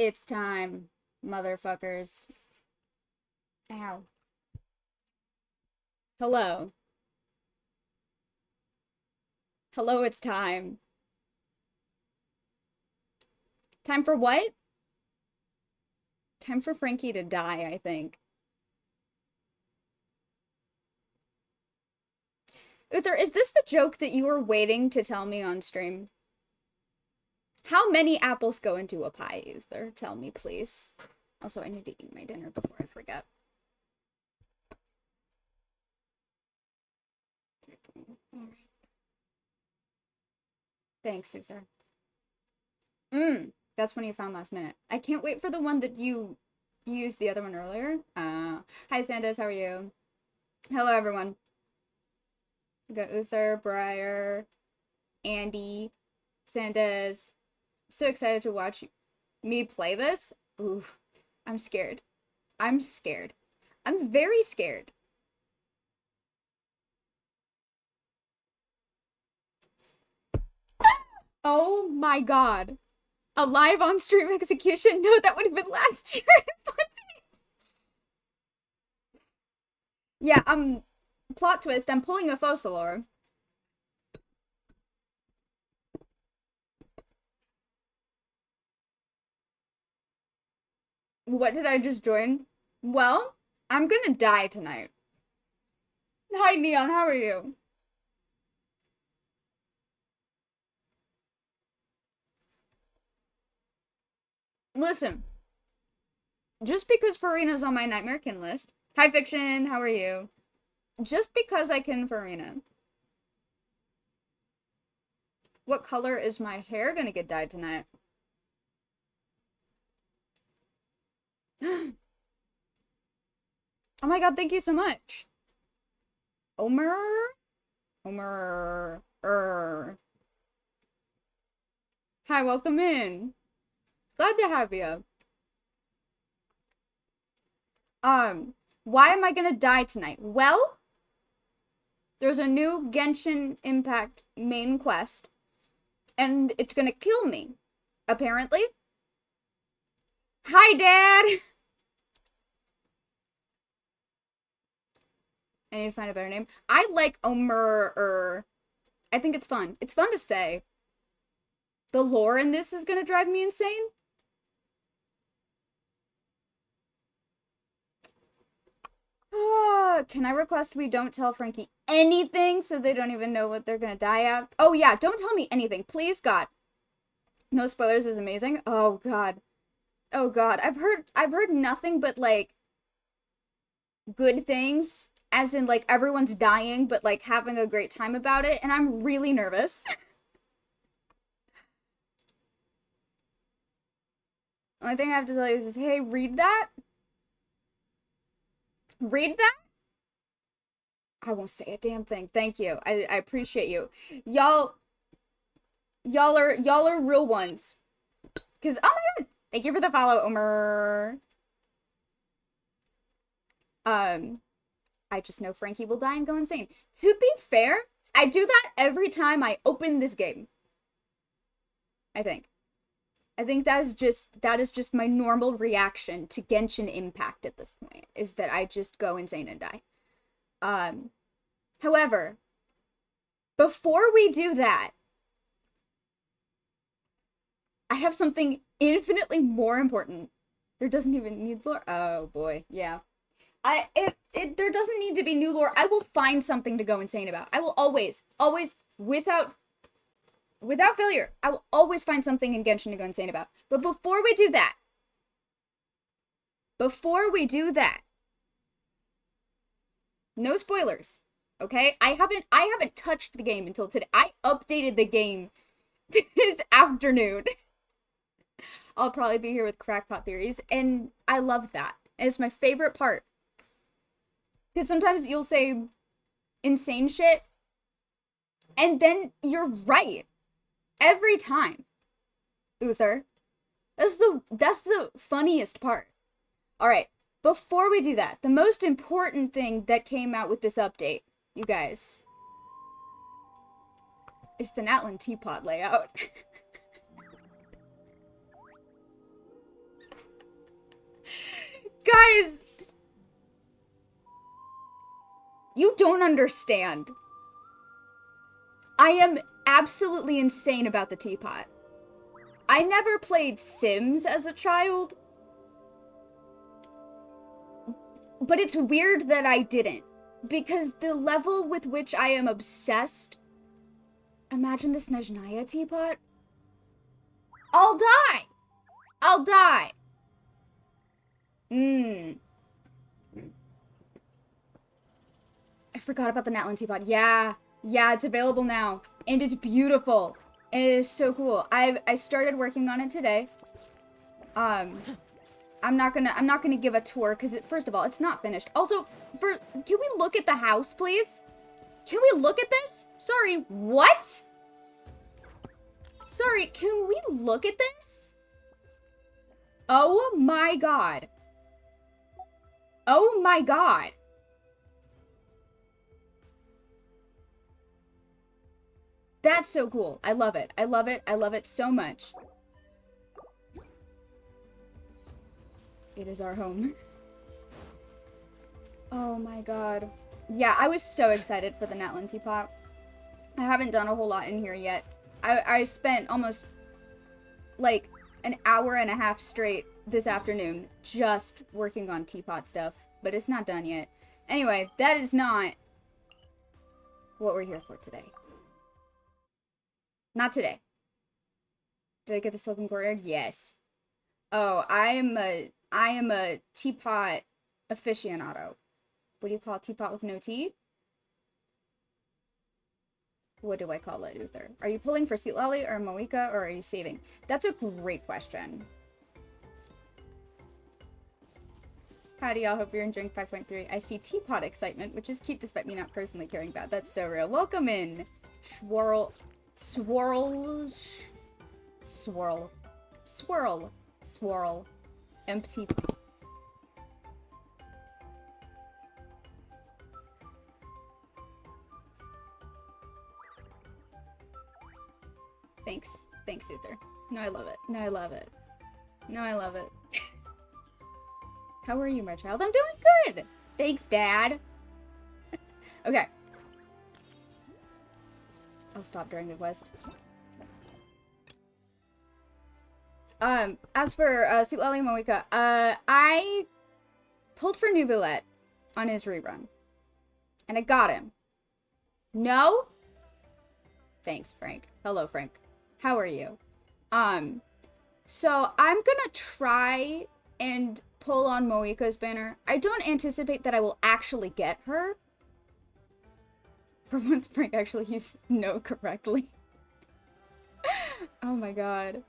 It's time, motherfuckers. Ow. Hello. Hello, it's time. Time for what? Time for Frankie to die, I think. Uther, is this the joke that you were waiting to tell me on stream? How many apples go into a pie, Uther? Tell me, please. Also, I need to eat my dinner before I forget. Thanks, Uther. That's one you found last minute. I can't wait for the one that you used the other one earlier. Hi, Sandus, how are you? Hello, everyone. We got Uther, Briar, Andy, Sandus. So excited to watch me play this. Ooh, I'm scared. I'm scared. I'm very scared. Oh my god. A live on stream execution? No, that would have been last year. Yeah, plot twist, I'm pulling a Focalor. What did I just join? Well, I'm gonna die tonight. Hi, Neon, how are you? Listen, just because Farina's on my Nightmare Kin list. Hi, Fiction, how are you? Just because I can Farina. What color is my hair gonna get dyed tonight? Oh my god, thank you so much. Omer? Hi, welcome in. Glad to have you. Why am I gonna die tonight? Well, there's a new Genshin Impact main quest, and it's gonna kill me, apparently. Hi, Dad! I need to find a better name. I like Omer. I think it's fun. It's fun to say. The lore in this is gonna drive me insane. Can I request we don't tell Frankie anything so they don't even know what they're gonna die at? Oh yeah, don't tell me anything. Please, God. No spoilers is amazing. Oh God. Oh God. I've heard nothing but like good things. As in like everyone's dying but like having a great time about it, and I'm really nervous. Only thing I have to tell you is, hey, read that. Read that? I won't say a damn thing. Thank you. I appreciate you. Y'all are real ones. Cause oh my god! Thank you for the follow, Omer. I just know Frankie will die and go insane. To be fair, I do that every time I open this game. I think. I think that is just my normal reaction to Genshin Impact at this point, is that I just go insane and die. However, before we do that, I have something infinitely more important. There doesn't even need lore. Oh boy, yeah. If there doesn't need to be new lore, I will find something to go insane about. I will always, without failure, I will always find something in Genshin to go insane about. But before we do that, no spoilers. Okay? I haven't touched the game until today. I updated the game this afternoon. I'll probably be here with crackpot theories, and I love that. It's my favorite part. Because sometimes you'll say insane shit, and then you're right. Every time. Uther. That's the funniest part. Alright, before we do that, the most important thing that came out with this update, you guys, is the Natlan teapot layout. Guys! You don't understand. I am absolutely insane about the teapot. I never played Sims as a child. But it's weird that I didn't. Because the level with which I am obsessed... Imagine this Najnaya teapot. I'll die! I'll die! I forgot about the natlan teapot. Yeah, it's available now. And it's beautiful. And it is so cool. I started working on it today. I'm not gonna give a tour because first of all, it's not finished. Also, can we look at the house, please? Can we look at this? Sorry, what? Sorry, can we look at this? Oh my god. Oh my god. That's so cool. I love it. I love it. I love it so much. It is our home. Oh my god. Yeah, I was so excited for the natlan teapot. I haven't done a whole lot in here yet. I spent almost like an hour and a half straight this afternoon just working on teapot stuff, but it's not done yet. Anyway, that is not what we're here for today. Not today. Did I get the silken courtyard? Yes. Oh, I am a teapot aficionado. What do you call a teapot with no tea? What do I call it, Uther? Are you pulling for Seat Lolly or Moika, or are you saving? That's a great question. Howdy, y'all. Hope you're enjoying 5.3. I see teapot excitement, which is cute despite me not personally caring about. That's so real. Welcome in. Swirl. Empty. Thanks. Thanks, Uther. No, I love it. No, I love it. No, I love it. How are you, my child? I'm doing good! Thanks, Dad! Okay. I'll stop during the quest. As for, Seat Lolly and Moika, I pulled for Nouvellette on his rerun. And I got him. No? Thanks, Frank. Hello, Frank. How are you? So I'm gonna try and pull on Moika's banner. I don't anticipate that I will actually get her. For once, Frank actually used no correctly. Oh my god.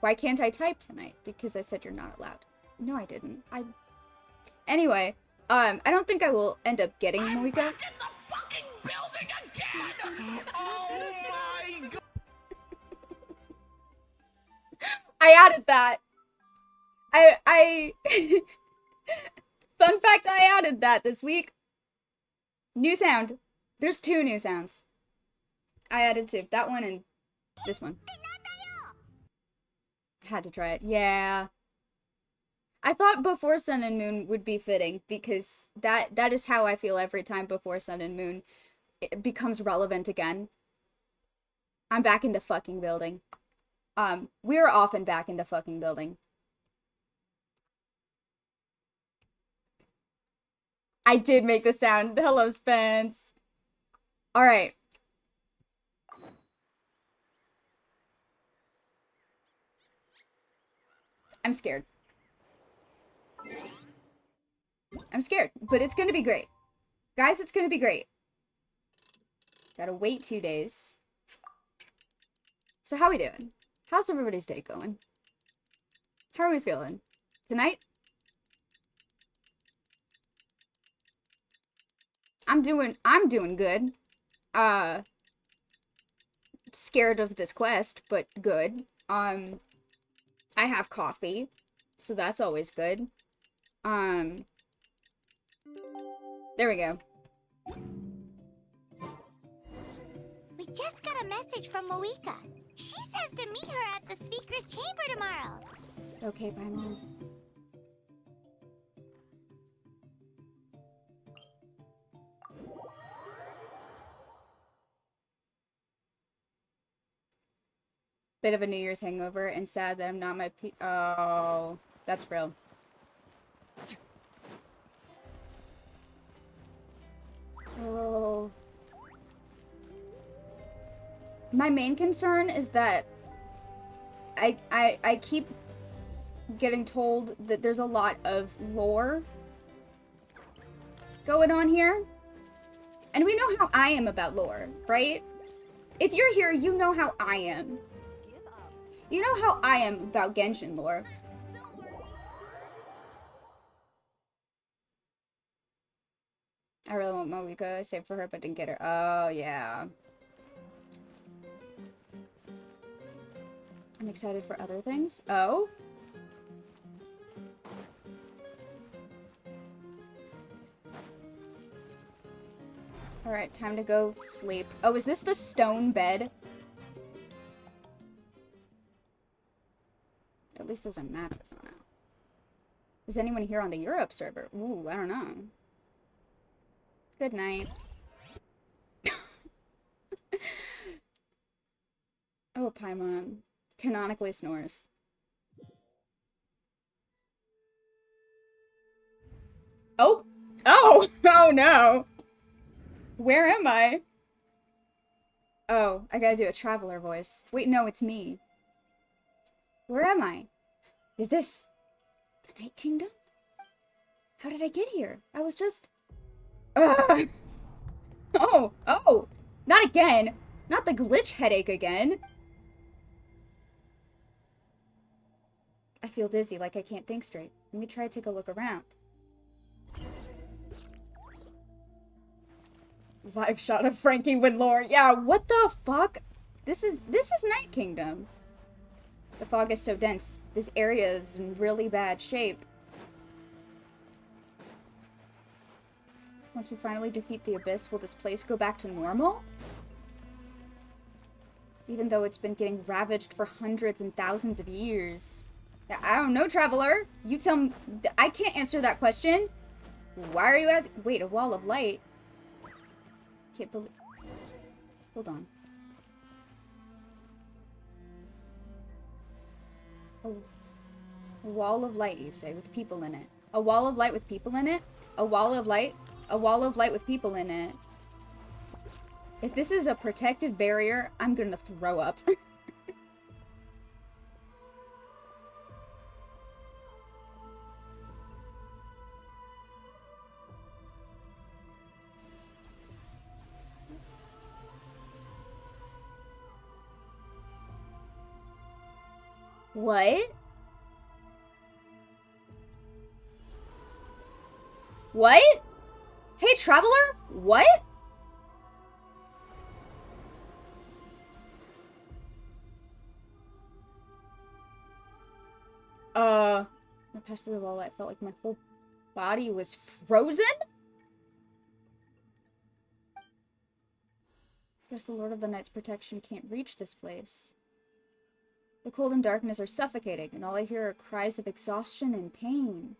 Why can't I type tonight? Because I said you're not allowed. No, I didn't. Anyway, I don't think I will end up getting Moika. I'm back in the fucking building again! Oh my god! I added that. Fun fact, I added that this week. New sound. There's 2 new sounds. I added 2. That one and this one. Had to try it. Yeah. I thought Before Sun and Moon would be fitting because that is how I feel every time Before Sun and Moon it becomes relevant again. I'm back in the fucking building. We're often back in the fucking building. I did make the sound. Hello, Spence. Alright. I'm scared. I'm scared, but it's gonna be great. Guys, it's gonna be great. Gotta wait 2 days. So how we doing? How's everybody's day going? How are we feeling? Tonight? I'm doing good. Scared of this quest, but good. I have coffee, so that's always good. There we go. We just got a message from Moika. She says to meet her at the speaker's chamber tomorrow. Okay, bye, Mom. Bit of a New Year's hangover and sad that I'm not my oh, that's real. Oh. My main concern is that I keep getting told that there's a lot of lore going on here. And we know how I am about lore, right? If you're here, you know how I am. You know how I am about Genshin lore. I really want Moika. I saved for her, but didn't get her. Oh, yeah. I'm excited for other things. Oh? Alright, time to go sleep. Oh, is this the stone bed? At least there's a mattress on it. Is anyone here on the Europe server? Ooh, I don't know. Good night. Oh, Paimon. Canonically snores. Oh! Oh! Oh no! Where am I? Oh, I gotta do a traveler voice. Wait, no, it's me. Where am I? Is this the Night Kingdom? How did I get here? I was just... Ugh. Oh, oh! Not again! Not the glitch headache again! I feel dizzy, like I can't think straight. Let me try to take a look around. Live shot of Frankie with lore. Yeah, what the fuck? This is Night Kingdom. The fog is so dense. This area is in really bad shape. Once we finally defeat the Abyss, will this place go back to normal? Even though it's been getting ravaged for hundreds and thousands of years. Yeah, I don't know, Traveler. You tell me. I can't answer that question. Why are you asking? Wait, a wall of light? Can't believe... Hold on. Oh. A wall of light, you say, with people in it. A wall of light with people in it? A wall of light? A wall of light with people in it. If this is a protective barrier, I'm gonna throw up. What? What? Hey, Traveler? What? I passed through the wall, I felt like my whole body was frozen? Guess the Lord of the Night's protection can't reach this place. The cold and darkness are suffocating, and all I hear are cries of exhaustion and pain.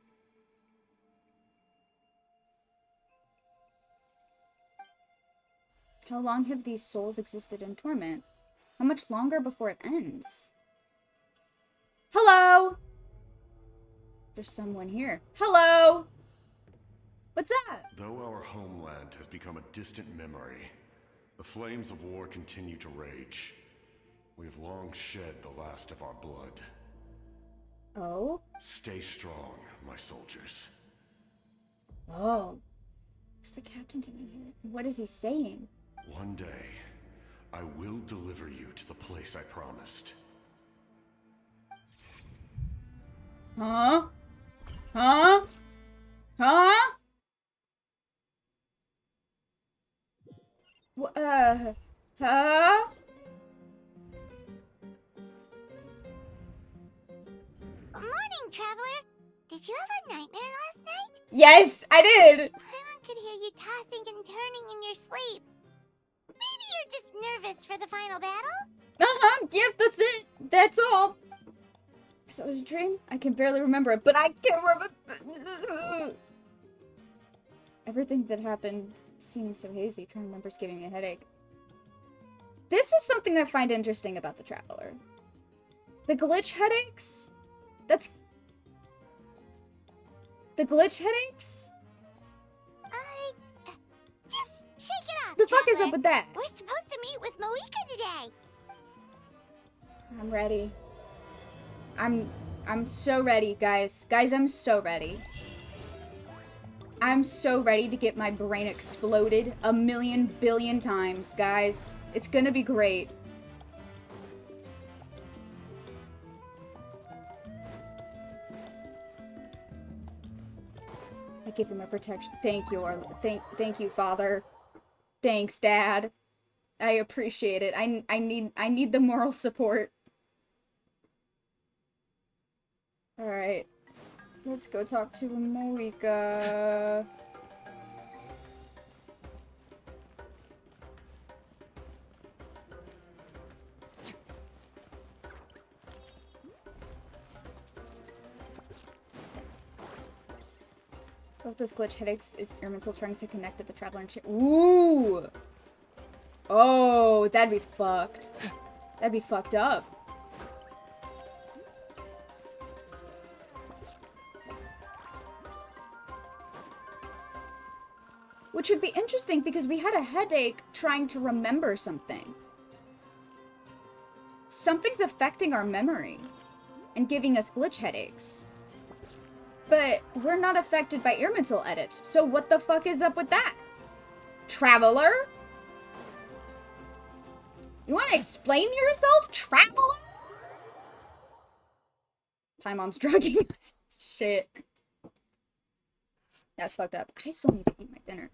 How long have these souls existed in torment? How much longer before it ends? Hello! There's someone here. Hello! What's that? Though our homeland has become a distant memory, the flames of war continue to rage. We have long shed the last of our blood. Oh? Stay strong, my soldiers. Oh. What's the captain doing here? What is he saying? One day, I will deliver you to the place I promised. Huh? Huh? Huh? Huh? Morning, Traveler. Did you have a nightmare last night? Yes, I did! Paimon could hear you tossing and turning in your sleep. Maybe you're just nervous for the final battle? Uh-huh, yep, that's it. That's all. So it was a dream? I can barely remember it, but I can remember. Everything that happened seems so hazy. Trying to remember is giving me a headache. This is something I find interesting about the Traveler. The glitch headaches? That's... The glitch headaches? Just shake it off, The fuck is Traveler. up with that? We're supposed to meet with Moika today. I'm ready. I'm so ready, guys. Guys, I'm so ready. I'm so ready to get my brain exploded 1,000,000 billion times, guys. It's gonna be great. I give you my protection. Thank you, thank you, Father. Thanks, Dad. I appreciate it. I need the moral support. Alright. Let's go talk to Moika. What if those glitch headaches is Airman still trying to connect with the traveler and shit? Ooh! Oh, that'd be fucked. That'd be fucked up. Which would be interesting because we had a headache trying to remember something. Something's affecting our memory and giving us glitch headaches. But we're not affected by ear mental edits, so what the fuck is up with that? Traveler? You wanna explain yourself, Traveler? Paimon's drugging us. Shit. That's fucked up. I still need to eat my dinner.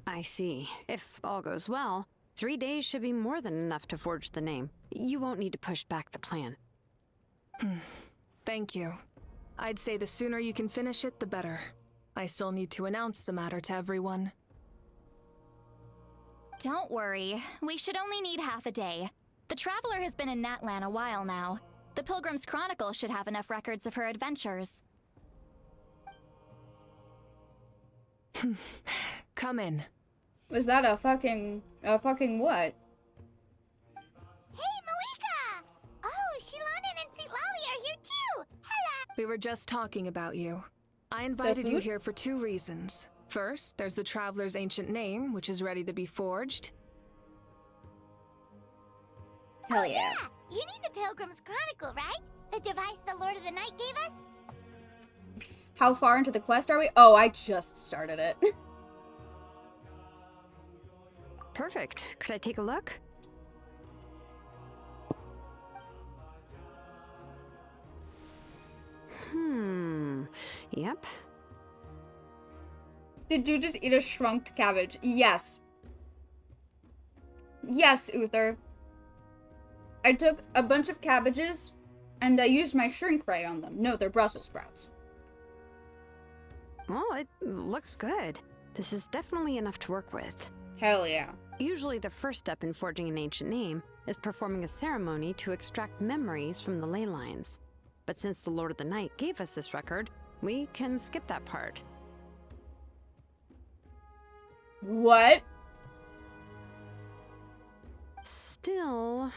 I see. If all goes well, 3 days should be more than enough to forge the name. You won't need to push back the plan. Thank you. I'd say the sooner you can finish it, the better. I still need to announce the matter to everyone. Don't worry. We should only need half a day. The Traveler has been in Natlan a while now. The Pilgrim's Chronicle should have enough records of her adventures. Come in. Was that a fucking what? Hey, Moika! Oh, Shilonen and Sweet Lolly are here too! Hello! We were just talking about you. I invited you food? here for 2 reasons. First, there's the Traveler's ancient name, which is ready to be forged. Hell yeah. You need the Pilgrim's Chronicle, right? The device the Lord of the Night gave us? How far into the quest are we? Oh, I just started it. Perfect. Could I take a look? Yep. Did you just eat a shrunked cabbage? Yes. Yes, Uther. I took a bunch of cabbages and I used my shrink ray on them. No, they're Brussels sprouts. Well, it looks good. This is definitely enough to work with. Hell yeah. Usually the first step in forging an ancient name is performing a ceremony to extract memories from the ley lines. But since the Lord of the Night gave us this record, we can skip that part. What? Still,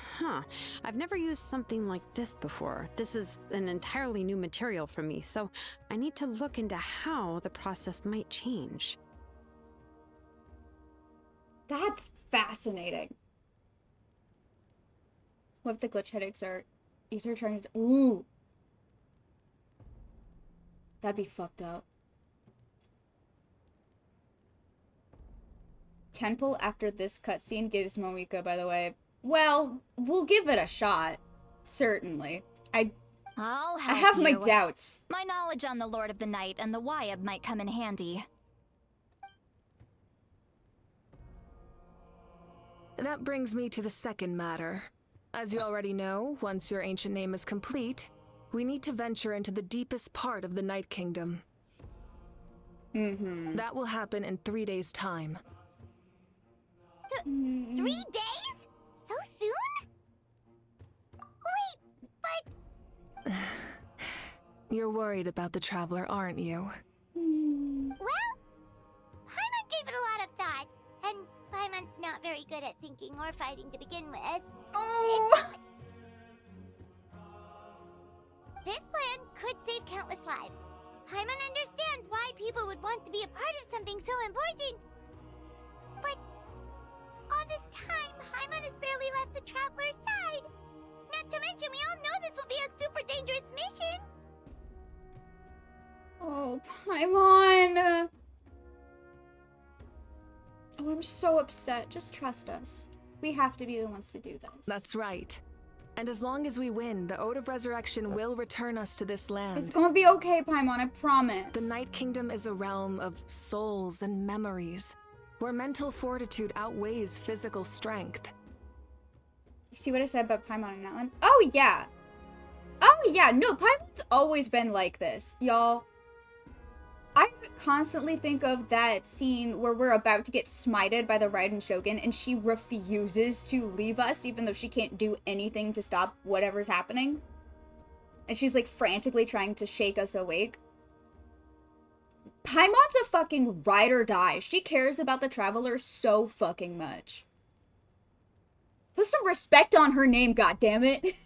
I've never used something like this before. This is an entirely new material for me, so I need to look into how the process might change. That's fascinating. What if the glitch headaches are either trying to... Ooh. That'd be fucked up. Temple after this cutscene gives Moika, by the way. Well, we'll give it a shot. Certainly. I I'll help have my you. doubts. My knowledge on the Lord of the Night and the Wyab might come in handy. That brings me to the second matter. As you already know, once your ancient name is complete, we need to venture into the deepest part of the Night Kingdom. That will happen in 3 days' time. 3 days? So soon? Wait, but... You're worried about the Traveler, aren't you? Well, Paimon gave it a lot of thought, and Paimon's not very good at thinking or fighting to begin with. Oh. This plan could save countless lives. Paimon understands why people would want to be a part of something so important. But all this time, Paimon has barely left the Traveler's side. Not to mention, we all know this will be a super dangerous mission. Oh, Paimon. Oh, I'm so upset. Just trust us. We have to be the ones to do this. That's right. And as long as we win, the Ode of Resurrection will return us to this land. It's gonna be okay, Paimon, I promise. The Night Kingdom is a realm of souls and memories, where mental fortitude outweighs physical strength. You see what I said about Paimon and Natlan? Oh, yeah. Oh, yeah. No, Paimon's always been like this, y'all. I constantly think of that scene where we're about to get smited by the Raiden Shogun and she refuses to leave us even though she can't do anything to stop whatever's happening. And she's like frantically trying to shake us awake. Paimon's a fucking ride or die. She cares about the Traveler so fucking much. Put some respect on her name, goddammit.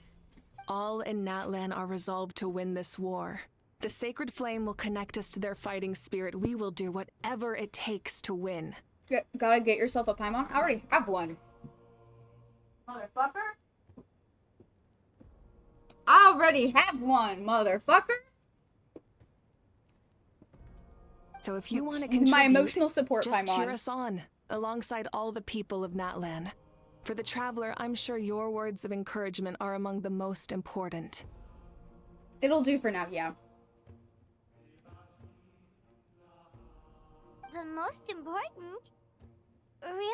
All in Natlan are resolved to win this war. The sacred flame will connect us to their fighting spirit. We will do whatever it takes to win. Gotta get yourself a Paimon? I already have one. Motherfucker. I already have one, motherfucker. So if you want to contribute, my emotional support, just Paimon. cheer us on, alongside all the people of Natlan. For the Traveler, I'm sure your words of encouragement are among the most important. It'll do for now, yeah. The most important? Really?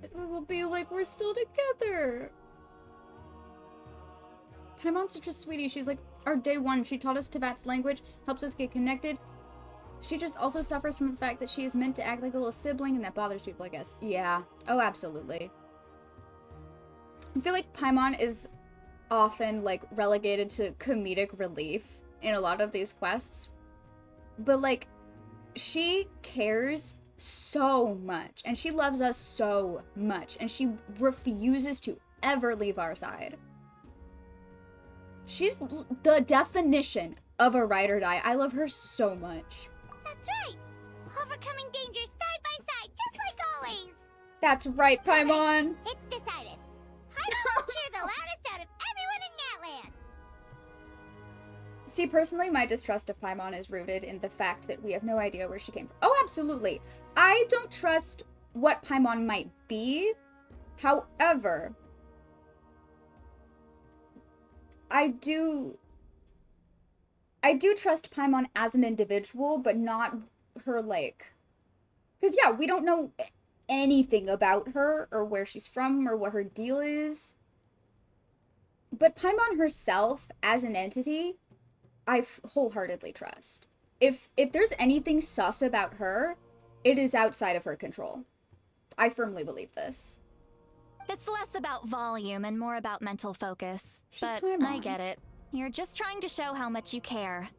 It will be like we're still together. Paimon's such a sweetie. She's like our day one. She taught us Teyvat's language, helps us get connected. She just also suffers from the fact that she is meant to act like a little sibling, and that bothers people, I guess. Yeah. Oh, absolutely. I feel like Paimon is often, like, relegated to comedic relief in a lot of these quests. But, like, she cares so much, and she loves us so much, and she refuses to ever leave our side. She's the definition of a ride or die. I love her so much. That's right! Overcoming dangers side by side, just like always! That's right, Paimon! It's decided. Paimon will cheer the loudest out of everyone in Natlan! See, personally, my distrust of Paimon is rooted in the fact that we have no idea where she came from. Oh, absolutely! I don't trust what Paimon might be. However, I do trust Paimon as an individual, but not her, like... Because, yeah, we don't know anything about her, or where she's from, or what her deal is. But Paimon herself, as an entity, I wholeheartedly trust. If there's anything sus about her, it is outside of her control. I firmly believe this. It's less about volume and more about mental focus. She's But Paimon. I get it. You're just trying to show how much you care.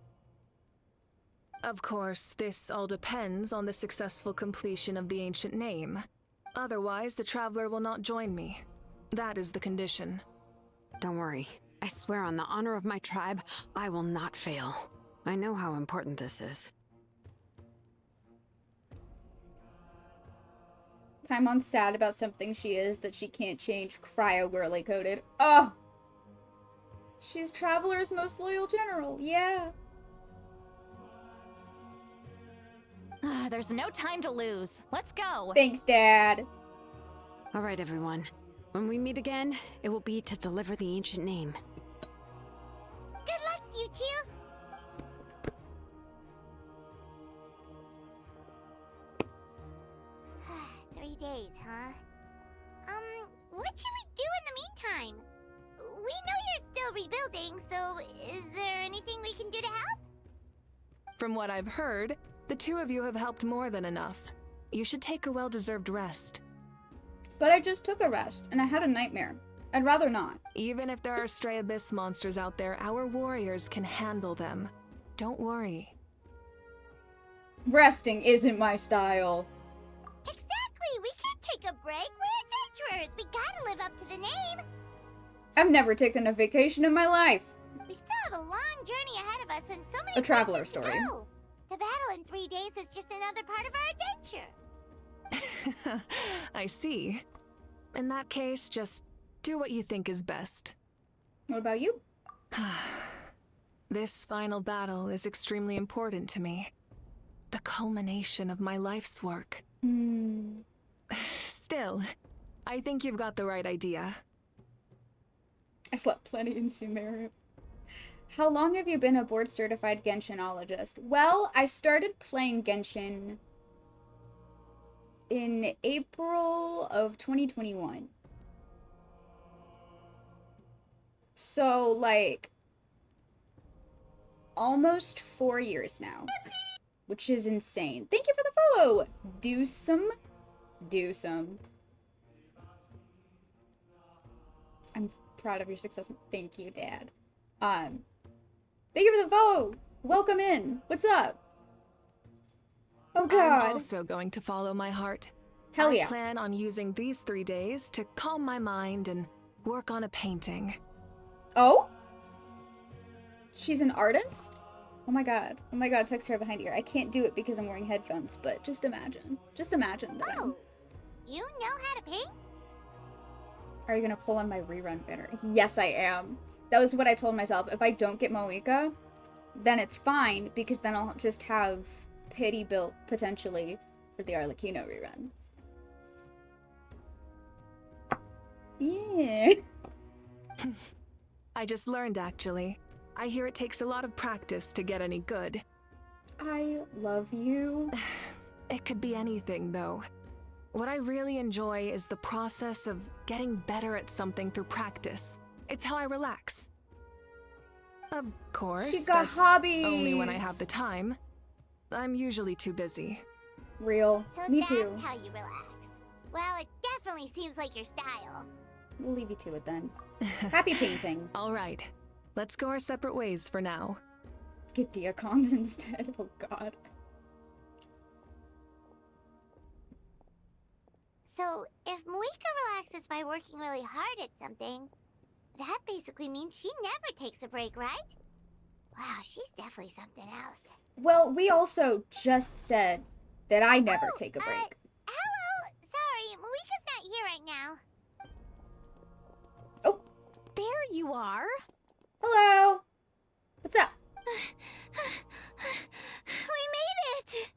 Of course, this all depends on the successful completion of the ancient name. Otherwise, the Traveler will not join me. That is the condition. Don't worry. I swear on the honor of my tribe, I will not fail. I know how important this is. Paimon's sad about something she is that she can't change. Cryo-girly coded. Oh! She's Traveler's most loyal general. Yeah. There's no time to lose. Let's go. Thanks, Dad. All right, everyone. When we meet again, it will be to deliver the ancient name. Good luck, you two! 3 days, huh? What should we do in the meantime? We know you're still rebuilding, so is there anything we can do to help? From what I've heard, the two of you have helped more than enough. You should take a well-deserved rest. But I just took a rest, and I had a nightmare. I'd rather not. Even if there are stray abyss monsters out there, our warriors can handle them. Don't worry. Resting isn't my style. Exactly! We can't take a break. We're adventurers. We gotta live up to the name. I've never taken a vacation in my life. We still have a long journey ahead of us and so many A traveler places to story. go. The battle in 3 days is just another part of our adventure. I see. In that case, just do what you think is best. What about you? This final battle is extremely important to me. The culmination of my life's work. Still, I think you've got the right idea. I slept plenty in Sumeru. How long have you been a board-certified Genshinologist? Well, I started playing Genshin in April of 2021. So, like, almost 4 years now. Which is insane. Thank you for the follow! Do some. I'm proud of your success. Thank you, Dad. Thank you for the follow! Welcome in! What's up? Oh god. I'm also going to follow my heart. Hell yeah. I plan on using these 3 days to calm my mind and work on a painting. Oh? She's an artist? Oh my god. Oh my god, text her behind here. I can't do it because I'm wearing headphones, but just imagine. Just imagine that. Oh, you know how to paint? Are you gonna pull on my rerun banner? Yes, I am. That was what I told myself. If I don't get Moeka, then it's fine, because then I'll just have Pity built, potentially, for the Arlecchino rerun. Yeah. I just learned, actually. I hear it takes a lot of practice to get any good. I love you. It could be anything, though. What I really enjoy is the process of getting better at something through practice. It's how I relax. Of course, She's got that's hobbies. only when I have the time. I'm usually too busy. Real. So Me that's too. how you relax. Well, it definitely seems like your style. We'll leave you to it then. Happy painting. All right, let's go our separate ways for now. Get Diacons instead. Oh god. So, if Moeka relaxes by working really hard at something, that basically means she never takes a break, right? Wow, she's definitely something else. Well, we also just said that I never take a break. Hello! Sorry, Moeka's not here right now. Oh, There you are. hello. What's up? We made it!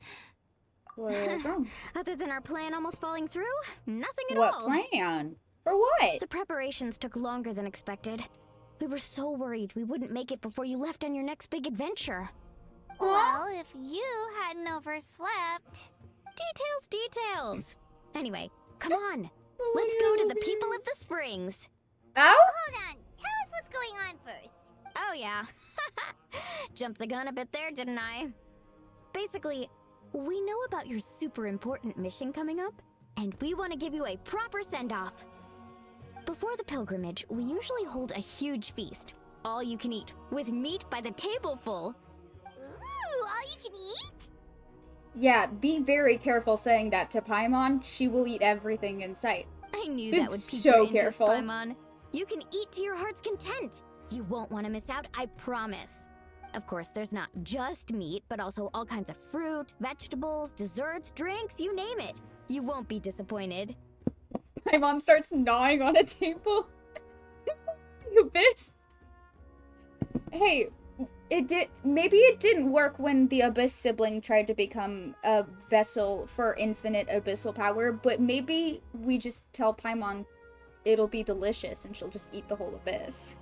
What's wrong? Other than our plan almost falling through, nothing at What all. plan? For what? The preparations took longer than expected. We were so worried we wouldn't make it before you left on your next big adventure. Well, if you hadn't overslept... Details! Anyway, come on. Let's go to the people of the springs. Oh? Hold on, tell us what's going on first. Oh, yeah. Jumped the gun a bit there, didn't I? Basically, we know about your super important mission coming up, and we want to give you a proper send-off. Before the pilgrimage, we usually hold a huge feast. All you can eat, with meat by the tableful. Ooh, all you can eat? Yeah, be very careful saying that to Paimon. She will eat everything in sight. I knew Be that would pique so your interest, careful. Paimon. You can eat to your heart's content. You won't want to miss out, I promise. Of course, there's not just meat, but also all kinds of fruit, vegetables, desserts, drinks, you name it. You won't be disappointed. Paimon starts gnawing on a table. Abyss. Hey, maybe it didn't work when the Abyss sibling tried to become a vessel for infinite abyssal power, but maybe we just tell Paimon it'll be delicious and she'll just eat the whole Abyss.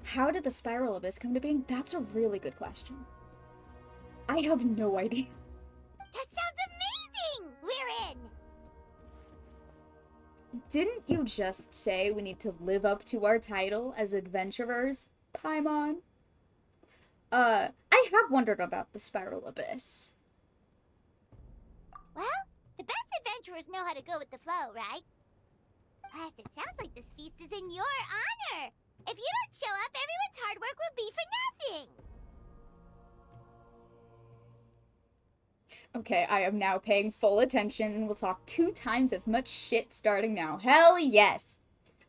How did the Spiral Abyss come to being? That's a really good question. I have no idea. That sounds amazing! We're in! Didn't you just say we need to live up to our title as adventurers, Paimon? I have wondered about the Spiral Abyss. Well, the best adventurers know how to go with the flow, right? Plus, it sounds like this feast is in your honor. If you don't show up, everyone's hard work will be for nothing. Okay, I am now paying full attention and will talk 2 times as much shit starting now. Hell yes!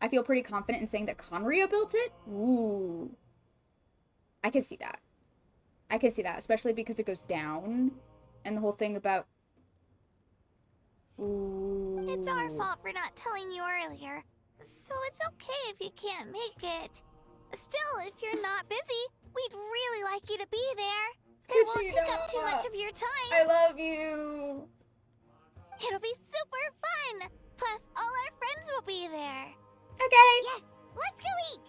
I feel pretty confident in saying that Conria built it. Ooh. I can see that. I can see that, especially because it goes down. And the whole thing about... Ooh. It's our fault for not telling you earlier, so it's okay if you can't make it. Still, if you're not busy, we'd really like you to be there. It won't take up too much of your time. I love you. It'll be super fun. Plus, all our friends will be there. Okay. Yes, let's go eat.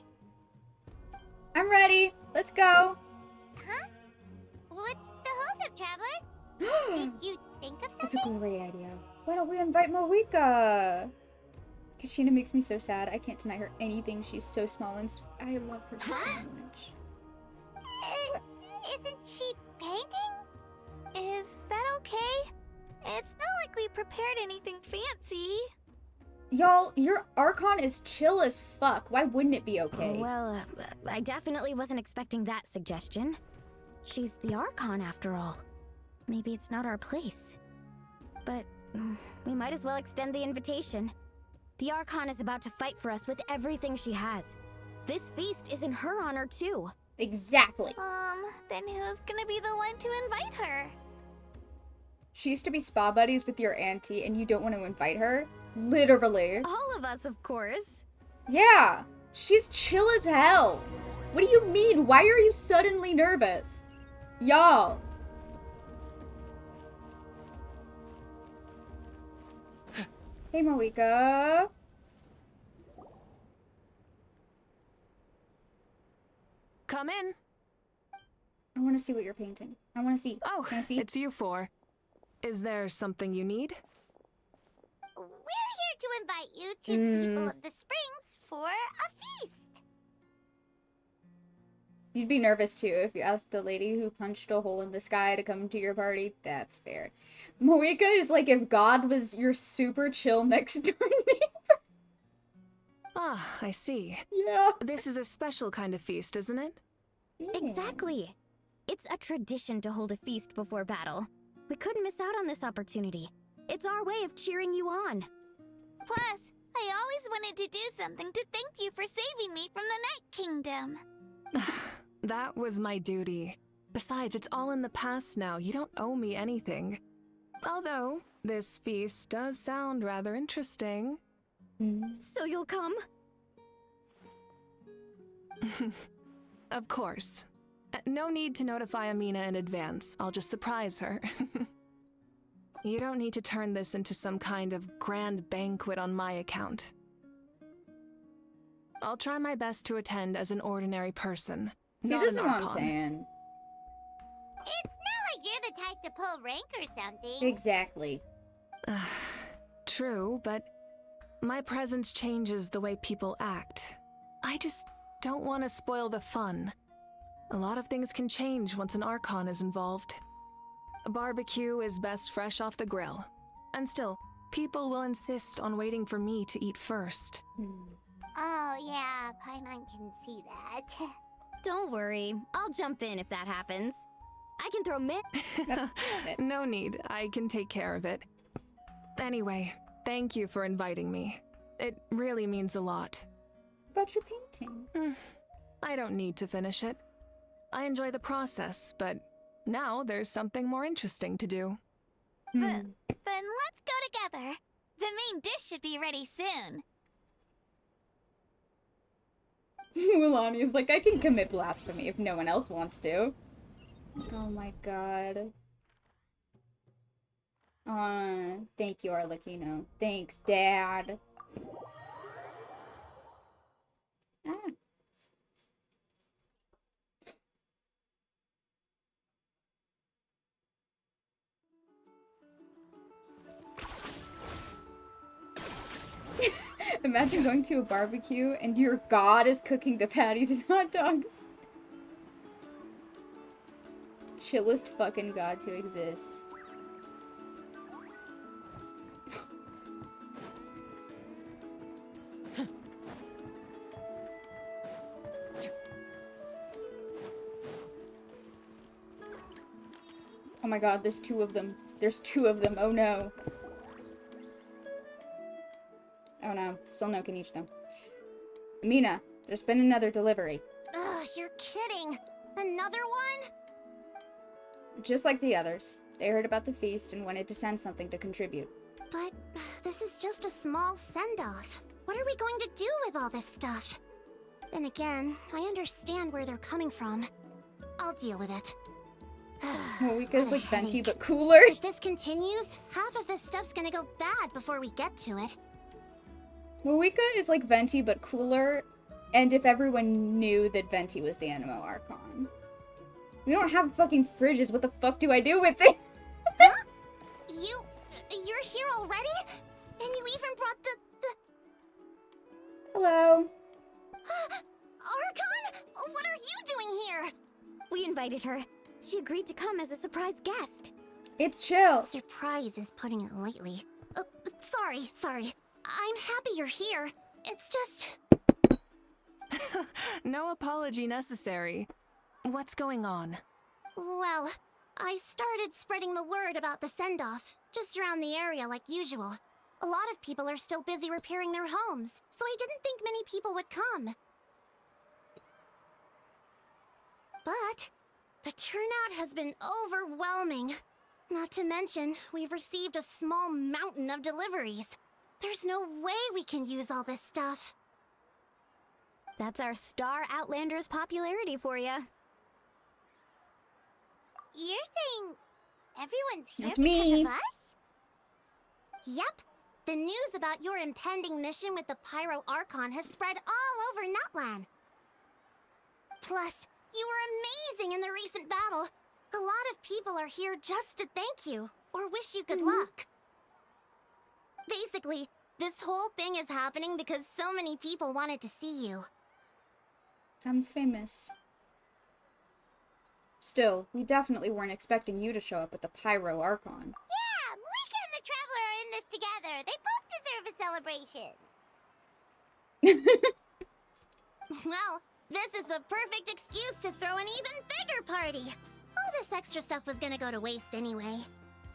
I'm ready. Let's go. Huh? What's the hold-up, Traveler? Did you think of That's a something? great idea. Why don't we invite Moeka? Kashina makes me so sad. I can't deny her anything. She's so small and I love her so much. Isn't she painting? Is that okay? It's not like we prepared anything fancy. Y'all, your Archon is chill as fuck. Why wouldn't it be okay? Well, I definitely wasn't expecting that suggestion. She's the Archon after all. Maybe it's not our place. But we might as well extend the invitation. The Archon is about to fight for us with everything she has. This feast is in her honor too. Exactly. Then who's gonna be the one to invite her? She used to be spa buddies with your auntie and you don't want to invite her? Literally. All of us, of course. Yeah. She's chill as hell. What do you mean? Why are you suddenly nervous? Y'all. Hey, Moeka. Come in. I want to see what you're painting. I want to see. Oh, Can I see? it's you four. Is there something you need? We're here to invite you to the people of the Springs for a feast. You'd be nervous too if you asked the lady who punched a hole in the sky to come to your party. That's fair. Moeka is like if God was your super chill next door neighbor. Ah, I see. Yeah. This is a special kind of feast, isn't it? Exactly. It's a tradition to hold a feast before battle. We couldn't miss out on this opportunity. It's our way of cheering you on. Plus, I always wanted to do something to thank you for saving me from the Night Kingdom. That was my duty. Besides, it's all in the past now. You don't owe me anything. Although, this feast does sound rather interesting. So you'll come? Of course. No need to notify Amina in advance. I'll just surprise her. You don't need to turn this into some kind of grand banquet on my account. I'll try my best to attend as an ordinary person. See, not this is an what I'm Archon. saying. It's not like you're the type to pull rank or something. Exactly. True, but my presence changes the way people act. I just don't want to spoil the fun. A lot of things can change once an Archon is involved. A barbecue is best fresh off the grill. And still, people will insist on waiting for me to eat first. Oh, yeah, Paimon can see that. Don't worry. I'll jump in if that happens. I can throw No need. I can take care of it. Anyway, thank you for inviting me. It really means a lot. About your painting. I don't need to finish it. I enjoy the process, but now there's something more interesting to do. Then let's go together. The main dish should be ready soon. Mulani is like, I can commit blasphemy if no one else wants to. Oh my god. Thank you, Arlecchino. Thanks, Dad. Ah. Imagine going to a barbecue and your god is cooking the patties and hot dogs. Chillest fucking god to exist. Oh my god, there's two of them. There's two of them. Oh no. Oh no. Still no Kenichi though. Mina, there's been another delivery. Ugh, you're kidding. Another one? Just like the others. They heard about the feast and wanted to send something to contribute. But this is just a small send-off. What are we going to do with all this stuff? Then again, I understand where they're coming from. I'll deal with it. Moika's What a like venti headache. but cooler. If this continues, half of this stuff's gonna go bad before we get to it. Moika is like venti but cooler, and if everyone knew that venti was the Animo Archon. We don't have fucking fridges, what the fuck do I do with it? Huh? You're here already? And you even brought the... Hello. Archon? What are you doing here? We invited her. She agreed to come as a surprise guest. It's chill. Surprise is putting it lightly. Sorry. I'm happy you're here. It's just... No apology necessary. What's going on? Well, I started spreading the word about the send-off, just around the area like usual. A lot of people are still busy repairing their homes, so I didn't think many people would come. But the turnout has been overwhelming. Not to mention, we've received a small mountain of deliveries. There's no way we can use all this stuff. That's our Star Outlander's popularity for you. You're saying everyone's here That's because me. of us? Yep. The news about your impending mission with the Pyro Archon has spread all over Natlan. Plus, you were amazing in the recent battle. A lot of people are here just to thank you, or wish you good luck. Basically, this whole thing is happening because so many people wanted to see you. I'm famous. Still, we definitely weren't expecting you to show up with the Pyro Archon. Yeah, Moika and the Traveler are in this together. They both deserve a celebration. Well, this is the perfect excuse to throw an even bigger party. All this extra stuff was gonna go to waste anyway.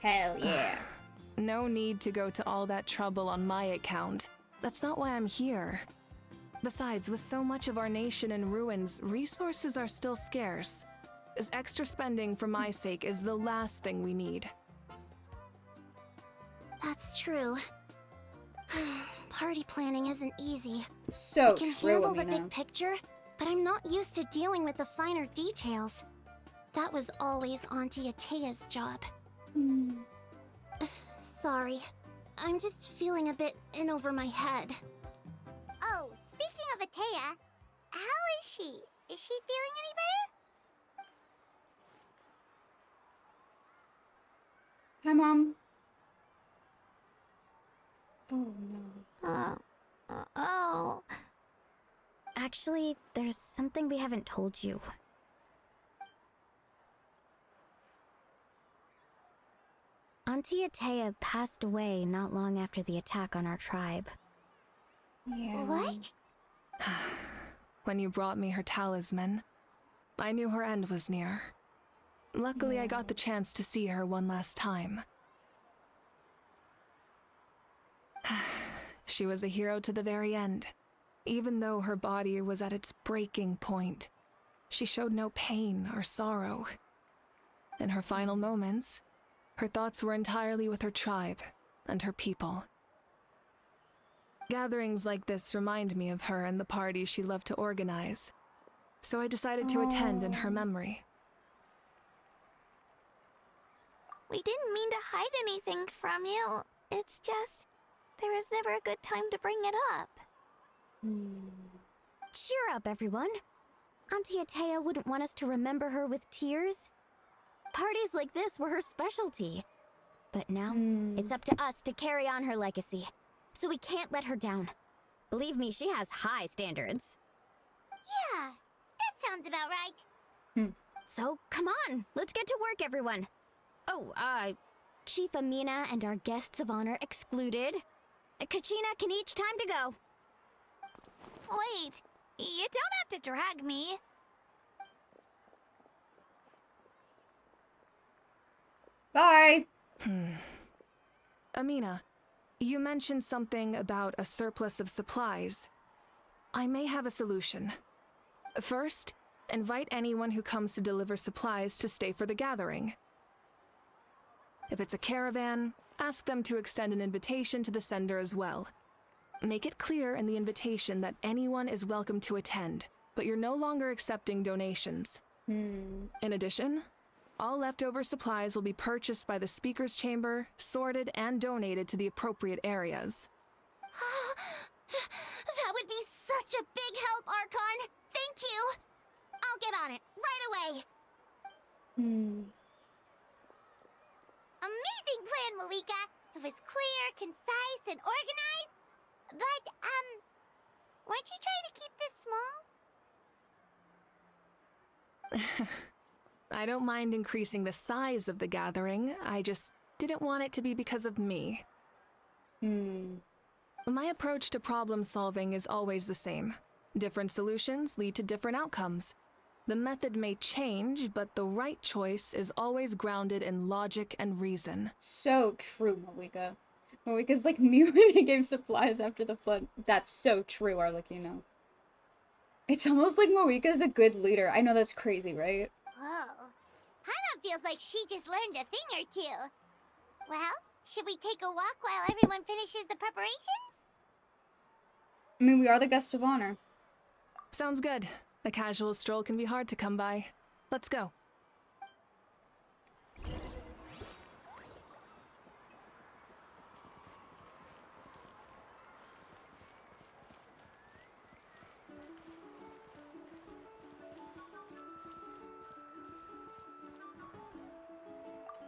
Hell yeah. No need to go to all that trouble on my account. That's not why I'm here. Besides, with so much of our nation in ruins, resources are still scarce. This extra spending for my sake is the last thing we need. That's true. Party planning isn't easy. So I can true, handle the Amina. big picture, but I'm not used to dealing with the finer details. That was always Auntie Atea's job. Sorry. I'm just feeling a bit in over my head. Oh, speaking of Atea, how is she? Is she feeling any better? Hi, Mom. Oh no. Oh. Actually, there's something we haven't told you. Auntie Atea passed away not long after the attack on our tribe. Yeah. What? When you brought me her talisman, I knew her end was near. Luckily, I got the chance to see her one last time. She was a hero to the very end. Even though her body was at its breaking point, she showed no pain or sorrow. In her final moments, her thoughts were entirely with her tribe and her people. Gatherings like this remind me of her and the parties she loved to organize, so I decided to attend in her memory. We didn't mean to hide anything from you. It's just, there was never a good time to bring it up. Cheer up, everyone. Auntie Atea wouldn't want us to remember her with tears. Parties like this were her specialty. But now, it's up to us to carry on her legacy. So we can't let her down. Believe me, she has high standards. Yeah, that sounds about right. So, come on, let's get to work, everyone. Oh, Chief Amina and our guests of honor excluded. Kachina, can each time to go. Wait, you don't have to drag me. Bye. Amina, you mentioned something about a surplus of supplies. I may have a solution. First, invite anyone who comes to deliver supplies to stay for the gathering. If it's a caravan, ask them to extend an invitation to the sender as well. Make it clear in the invitation that anyone is welcome to attend, but you're no longer accepting donations. In addition, all leftover supplies will be purchased by the speaker's chamber, sorted, and donated to the appropriate areas. That would be such a big help, Archon! Thank you! I'll get on it right away! Amazing plan, Malika! It was clear, concise, and organized. But, weren't you trying to keep this small? I don't mind increasing the size of the gathering, I just didn't want it to be because of me. My approach to problem solving is always the same. Different solutions lead to different outcomes. The method may change, but the right choice is always grounded in logic and reason. So true, Moika. Moika's like me when I gave supplies after the flood. That's so true, Arlecchino. It's almost like Moika's a good leader. I know that's crazy, right? Whoa. Paimon feels like she just learned a thing or two. Well, should we take a walk while everyone finishes the preparations? I mean, we are the guests of honor. Sounds good. A casual stroll can be hard to come by. Let's go.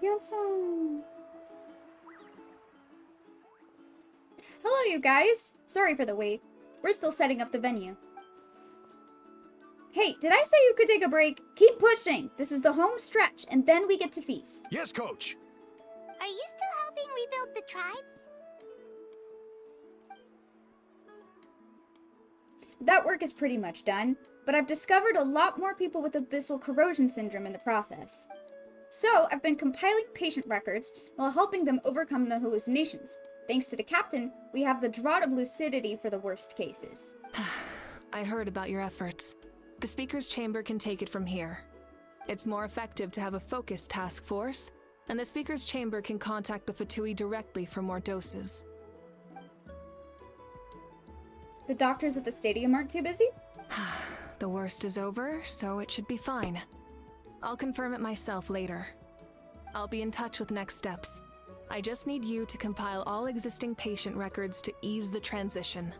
Yonsong! Hello, you guys! Sorry for the wait. We're still setting up the venue. Hey, did I say you could take a break? Keep pushing! This is the home stretch, and then we get to feast. Yes, Coach. Are you still helping rebuild the tribes? That work is pretty much done, but I've discovered a lot more people with abyssal corrosion syndrome in the process. So, I've been compiling patient records while helping them overcome the hallucinations. Thanks to the captain, we have the draught of lucidity for the worst cases. I heard about your efforts. The speaker's chamber can take it from here. It's more effective to have a focused task force, and the speaker's chamber can contact the Fatui directly for more doses. The doctors at the stadium aren't too busy? The worst is over, so it should be fine. I'll confirm it myself later. I'll be in touch with next steps. I just need you to compile all existing patient records to ease the transition.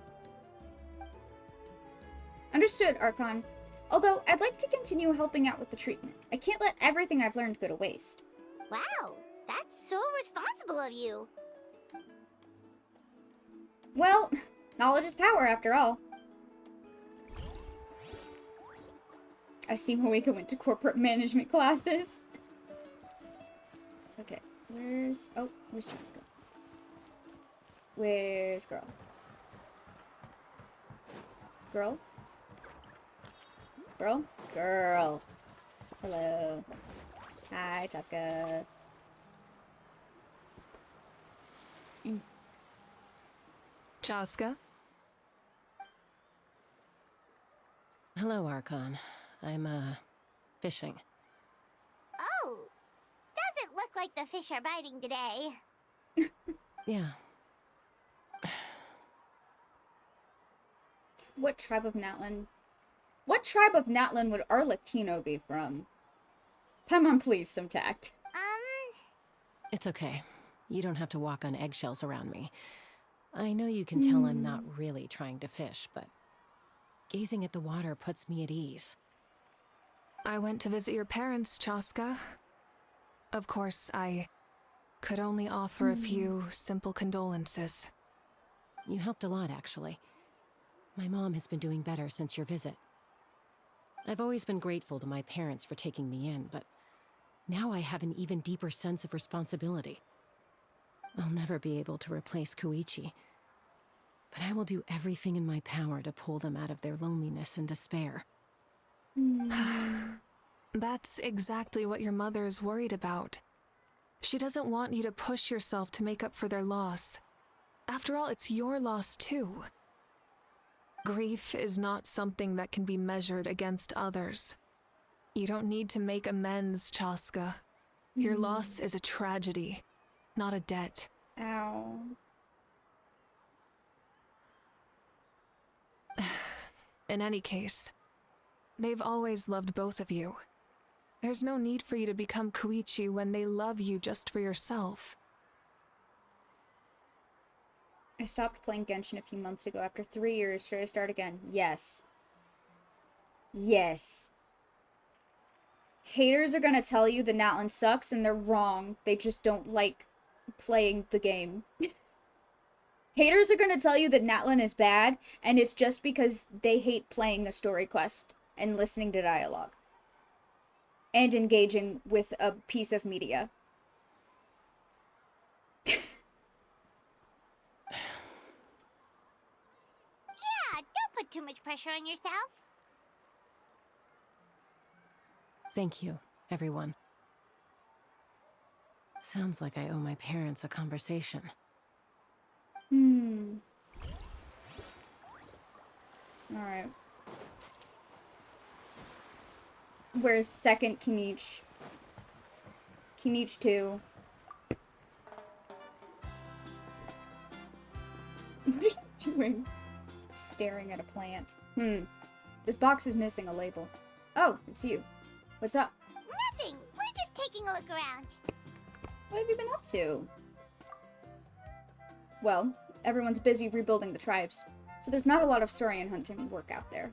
Understood, Archon. Although, I'd like to continue helping out with the treatment. I can't let everything I've learned go to waste. Wow, that's so responsible of you. Well, knowledge is power after all. I see Moika went to corporate management classes. Okay, where's Chaska? Where's girl? Girl? Girl? Girl. Hello. Hi, Chaska. Chaska? Hello, Archon. I'm, fishing. Oh, doesn't look like the fish are biting today. Yeah. What tribe of natlan? What tribe of natlan would Arlecchino be from? Paimon, please, some tact. It's okay. You don't have to walk on eggshells around me. I know you can tell I'm not really trying to fish, but gazing at the water puts me at ease. I went to visit your parents, Chaska. Of course, I could only offer a few simple condolences. You helped a lot, actually. My mom has been doing better since your visit. I've always been grateful to my parents for taking me in, but now I have an even deeper sense of responsibility. I'll never be able to replace Koichi, but I will do everything in my power to pull them out of their loneliness and despair. That's exactly what your mother's worried about. She doesn't want you to push yourself to make up for their loss. After all, it's your loss too. Grief is not something that can be measured against others. You don't need to make amends, Chaska. Your loss is a tragedy, not a debt. Ow. In any case, they've always loved both of you. There's no need for you to become Koichi when they love you just for yourself. I stopped playing Genshin a few months ago. After 3 years, should I start again? Yes. Yes. Haters are gonna tell you the natlan sucks, and they're wrong. They just don't like playing the game. Haters are gonna tell you that natlan is bad, and it's just because they hate playing a story quest and listening to dialogue. And engaging with a piece of media. Yeah, don't put too much pressure on yourself. Thank you, everyone. Sounds like I owe my parents a conversation. Alright. Where's second Kinich? Kinich 2. What are you doing? Staring at a plant. This box is missing a label. Oh, it's you. What's up? Nothing. We're just taking a look around. What have you been up to? Well, everyone's busy rebuilding the tribes, so there's not a lot of story and hunting work out there.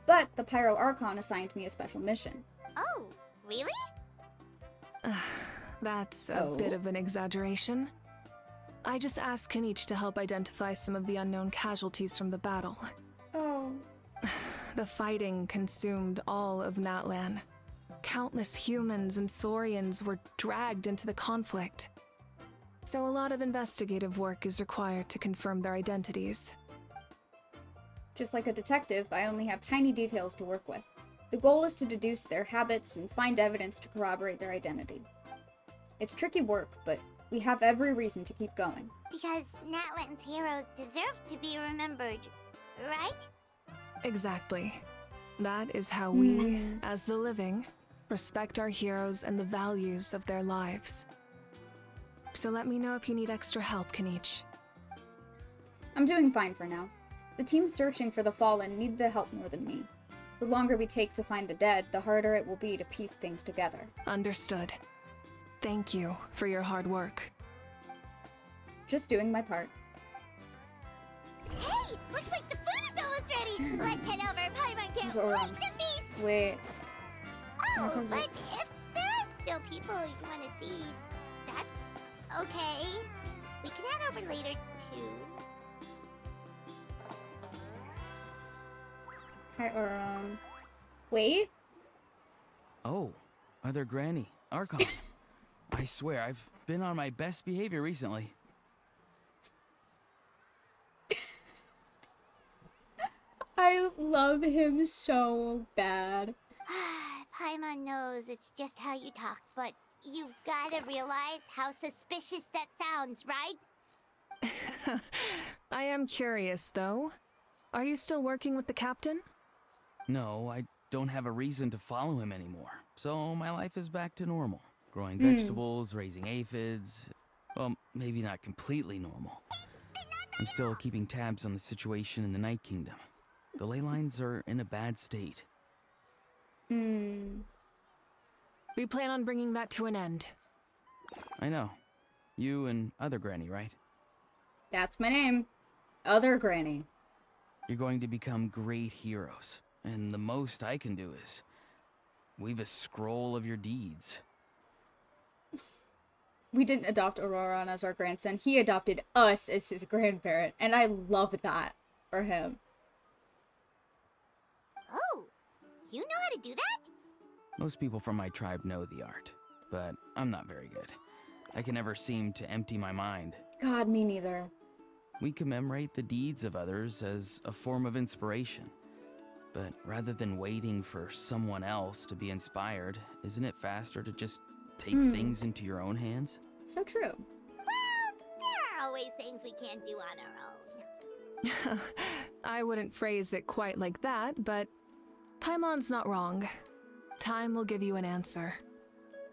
But the Pyro Archon assigned me a special mission. Oh, really? That's a bit of an exaggeration. I just asked Kinich to help identify some of the unknown casualties from the battle. Oh. The fighting consumed all of Natlan. Countless humans and Saurians were dragged into the conflict. So a lot of investigative work is required to confirm their identities. Just like a detective, I only have tiny details to work with. The goal is to deduce their habits and find evidence to corroborate their identity. It's tricky work, but we have every reason to keep going. Because Natlan's heroes deserve to be remembered, right? Exactly. That is how we, as the living, respect our heroes and the values of their lives. So let me know if you need extra help, Kinich. I'm doing fine for now. The team searching for the fallen need the help more than me. The longer we take to find the dead, the harder it will be to piece things together. Understood. Thank you for your hard work. Just doing my part. Hey, looks like the food is almost ready. Let's head over. Paimon can't Zora. wait to feast. Wait. Oh, but if there are still people you want to see, that's okay. We can head over later too. Hi, wait? Oh, Other Granny, Archon. I swear, I've been on my best behavior recently. I love him so bad. Paimon knows it's just how you talk, but you've gotta realize how suspicious that sounds, right? I am curious, though. Are you still working with the captain? No, I don't have a reason to follow him anymore. So my life is back to normal. Growing vegetables, raising aphids. Well, maybe not completely normal. I'm still keeping tabs on the situation in the Night Kingdom. The ley lines are in a bad state. We plan on bringing that to an end. I know. You and Other Granny, right? That's my name. Other Granny. You're going to become great heroes. And the most I can do is weave a scroll of your deeds. We didn't adopt Auroron as our grandson. He adopted us as his grandparent. And I love that for him. Oh, you know how to do that? Most people from my tribe know the art, but I'm not very good. I can never seem to empty my mind. God, me neither. We commemorate the deeds of others as a form of inspiration. But rather than waiting for someone else to be inspired, isn't it faster to just take things into your own hands? So true. Well, there are always things we can't do on our own. I wouldn't phrase it quite like that, but Paimon's not wrong. Time will give you an answer.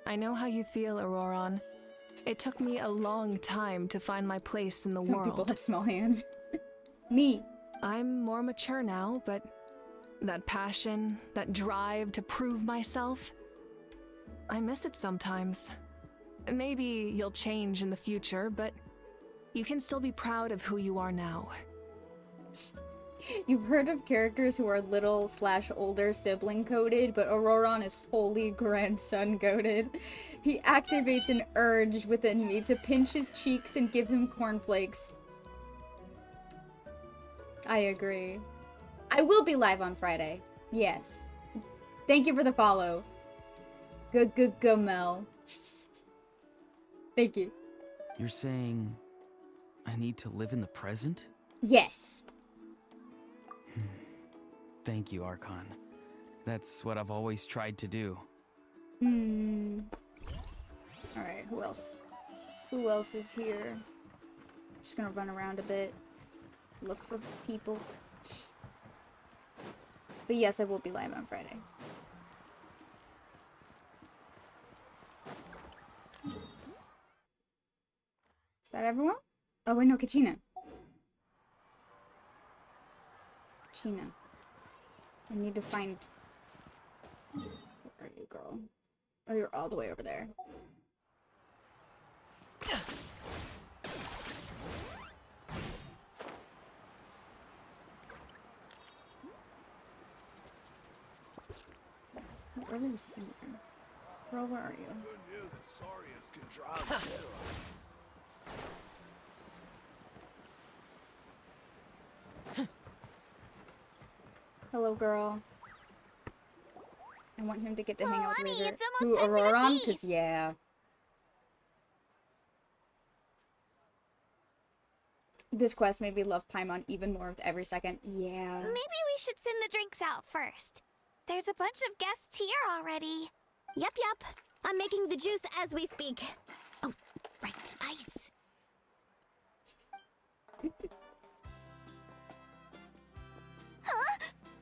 I know how you feel, Auroron. It took me a long time to find my place in the Some world. people have small hands. Me. I'm more mature now, but that passion, that drive to prove myself, I miss it sometimes. Maybe you'll change in the future, but you can still be proud of who you are now. You've heard of characters who are little/older sibling coded, but Auroron is wholly grandson coded. He activates an urge within me to pinch his cheeks and give him cornflakes. I agree. I will be live on Friday. Yes. Thank you for the follow. Good, Mel. Thank you. You're saying I need to live in the present? Yes. Thank you, Archon. That's what I've always tried to do. Alright, who else? Who else is here? Just gonna run around a bit. Look for people. But yes, I will be live on Friday. Is that everyone? Oh wait, no, Kachina. Kachina. I need to find... Where are you, girl? Oh, you're all the way over there. Where are you sitting? Girl, where are you? Who knew that Saurians can drive Hello, girl. I want him to get to hang out with Honey, Razor. it's Who, almost time for the Auroron? Because, feast. yeah. This quest made me love Paimon even more with every second. Yeah. Maybe we should send the drinks out first. There's a bunch of guests here already. Yup. I'm making the juice as we speak. Oh, right, ice. Huh?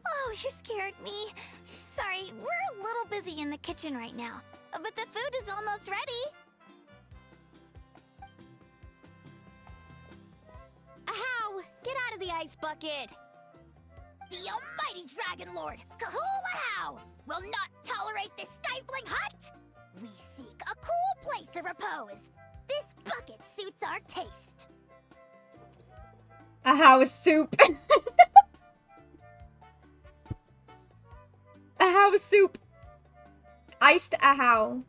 Oh, you scared me. Sorry, we're a little busy in the kitchen right now. But the food is almost ready. Ahow! Get out of the ice bucket! The almighty Dragon Lord, Kahulahau, will not tolerate this stifling hut. We seek a cool place of repose. This bucket suits our taste. A house soup. A house soup. Iced ahow.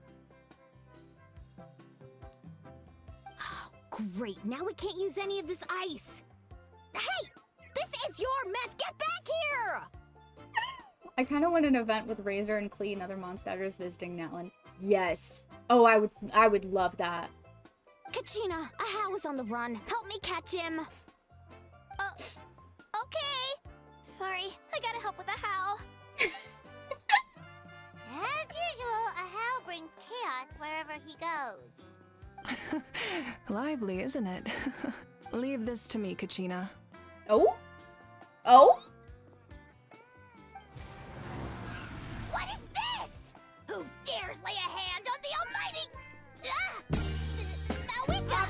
Oh, great. Now we can't use any of this ice. Hey! This is your mess! Get back here! I kind of want an event with Razor and Klee and other Mondstadters visiting Natlan. Yes. Oh, I would love that. Kachina, Ahow is on the run. Help me catch him. Okay. Sorry, I gotta help with the how. As usual, Ahau brings chaos wherever he goes. Lively, isn't it? Leave this to me, Kachina. Oh? Oh? What is this? Who dares lay a hand on the almighty... Mawika!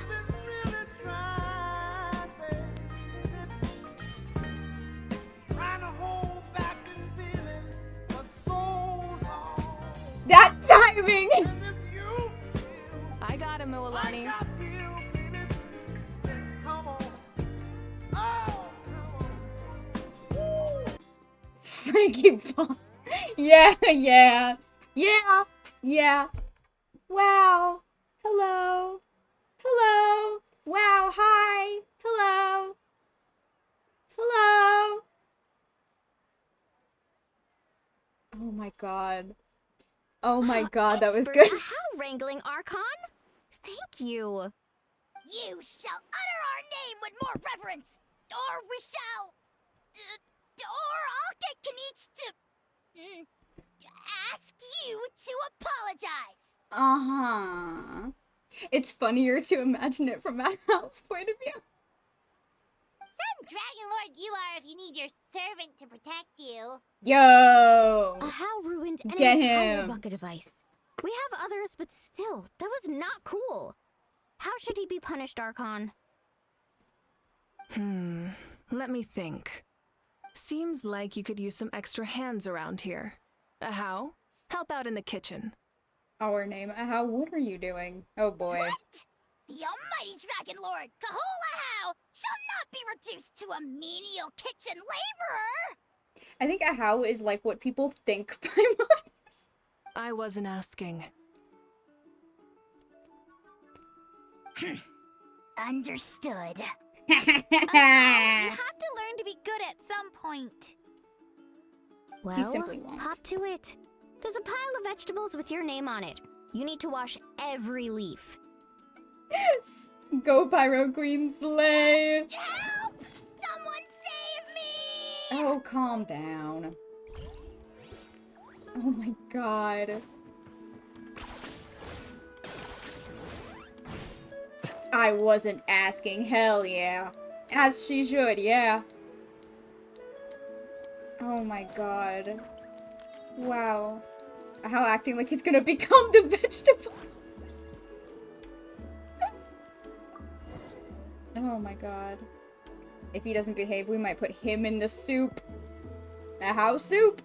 That timing! I got him, Mililani. Frankie Ball. Yeah. Wow. Hello. Wow, hi. Hello. Oh my god. That was good. Expert Ahow wrangling, Archon. Thank you. You shall utter our name with more reverence, or we shall... or I'll get Kanich to... ask you to apologize. Uh-huh. It's funnier to imagine it from Hal's point of view. Some Dragon Lord you are if you need your servant to protect you. Yo! How ruined an Get entire him. bucket of ice. We have others, but still, that was not cool. How should he be punished, Archon? Let me think. Seems like you could use some extra hands around here. How? Help out in the kitchen. Our name. How? What are you doing? Oh boy. What? The almighty Dragon Lord, Kahula shall not be reduced to a menial kitchen laborer! I think a how is like what people think Paimon is. I wasn't asking. Understood. You have to learn to be good at some point. Well, simply won't. hop to it. There's a pile of vegetables with your name on it. You need to wash every leaf. Go Pyro Queen slay! Help! Someone save me! Oh, calm down. Oh my god. I wasn't asking, hell yeah. As she should, yeah. Oh my god. Wow. How acting like he's gonna become the vegetables. Oh my god. If he doesn't behave, we might put him in the soup. A house soup?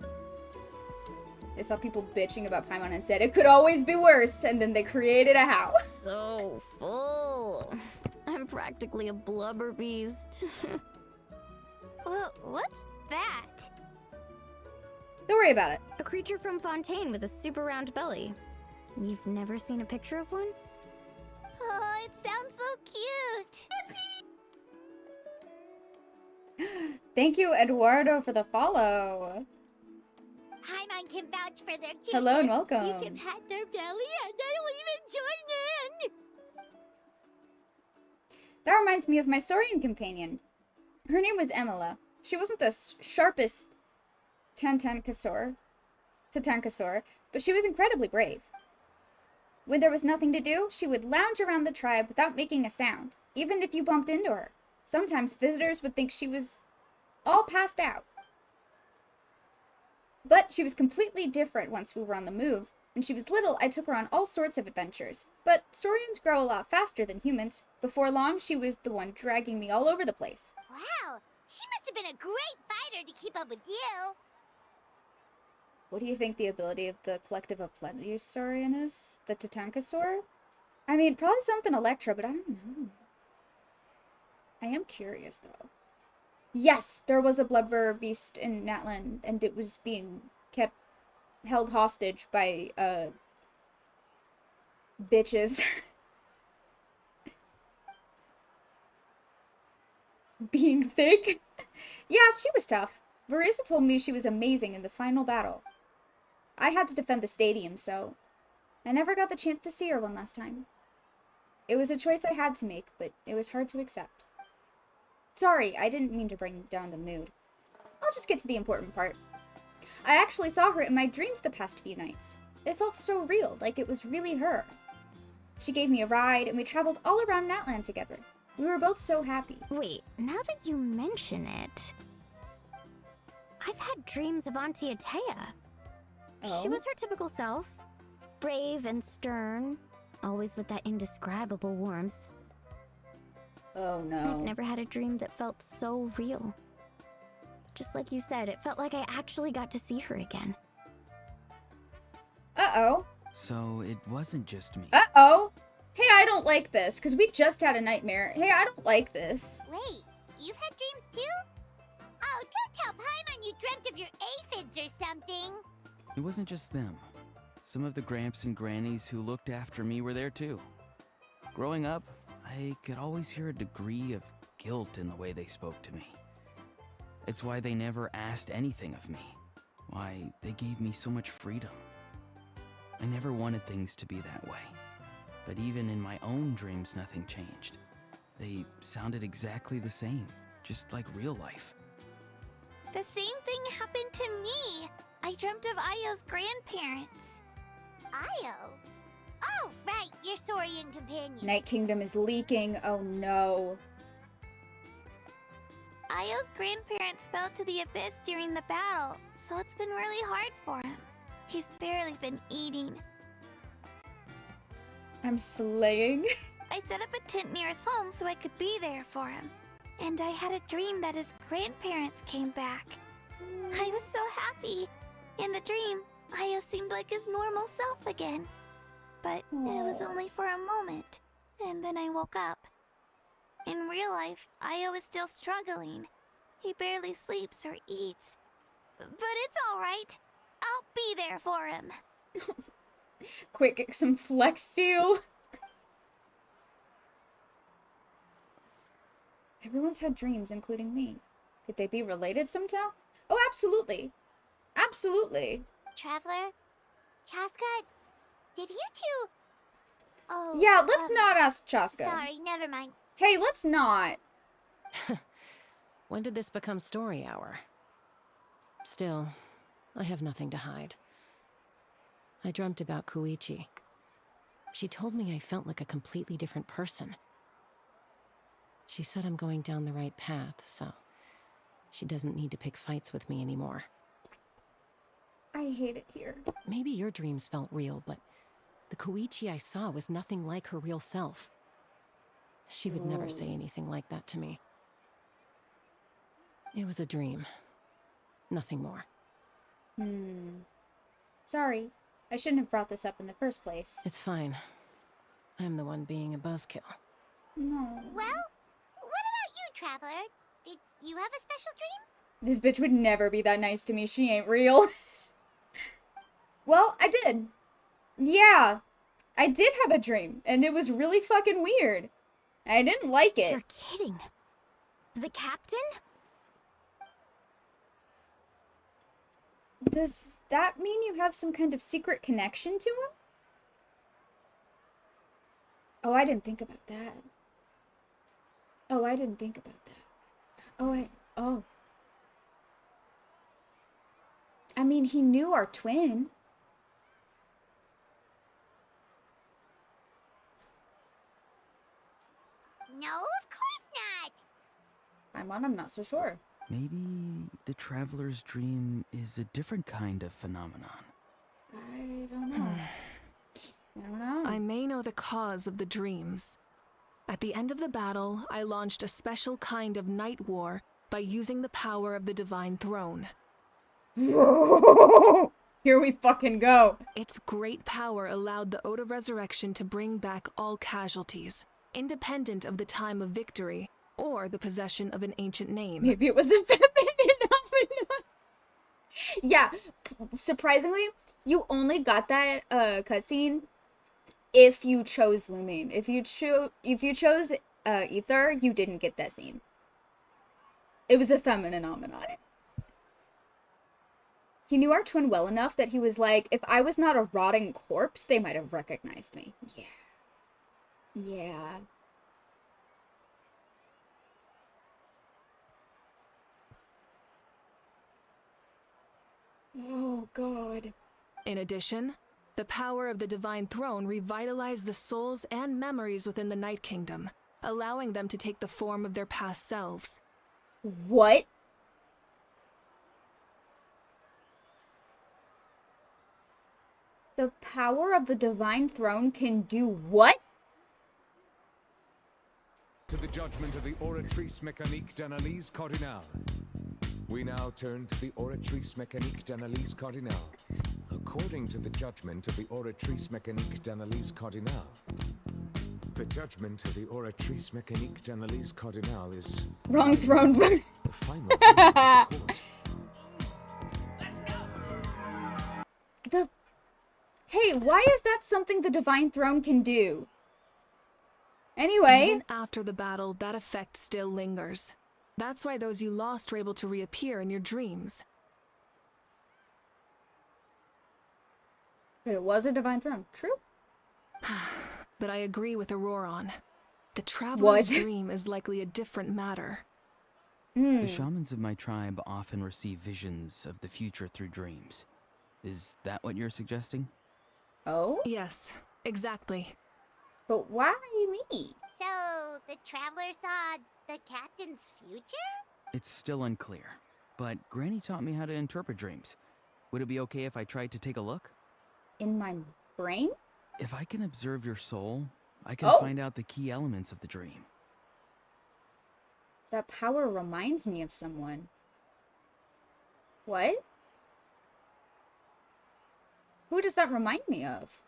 They saw people bitching about Paimon and said it could always be worse, and then they created a house. So full. I'm practically a blubber beast. What's that? Don't worry about it. A creature from Fontaine with a super round belly. You've never seen a picture of one? Oh, it sounds so cute. Thank you, Eduardo, for the follow. Paimon can vouch for their cuteness. Hello and welcome. You can pat their belly and I'll even join in. That reminds me of my Saurian companion. Her name was Emila. She wasn't the sharpest Tatankasaur, but she was incredibly brave. When there was nothing to do, she would lounge around the tribe without making a sound, even if you bumped into her. Sometimes visitors would think she was all passed out. But she was completely different once we were on the move. When she was little, I took her on all sorts of adventures. But Saurians grow a lot faster than humans. Before long, she was the one dragging me all over the place. Wow, she must have been a great fighter to keep up with you. What do you think the ability of the collective of Plesiosaurian is? The Tatankasaur? I mean, probably something Electra, but I don't know. I am curious, though. Yes, there was a blubber beast in Natlan, and it was being held hostage by, bitches. Being thick? Yeah, she was tough. Marisa told me she was amazing in the final battle. I had to defend the stadium, so I never got the chance to see her one last time. It was a choice I had to make, but it was hard to accept. Sorry, I didn't mean to bring down the mood. I'll just get to the important part. I actually saw her in my dreams the past few nights. It felt so real, like it was really her. She gave me a ride, and we traveled all around Natlan together. We were both so happy. Wait, now that you mention it, I've had dreams of Auntie Atea. Oh? She was her typical self. Brave and stern, always with that indescribable warmth. Oh no. I've never had a dream that felt so real. Just like you said, it felt like I actually got to see her again. Uh-oh. So it wasn't just me. Uh-oh. Hey, I don't like this, because we just had a nightmare. Hey, I don't like this. Wait, you've had dreams too? Oh, don't tell Paimon you dreamt of your aphids or something. It wasn't just them. Some of the Gramps and Grannies who looked after me were there too. Growing up, I could always hear a degree of guilt in the way they spoke to me. It's why they never asked anything of me. Why they gave me so much freedom. I never wanted things to be that way. But even in my own dreams, nothing changed. They sounded exactly the same, just like real life. The same thing happened to me. I dreamt of Ayo's grandparents. Ayo? Saurian companion. Night Kingdom is leaking. Oh no. Io's grandparents fell to the abyss during the battle, so it's been really hard for him. He's barely been eating. I'm slaying. I set up a tent near his home so I could be there for him. And I had a dream that his grandparents came back. I was so happy. In the dream, Io seemed like his normal self again. But it was only for a moment, and then I woke up. In real life, Io is still struggling. He barely sleeps or eats. But it's alright. I'll be there for him. Quick, get some Flex Seal. Everyone's had dreams, including me. Could they be related somehow? Oh, absolutely. Absolutely. Traveler? Chaska? Did you two... Oh, Yeah, let's not ask Chaska. Sorry, never mind. Hey, let's not. When did this become story hour? Still, I have nothing to hide. I dreamt about Koichi. She told me I felt like a completely different person. She said I'm going down the right path, so she doesn't need to pick fights with me anymore. I hate it here. Maybe your dreams felt real, but the Koichi I saw was nothing like her real self. She would never say anything like that to me. It was a dream. Nothing more. Sorry. I shouldn't have brought this up in the first place. It's fine. I'm the one being a buzzkill. No. Well, what about you, Traveler? Did you have a special dream? This bitch would never be that nice to me. She ain't real. Well, I did. Yeah. I did have a dream, and it was really fucking weird. I didn't like it. You're kidding. The captain? Does that mean you have some kind of secret connection to him? Oh, I didn't think about that. Oh, I didn't think about that. Oh. I mean, he knew our twin. No, of course not. I'm not so sure. Maybe the traveler's dream is a different kind of phenomenon. I don't know. I don't know. I may know the cause of the dreams. At the end of the battle, I launched a special kind of night war by using the power of the Divine Throne. Here we fucking go. Its great power allowed the Ode of Resurrection to bring back all casualties, independent of the time of victory or the possession of an ancient name. Maybe it was a feminine phenomenon. Yeah, surprisingly, you only got that cutscene if you chose Lumine. If you chose Ether, you didn't get that scene. It was a feminine phenomenon. He knew our twin well enough that he was like, if I was not a rotting corpse, they might have recognized me. Yeah. Oh, God. In addition, the power of the Divine Throne revitalized the souls and memories within the Night Kingdom, allowing them to take the form of their past selves. What? The power of the Divine Throne can do what? To the judgment of the Oratrice Mécanique d'Analyse Cardinale. We now turn to the Oratrice Mécanique d'Analyse Cardinale. According to the judgment of the Oratrice Mécanique d'Analyse Cardinale, the judgment of the Oratrice Mécanique d'Analyse Cardinale is... Wrong throne. The final verdict of the court. Hey, why is that something the Divine Throne can do? Anyway. Even after the battle, that effect still lingers. That's why those you lost were able to reappear in your dreams. But it was a Divine Throne. True. But I agree with Auroron. The Traveler's What? dream is likely a different matter. The shamans of my tribe often receive visions of the future through dreams. Is that what you're suggesting? Oh? Yes, exactly. But why me? So, the traveler saw the captain's future? It's still unclear, but Granny taught me how to interpret dreams. Would it be okay if I tried to take a look? In my brain? If I can observe your soul, I can Oh. find out the key elements of the dream. That power reminds me of someone. What? Who does that remind me of?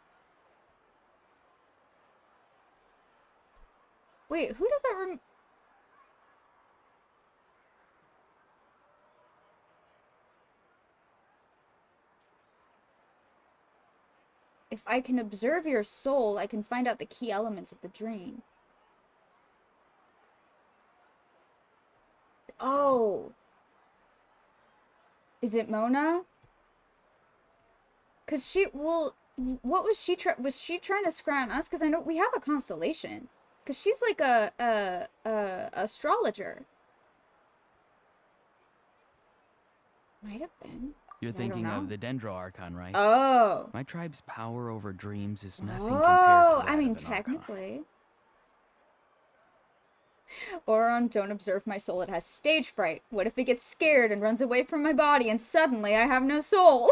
Wait, who does that If I can observe your soul, I can find out the key elements of the dream. Oh. Is it Mona? Cause she, well, what was she trying to scry on us? Cause I know we have a constellation. Cause she's like a astrologer. Might have been. You're I don't thinking know. of the Dendro Archon, right? Oh. My tribe's power over dreams is nothing compared to that I mean, of an Archon. technically. Oron, don't observe my soul. It has stage fright. What if it gets scared and runs away from my body and suddenly I have no soul?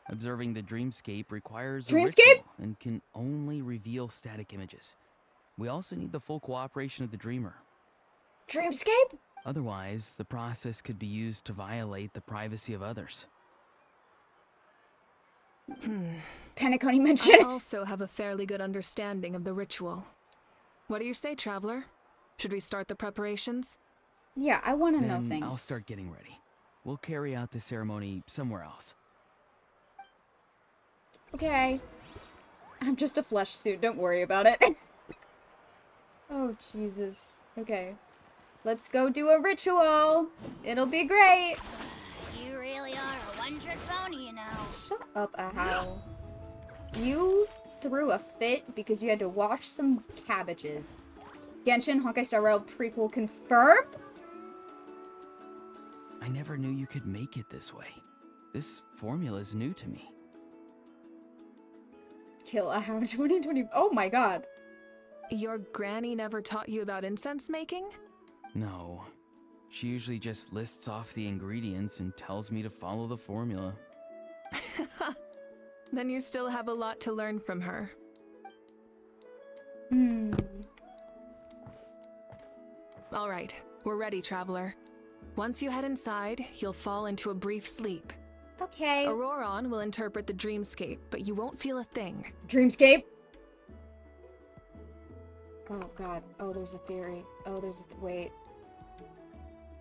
Observing the dreamscape requires a Dreamscape? ritual and can only reveal static images. We also need the full cooperation of the dreamer. Dreamscape? Otherwise, the process could be used to violate the privacy of others. Penacony mention. I also have a fairly good understanding of the ritual. What do you say, Traveler? Should we start the preparations? Yeah, I want to know Then things. I'll start getting ready. We'll carry out the ceremony somewhere else. Okay. I'm just a flesh suit. Don't worry about it. Oh, Jesus. Okay. Let's go do a ritual. It'll be great. You really are a one-trick pony, you know. Shut up, Ahau. You threw a fit because you had to wash some cabbages. Genshin Honkai Star Rail prequel confirmed? I never knew you could make it this way. This formula is new to me. Kill Ahau 2020. Oh my god. Your granny never taught you about incense making? No. She usually just lists off the ingredients and tells me to follow the formula. Then you still have a lot to learn from her. All right, we're ready, Traveler. Once you head inside, you'll fall into a brief sleep. Okay. Auroron will interpret the dreamscape, but you won't feel a thing. Dreamscape? Oh god. Oh, there's a theory. Oh, there's a wait.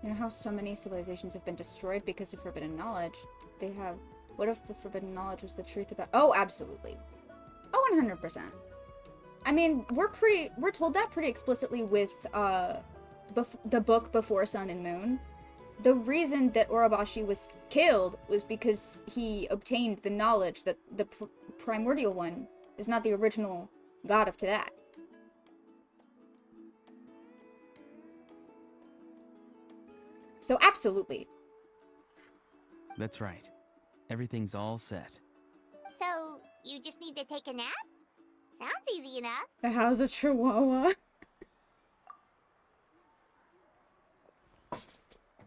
You know how so many civilizations have been destroyed because of forbidden knowledge? They have... What if the forbidden knowledge was the truth about... Oh, absolutely. Oh, 100%. I mean, we're told that pretty explicitly with, the book Before Sun and Moon. The reason that Orobashi was killed was because he obtained the knowledge that the primordial one is not the original god of Tadat. So absolutely. That's right. Everything's all set. So, you just need to take a nap? Sounds easy enough. How's a chihuahua?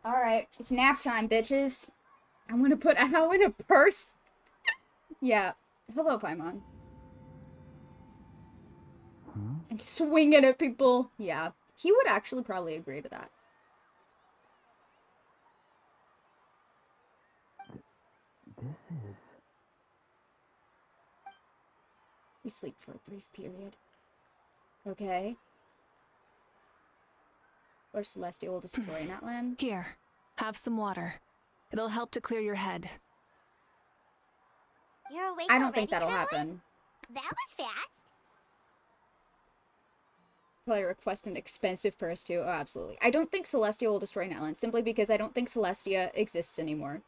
Alright, it's nap time, bitches. I'm gonna put Ow in a purse. Yeah. Hello, Paimon. And swing it at people. Yeah. He would actually probably agree to that. We sleep for a brief period. Okay. Or Celestia will destroy Natlan. Here, have some water. It'll help to clear your head. You're awake I don't already, think that'll Traveler? happen. That was fast. Probably request an expensive purse too. Oh, absolutely. I don't think Celestia will destroy Natlan, simply because I don't think Celestia exists anymore.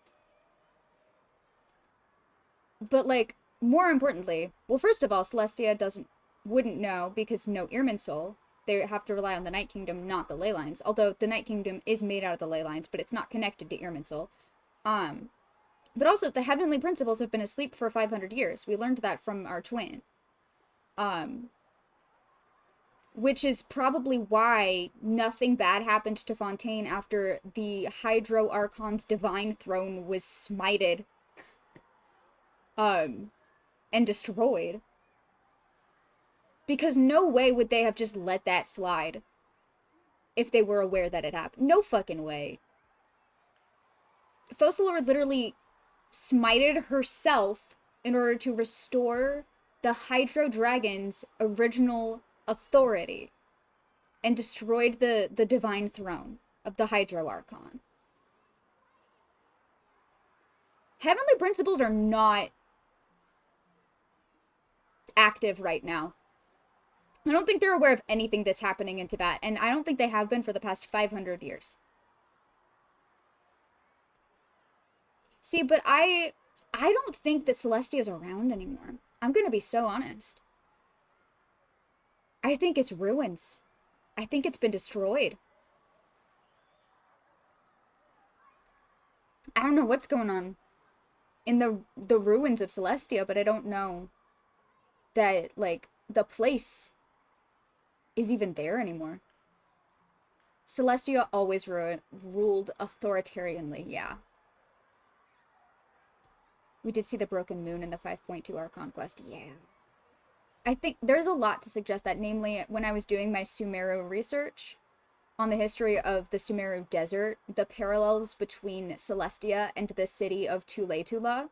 But, like, more importantly, well, first of all, Celestia wouldn't know because no Irminsul. They have to rely on the Night Kingdom, not the ley lines. Although the Night Kingdom is made out of the ley lines, but it's not connected to Irminsul. But also, the Heavenly Principles have been asleep for 500 years. We learned that from our twin. which is probably why nothing bad happened to Fontaine after the Hydro Archon's divine throne was smited and destroyed. Because no way would they have just let that slide if they were aware that it happened. No fucking way. Focalors literally smited herself in order to restore the Hydro Dragon's original authority and destroyed the divine throne of the Hydro Archon. Heavenly Principles are not active right now. I don't think they're aware of anything that's happening in Tibet, and I don't think they have been for the past 500 years. See, but I don't think that Celestia's around anymore. I'm gonna be so honest. I think it's ruins. I think it's been destroyed. I don't know what's going on in the ruins of Celestia, but I don't know that, like, the place is even there anymore. Celestia always ruled authoritarianly, yeah. We did see the Broken Moon in the 5.2 Archon quest, yeah. I think there's a lot to suggest that, namely, when I was doing my Sumeru research on the history of the Sumeru Desert, the parallels between Celestia and the city of Tuletula,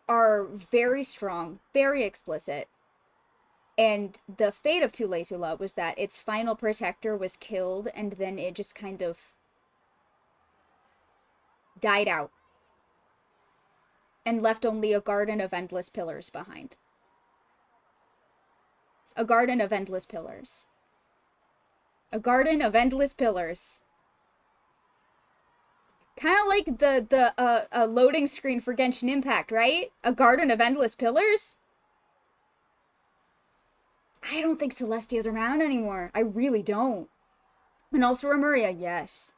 are very strong, very explicit. And the fate of Tuletula was that its final protector was killed, and then it just kind of died out and left only a garden of endless pillars behind. A garden of endless pillars. A garden of endless pillars. Kind of like the loading screen for Genshin Impact, right? A garden of endless pillars? I don't think Celestia's around anymore. I really don't. And also Remuria, yes.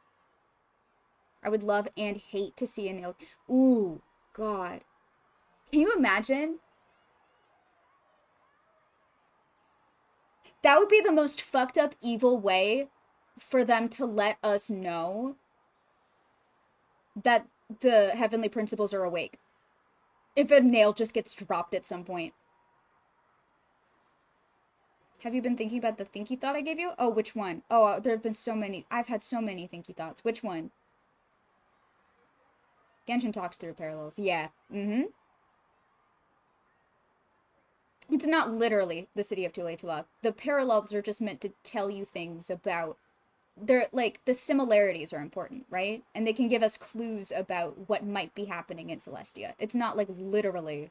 I would love and hate to see a nail. Ooh, God. Can you imagine? That would be the most fucked up evil way for them to let us know that the Heavenly Principles are awake. If a nail just gets dropped at some point. Have you been thinking about the thinky thought I gave you? Oh, which one? Oh, there have been so many. I've had so many thinky thoughts. Which one? Genshin talks through parallels. Yeah. Mm-hmm. It's not literally the city of Tuletula. The parallels are just meant to tell you things about... They're, like, the similarities are important, right? And they can give us clues about what might be happening in Celestia. It's not, like, literally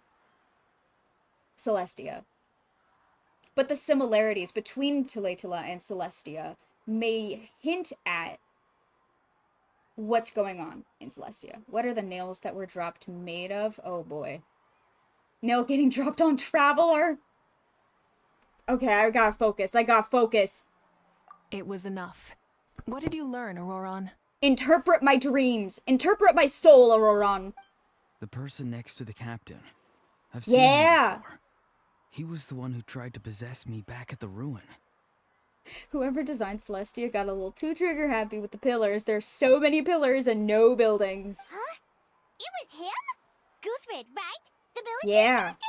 Celestia. But the similarities between Tuletula and Celestia may hint at what's going on in Celestia. What are the nails that were dropped made of? Oh boy. Nail getting dropped on Traveler? Okay, I gotta focus. I gotta focus. It was enough. What did you learn, Auroron? Interpret my dreams. Interpret my soul, Auroron. The person next to the captain. I've seen Yeah. him before. He was the one who tried to possess me back at the ruin. Whoever designed Celestia got a little too trigger happy with the pillars. There's so many pillars and no buildings. Huh? It was him? Guthrid, right? The military Yeah. doctor?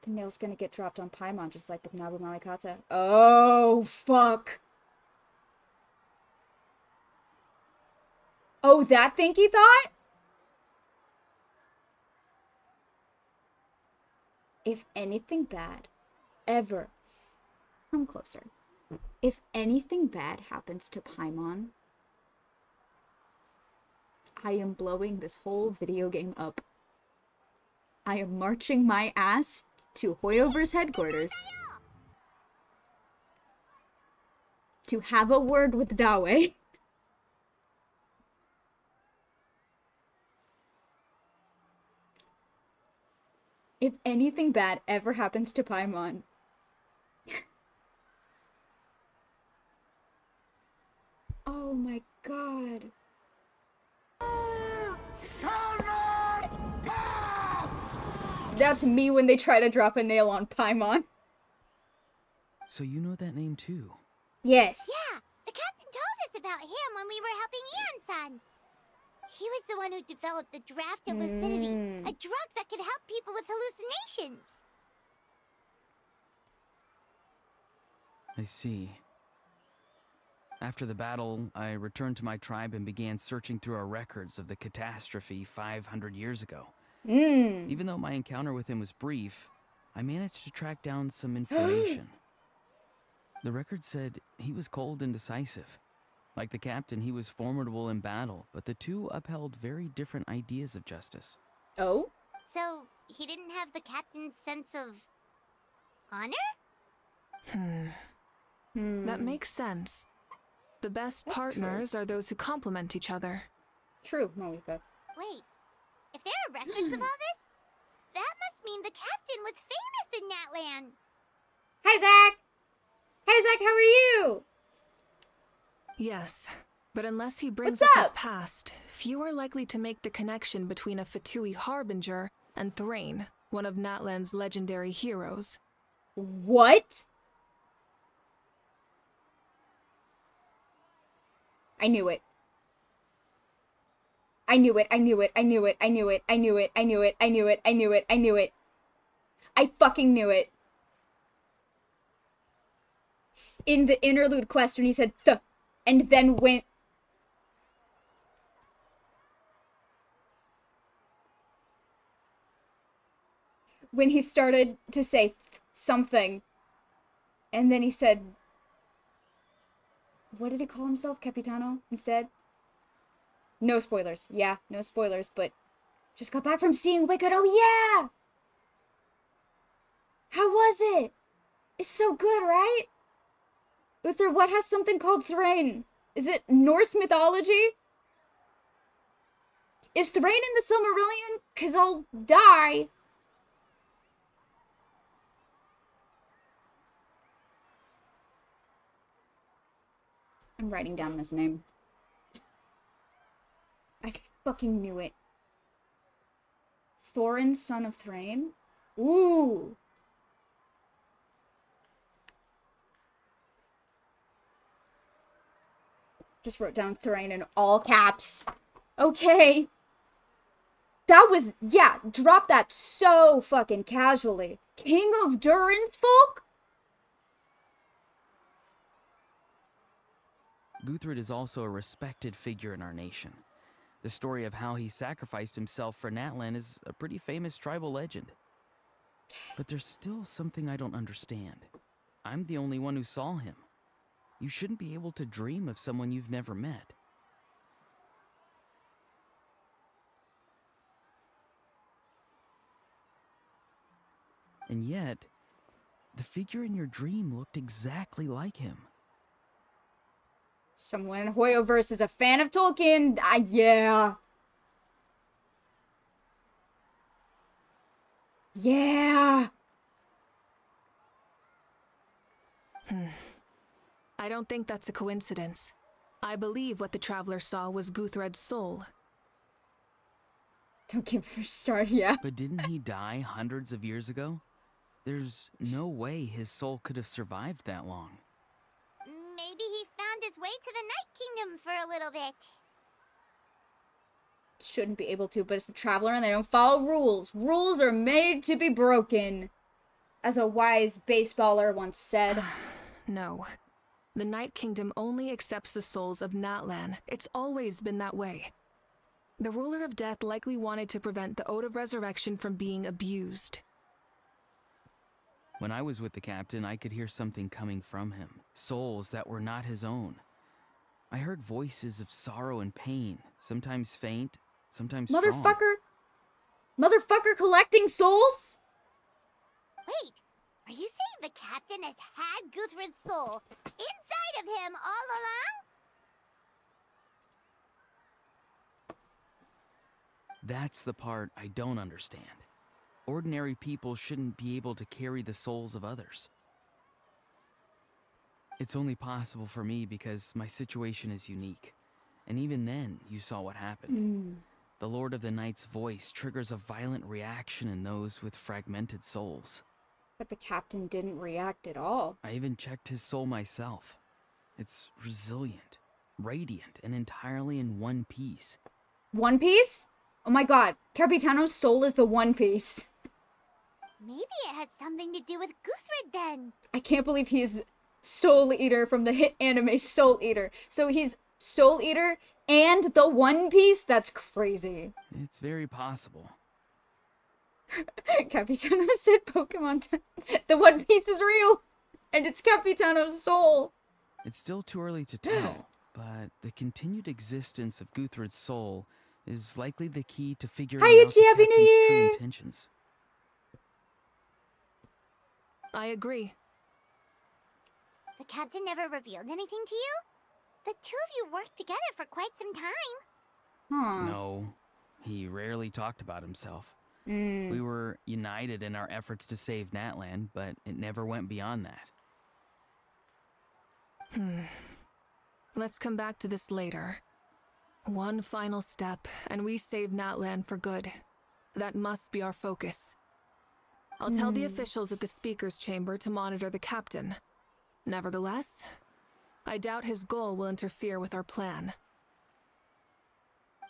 The nail's gonna get dropped on Paimon just like with Nabu Malikata. Oh, fuck. Oh, that thinky thought? If anything bad ever... Come closer. If anything bad happens to Paimon, I am blowing this whole video game up. I am marching my ass to Hoyover's headquarters to have a word with Dawe. If anything bad ever happens to Paimon, oh my god. Shut up! That's me when they try to drop a nail on Paimon. So you know that name too? Yes. Yeah, the captain told us about him when we were helping Ian-san. He was the one who developed the draft of lucidity, a drug that could help people with hallucinations. I see. After the battle, I returned to my tribe and began searching through our records of the catastrophe 500 years ago. Even though my encounter with him was brief, I managed to track down some information. The record said he was cold and decisive. Like the captain, he was formidable in battle, but the two upheld very different ideas of justice. Oh? So, he didn't have the captain's sense of... honor? That makes sense. The best That's partners are those who complement each other. True, Moeka. Wait, if there are records of all this, that must mean the captain was famous in Natlan. Hi, Zach! Hi, Zach, how are you? Yes, but unless he brings What's up his up? past, few are likely to make the connection between a Fatui harbinger and Thrain, one of Natlan's legendary heroes. What? I knew it. I knew it, I knew it, I knew it, I knew it, I knew it, I knew it, I knew it, I knew it, I knew it. I fucking knew it. In the interlude quest when he said th and then went when he started to say something and then he said, what did he call himself? Capitano instead? No spoilers. Yeah, no spoilers, but just got back from seeing Wicked. Oh yeah! How was it? It's so good, right? Uther, what has something called Thrain? Is it Norse mythology? Is Thrain in the Silmarillion? 'Cause I'll die. I'm writing down this name. I fucking knew it. Thorin, son of Thrain? Ooh! Just wrote down Thrain in all caps. Okay. That was, yeah, drop that so fucking casually. King of Durin's folk? Guthred is also a respected figure in our nation. The story of how he sacrificed himself for Natlan is a pretty famous tribal legend. But there's still something I don't understand. I'm the only one who saw him. You shouldn't be able to dream of someone you've never met. And yet, the figure in your dream looked exactly like him. Someone in Hoyoverse is a fan of Tolkien. Yeah. Yeah. I don't think that's a coincidence. I believe what the traveler saw was Guthred's soul. Don't get me started, yeah. But didn't he die hundreds of years ago? There's no way his soul could have survived that long. Maybe he found his way to the Night Kingdom for a little bit. Shouldn't be able to, but it's the Traveler and they don't follow rules. Rules are made to be broken. As a wise baseballer once said. No. The Night Kingdom only accepts the souls of Natlan. It's always been that way. The Ruler of Death likely wanted to prevent the Ode of Resurrection from being abused. When I was with the captain, I could hear something coming from him. Souls that were not his own. I heard voices of sorrow and pain, sometimes faint, sometimes strong. Motherfucker collecting souls? Wait, are you saying the captain has had Guthred's soul inside of him all along? That's the part I don't understand. Ordinary people shouldn't be able to carry the souls of others. It's only possible for me because my situation is unique. And even then, you saw what happened. The Lord of the Night's voice triggers a violent reaction in those with fragmented souls. But the captain didn't react at all. I even checked his soul myself. It's resilient, radiant, and entirely in one piece. One Piece? Oh my god, Capitano's soul is the One Piece. Maybe it has something to do with Guthrid then. I can't believe he's Soul Eater from the hit anime Soul Eater. So he's Soul Eater and the One Piece? That's crazy. It's very possible. Capitano said Pokemon time. The One Piece is real. And it's Capitano's soul. It's still too early to tell, but the continued existence of Guthrid's soul is likely the key to figuring Hi, out the Yuchi, Happy New captain's true Year! intentions. I agree. The captain never revealed anything to you? The two of you worked together for quite some time. Huh. No, he rarely talked about himself. Mm. We were united in our efforts to save Natlan, but it never went beyond that. Let's come back to this later. One final step, and we save Natlan for good. That must be our focus. I'll tell the officials at the speaker's chamber to monitor the captain. Nevertheless, I doubt his goal will interfere with our plan.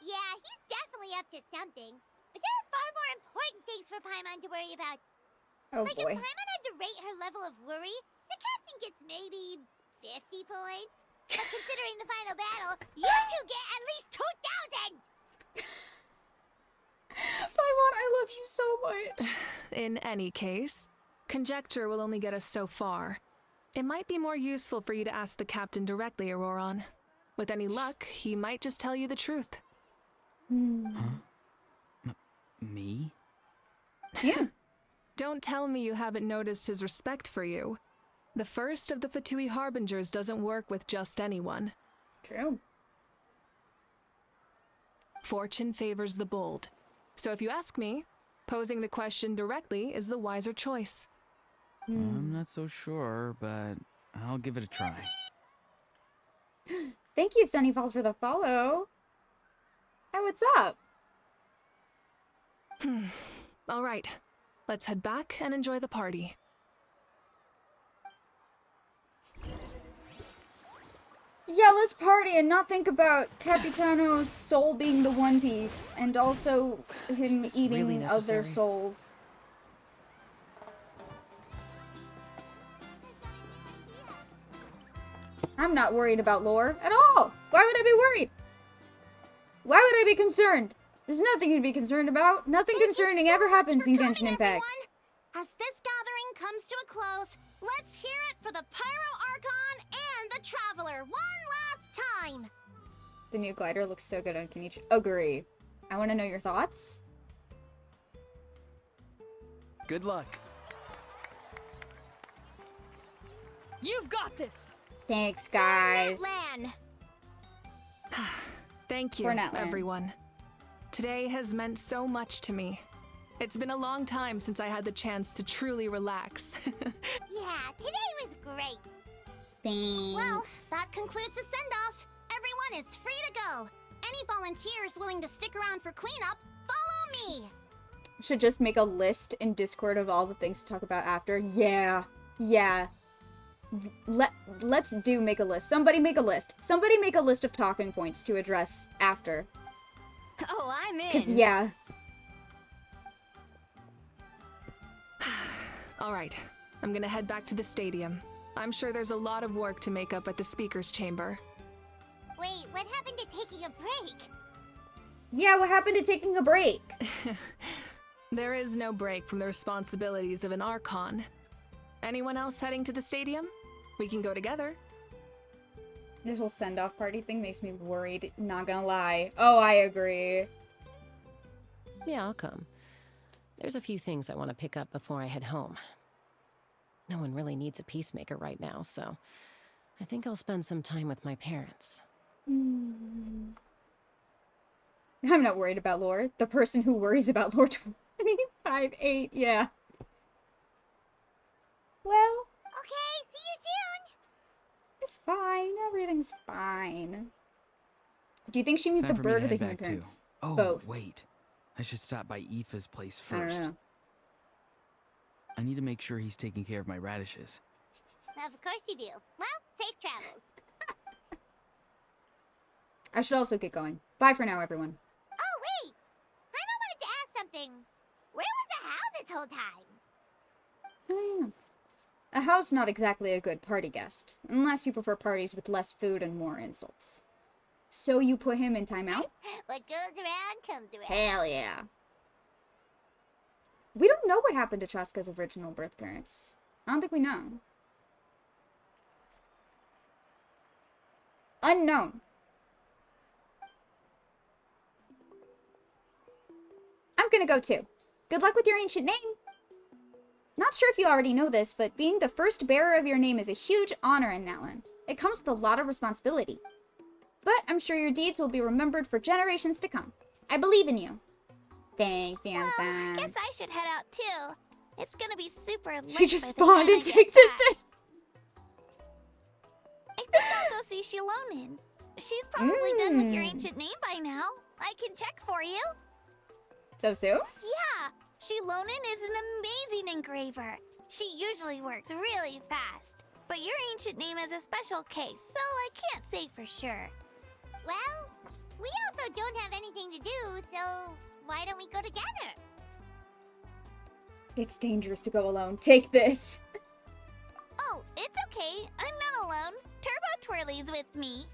Yeah, he's definitely up to something. But there are far more important things for Paimon to worry about. Oh Like boy. if Paimon had to rate her level of worry, the captain gets maybe 50 points. But considering the final battle, you two get at least 2,000! Paimon, I love you so much. In any case, conjecture will only get us so far. It might be more useful for you to ask the captain directly, Auroron. With any luck, he might just tell you the truth. Huh? Me? Yeah. Don't tell me you haven't noticed his respect for you. The first of the Fatui Harbingers doesn't work with just anyone. True. Fortune favors the bold. So if you ask me, posing the question directly is the wiser choice. I'm not so sure, but I'll give it a try. Thank you, Sunny Falls, for the follow. Hi, what's up? All right, let's head back and enjoy the party. Yeah, let's party and not think about Capitano's soul being the One Piece and also him this eating really other necessary? souls. I'm not worried about lore at all. Why would I be worried? Why would I be concerned? There's nothing to be concerned about. Nothing concerning ever happens in Genshin Impact. As this gathering comes to a close, let's hear it for the Pyro Archon and the Traveler one last time! The new glider looks so good on Kenichi. Agree. I want to know your thoughts. Good luck. You've got this! Thanks, guys. Natlan! Thank you, For Natlan. everyone. Today has meant so much to me. It's been a long time since I had the chance to truly relax. Yeah, today was great. Thanks. Well, that concludes the send-off. Everyone is free to go. Any volunteers willing to stick around for cleanup, follow me! Should just make a list in Discord of all the things to talk about after. Yeah. Yeah. Let's make a list. Somebody make a list. Somebody make a list of talking points to address after. Oh, I'm in! 'Cause yeah. All right, I'm gonna head back to the stadium. I'm sure there's a lot of work to make up at the speaker's chamber. Wait, what happened to taking a break? Yeah, what happened to taking a break? There is no break from the responsibilities of an Archon. Anyone else heading to the stadium? We can go together. This whole send-off party thing makes me worried, not gonna lie. Oh, I agree. Yeah, I'll come. There's a few things I want to pick up before I head home. No one really needs a peacemaker right now, so I think I'll spend some time with my parents. I'm not worried about lore. The person who worries about lore 25-8, yeah. Well, Okay, see you soon! it's fine. Everything's fine. Do you think she means Time the for me to bird or the head human back, too. parents? Oh, Both. wait. I should stop by Aoife's place I don't first. know. I need to make sure he's taking care of my radishes. Of course you do. Well, safe travels. I should also get going. Bye for now, everyone. Oh, wait! Paimon wanted to ask something. Where was the How this whole time? Oh, yeah. A how's not exactly a good party guest, unless you prefer parties with less food and more insults. So you put him in timeout? What goes around comes around. Hell yeah. We don't know what happened to Chaska's original birth parents. I don't think we know. Unknown. I'm gonna go too. Good luck with your ancient name. Not sure if you already know this, but being the first bearer of your name is a huge honor in Natlan. It comes with a lot of responsibility. But I'm sure your deeds will be remembered for generations to come. I believe in you. Thanks, Yansan. Guess I should head out too. It's gonna be super late. She just by the spawned time I into get existence. back. I think I'll go see Shilonin. She's probably done with your ancient name by now. I can check for you. So soon? Yeah, Shilonin is an amazing engraver. She usually works really fast. But your ancient name is a special case, so I can't say for sure. Well, we also don't have anything to do, so why don't we go together? It's dangerous to go alone. Take this. Oh, it's okay. I'm not alone. Turbo Twirly's with me.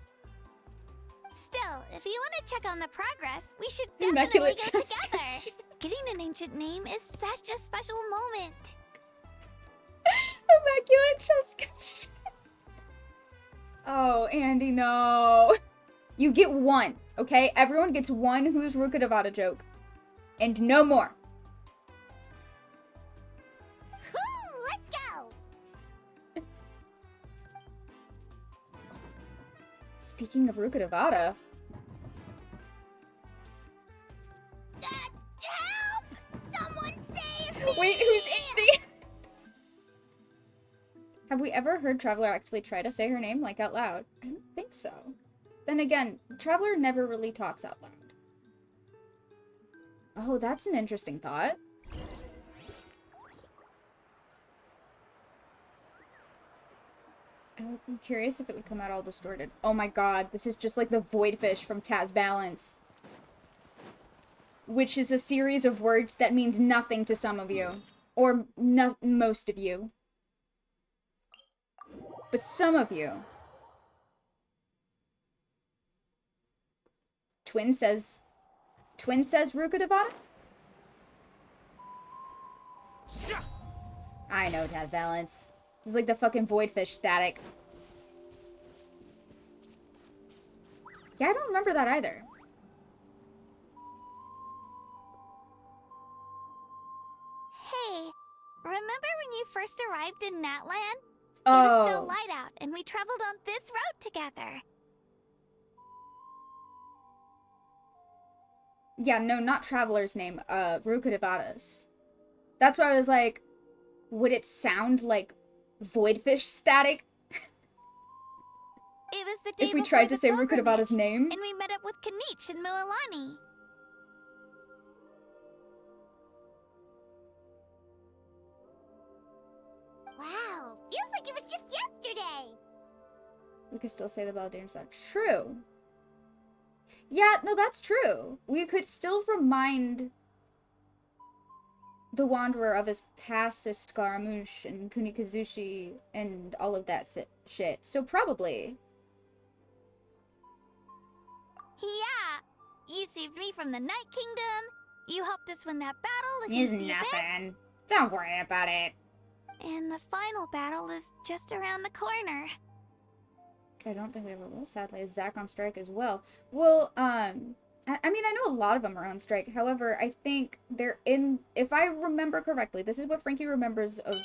Still, if you want to check on the progress, we should definitely Immaculate go Cheska. together. Getting an ancient name is such a special moment. Immaculate Cheska. Oh, Andy, no. You get one, okay? Everyone gets one Who's Rukadavada joke. And no more. Woo, let's go. Speaking of Rukadavada. Help! Someone save me! Wait, who's Andy? Have we ever heard Traveler actually try to say her name, like, out loud? I don't think so. Then again, Traveler never really talks out loud. Oh, that's an interesting thought. I'm curious if it would come out all distorted. Oh my god, this is just like the Voidfish from Taz Balance. Which is a series of words that means nothing to some of you. Or most of you. But some of you. Twin says Rukadavada? I know Taz Balance. It's like the fucking Voidfish static. Yeah, I don't remember that either. Hey, remember when you first arrived in Natlan? Oh. It was still light out, and we traveled on this road together. Yeah, no, not Traveler's name. Rukadavada's. That's why I was like, would it sound like Voidfish static It was the day if we before tried to the say pilgrimage, Rukadavada's name? and we met up with Kanich and Moalani. Wow, feels like it was just yesterday. We could still say the Baldur's static. True. Yeah, no, that's true. We could still remind the Wanderer of his past as Scaramouche and Kunikazushi and all of that shit. So probably. Yeah, you saved me from the Night Kingdom. You helped us win that battle It's against the Abyss. nothing. Don't worry about it. And the final battle is just around the corner. I don't think we ever will, sadly. Zach on strike as well. Well, I mean, I know a lot of them are on strike. However, I think they're in, if I remember correctly, this is what Frankie remembers of...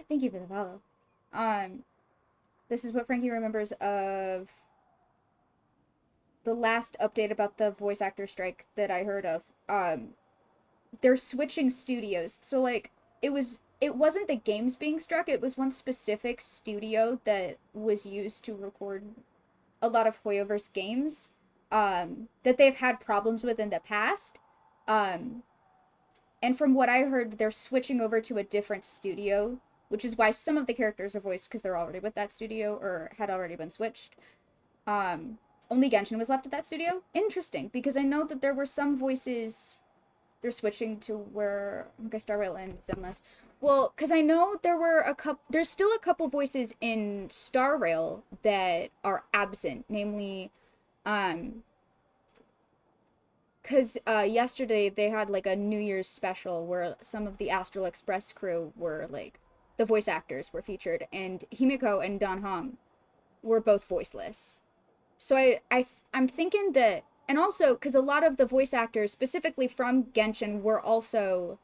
Thank you for the follow. This is what Frankie remembers of the last update about the voice actor strike that I heard of. They're switching studios. So, like, it wasn't the games being struck, it was one specific studio that was used to record a lot of Hoyoverse games. that they've had problems with in the past. And from what I heard, they're switching over to a different studio, which is why some of the characters are voiced because they're already with that studio or had already been switched. Only Genshin was left at that studio. Interesting, because I know that there were some voices they're switching to where Star Rail ends unless. Well, because I know there's still a couple voices in Star Rail that are absent, namely, because yesterday they had like a New Year's special where some of the Astral Express crew were like, the voice actors were featured, and Himiko and Dan Hong were both voiceless. So I'm thinking that, and also because a lot of the voice actors specifically from Genshin were also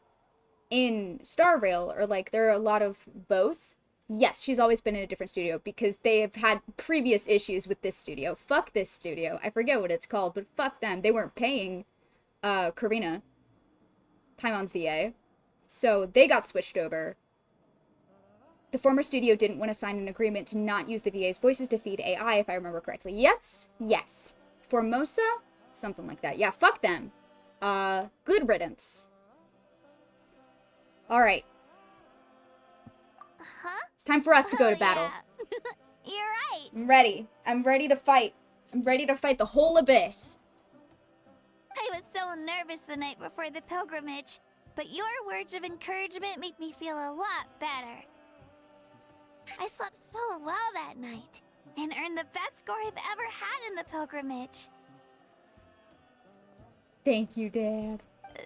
in Star Rail, or like there are a lot of both. Yes, she's always been in a different studio because they have had previous issues with this studio. Fuck this studio. I forget what it's called, but fuck them. They weren't paying Karina, Paimon's VA. So they got switched over. The former studio didn't want to sign an agreement to not use the VA's voices to feed AI, if I remember correctly. Yes? Yes. Formosa? Something like that. Yeah, fuck them. Good riddance. Alright. Huh? It's time for us to go to Oh, battle. yeah. You're right. I'm ready. I'm ready to fight. I'm ready to fight the whole abyss. I was so nervous the night before the pilgrimage, but your words of encouragement made me feel a lot better. I slept so well that night, and earned the best score I've ever had in the pilgrimage. Thank you, Dad.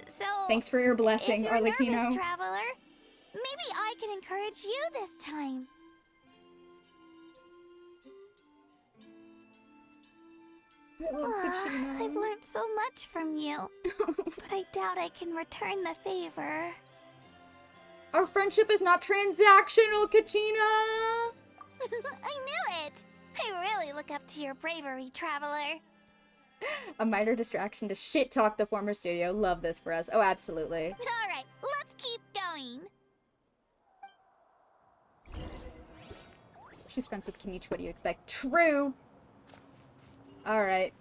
So, Thanks for your blessing, if you're Arlecchino. nervous, traveler, maybe I can encourage you this time. I love Cucino. I've learned so much from you, but I doubt I can return the favor. Our friendship is not transactional, Kachina! I knew it! I really look up to your bravery, traveler. A minor distraction to shit talk the former studio. Love this for us. Oh, absolutely. Alright, let's keep going. She's friends with Kenichi, what do you expect? True! Alright.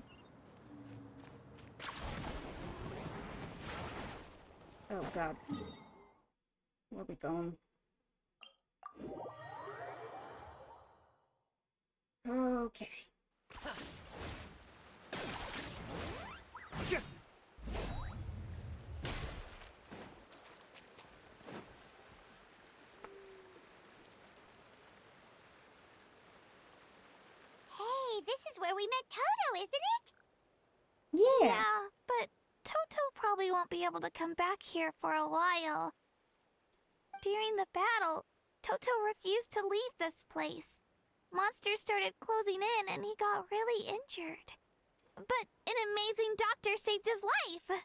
Oh, God. Where are we going? Okay. Hey, this is where we met Toto, isn't it? Yeah. Yeah, but Toto probably won't be able to come back here for a while. During the battle, Toto refused to leave this place. Monsters started closing in and he got really injured. But an amazing doctor saved his life!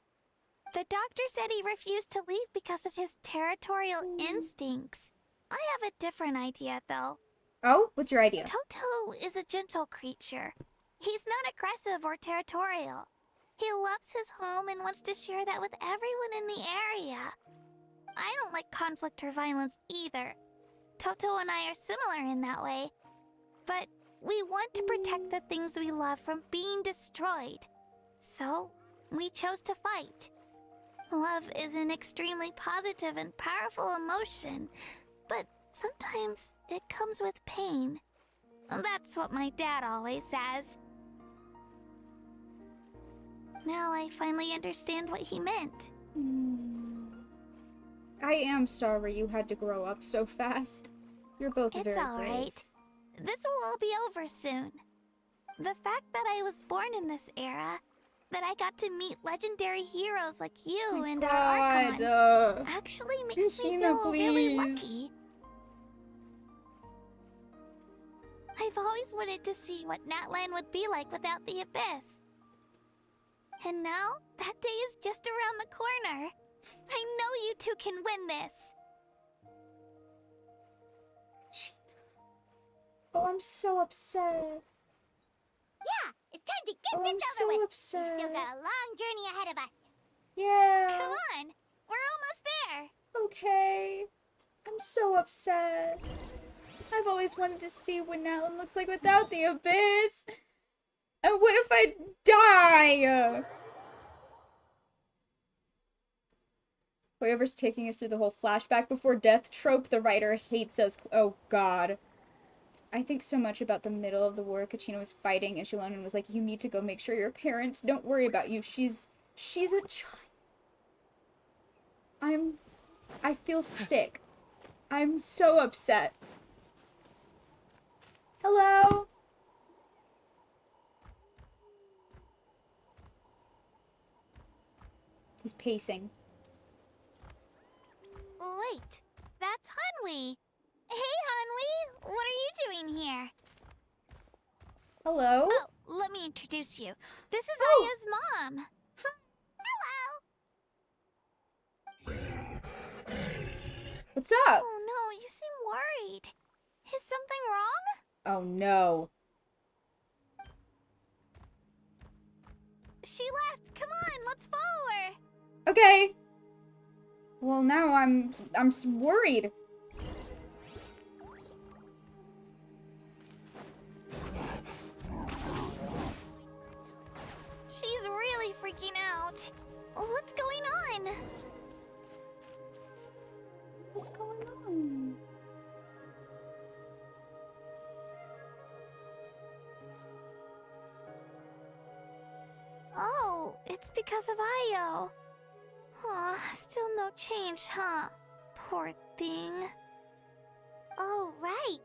The doctor said he refused to leave because of his territorial instincts. I have a different idea, though. Oh, what's your idea? Toto is a gentle creature. He's not aggressive or territorial. He loves his home and wants to share that with everyone in the area. I don't like conflict or violence either. Toto and I are similar in that way. But we want to protect the things we love from being destroyed. So, we chose to fight. Love is an extremely positive and powerful emotion, but sometimes it comes with pain. That's what my dad always says. Now I finally understand what he meant. I am sorry you had to grow up so fast. You're both very It's brave. alright. This will all be over soon. The fact that I was born in this era, that I got to meet legendary heroes like you and our Archon, actually makes me Sheena, feel really please. lucky. I've always wanted to see what Natlan would be like without the Abyss. And now, that day is just around the corner. I know you two can win this. Oh, I'm so upset. Yeah, it's time to get Oh, this I'm over so with. upset. We've still got a long journey ahead of us. Yeah. Come on, we're almost there. Okay. I'm so upset. I've always wanted to see what Natlan looks like without the Abyss. And what if I die? Whoever's taking us through the whole flashback before death trope, the writer hates us. Oh god. I think so much about the middle of the war. Kachina was fighting and Shilonen was like, you need to go make sure your parents don't worry about you. She's a child. I feel sick. I'm so upset. Hello? He's pacing. Wait, that's Hanwi. Hey, Hanwi, what are you doing here? Hello? Oh, let me introduce you. This is Aya's mom. Hello. What's up? Oh no, you seem worried. Is something wrong? Oh no. She left. Come on, let's follow her. Okay. Well, now I'm worried. She's really freaking out. What's going on? What's going on? Oh, it's because of Ayo. Aw, still no change, huh? Poor thing. Oh, right.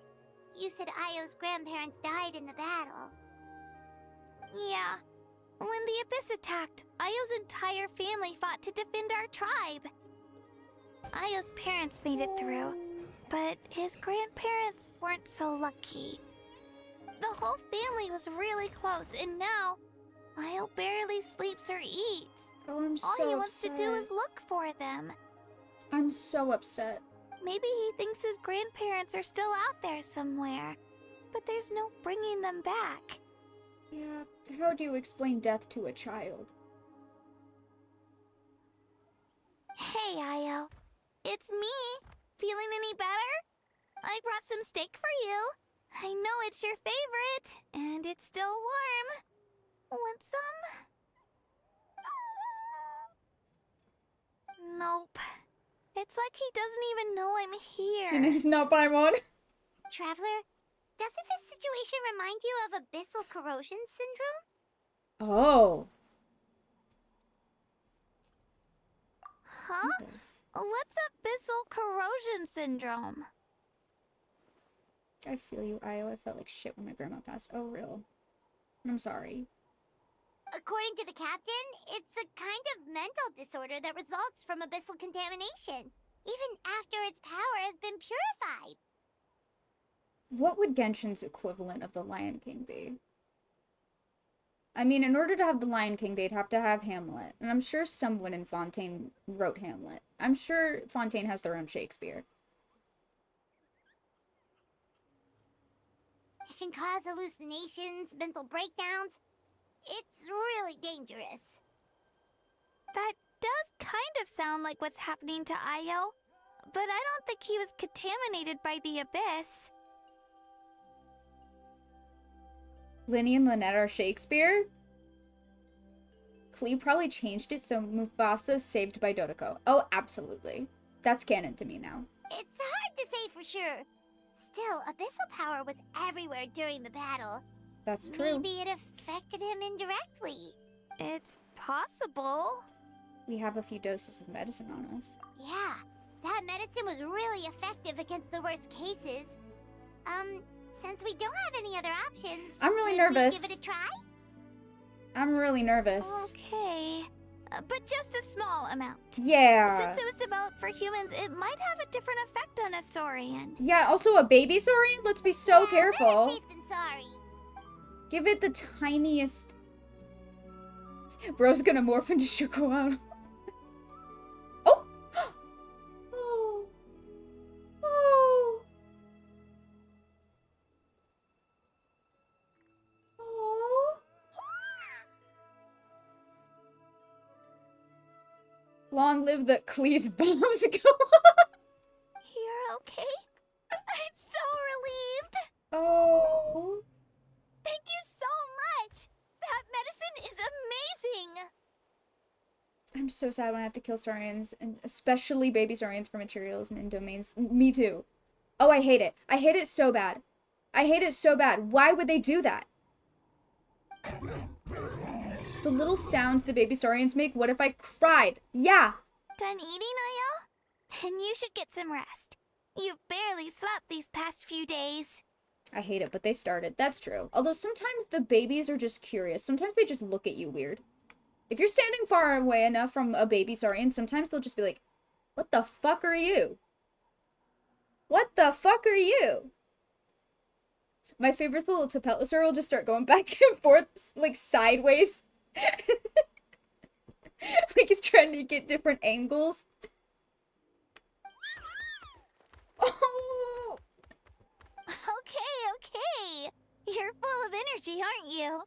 You said Ayo's grandparents died in the battle. Yeah. When the Abyss attacked, Ayo's entire family fought to defend our tribe. Ayo's parents made it through, but his grandparents weren't so lucky. The whole family was really close, and now Ayo barely sleeps or eats. Oh, I'm All so he wants upset. to do is look for them. I'm so upset. Maybe he thinks his grandparents are still out there somewhere, but there's no bringing them back. Yeah, how do you explain death to a child? Hey, Ayo. It's me. Feeling any better? I brought some steak for you. I know it's your favorite, and it's still warm. Want some? Nope. It's like he doesn't even know I'm here. Janae's not Paimon. Traveler, doesn't this situation remind you of abyssal corrosion syndrome? Oh. Huh? What's abyssal corrosion syndrome? I feel you, Io. I felt like shit when my grandma passed. Oh, real. I'm sorry. According to the captain, it's a kind of mental disorder that results from abyssal contamination, even after its power has been purified. What would Genshin's equivalent of the Lion King be? I mean, in order to have the Lion King, they'd have to have Hamlet. And I'm sure someone in Fontaine wrote Hamlet. I'm sure Fontaine has their own Shakespeare. It can cause hallucinations, mental breakdowns. It's really dangerous. That does kind of sound like what's happening to Ayo, but I don't think he was contaminated by the Abyss. Linny and Lynette are Shakespeare? Klee probably changed it so Mufasa is saved by Dodoko. Oh, absolutely. That's canon to me now. It's hard to say for sure. Still, abyssal power was everywhere during the battle. That's true. Maybe it affected him indirectly. It's possible. We have a few doses of medicine on us. Yeah, that medicine was really effective against the worst cases. Since we don't have any other options, I'm really should we nervous. give it a try? I'm really nervous. Okay, but just a small amount. Yeah. Since it was developed for humans, it might have a different effect on a saurian. Yeah, also a baby saurian? Let's be so careful. Better safe than sorry. Give it the tiniest... Bro's gonna morph into Shukoa. Oh! Oh! Oh! Oh! Long live the Klee's bombs go on! You're okay? I'm so relieved. Oh! Thank you so much. I'm so sad when I have to kill saurians, and especially baby saurians for materials and in domains. Me too. Oh, I hate it. I hate it so bad. I hate it so bad. Why would they do that? The little sounds the baby saurians make, what if I cried? Yeah. Done eating, Ayo? Then you should get some rest. You've barely slept these past few days. I hate it, but they started. That's true. Although sometimes the babies are just curious. Sometimes they just look at you weird. If you're standing far away enough from a baby saurian, sometimes they'll just be like, what the fuck are you? What the fuck are you? My favorite's the little Tapetlosaur will just start going back and forth, like, sideways. Like he's trying to get different angles. Oh! Okay. You're full of energy, aren't you?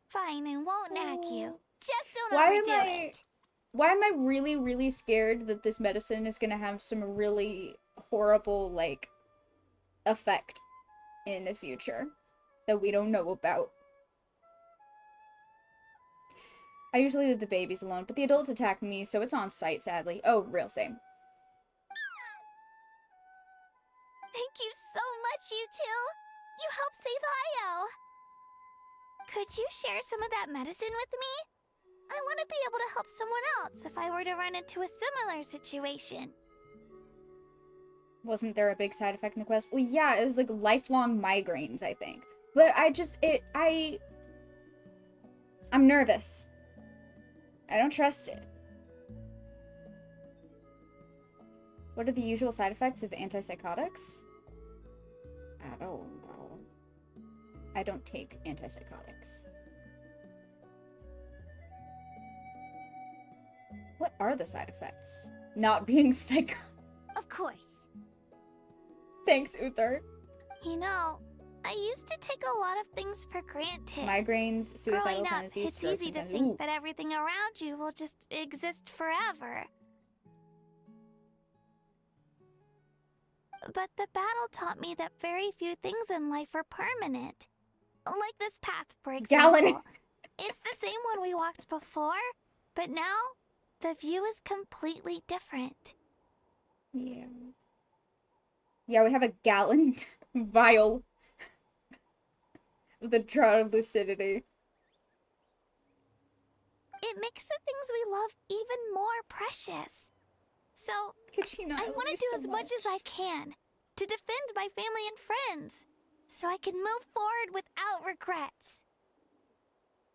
Fine, I won't nag you. Just don't overdo it. Why am I really, really scared that this medicine is gonna have some really horrible, like, effect in the future that we don't know about? I usually leave the babies alone, but the adults attack me, so it's on site, sadly. Oh, real same. Thank you so much, you two. You helped save Ayo. Could you share some of that medicine with me? I want to be able to help someone else if I were to run into a similar situation. Wasn't there a big side effect in the quest? Well, yeah, it was like lifelong migraines, I think. But I'm nervous. I don't trust it. What are the usual side effects of antipsychotics? I don't know. I don't take antipsychotics. What are the side effects? Not being psycho. Of course. Thanks, Uther. You know, I used to take a lot of things for granted. Migraines, suicidal Growing up, tendencies, it's strokes, easy to and think that everything around you will just exist forever. But the battle taught me that very few things in life are permanent. Like this path, for example. Gallon. It's the same one we walked before, but now the view is completely different. Yeah. Yeah, we have a gallon vial with a draught of lucidity. It makes the things we love even more precious. So, Kachina, I want to do as much as I can to defend my family and friends, so I can move forward without regrets.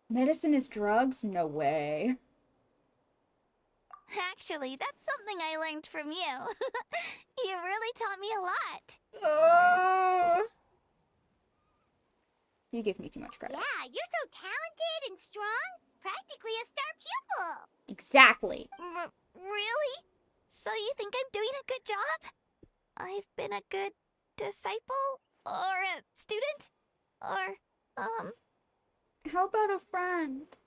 Medicine is drugs? No way. Actually, that's something I learned from you. You really taught me a lot. You give me too much credit. Yeah, you're so talented and strong. Practically a star pupil. Exactly. Really? So you think I'm doing a good job? I've been a good disciple? Or a student? Or, How about a friend?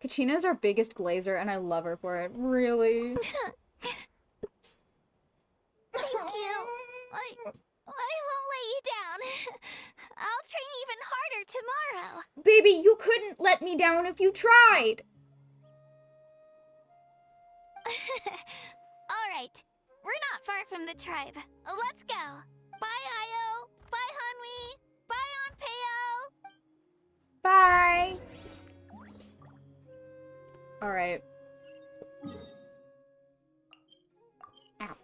Kachina's our biggest glazer, and I love her for it. Really? Thank you. I won't let you down. I'll train even harder tomorrow. Baby, you couldn't let me down if you tried. Alright, we're not far from the tribe. Let's go. Bye, Ayo. Bye, Hanwi. Bye, Onpeo. Bye. Alright. Ow.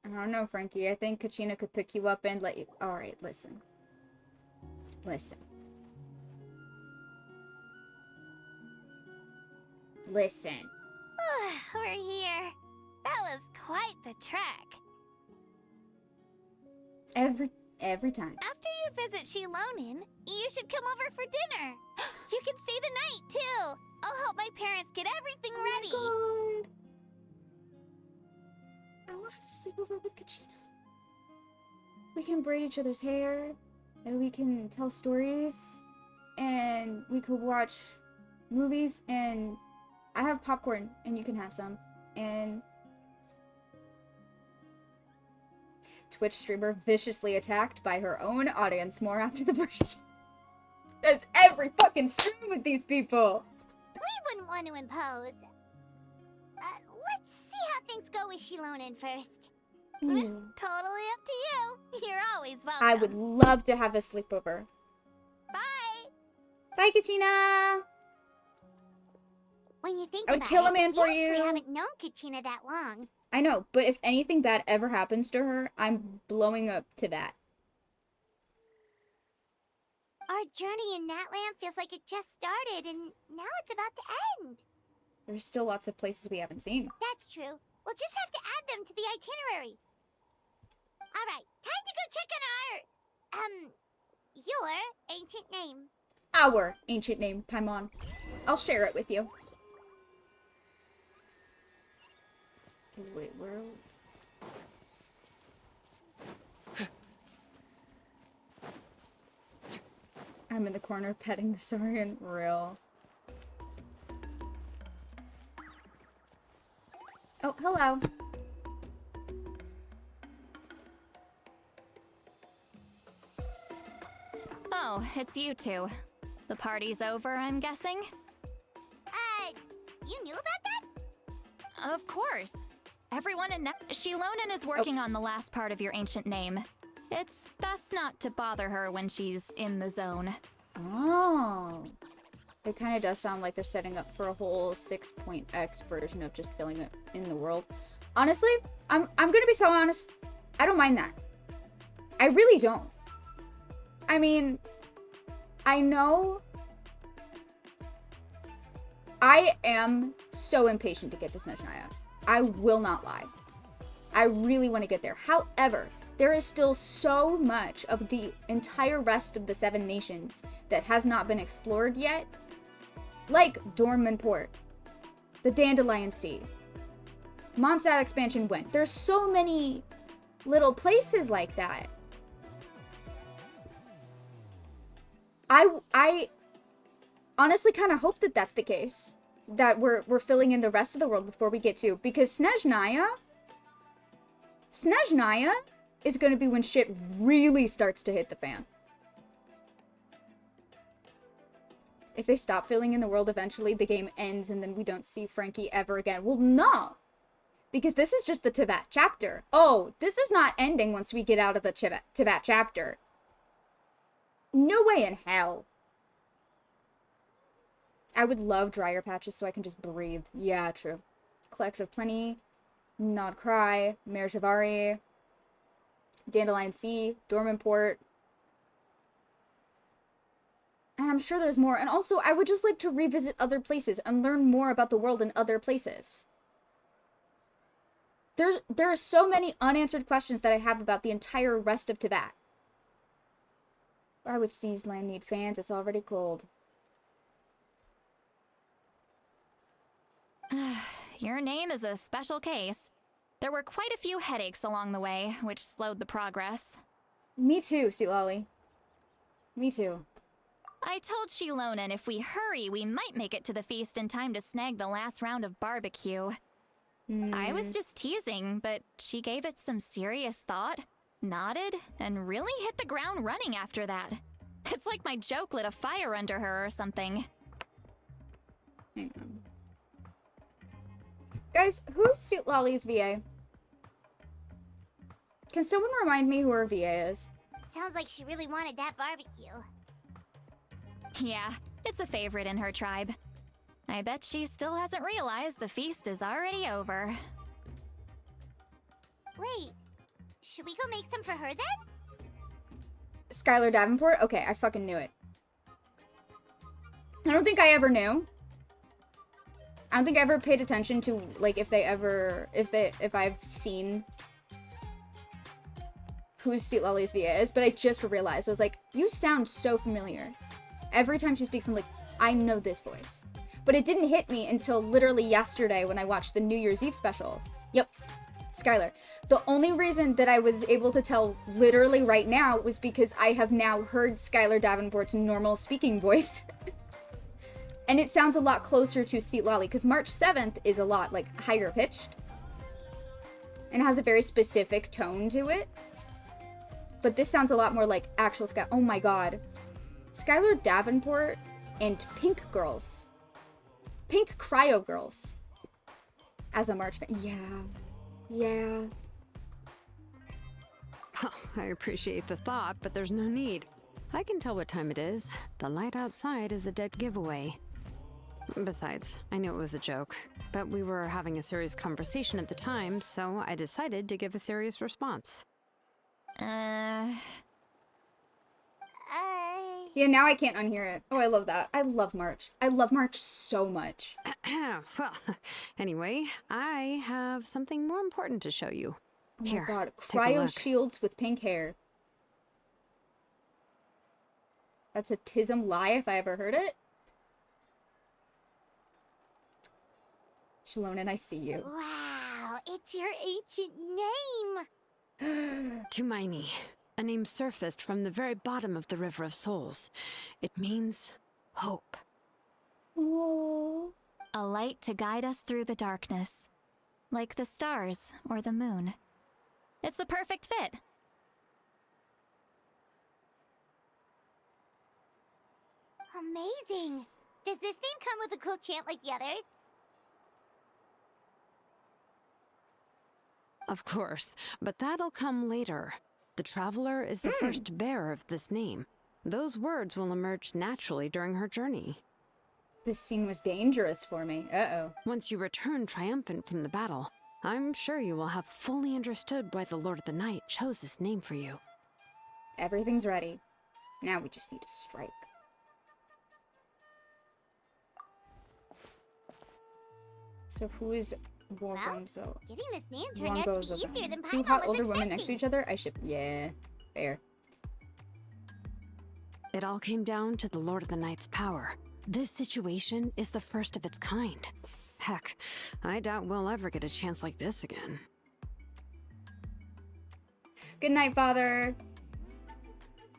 I don't know, Frankie. I think Kachina could pick you up and let you... Alright, listen. Listen. Listen. We're here. That was quite the trek. Every time. After you visit Shilonin, you should come over for dinner. You can stay the night, too. I'll help my parents get everything ready. Oh my God. I want to sleep over with Kachina. We can braid each other's hair, and we can tell stories, and we could watch movies, and I have popcorn, and you can have some, and... Twitch streamer viciously attacked by her own audience more after the break. That's every fucking stream with these people! wouldn't want to impose. Let's see how things go with Shilonen first. Totally up to you. You're always welcome. I would love to have a sleepover. Bye. Bye, Kachina. When you think I would about kill a it, man for we actually you. haven't known Kachina that long. I know, but if anything bad ever happens to her, I'm blowing up to that. Our journey in Natlan feels like it just started, and now it's about to end. There's still lots of places we haven't seen. That's true. We'll just have to add them to the itinerary. All right, time to go check on your ancient name. Our ancient name, Paimon. I'll share it with you. Okay, wait, where? I'm in the corner petting the Saurian. Real. Oh, hello. Oh, it's you two. The party's over, I'm guessing? You knew about that? Of course. Everyone in Shilonen is working on the last part of your ancient name. It's best not to bother her when she's in the zone. Oh. It kind of does sound like they're setting up for a whole 6.x version of just filling it in the world. Honestly, I'm gonna be so honest. I don't mind that. I really don't. I mean, I know I am so impatient to get to Snezhnaya. I will not lie. I really want to get there. However, there is still so much of the entire rest of the 7 nations that has not been explored yet. Like Dorman Port, the Dandelion Sea, Mondstadt expansion went. There's so many little places like that. I honestly kind of hope that that's the case. That we're filling in the rest of the world before we get to, because Snezhnaya is going to be when shit really starts to hit the fan. If they stop filling in the world eventually, the game ends and then we don't see Frankie ever again. Well, no. Because this is just the Teyvat chapter. Oh, this is not ending once we get out of the Teyvat chapter. No way in hell. I would love dryer patches so I can just breathe. Yeah, true. Collective Plenty, Nod Cry, Mare Javari, Dandelion Sea, Dorman Port. And I'm sure there's more. And also, I would just like to revisit other places and learn more about the world in other places. There are so many unanswered questions that I have about the entire rest of Teyvat. Why would Sneeze Land need fans? It's already cold. Your name is a special case. There were quite a few headaches along the way, which slowed the progress. Me too, Sea Lolly. Me too. I told Shilonen if we hurry, we might make it to the feast in time to snag the last round of barbecue. I was just teasing, but she gave it some serious thought, nodded, and really hit the ground running after that. It's like my joke lit a fire under her or something. Hang on. Guys, who's Sweet Lolly's VA? Can someone remind me who her VA is? Sounds like she really wanted that barbecue. Yeah, it's a favorite in her tribe. I bet she still hasn't realized the feast is already over. Wait, should we go make some for her then? Skylar Davenport? Okay, I fucking knew it. I don't think I ever knew. I don't think I ever paid attention to, like, if I've seen who Sweet Lolly's VA is, but I just realized. I was like, you sound so familiar. Every time she speaks, I'm like, I know this voice. But it didn't hit me until literally yesterday when I watched the New Year's Eve special. Yep, Skylar. The only reason that I was able to tell literally right now was because I have now heard Skylar Davenport's normal speaking voice. And it sounds a lot closer to Sweet Lolly, because March 7th is a lot, like, higher pitched. And has a very specific tone to it. But this sounds a lot more like actual Sky. Oh my god. Skylar Davenport and Pink Girls. Pink Cryo Girls. As a March fan. Yeah. Yeah. I appreciate the thought, but there's no need. I can tell what time it is. The light outside is a dead giveaway. Besides, I knew it was a joke, but we were having a serious conversation at the time, so I decided to give a serious response. Yeah, now I can't unhear it. Oh, I love that. I love March. I love March so much. Well, anyway, I have something more important to show you. Oh my Here, god, take a cryo look. shields with pink hair. That's a Tism lie if I ever heard it. Shalonen, I see you. Wow, it's your ancient name. Tumaini, a name surfaced from the very bottom of the River of Souls. It means hope. Oh. A light to guide us through the darkness, like the stars or the moon. It's a perfect fit. Amazing. Does this name come with a cool chant like the others? Of course, but that'll come later. The Traveler is the first bearer of this name. Those words will emerge naturally during her journey. This scene was dangerous for me. Uh-oh. Once you return triumphant from the battle, I'm sure you will have fully understood why the Lord of the Night chose this name for you. Everything's ready. Now we just need to strike. So who is Wargonzo? Getting this name turned out to be easier than Two Paimon hot was older expecting. women next to each other? I should... Yeah. Fair. It all came down to the Lord of the Night's power. This situation is the first of its kind. Heck, I doubt we'll ever get a chance like this again. Good night, Father.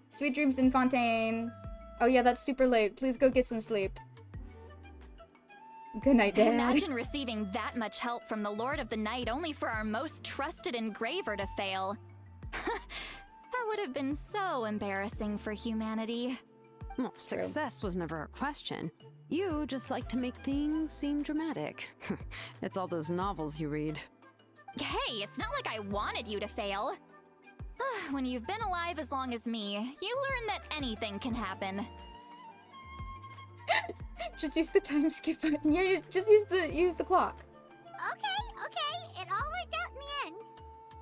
Sweet dreams, Fontaine. Oh yeah, that's super late. Please go get some sleep. Good night, Dad. Imagine receiving that much help from the Lord of the Night only for our most trusted engraver to fail. That would have been so embarrassing for humanity. Well, success was never a question. You just like to make things seem dramatic. It's all those novels you read. Hey, it's not like I wanted you to fail. When you've been alive as long as me, you learn that anything can happen. Just use the time skip button. Yeah, just use the clock. Okay, it all worked out in the end.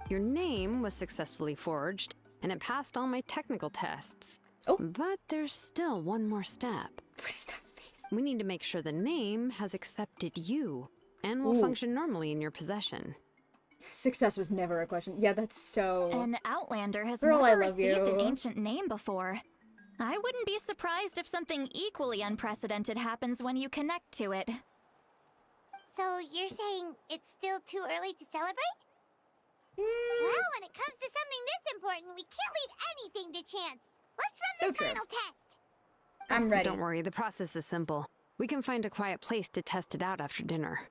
Your name was successfully forged, and it passed all my technical tests. Oh. But there's still one more step. What is that face? We need to make sure the name has accepted you, and will function normally in your possession. Success was never a question. Yeah, that's so... An Outlander has Girl, never I love received you. an ancient name before. I wouldn't be surprised if something equally unprecedented happens when you connect to it. So you're saying it's still too early to celebrate? Well, when it comes to something this important, we can't leave anything to chance. Let's run So this true. final test. I'm ready. Don't worry, the process is simple. We can find a quiet place to test it out after dinner.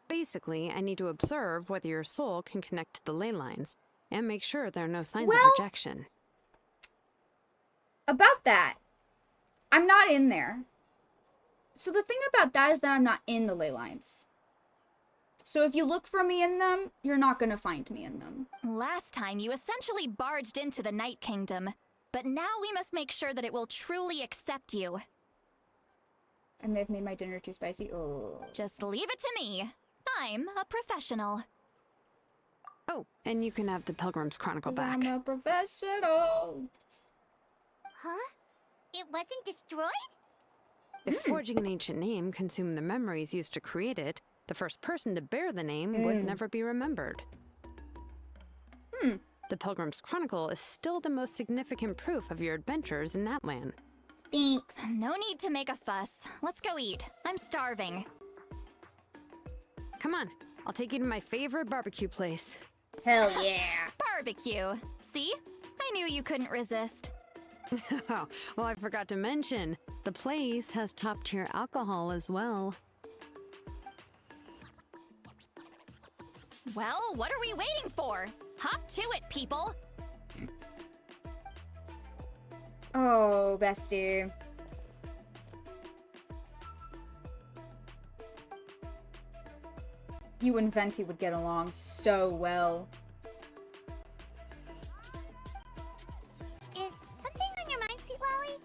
Basically, I need to observe whether your soul can connect to the ley lines, and make sure there are no signs of rejection. About that, I'm not in there. So the thing about that is that I'm not in the ley lines. So if you look for me in them, you're not gonna find me in them. Last time, you essentially barged into the Night Kingdom, but now we must make sure that it will truly accept you. I may have made my dinner too spicy. Oh. Just leave it to me. I'm a professional. Oh, and you can have the Pilgrim's Chronicle 'Cause back. I'm a professional. Huh? It wasn't destroyed? If forging an ancient name consumed the memories used to create it, the first person to bear the name would never be remembered. The Pilgrim's Chronicle is still the most significant proof of your adventures in Natlan. Thanks. No need to make a fuss. Let's go eat. I'm starving. Come on, I'll take you to my favorite barbecue place. Hell yeah. Barbecue. See? I knew you couldn't resist. Oh, well, I forgot to mention, the place has top-tier alcohol as well. Well, what are we waiting for? Hop to it, people! Oh, bestie. You and Venti would get along so well. Is something on your mind, Sweet Lolly?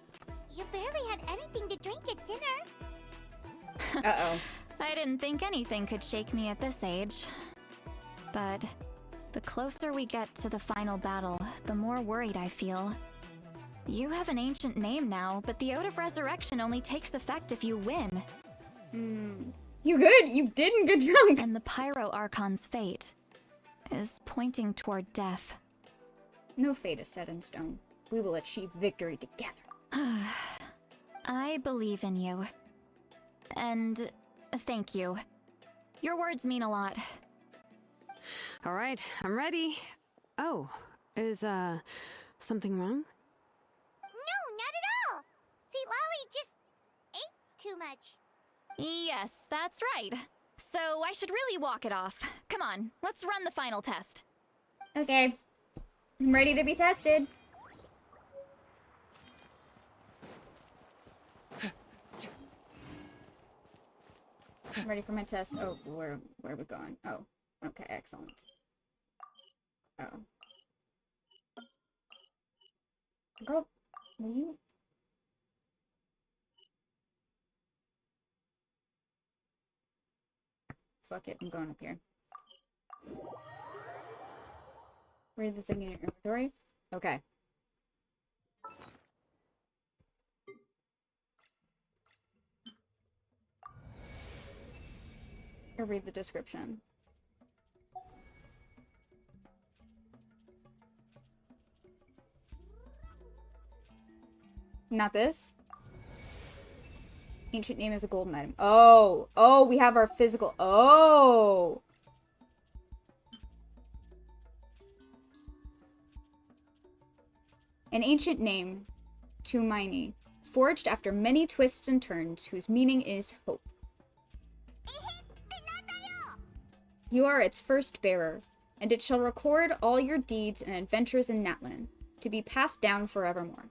You barely had anything to drink at dinner. Uh-oh. I didn't think anything could shake me at this age. But the closer we get to the final battle, the more worried I feel. You have an ancient name now, but the Oath of Resurrection only takes effect if you win. You good? You didn't get drunk. And the Pyro Archon's fate is pointing toward death. No fate is set in stone. We will achieve victory together. I believe in you. And thank you. Your words mean a lot. All right, I'm ready. Oh, is, something wrong? No, not at all. Sweet Lolly just ate too much. Yes, that's right. So I should really walk it off. Come on, let's run the final test. Okay. I'm ready to be tested. I'm ready for my test. Oh, where are we going? Oh, okay, excellent. Oh. Girl, will you... Fuck it, I'm going up here. Read the thing in your inventory? Okay. Or read the description. Not this? Ancient name is a golden item. Oh! Oh, we have our physical... Oh! An ancient name, Tumaini, forged after many twists and turns, whose meaning is hope. You are its first bearer, and it shall record all your deeds and adventures in Natlan, to be passed down forevermore.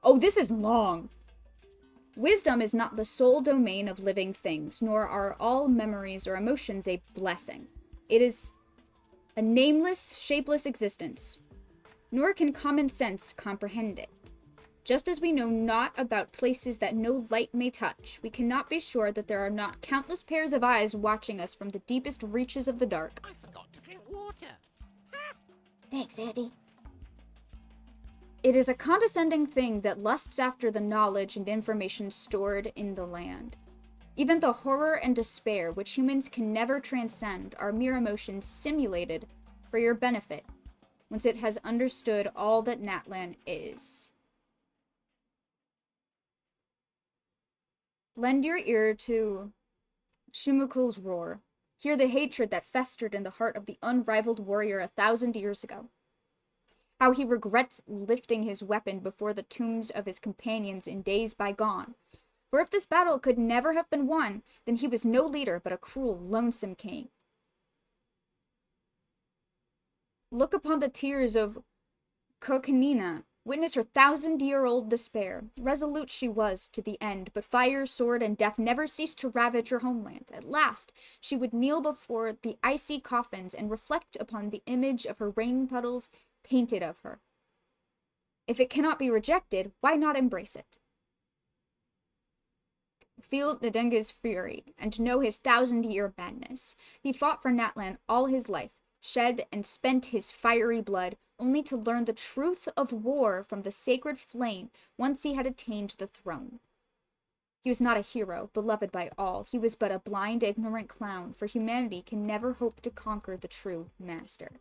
Oh, this is long! Wisdom is not the sole domain of living things, nor are all memories or emotions a blessing. It is a nameless, shapeless existence, nor can common sense comprehend it. Just as we know not about places that no light may touch, we cannot be sure that there are not countless pairs of eyes watching us from the deepest reaches of the dark. I forgot to drink water. Thanks, Andy. It is a condescending thing that lusts after the knowledge and information stored in the land. Even the horror and despair, which humans can never transcend, are mere emotions simulated for your benefit, once it has understood all that Natlan is. Lend your ear to Shumukul's roar. Hear the hatred that festered in the heart of the unrivaled warrior 1,000 years ago. How he regrets lifting his weapon before the tombs of his companions in days bygone. For if this battle could never have been won, then he was no leader but a cruel, lonesome king. Look upon the tears of Kokanina. Witness her 1,000-year-old despair. Resolute she was to the end, but fire, sword, and death never ceased to ravage her homeland. At last, she would kneel before the icy coffins and reflect upon the image of her rain puddles painted of her. If it cannot be rejected, why not embrace it? Feel Ndenga's fury, and know his 1,000-year madness. He fought for Natlan all his life, shed and spent his fiery blood, only to learn the truth of war from the sacred flame once he had attained the throne. He was not a hero, beloved by all. He was but a blind, ignorant clown, for humanity can never hope to conquer the true master.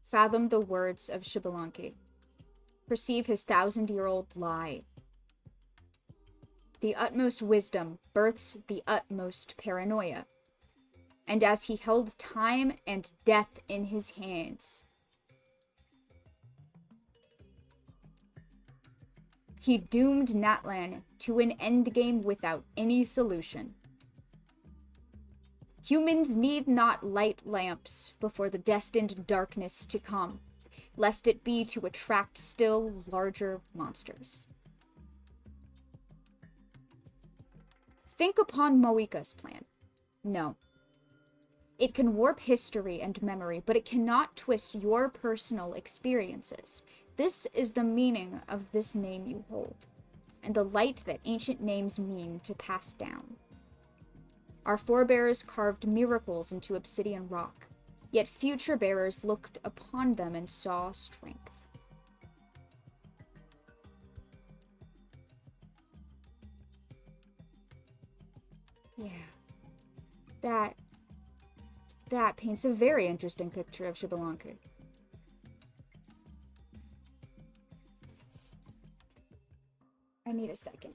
Fathom the words of Xbalanque. Perceive his 1,000-year-old lie. The utmost wisdom births the utmost paranoia. And as he held time and death in his hands, he doomed Natlan to an endgame without any solution. Humans need not light lamps before the destined darkness to come. lest it be to attract still larger monsters. Think upon Moika's plan. No. It can warp history and memory, but it cannot twist your personal experiences. This is the meaning of this name you hold, and the light that ancient names mean to pass down. Our forebears carved miracles into obsidian rock, yet future bearers looked upon them and saw strength. Yeah. That paints a very interesting picture of Xbalanque. I need a second.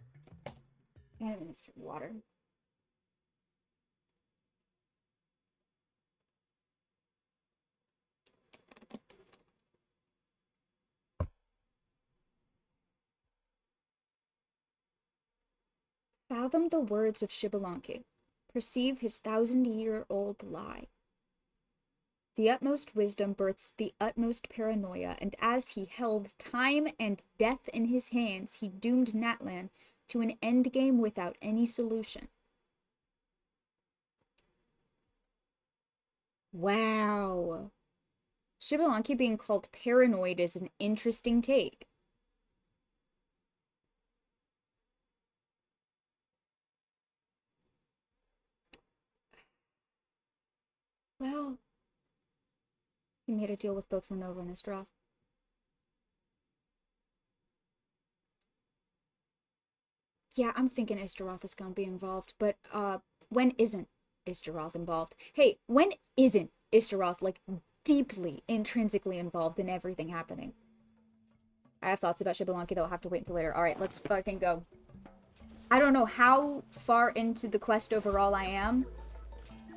And water. Fathom the words of Xbalanque. Perceive his 1,000-year-old lie. The utmost wisdom births the utmost paranoia, and as he held time and death in his hands, he doomed Natlan to an endgame without any solution. Wow. Xbalanque being called paranoid is an interesting take. Well, he made a deal with both Renova and Istroth. Yeah, I'm thinking Istaroth is gonna be involved, but, when isn't Istaroth involved? Hey, when isn't Istaroth, like, deeply, intrinsically involved in everything happening? I have thoughts about Xbalanque, though I'll have to wait until later. Alright, let's fucking go. I don't know how far into the quest overall I am.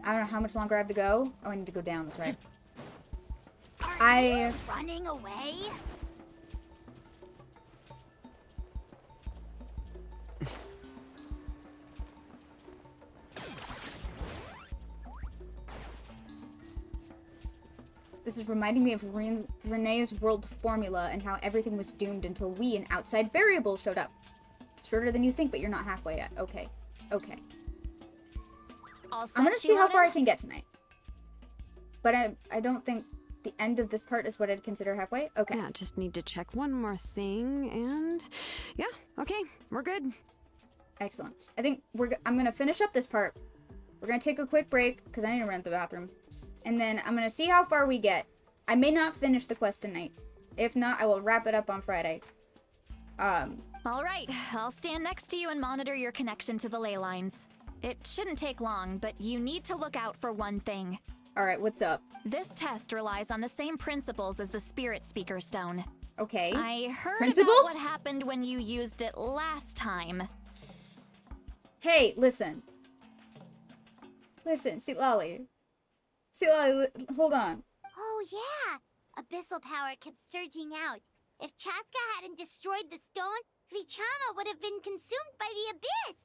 I don't know how much longer I have to go. Oh, I need to go down, that's right. Are you running away? This is reminding me of Renee's world formula and how everything was doomed until we, an outside variable, showed up. Shorter than you think, but you're not halfway yet. Okay. Okay. I'm gonna see how far I can get tonight. But I don't think the end of this part is what I'd consider halfway. Okay. Yeah, just need to check one more thing, and yeah, okay, we're good. Excellent. I think I'm gonna finish up this part. We're gonna take a quick break because I need to run to the bathroom, and then I'm gonna see how far we get. I may not finish the quest tonight. If not, I will wrap it up on Friday. All right, I'll stand next to you and monitor your connection to the ley lines. It shouldn't take long, but you need to look out for one thing. All right, what's up? This test relies on the same principles as the Spirit Speaker Stone. Okay. I heard Principles? about what happened when you used it last time. Hey, listen. Listen, Sitlali. Sitlali, hold on. Oh yeah! Abyssal power kept surging out. If Chaska hadn't destroyed the stone, Vichama would have been consumed by the abyss!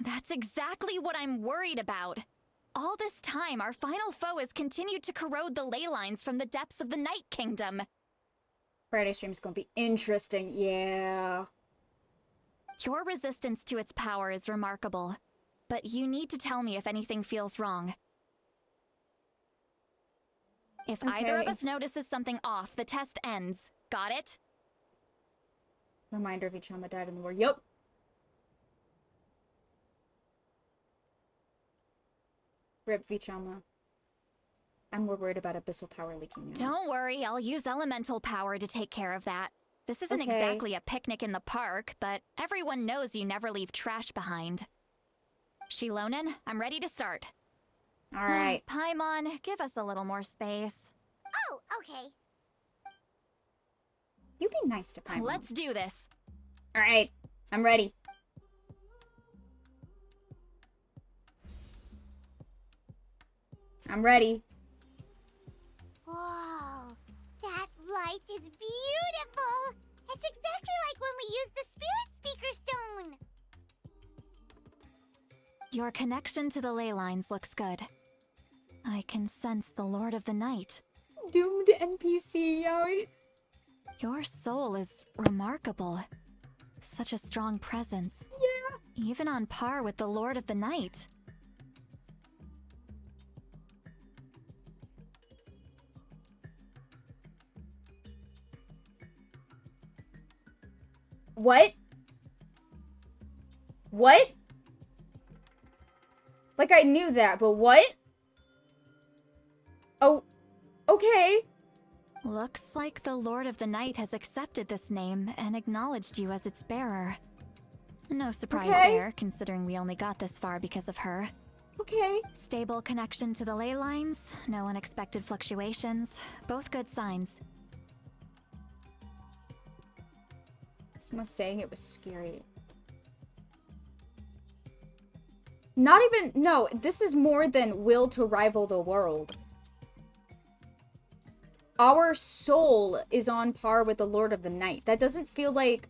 That's exactly what I'm worried about. All this time, our final foe has continued to corrode the ley lines from the depths of the Night Kingdom. Friday stream's gonna be interesting, yeah. Your resistance to its power is remarkable, but you need to tell me if anything feels wrong. If either of us notices something off, the test ends. Got it? Reminder, Vichama died in the war. Yup. Rip Vichama. I'm more worried about abyssal power leaking now. Don't worry, I'll use elemental power to take care of that. This isn't exactly a picnic in the park, but everyone knows you never leave trash behind. Shilonen, I'm ready to start. Alright. Paimon, give us a little more space. Oh, okay. You be nice to Paimon. Let's do this. Alright, I'm ready. I'm ready. Whoa, that light is beautiful! It's exactly like when we used the Spirit Speaker Stone! Your connection to the ley lines looks good. I can sense the Lord of the Night. Doomed NPC, yaoi. Your soul is remarkable. Such a strong presence. Yeah. Even on par with the Lord of the Night. What? What? Like, I knew that, but what? Oh, okay. Looks like the Lord of the Night has accepted this name and acknowledged you as its bearer. No surprise there, considering we only got this far because of her. Okay. Stable connection to the ley lines, no unexpected fluctuations, both good signs. Someone's saying it was scary. Not even, no, this is more than will to rival the world. Our soul is on par with the Lord of the Night. That doesn't feel like,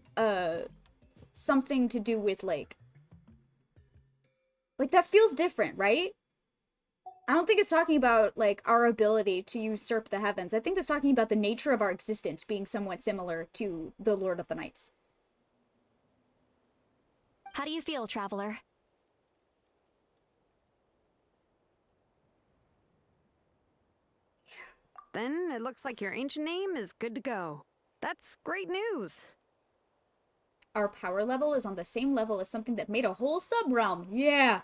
something to do with, like, that feels different, right? I don't think it's talking about, like, our ability to usurp the heavens. I think it's talking about the nature of our existence being somewhat similar to the Lord of the Nights. How do you feel, Traveler? Then it looks like your ancient name is good to go. That's great news. Our power level is on the same level as something that made a whole sub-realm. Yeah.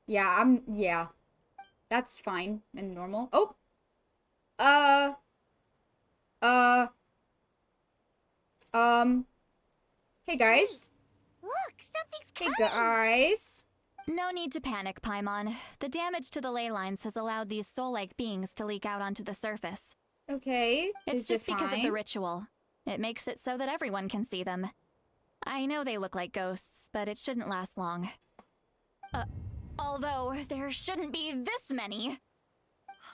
Yeah. That's fine and normal. Oh. Hey guys. Look, something's Hey coming. guys. No need to panic, Paimon. The damage to the ley lines has allowed these soul-like beings to leak out onto the surface. Okay. It's just because of the ritual. It makes it so that everyone can see them. I know they look like ghosts, but it shouldn't last long. Although, there shouldn't be this many.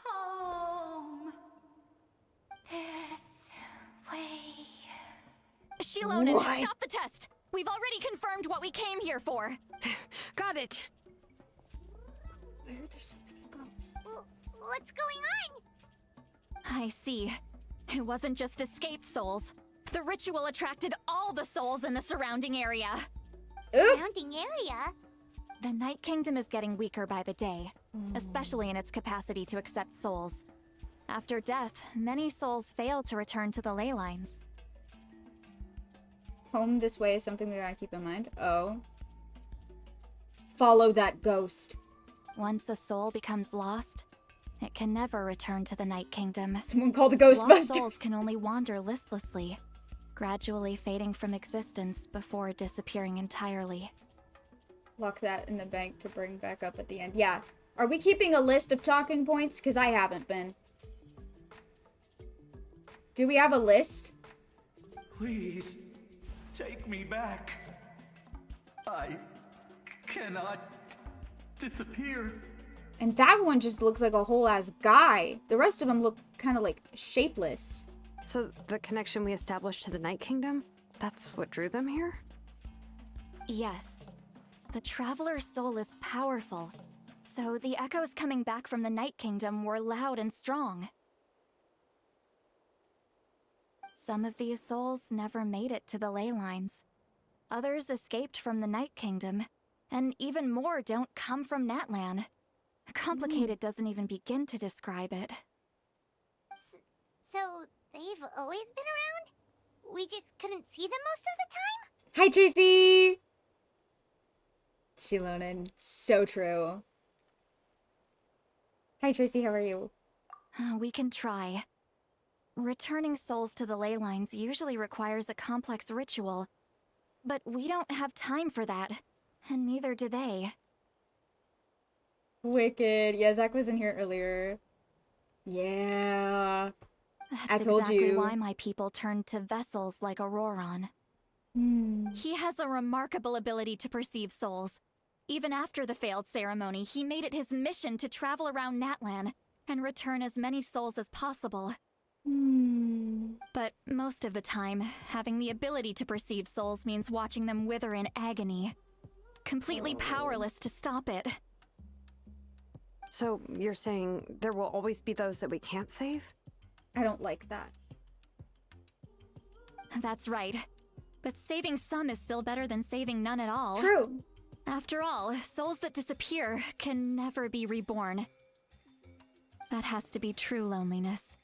Home. This way. Shilonen, stop the test! We've already confirmed what we came here for. Got it. Why are there so many ghosts? What's going on? I see. It wasn't just escaped souls. The ritual attracted all the souls in the surrounding area. Surrounding area? The Night Kingdom is getting weaker by the day, especially in its capacity to accept souls. After death, many souls fail to return to the ley lines. Home this way is something we gotta keep in mind. Oh. Follow that ghost. Once a soul becomes lost, it can never return to the Night Kingdom. Someone call the Lost Ghostbusters. souls can only wander listlessly, gradually fading from existence before disappearing entirely. Lock that in the bank to bring back up at the end. Yeah. Are we keeping a list of talking points? Because I haven't been. Do we have a list? Please, take me back. I cannot disappear. And that one just looks like a whole ass guy. The rest of them look kind of like shapeless. So the connection we established to the Night Kingdom, that's what drew them here? Yes. The Traveler's soul is powerful, so the echoes coming back from the Night Kingdom were loud and strong. Some of these souls never made it to the ley lines. Others escaped from the Night Kingdom, and even more don't come from Natlan. Complicated doesn't even begin to describe it. So, they've always been around? We just couldn't see them most of the time? Hi, Tracy! Shilonen, so true. Hi, Tracy, how are you? We can try. Returning souls to the ley lines usually requires a complex ritual, but we don't have time for that, and neither do they. Wicked. Yeah, Zach was in here earlier. Yeah. That's I told exactly you. why my people turned to vessels like Auroron. Hmm. He has a remarkable ability to perceive souls. Even after the failed ceremony, he made it his mission to travel around Natlan and return as many souls as possible. But most of the time, having the ability to perceive souls means watching them wither in agony. Completely powerless to stop it. So you're saying there will always be those that we can't save? I don't like that. That's right. But saving some is still better than saving none at all. True. After all, souls that disappear can never be reborn. That has to be true loneliness.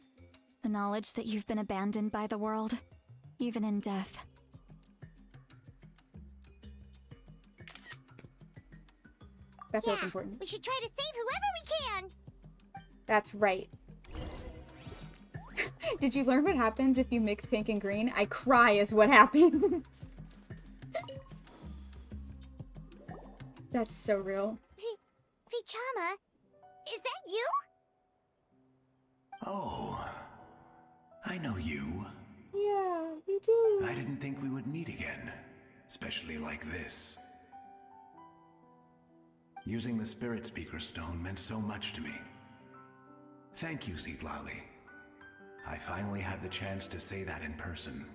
The knowledge that you've been abandoned by the world, even in death. That feels important. We should try to save whoever we can. That's right. Did you learn what happens if you mix pink and green? I cry is what happens. That's so real. Vichama, is that you? Oh, I know you. Yeah, you do. I didn't think we would meet again, especially like this. Using the Spirit Speaker Stone meant so much to me. Thank you, Citlali. I finally had the chance to say that in person.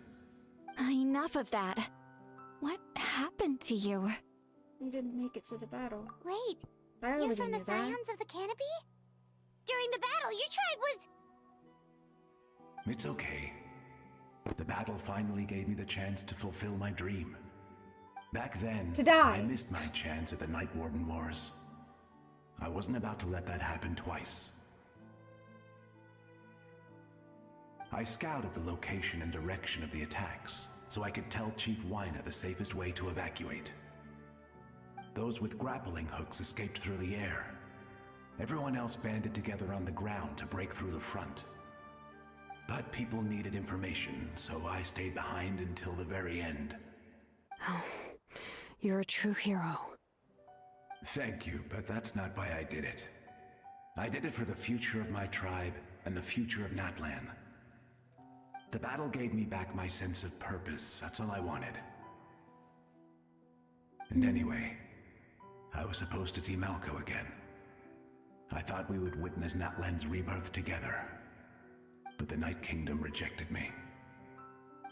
Enough of that. What happened to you? You didn't make it through the battle. Wait, I you're already from the knew that. Scions of the Canopy? During the battle, your tribe was... It's okay. The battle finally gave me the chance to fulfill my dream. Back then, To die. I missed my chance at the Night Warden Wars. I wasn't about to let that happen twice. I scouted the location and direction of the attacks, so I could tell Chief Wyna the safest way to evacuate. Those with grappling hooks escaped through the air. Everyone else banded together on the ground to break through the front. But people needed information, so I stayed behind until the very end. Oh, you're a true hero. Thank you, but that's not why I did it. I did it for the future of my tribe and the future of Natlan. The battle gave me back my sense of purpose, that's all I wanted. And anyway, I was supposed to see Malco again. I thought we would witness Natlan's rebirth together. But the Night Kingdom rejected me.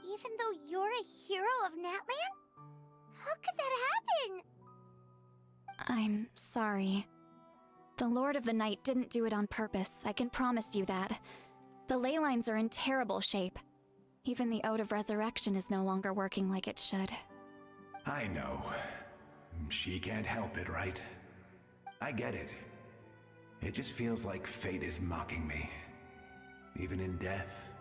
Even though you're a hero of Natlan? How could that happen? I'm sorry. The Lord of the Night didn't do it on purpose, I can promise you that. The ley lines are in terrible shape. Even the Ode of Resurrection is no longer working like it should. I know. She can't help it, right? I get it. It just feels like fate is mocking me. Even in death,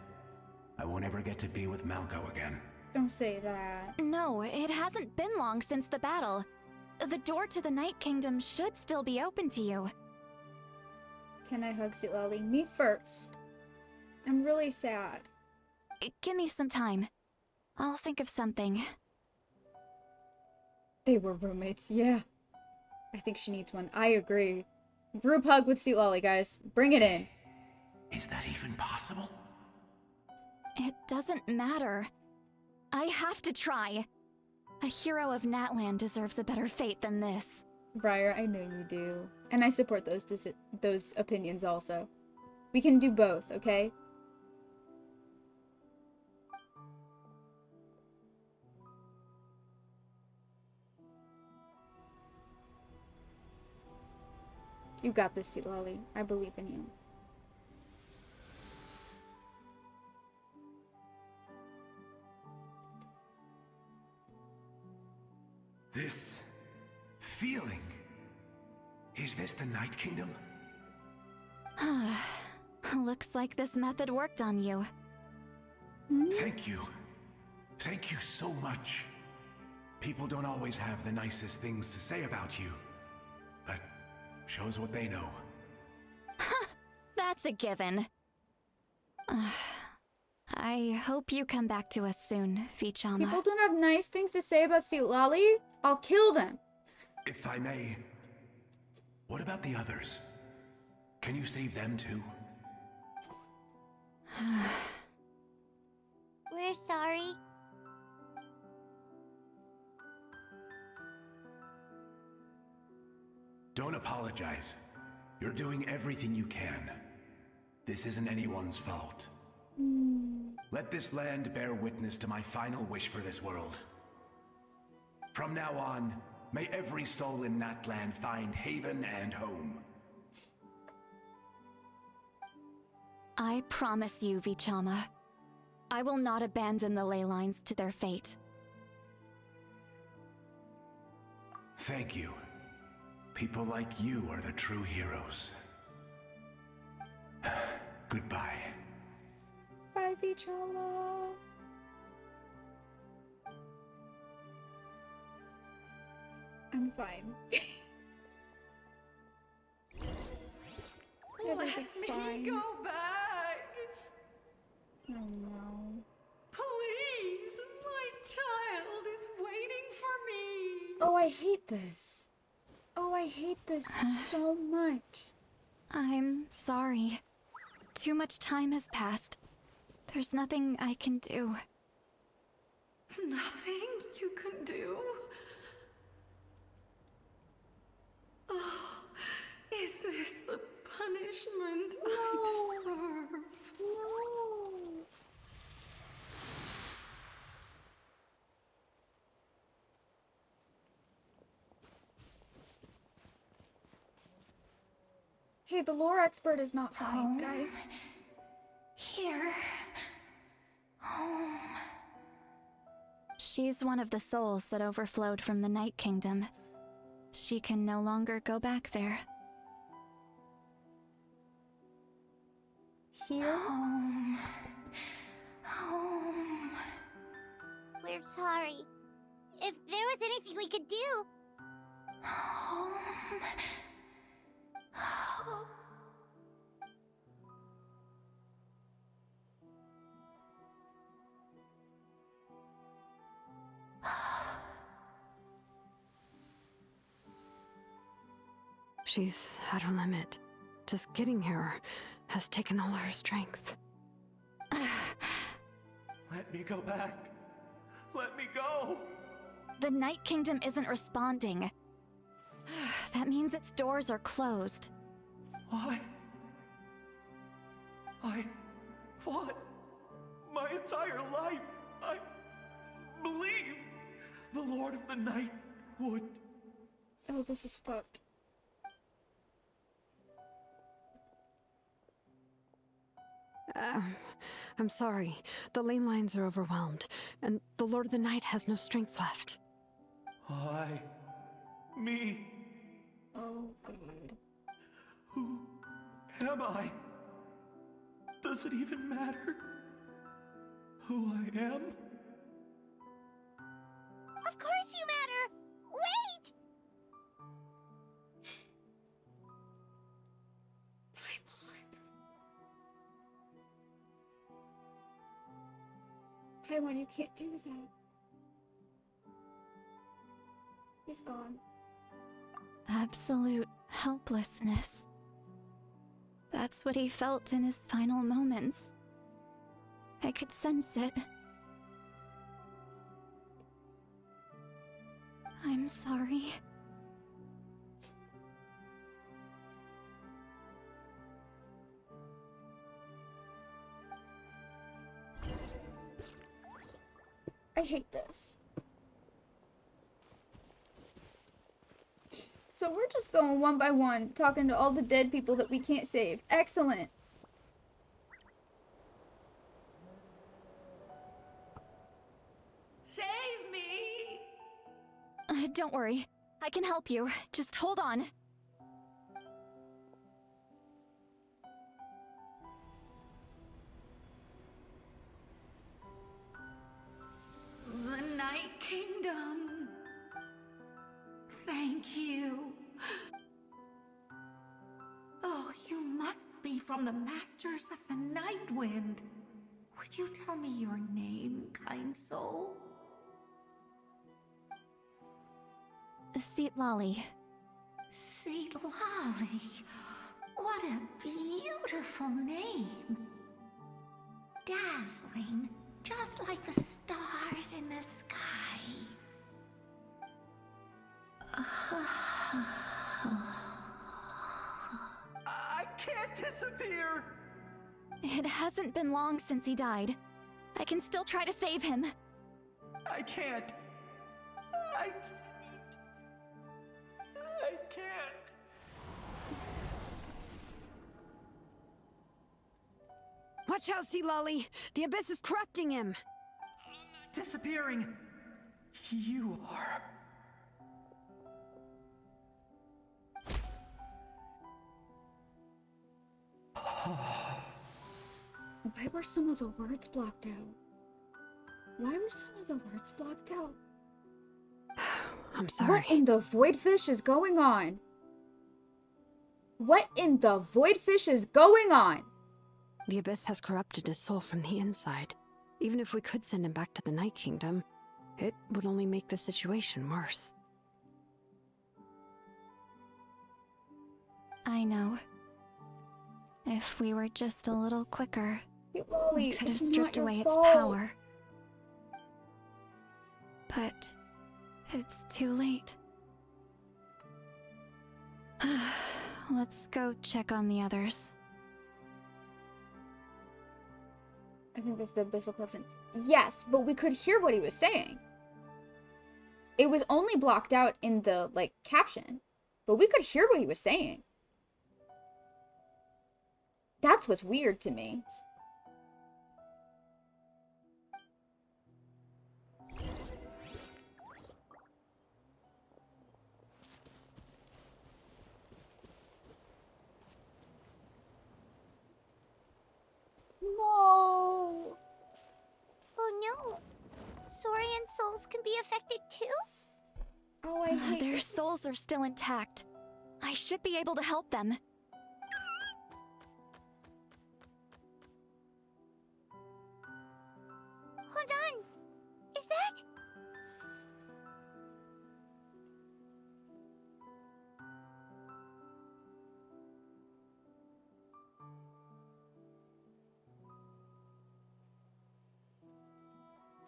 I won't ever get to be with Malco again. Don't say that. No, it hasn't been long since the battle. The door to the Night Kingdom should still be open to you. Can I hug Citlali? Me first. I'm really sad. Give me some time. I'll think of something. They were roommates, yeah. I think she needs one. I agree. Group hug with Citlali, guys. Bring it in. Is that even possible? It doesn't matter. I have to try. A hero of Natlan deserves a better fate than this. Briar, I know you do. And I support those opinions also. We can do both, okay? You got this, Citlali. I believe in you. This feeling. Is this the Night Kingdom? Looks like this method worked on you. Thank you. Thank you so much. People don't always have the nicest things to say about you. But shows what they know. That's a given. I hope you come back to us soon, Vichama. People don't have nice things to say about Citlali? I'll kill them. If I may, what about the others? Can you save them too? We're sorry. Don't apologize. You're doing everything you can. This isn't anyone's fault. Let this land bear witness to my final wish for this world. From now on, may every soul in Natlan find haven and home. I promise you, Vichama. I will not abandon the ley lines to their fate. Thank you. People like you are the true heroes. Goodbye. Bye, Beachella. I'm fine. Everything's fine. Go back! Oh no. Please, my child is waiting for me. Oh, I hate this. Oh, I hate this so much. I'm sorry. Too much time has passed. There's nothing I can do. Nothing you can do? Oh, is this the punishment I deserve? No. Hey, the lore expert is not fine, guys. Here. Home. She's one of the souls that overflowed from the Night Kingdom. She can no longer go back there. Here? Home. Home. We're sorry. If there was anything we could do. Home. Home. She's at her limit. Just getting here has taken all her strength. Let me go back. Let me go. The Night Kingdom isn't responding. That means its doors are closed. Why? I fought my entire life. I believed the Lord of the Night would. Oh, this is fucked. I'm sorry. The ley lines are overwhelmed, and the Lord of the Night has no strength left. Why? Me? Oh, God. Who am I? Does it even matter who I am? Of course you matter! Wait! Paimon, you can't do that. He's gone. Absolute helplessness. That's what he felt in his final moments. I could sense it. I'm sorry. I hate this. So we're just going one by one, talking to all the dead people that we can't save. Excellent. Save me! Don't worry. I can help you. Just hold on. The Night Kingdom. Thank you. Oh, you must be from the Masters of the Night Wind. Would you tell me your name, kind soul? Seat Lolly. Seat Lolly. What a beautiful name. Dazzling, just like the stars in the sky. I can't disappear! It hasn't been long since he died. I can still try to save him. I can't. I can't. Watch out, Sea Lolly! The Abyss is corrupting him! Disappearing. You are. Why were some of the words blocked out? Why were some of the words blocked out? I'm sorry. What in the voidfish is going on? What in the voidfish is going on? The Abyss has corrupted his soul from the inside. Even if we could send him back to the Night Kingdom, it would only make the situation worse. I know. If we were just a little quicker, Lolly, we could have it's not stripped your away fault. its power. But it's too late. Let's go check on the others. I think that's the abyssal corruption. Yes, but we could hear what he was saying. It was only blocked out in the, like, caption. But we could hear what he was saying. That's what's weird to me. No. Oh no. Saurian souls can be affected too? Oh, I hate Their this. souls are still intact. I should be able to help them. Hold on. Is that?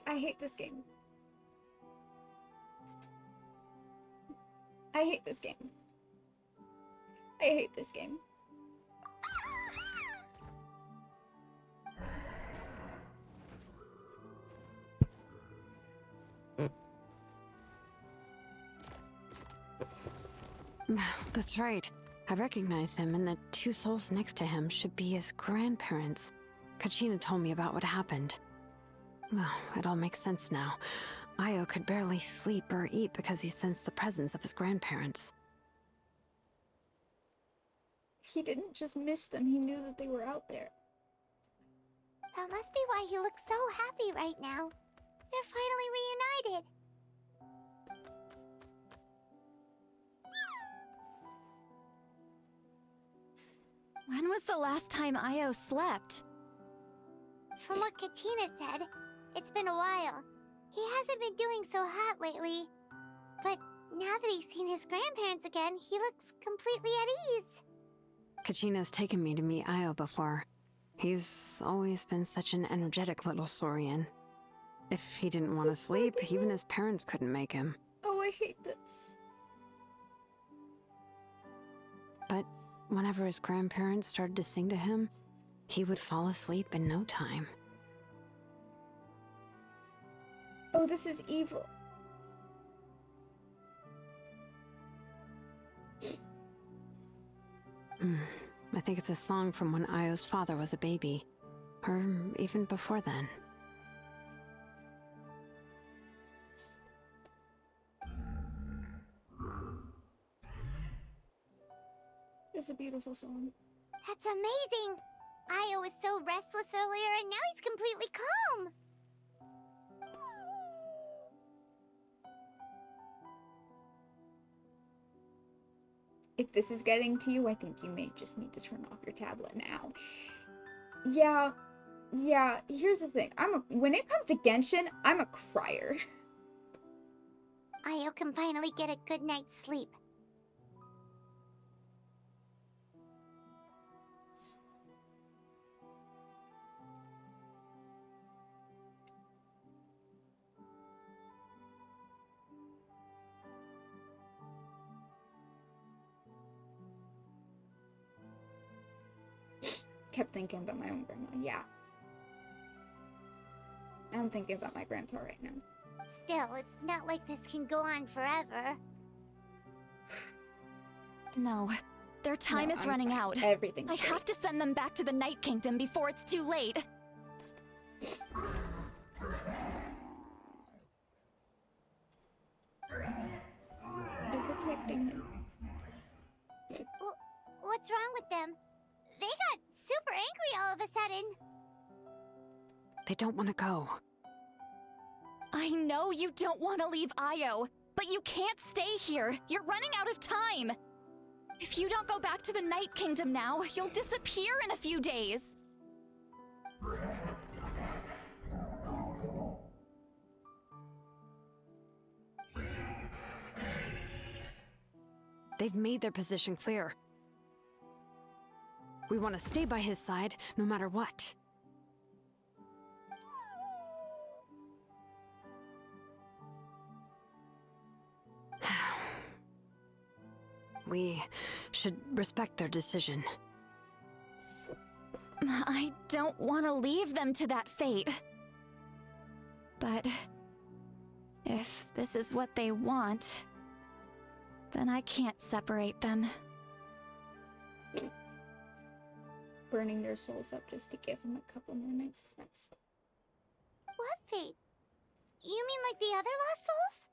I hate this game. I hate this game. I hate this game. That's right. I recognize him, and the two souls next to him should be his grandparents. Kachina told me about what happened. Well, it all makes sense now. Io could barely sleep or eat because he sensed the presence of his grandparents. He didn't just miss them, he knew that they were out there. That must be why he looks so happy right now. They're finally reunited. When was the last time Io slept? From what Kachina said, it's been a while. He hasn't been doing so hot lately. But now that he's seen his grandparents again, he looks completely at ease. Kachina's taken me to meet Io before. He's always been such an energetic little Saurian. If he didn't want to sleep, even his parents couldn't make him. Oh, I hate this. But whenever his grandparents started to sing to him, he would fall asleep in no time. Oh, this is evil. I think it's a song from when Io's father was a baby. Or even before then. It's a beautiful song. That's amazing! Io was so restless earlier and now he's completely calm! If this is getting to you, I think you may just need to turn off your tablet now. Yeah, here's the thing. When it comes to Genshin, I'm a crier. Io can finally get a good night's sleep. Kept thinking about my own grandma. Yeah. I'm thinking about my grandpa right now. Still, it's not like this can go on forever. No. Their time is I'm running fine. out. Everything's I great. have to send them back to the Night Kingdom before it's too late. They're protecting him. What's wrong with them? They got super angry all of a sudden. They don't want to go. I know you don't want to leave Io, but you can't stay here. You're running out of time. If you don't go back to the Night Kingdom now, you'll disappear in a few days. They've made their position clear. We want to stay by his side, no matter what. We should respect their decision. I don't want to leave them to that fate. But if this is what they want, then I can't separate them. Burning their souls up just to give him a couple more nights of rest. What fate? You mean like the other lost souls?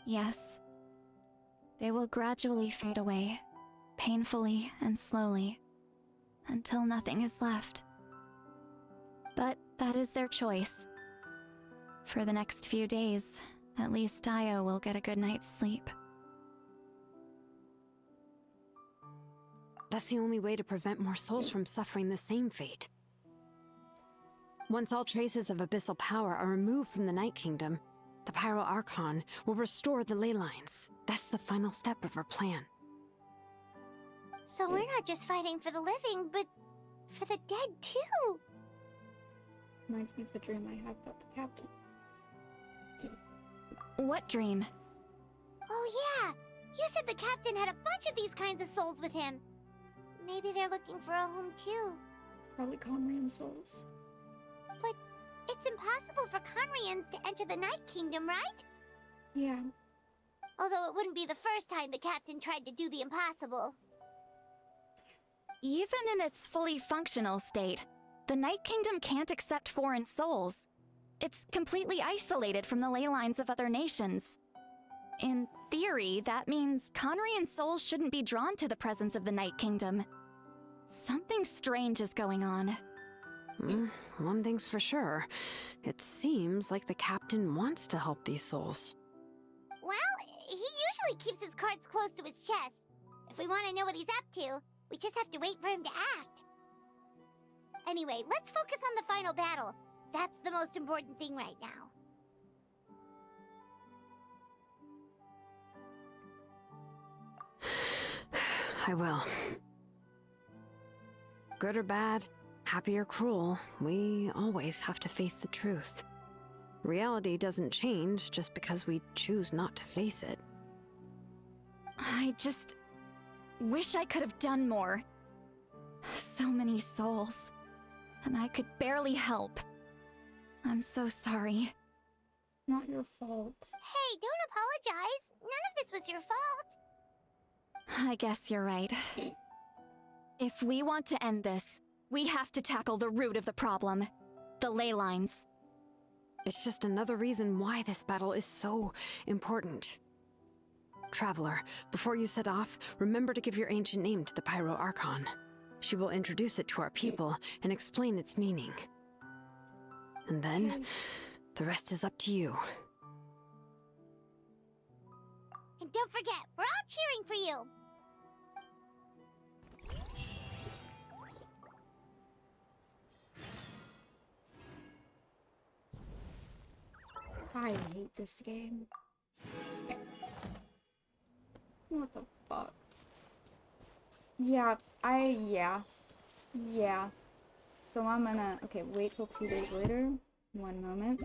Yes. They will gradually fade away, painfully and slowly, until nothing is left. But that is their choice. For the next few days, at least Io will get a good night's sleep. That's the only way to prevent more souls from suffering the same fate. Once all traces of abyssal power are removed from the Night Kingdom, the Pyro Archon will restore the ley lines. That's the final step of our plan. So we're not just fighting for the living, but for the dead too. Reminds me of the dream I had about the captain. What dream? Oh yeah! You said the captain had a bunch of these kinds of souls with him. Maybe they're looking for a home too. Probably Conrian souls. But it's impossible for Conrians to enter the Night Kingdom, right? Yeah. Although it wouldn't be the first time the captain tried to do the impossible. Even in its fully functional state, the Night Kingdom can't accept foreign souls. It's completely isolated from the ley lines of other nations. In theory, that means Conrian souls shouldn't be drawn to the presence of the Night Kingdom. Something strange is going on. One thing's for sure. It seems like the captain wants to help these souls. Well, he usually keeps his cards close to his chest. If we want to know what he's up to, we just have to wait for him to act. Anyway, let's focus on the final battle. That's the most important thing right now. I will. Good or bad, happy or cruel, we always have to face the truth. Reality doesn't change just because we choose not to face it. I just wish I could have done more. So many souls, and I could barely help. I'm so sorry. Not your fault. Hey, don't apologize. None of this was your fault. I guess you're right. If we want to end this, we have to tackle the root of the problem. The ley lines. It's just another reason why this battle is so important. Traveler, before you set off, remember to give your ancient name to the Pyro Archon. She will introduce it to our people and explain its meaning. And then, the rest is up to you. And don't forget, we're all cheering for you. I hate this game. What the fuck? Yeah, Yeah. So I'm gonna, okay, wait till 2 days later. One moment.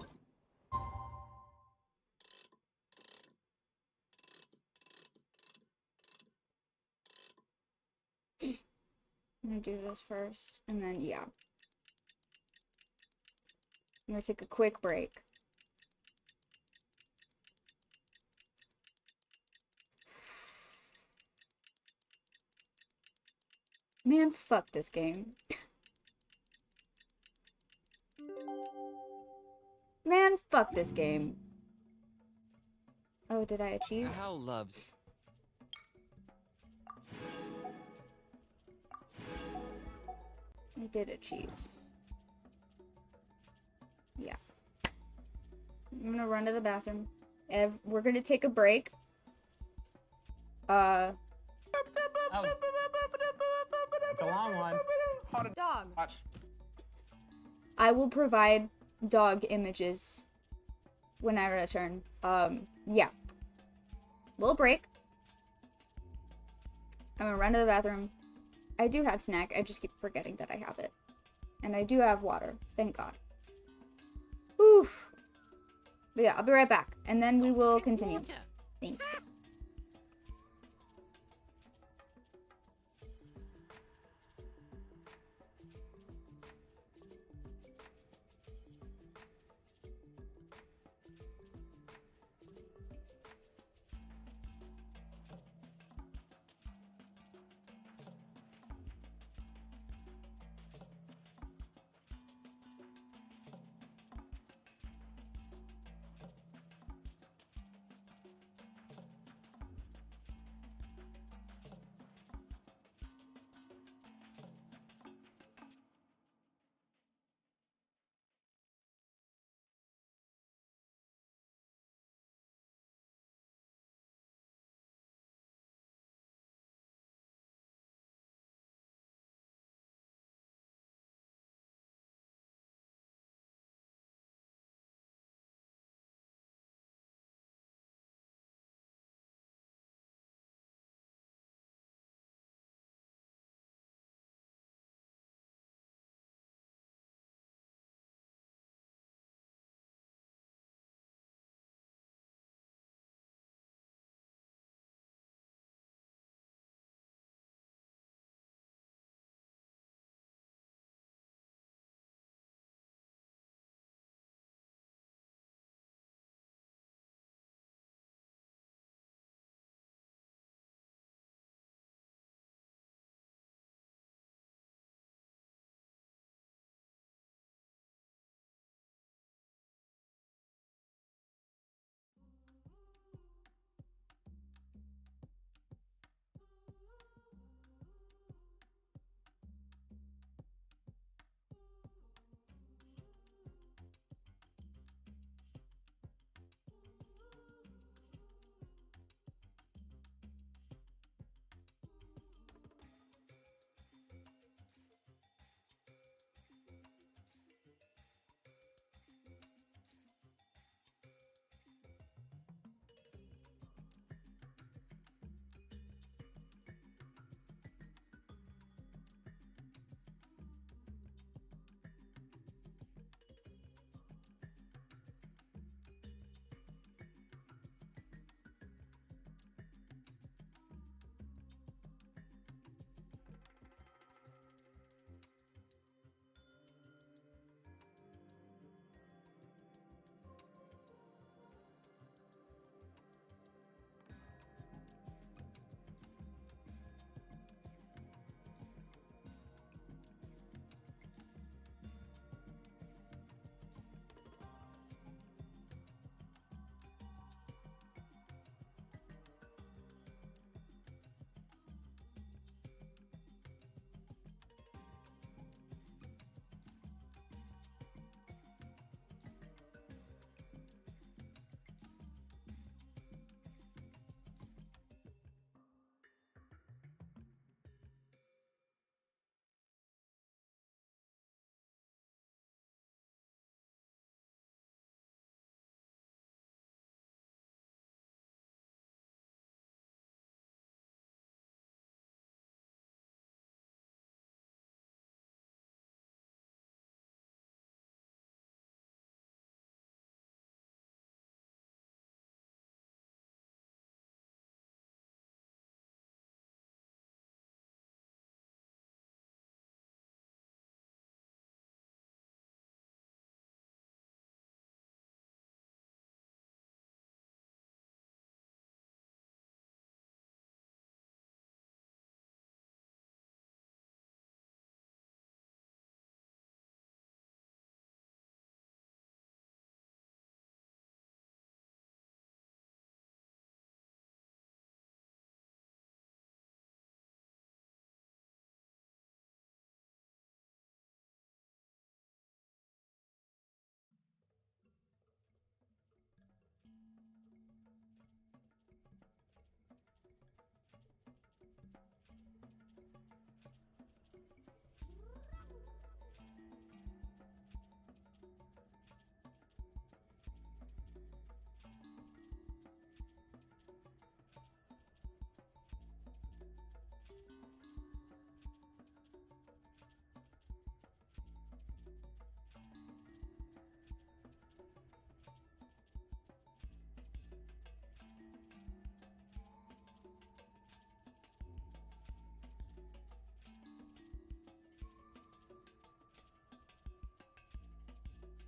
I'm gonna do this first, and then, yeah. I'm gonna take a quick break. Man, fuck this game. Man, fuck this game. Oh, did I achieve? How loves. I did achieve. Yeah. I'm gonna run to the bathroom. We're gonna take a break. Oh. It's a long one. Dog. Watch. I will provide dog images when I return. Yeah. Little break. I'm gonna run to the bathroom. I do have snack. I just keep forgetting that I have it. And I do have water. Thank God. Oof. But yeah, I'll be right back. And then we will continue. Thank you.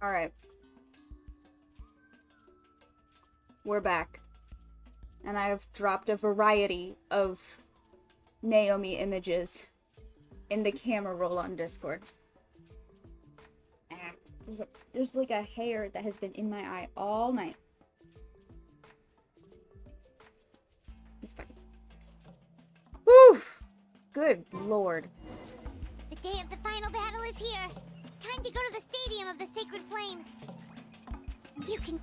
Alright. We're back. And I have dropped a variety of Naomi images in the camera roll on Discord. There's like a hair that has been in my eye all night. It's fine. Whew! Good lord. The day of the final battle is here. Time to go to the stadium of the Sacred Flame. You can...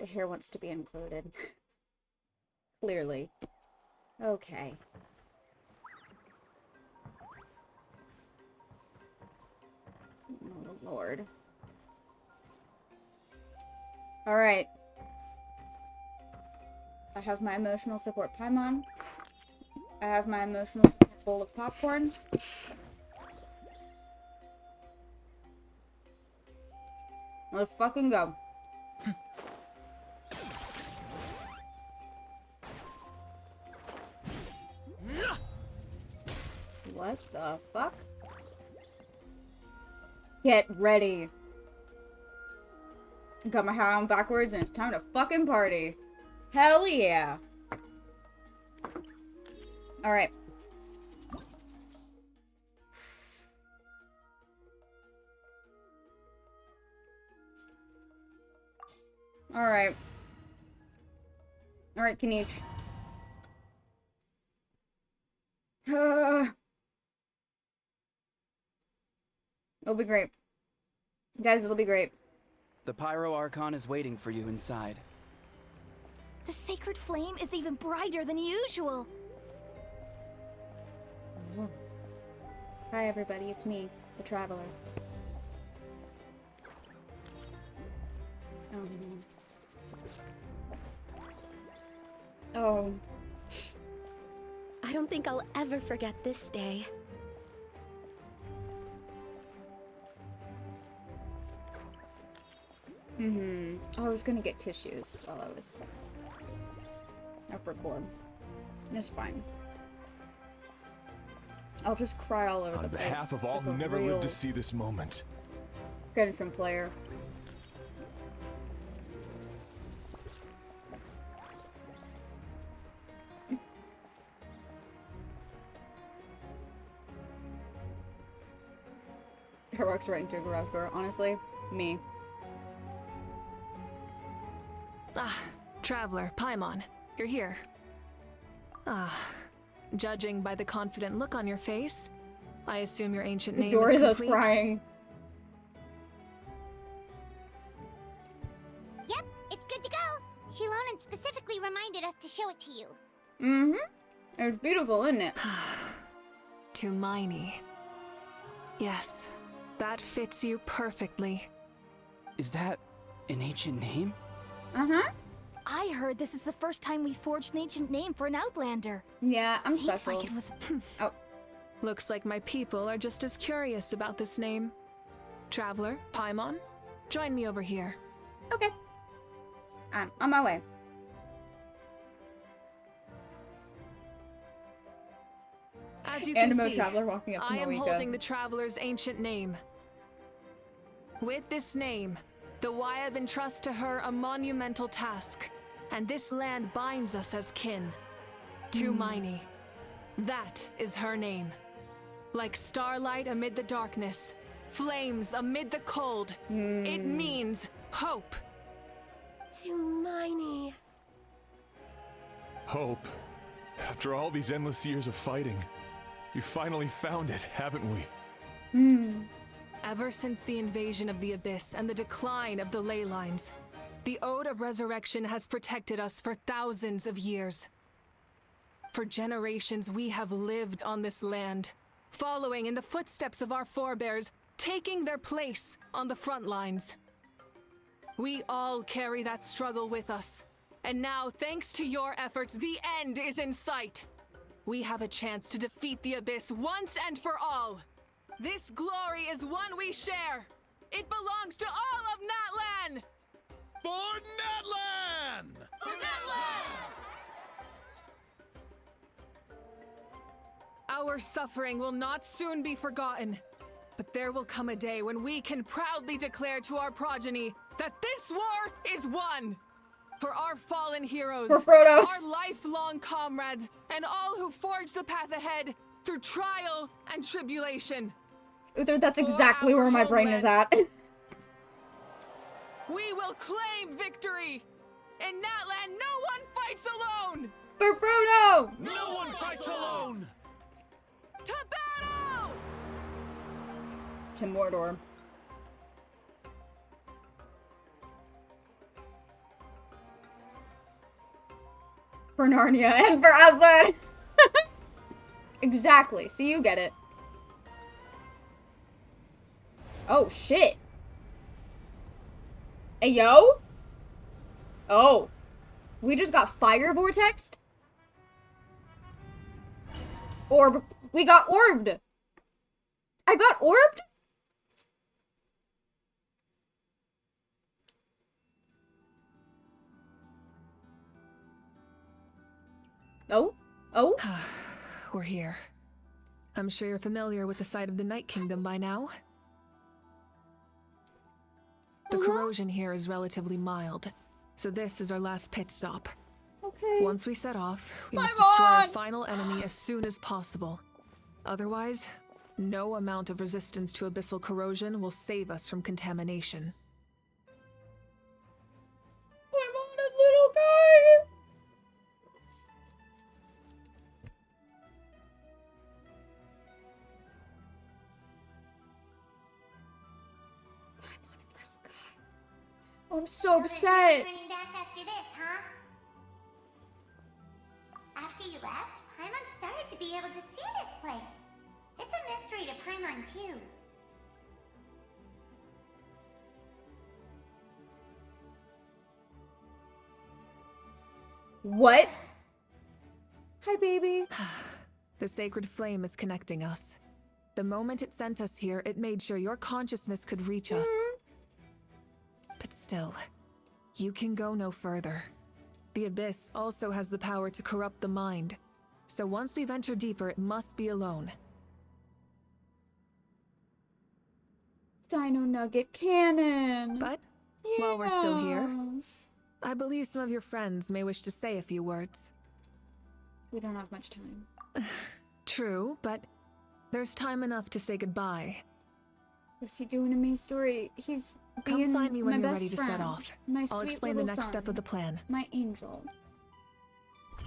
The hair wants to be included. Clearly. Okay. Oh, Lord. Alright. I have my emotional support Paimon. I have my emotional support bowl of popcorn. Let's fucking go. What the fuck? Get ready. Got my hat on backwards and it's time to fucking party. Hell yeah. Alright. Alright. Alright, Kanich. It'll be great. Guys, it'll be great. The Pyro Archon is waiting for you inside. The sacred flame is even brighter than usual. Oh. Hi everybody, it's me, the Traveler. Oh. I don't think I'll ever forget this day. Oh, I was gonna get tissues while I was up record. It's fine. I'll just cry all over the place. On behalf of all like who a never real lived to see this moment. Genshin player. I walks right into a garage door. Honestly, me. Ah, Traveler, Paimon, you're here. Ah, judging by the confident look on your face, I assume your ancient name is Doris complete. crying. Yep, it's good to go. Shilonan specifically reminded us to show it to you. It's beautiful, isn't it? To Miney. Yes, that fits you perfectly. Is that an ancient name? I heard this is the first time we forged an ancient name for an Outlander. Yeah, I'm Seems special. like it was... Oh. Looks like my people are just as curious about this name. Traveler, Paimon, join me over here. Okay. I'm on my way. As you can Animo see, Traveler walking up to I am Moika. holding the Traveler's ancient name. With this name, the Wyab entrust to her a monumental task, and this land binds us as kin. To Miney. That is her name. Like starlight amid the darkness, flames amid the cold, it means hope. To Miney. Hope. After all these endless years of fighting, we finally found it, haven't we? Ever since the invasion of the Abyss and the decline of the ley lines, the Ode of Resurrection has protected us for thousands of years. For generations, we have lived on this land, following in the footsteps of our forebears, taking their place on the front lines. We all carry that struggle with us, and now, thanks to your efforts, the end is in sight. We have a chance to defeat the Abyss once and for all. This glory is one we share. It belongs to all of Natlan! For Natlan! For Natlan! Our suffering will not soon be forgotten. But there will come a day when we can proudly declare to our progeny that this war is won! For our fallen heroes, For Frodo. our lifelong comrades, and all who forge the path ahead through trial and tribulation. Uther, that's For exactly our where my brain is at. We will claim victory! In Natlan, no one fights alone! For Frodo! No one fights alone! To battle! To Mordor. For Narnia and for Aslan. Exactly. See, you get it. Oh, shit. Hey, yo? Oh. We just got fire vortexed? Orb. We got orbed. I got orbed? Oh? Oh? We're here. I'm sure you're familiar with the site of the Night Kingdom by now. The corrosion here is relatively mild, so this is our last pit stop. Okay. Once we set off, we must destroy our final enemy as soon as possible. Otherwise, no amount of resistance to abyssal corrosion will save us from contamination. Paimon, little guy! Oh, I'm so upset. Turning back after this, huh? After you left, Paimon started to be able to see this place. It's a mystery to Paimon, too. What? Hi, baby. The sacred flame is connecting us. The moment it sent us here, it made sure your consciousness could reach us. But still, you can go no further. The Abyss also has the power to corrupt the mind. So once we venture deeper, it must be alone. Dino Nugget cannon. But while we're still here, I believe some of your friends may wish to say a few words. We don't have much time. True, but there's time enough to say goodbye. What's he doing in my story? He's Come being find me when my you're best ready to friend. set off. My I'll sweet explain the little next son. step of the plan. My angel.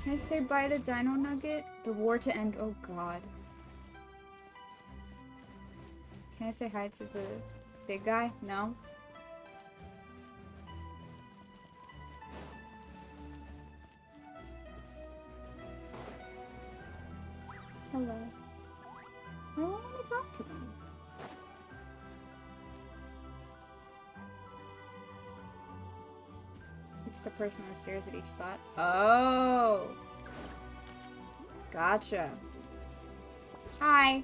Can I say bye to Dino Nugget? The war to end. Oh god. Can I say hi to the big guy? No? Hello. Why won't let me talk to them? It's the person who stares at each spot. Oh! Gotcha. Hi.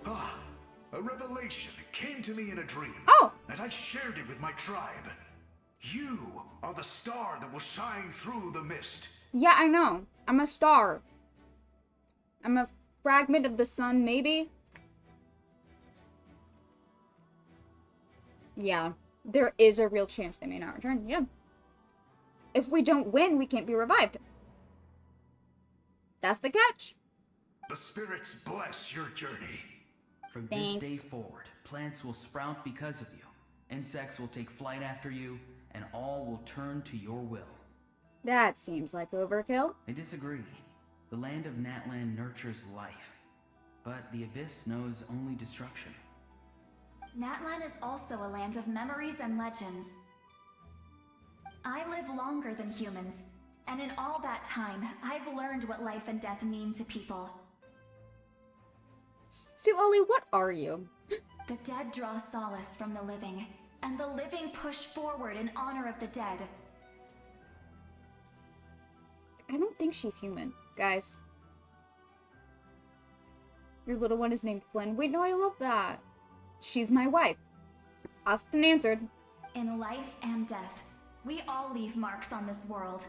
Ah, a revelation came to me in a dream. Oh! And I shared it with my tribe. You are the star that will shine through the mist. Yeah, I know. I'm a star. I'm a fragment of the sun, maybe? Yeah. There is a real chance they may not return. Yeah. If we don't win, we can't be revived. That's the catch. The spirits bless your journey. From Thanks. this day forward, plants will sprout because of you. Insects will take flight after you, and all will turn to your will. That seems like overkill. I disagree. The land of Natlan nurtures life, but the Abyss knows only destruction. Natlan is also a land of memories and legends. I live longer than humans, and in all that time, I've learned what life and death mean to people. See, Lolly, what are you? The dead draw solace from the living, and the living push forward in honor of the dead. I don't think she's human, guys. Your little one is named Flynn. Wait, no, I love that. She's my wife. Asked and answered. In life and death, we all leave marks on this world.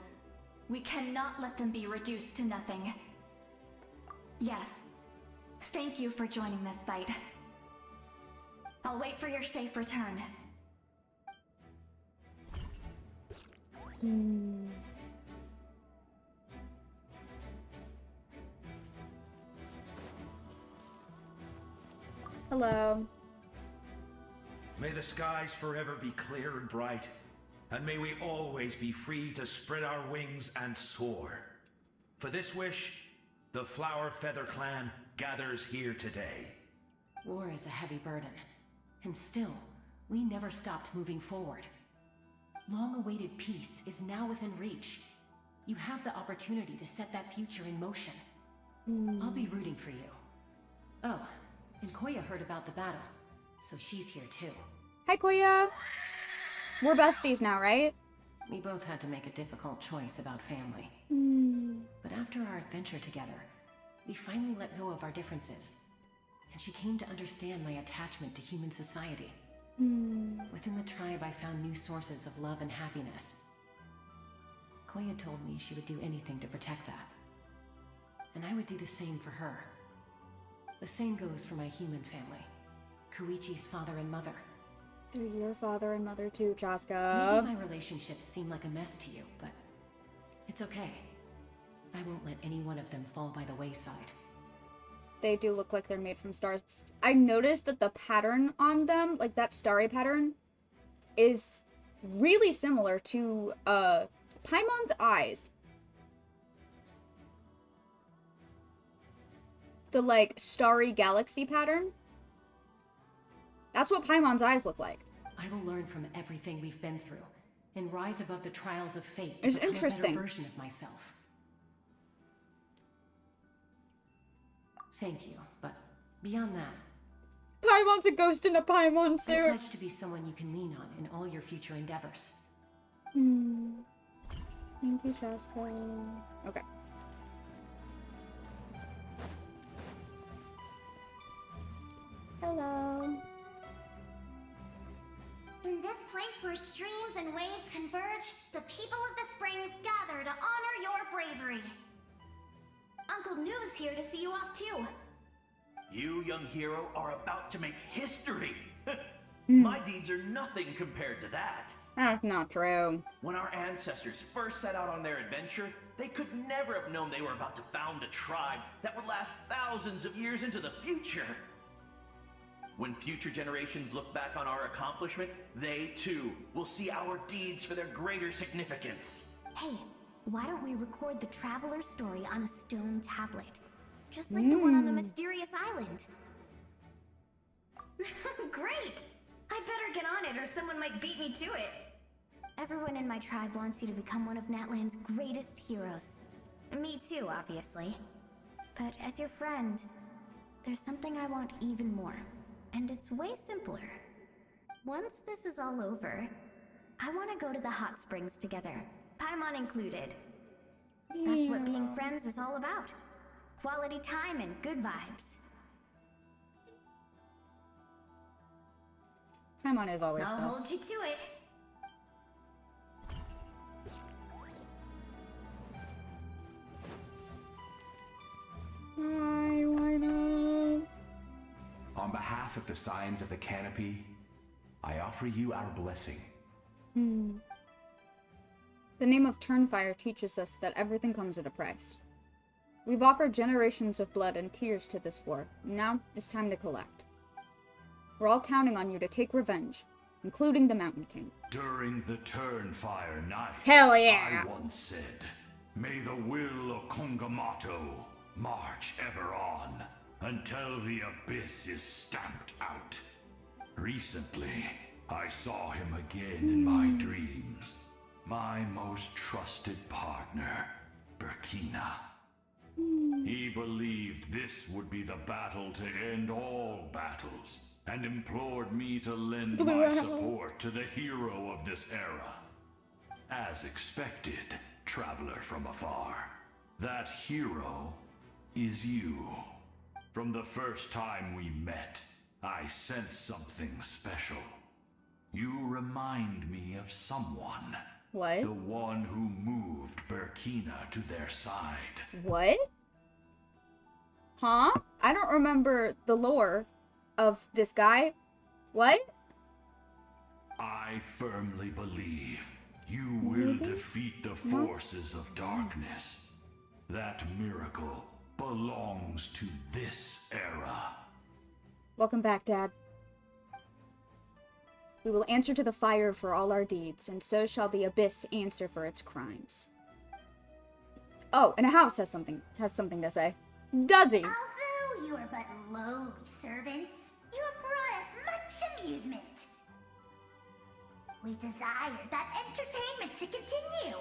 We cannot let them be reduced to nothing. Yes. Thank you for joining this fight. I'll wait for your safe return. Hello. May the skies forever be clear and bright, and may we always be free to spread our wings and soar. For this wish, the Flower Feather Clan gathers here today. War is a heavy burden, and still, we never stopped moving forward. Long-awaited peace is now within reach. You have the opportunity to set that future in motion. I'll be rooting for you. Oh, and Koya heard about the battle, so she's here too. Hi, Koya. We're besties now, right? We both had to make a difficult choice about family. But after our adventure together, we finally let go of our differences. And she came to understand my attachment to human society. Within the tribe, I found new sources of love and happiness. Koya told me she would do anything to protect that. And I would do the same for her. The same goes for my human family. Koichi's father and mother. They're your father and mother too, Chaska. Maybe my relationships seem like a mess to you, but it's okay. I won't let any one of them fall by the wayside. They do look like they're made from stars. I noticed that the pattern on them, like that starry pattern, is really similar to Paimon's eyes. The like starry galaxy pattern. That's what Paimon's eyes look like. I will learn from everything we've been through and rise above the trials of fate It's to become a interesting. better version of myself. Thank you, but beyond that, Paimon's a ghost in a Paimon I suit. pledge to be someone you can lean on in all your future endeavors. Thank you, Chaska. Okay. Hello. In this place where streams and waves converge, the people of the springs gather to honor your bravery. Uncle Noo's here to see you off too. You, young hero, are about to make history. My deeds are nothing compared to that. That's not true. When our ancestors first set out on their adventure, they could never have known they were about to found a tribe that would last thousands of years into the future. When future generations look back on our accomplishment, they too will see our deeds for their greater significance. Hey, why don't we record the traveler's story on a stone tablet? Just like the one on the mysterious island. Great! I better get on it or someone might beat me to it. Everyone in my tribe wants you to become one of Natlan's greatest heroes. Me too, obviously. But as your friend, there's something I want even more. And it's way simpler. Once this is all over, I want to go to the hot springs together, Paimon included. That's what being friends is all about. Quality time and good vibes. Paimon is always I'll sus. hold you to it. Hi, why not? On behalf of the Signs of the Canopy, I offer you our blessing. The name of Turnfire teaches us that everything comes at a price. We've offered generations of blood and tears to this war. Now it's time to collect. We're all counting on you to take revenge, including the Mountain King. During the Turnfire night, Hell yeah! I once said, "May the will of Kongamato march ever on until the abyss is stamped out." Recently, I saw him again in my dreams. My most trusted partner, Burkina. He believed this would be the battle to end all battles, and implored me to lend my support to the hero of this era. As expected, traveler from afar, that hero is you. From the first time we met, I sensed something special. You remind me of someone. What? The one who moved Burkina to their side. What? Huh? I don't remember the lore of this guy. What? I firmly believe you will defeat the forces of darkness. That miracle belongs to this era. Welcome back, Dad. We will answer to the fire for all our deeds, and so shall the abyss answer for its crimes. Oh, and a house has something to say. Does he? Although you are but lowly servants, you have brought us much amusement. We desire that entertainment to continue.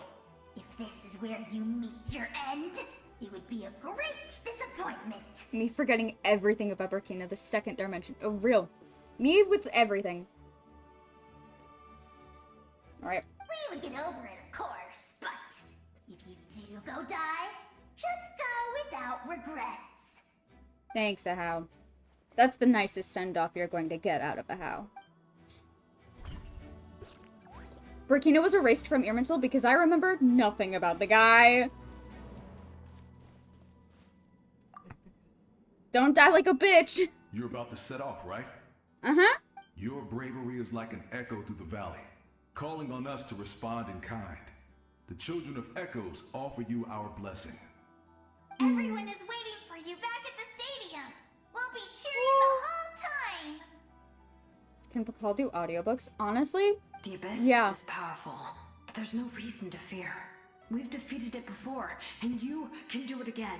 If this is where you meet your end, it would be a great disappointment. Me forgetting everything about Burkina the second they're mentioned. Oh, real. Me with everything. Alright. We would get over it, of course, but if you do go die, just go without regrets. Thanks, Ahau. That's the nicest send-off you're going to get out of Ahau. Burkina was erased from Irminsul because I remember nothing about the guy. Don't die like a bitch. You're about to set off, right? Uh-huh. Your bravery is like an echo through the valley, calling on us to respond in kind. The children of Echoes offer you our blessing. Everyone is waiting for you back at the stadium. We'll be cheering the whole time. Can Pakal do audiobooks? Honestly? The Abyss is powerful, but there's no reason to fear. We've defeated it before, and you can do it again.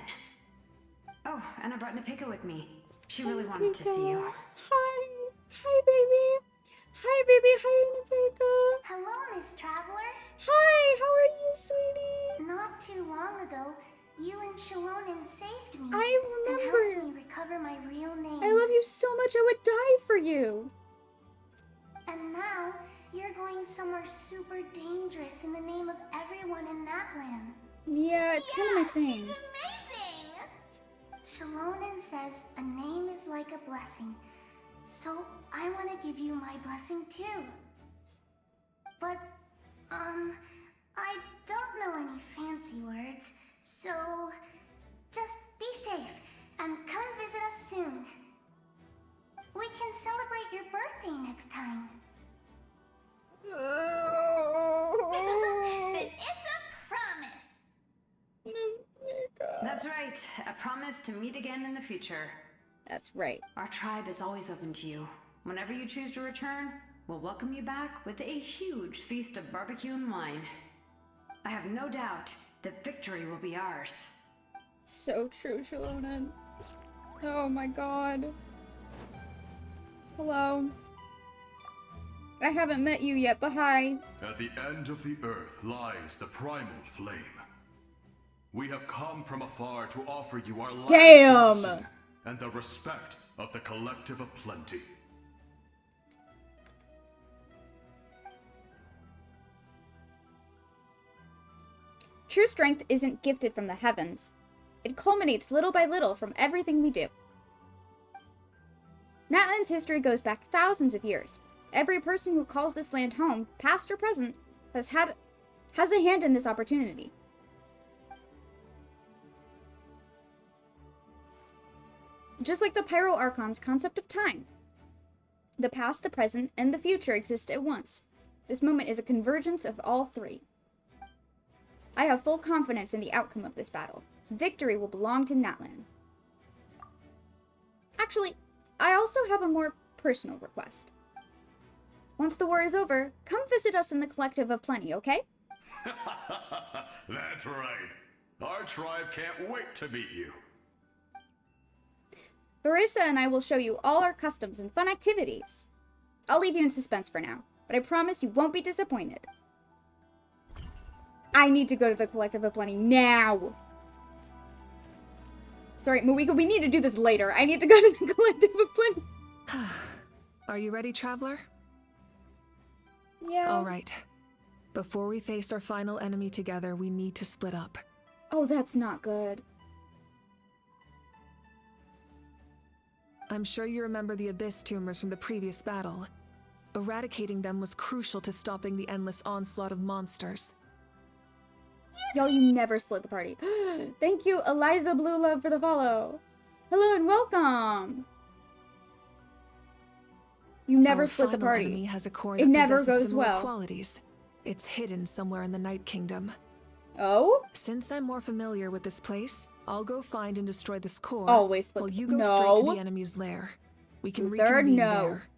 Oh, and I brought Napika with me. She really wanted to see you. Hi. Hi, baby. Hi, baby. Hi, Napika. Hello, Miss Traveler. Hi, how are you, sweetie? Not too long ago, you and Shalonen saved me. I remember. And helped me recover my real name. I love you so much, I would die for you. And now, you're going somewhere super dangerous in the name of everyone in Natlan. Yeah, it's kind of my thing. She's amazing! Shalonen says a name is like a blessing, so I want to give you my blessing too. But, I don't know any fancy words, so just be safe and come visit us soon. We can celebrate your birthday next time. Then it's a promise. That's right. A promise to meet again in the future. That's right. Our tribe is always open to you. Whenever you choose to return, we'll welcome you back with a huge feast of barbecue and wine. I have no doubt that victory will be ours. So true, Shalonen. Oh my god. Hello. I haven't met you yet, but hi. At the end of the earth lies the primal flame. We have come from afar to offer you our last blessing and the respect of the Collective of Plenty. True strength isn't gifted from the heavens. It culminates little by little from everything we do. Natlan's history goes back thousands of years. Every person who calls this land home, past or present, has a hand in this opportunity. Just like the Pyro Archon's concept of time. The past, the present, and the future exist at once. This moment is a convergence of all three. I have full confidence in the outcome of this battle. Victory will belong to Natlan. Actually, I also have a more personal request. Once the war is over, come visit us in the Collective of Plenty, okay? That's right. Our tribe can't wait to meet you. Barissa and I will show you all our customs and fun activities. I'll leave you in suspense for now, but I promise you won't be disappointed. I need to go to the Collective of Plenty now. Sorry, Moika, we need to do this later. I need to go to the Collective of Plenty. Are you ready, Traveler? Yeah. All right. Before we face our final enemy together, we need to split up. Oh, that's not good. I'm sure you remember the Abyss tumors from the previous battle. Eradicating them was crucial to stopping the endless onslaught of monsters. Yo, you never split the party. Thank you, Eliza Blue Love, for the follow. Hello and welcome. You never Our split the final party. enemy has a core It that never possesses goes similar well. qualities. It's hidden somewhere in the Night Kingdom. Oh? Since I'm more familiar with this place, I'll go find and destroy this core. Always split while the- you go straight to No. the enemy's lair. We can Third, reconvene no. there.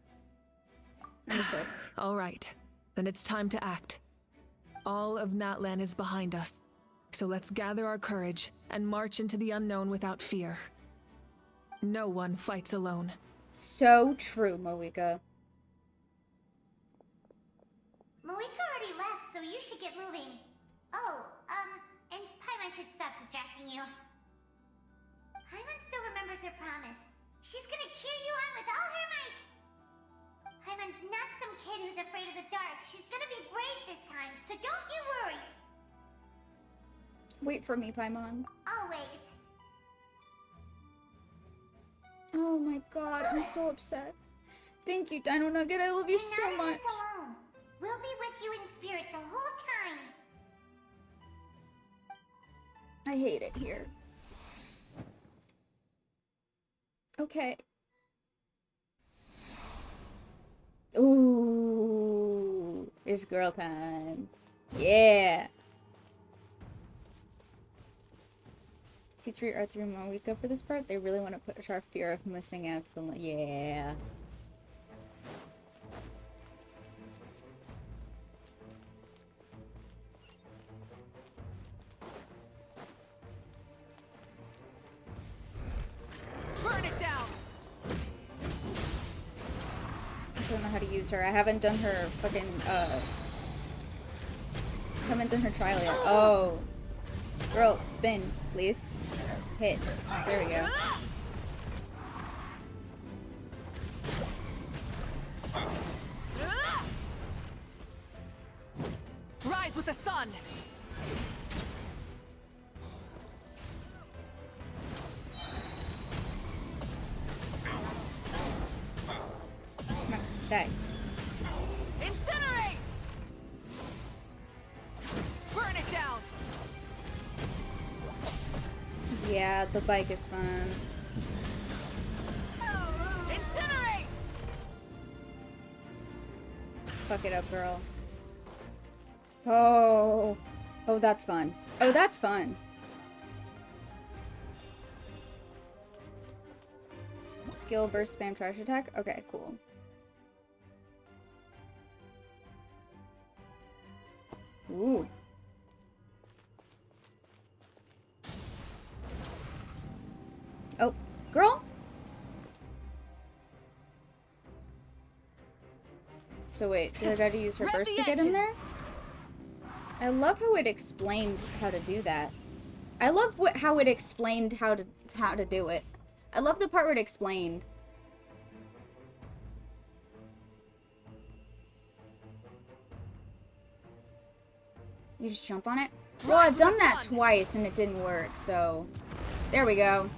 Understood. All right, then it's time to act. All of Natlan is behind us, so let's gather our courage and march into the unknown without fear. No one fights alone. So true, Moeka. Moeka already left, so you should get moving. Oh, and Paimon should stop distracting you. Paimon still remembers her promise. She's gonna cheer you on with all her might. Paimon's not some kid who's afraid of the dark. She's gonna be brave this time, so don't you worry. Wait for me, Paimon. Always. Oh my god, I'm so upset. Thank you, Dino Nugget. I love you so You're not in much. this alone. We'll be with you in spirit the whole time. I hate it here. Okay. Ooh, it's girl time. Yeah. C3 R3 Moeka for this part. They really want to push our fear of missing out. Yeah. Burn it down! I don't know how to use her. I haven't done her fucking, haven't done her trial yet. Oh. Girl, spin, please. Hit. There we go. Rise with the sun! Come on, die. Incinerate! Burn it down! Yeah, the bike is fun. Incinerate! Fuck it up, girl. Oh. Oh, that's fun. Oh, that's fun. Skill burst spam trash attack? Okay, cool. Ooh. Oh, girl? So wait, do I gotta use her Rev burst the to get in there? engines. I love how it explained how to do that. I love how it explained how to do it. I love the part where it explained. You just jump on it? Well, I've done that twice and it didn't work, so... There we go.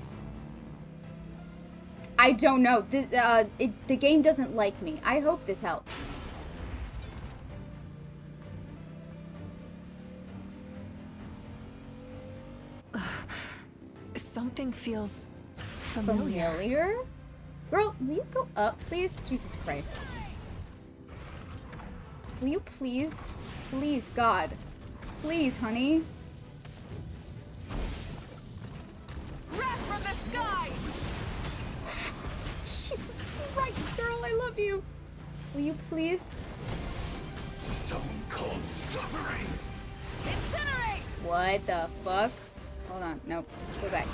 I don't know. The game doesn't like me. I hope this helps. Something feels familiar. Familiar? Girl, will you go up, please? Jesus Christ. Will you please? Please, God. Please, honey. Wrath from the sky! Jesus Christ, girl, I love you. Will you please? Stone cold suffering. Incinerate! What the fuck? Hold on. Nope. Go back.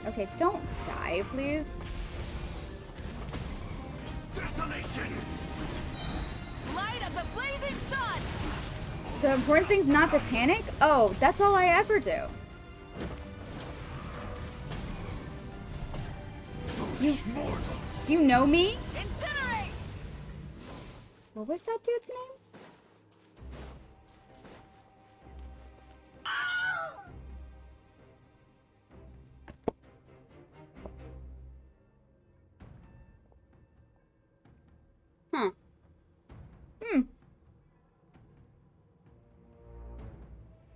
Okay, don't die, please. Desolation. Light of the blazing sun! The important thing's not to panic? Oh, that's all I ever do. Do you know me? Incinerate! What was that dude's name? Huh.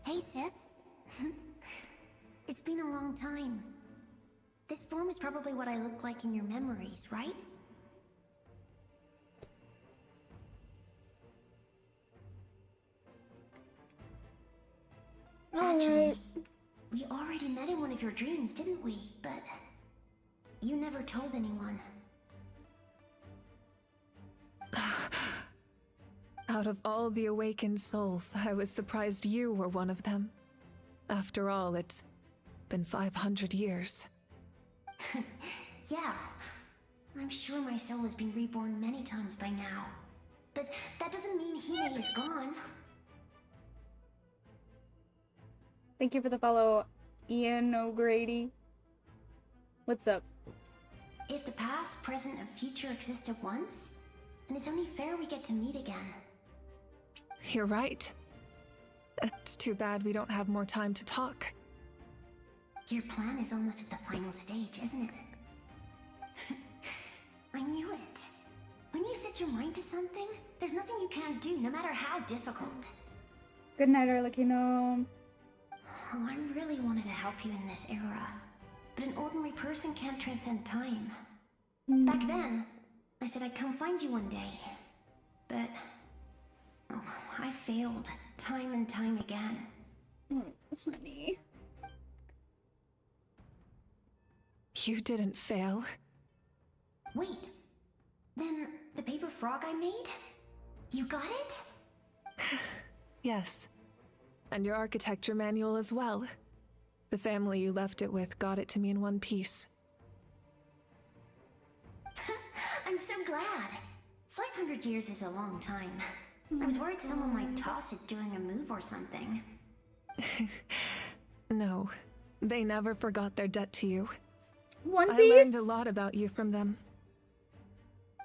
Hey, sis. It's been a long time. This form is probably what I look like in your memories, right? Actually, we already met in one of your dreams, didn't we? But you never told anyone. Out of all the awakened souls, I was surprised you were one of them. After all, it's been 500 years. Yeah. I'm sure my soul has been reborn many times by now. But that doesn't mean Hime is gone. Thank you for the follow, Ian O'Grady. What's up? If the past, present, and future exist at once, then it's only fair we get to meet again. You're right. It's too bad we don't have more time to talk. Your plan is almost at the final stage, isn't it? I knew it. When you set your mind to something, there's nothing you can't do, no matter how difficult. Good night, Arlecchino. Oh, I really wanted to help you in this era. But an ordinary person can't transcend time. Back then, I said I'd come find you one day. But... oh, I failed, time and time again. Oh, honey. You didn't fail. Wait, then the paper frog I made? You got it? Yes. And your architecture manual as well. The family you left it with got it to me in one piece. I'm so glad. 500 years is a long time. I was worried someone might toss it during a move or something. No, they never forgot their debt to you. One Piece? I learned a lot about you from them.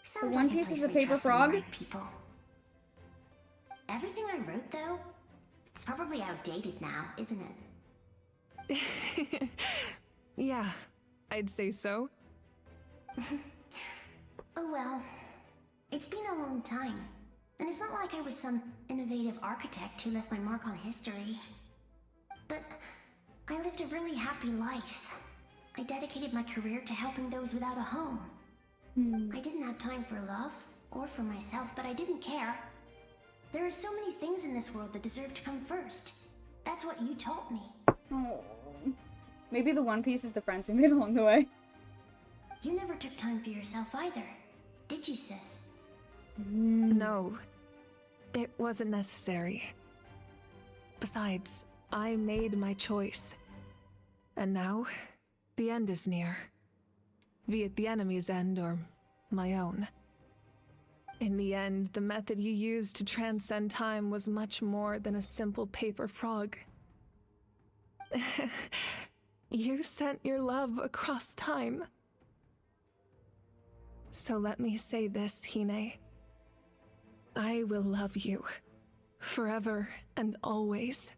Sounds One like Piece is a place we paper trust the frog? right people. Everything I wrote, though, it's probably outdated now, isn't it? Yeah, I'd say so. Oh well. It's been a long time. And it's not like I was some innovative architect who left my mark on history. But I lived a really happy life. I dedicated my career to helping those without a home. I didn't have time for love, or for myself, but I didn't care. There are so many things in this world that deserve to come first. That's what you taught me. Oh. Maybe the One Piece is the friends we made along the way. You never took time for yourself either, did you, sis? No, it wasn't necessary. Besides, I made my choice. And now, the end is near. Be it the enemy's end or my own. In the end, the method you used to transcend time was much more than a simple paper frog. You sent your love across time. So let me say this, Hine. I will love you, forever and always.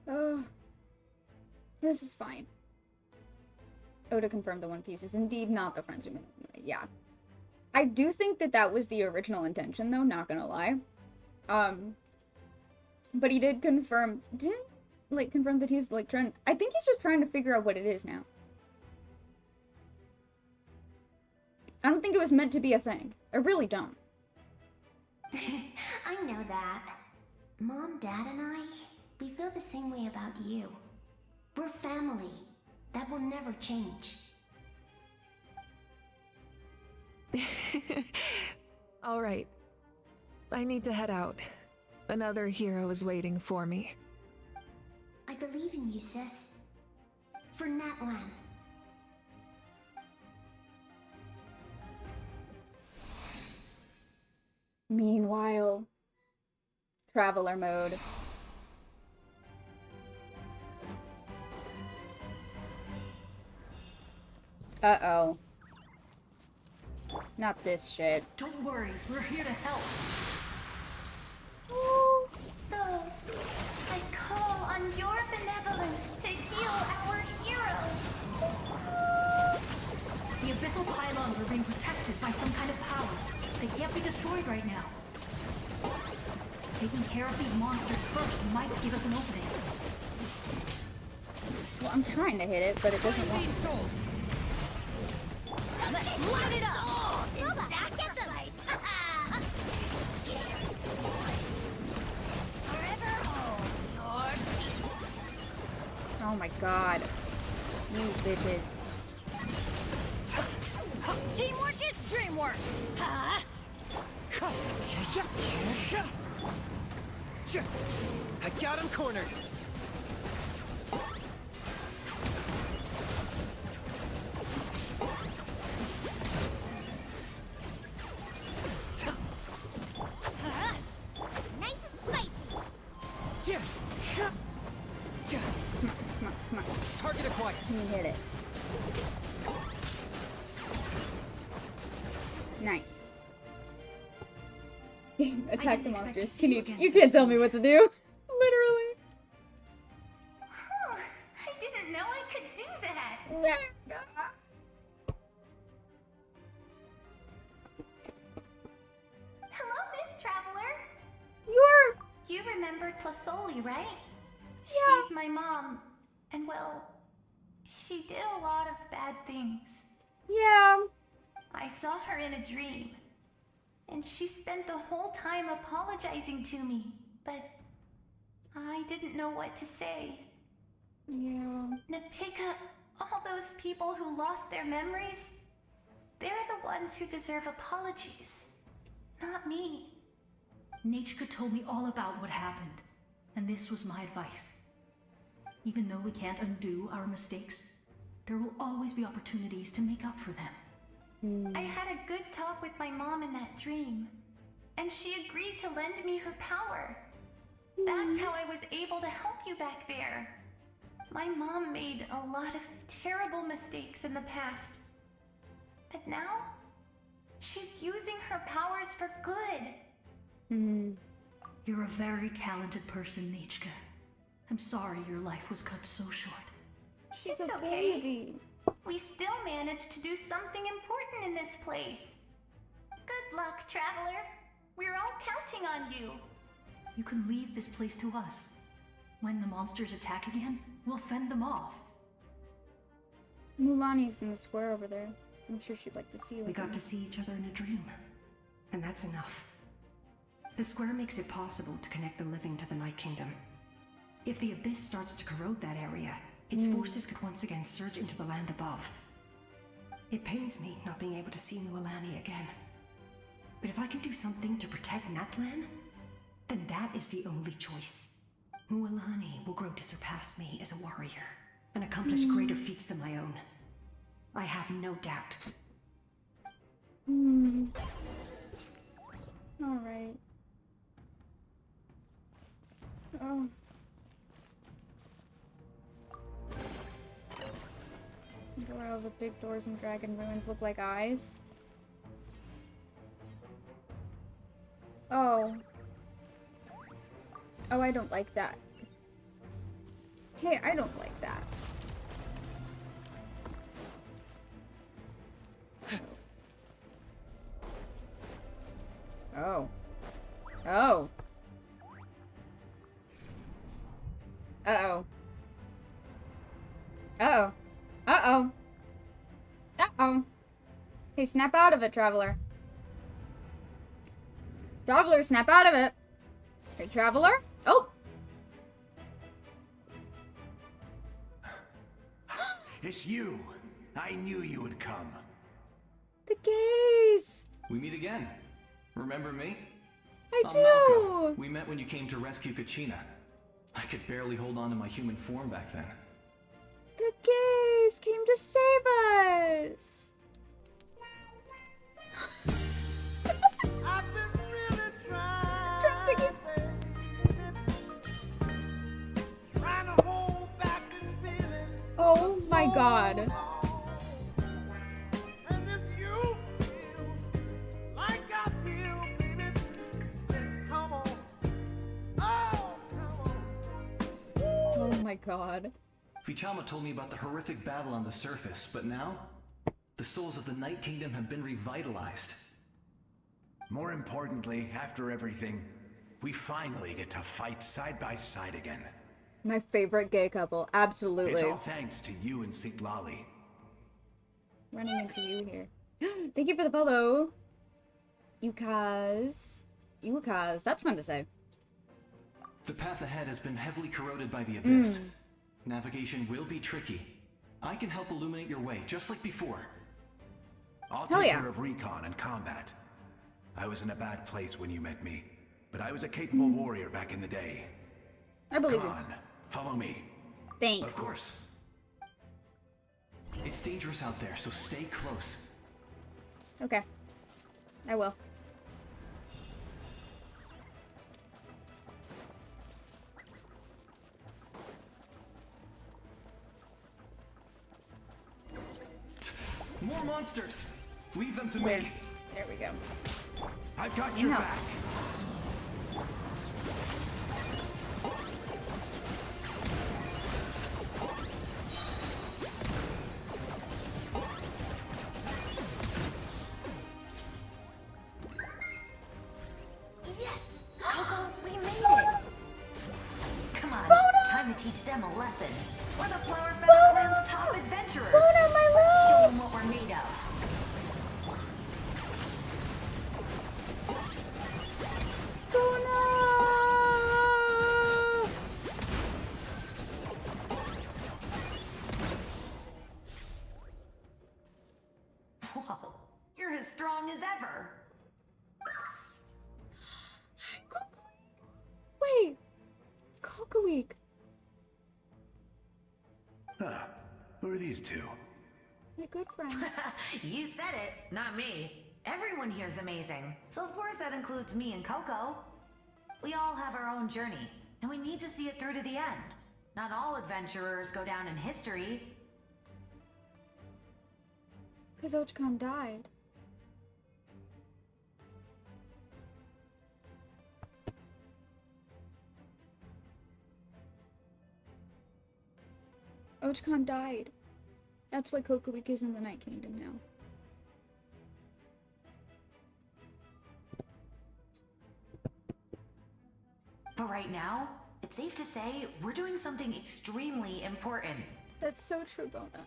Oh, this is fine. Oda confirmed the One Piece is indeed not the friends we made. Yeah. I do think that that was the original intention, though, not gonna lie. But he did confirm, confirm that he's, trying, I think he's just trying to figure out what it is now. I don't think it was meant to be a thing. I really don't. I know that. Mom, Dad, and I, we feel the same way about you. We're family. That will never change. All right. I need to head out. Another hero is waiting for me. I believe in you, sis. For Natlan. Meanwhile, traveler mode. Uh-oh. Not this shit. Don't worry, we're here to help. Oh, so sweet. I call on your benevolence to heal our hero. The abyssal pylons are being protected protected by some kind of power. They can't be destroyed right now. Taking care of these monsters first might give us an opening. Well, I'm trying to hit it, but it doesn't want. Souls. Let's light it up! Back at the lights! Forever hold your peace. Oh my god. You bitches. Teamwork is dreamwork! Huh? I got him cornered. Nice and spicy! Come on. Target acquired. Can you hit it? Nice. Attack the monsters. You can't tell me what to do. Literally. I didn't know I could do that! Hello, Miss Traveler! You remember Tlasoli, right? Yeah. She's my mom. And well, she did a lot of bad things. Yeah. I saw her in a dream. And she spent the whole time apologizing to me. But I didn't know what to say. Yeah. Napika, all those people who lost their memories, they're the ones who deserve apologies. Not me. Nachka told me all about what happened, and this was my advice. Even though we can't undo our mistakes, there will always be opportunities to make up for them. I had a good talk with my mom in that dream, and she agreed to lend me her power. That's how I was able to help you back there. My mom made a lot of terrible mistakes in the past. But now, she's using her powers for good. You're a very talented person, Nachka. I'm sorry your life was cut so short. She's It's a okay. baby. We still managed to do something important in this place. Good luck, Traveler. We're all counting on you. You can leave this place to us. When the monsters attack again, we'll fend them off. Mulani's in the square over there. I'm sure she'd like to see you. We got to see each other in a dream, and that's enough. The square makes it possible to connect the living to the Night Kingdom. If the abyss starts to corrode that area, its forces could once again surge into the land above. It pains me not being able to see Mualani again. But if I can do something to protect Natlan, then that is the only choice. Mualani will grow to surpass me as a warrior and accomplish greater feats than my own. I have no doubt. Alright. Oh. Why all the big doors and dragon ruins look like eyes? Oh. Oh, I don't like that. Hey, I don't like that. Oh. Oh. Uh-oh. Uh-oh. Uh-oh. Uh-oh. Hey, snap out of it, Traveler. Traveler, snap out of it. Hey, Traveler? Oh! It's you. I knew you would come. The gays! We meet again. Remember me? I I'm do! Malka. We met when you came to rescue Kachina. I could barely hold on to my human form back then. The gays came to save us! I've been really Trying to get... trying to hold back this feeling. Oh my god. And if you feel like I feel, baby, then come on. Oh, come on. Oh my god. Vichama told me about the horrific battle on the surface, but now, the The souls of the Night Kingdom have been revitalized. More importantly, after everything, we finally get to fight side by side again. My favorite gay couple, absolutely. It's all thanks to you and Sitlali. Running into you here. Thank you for the follow. Ukaz. That's fun to say. The path ahead has been heavily corroded by the abyss. Navigation will be tricky. I can help illuminate your way, just like before. I'll take care of recon and combat. I was in a bad place when you met me, but I was a capable warrior back in the day. I believe Come you. on, follow me. Thanks. Of course. It's dangerous out there, so stay close. Okay. I will. More monsters! Leave them to Where? me! There we go. I've got your back. Yes! Coco, we made it! Come on, time to teach them a lesson. We're the Flower Feather Clan's top adventurers. Let's show them what we're made of. Whoa, you're as strong as ever. Wait. Cocoweek. Huh. Who are these two? My good friend. You said it, not me. Everyone here's amazing. So of course that includes me and Coco. We all have our own journey, and we need to see it through to the end. Not all adventurers go down in history. Because Ochcon died. Ochcon died. That's why Cocoweek is in the Night Kingdom now. But right now, it's safe to say we're doing something extremely important. That's so true, Bona.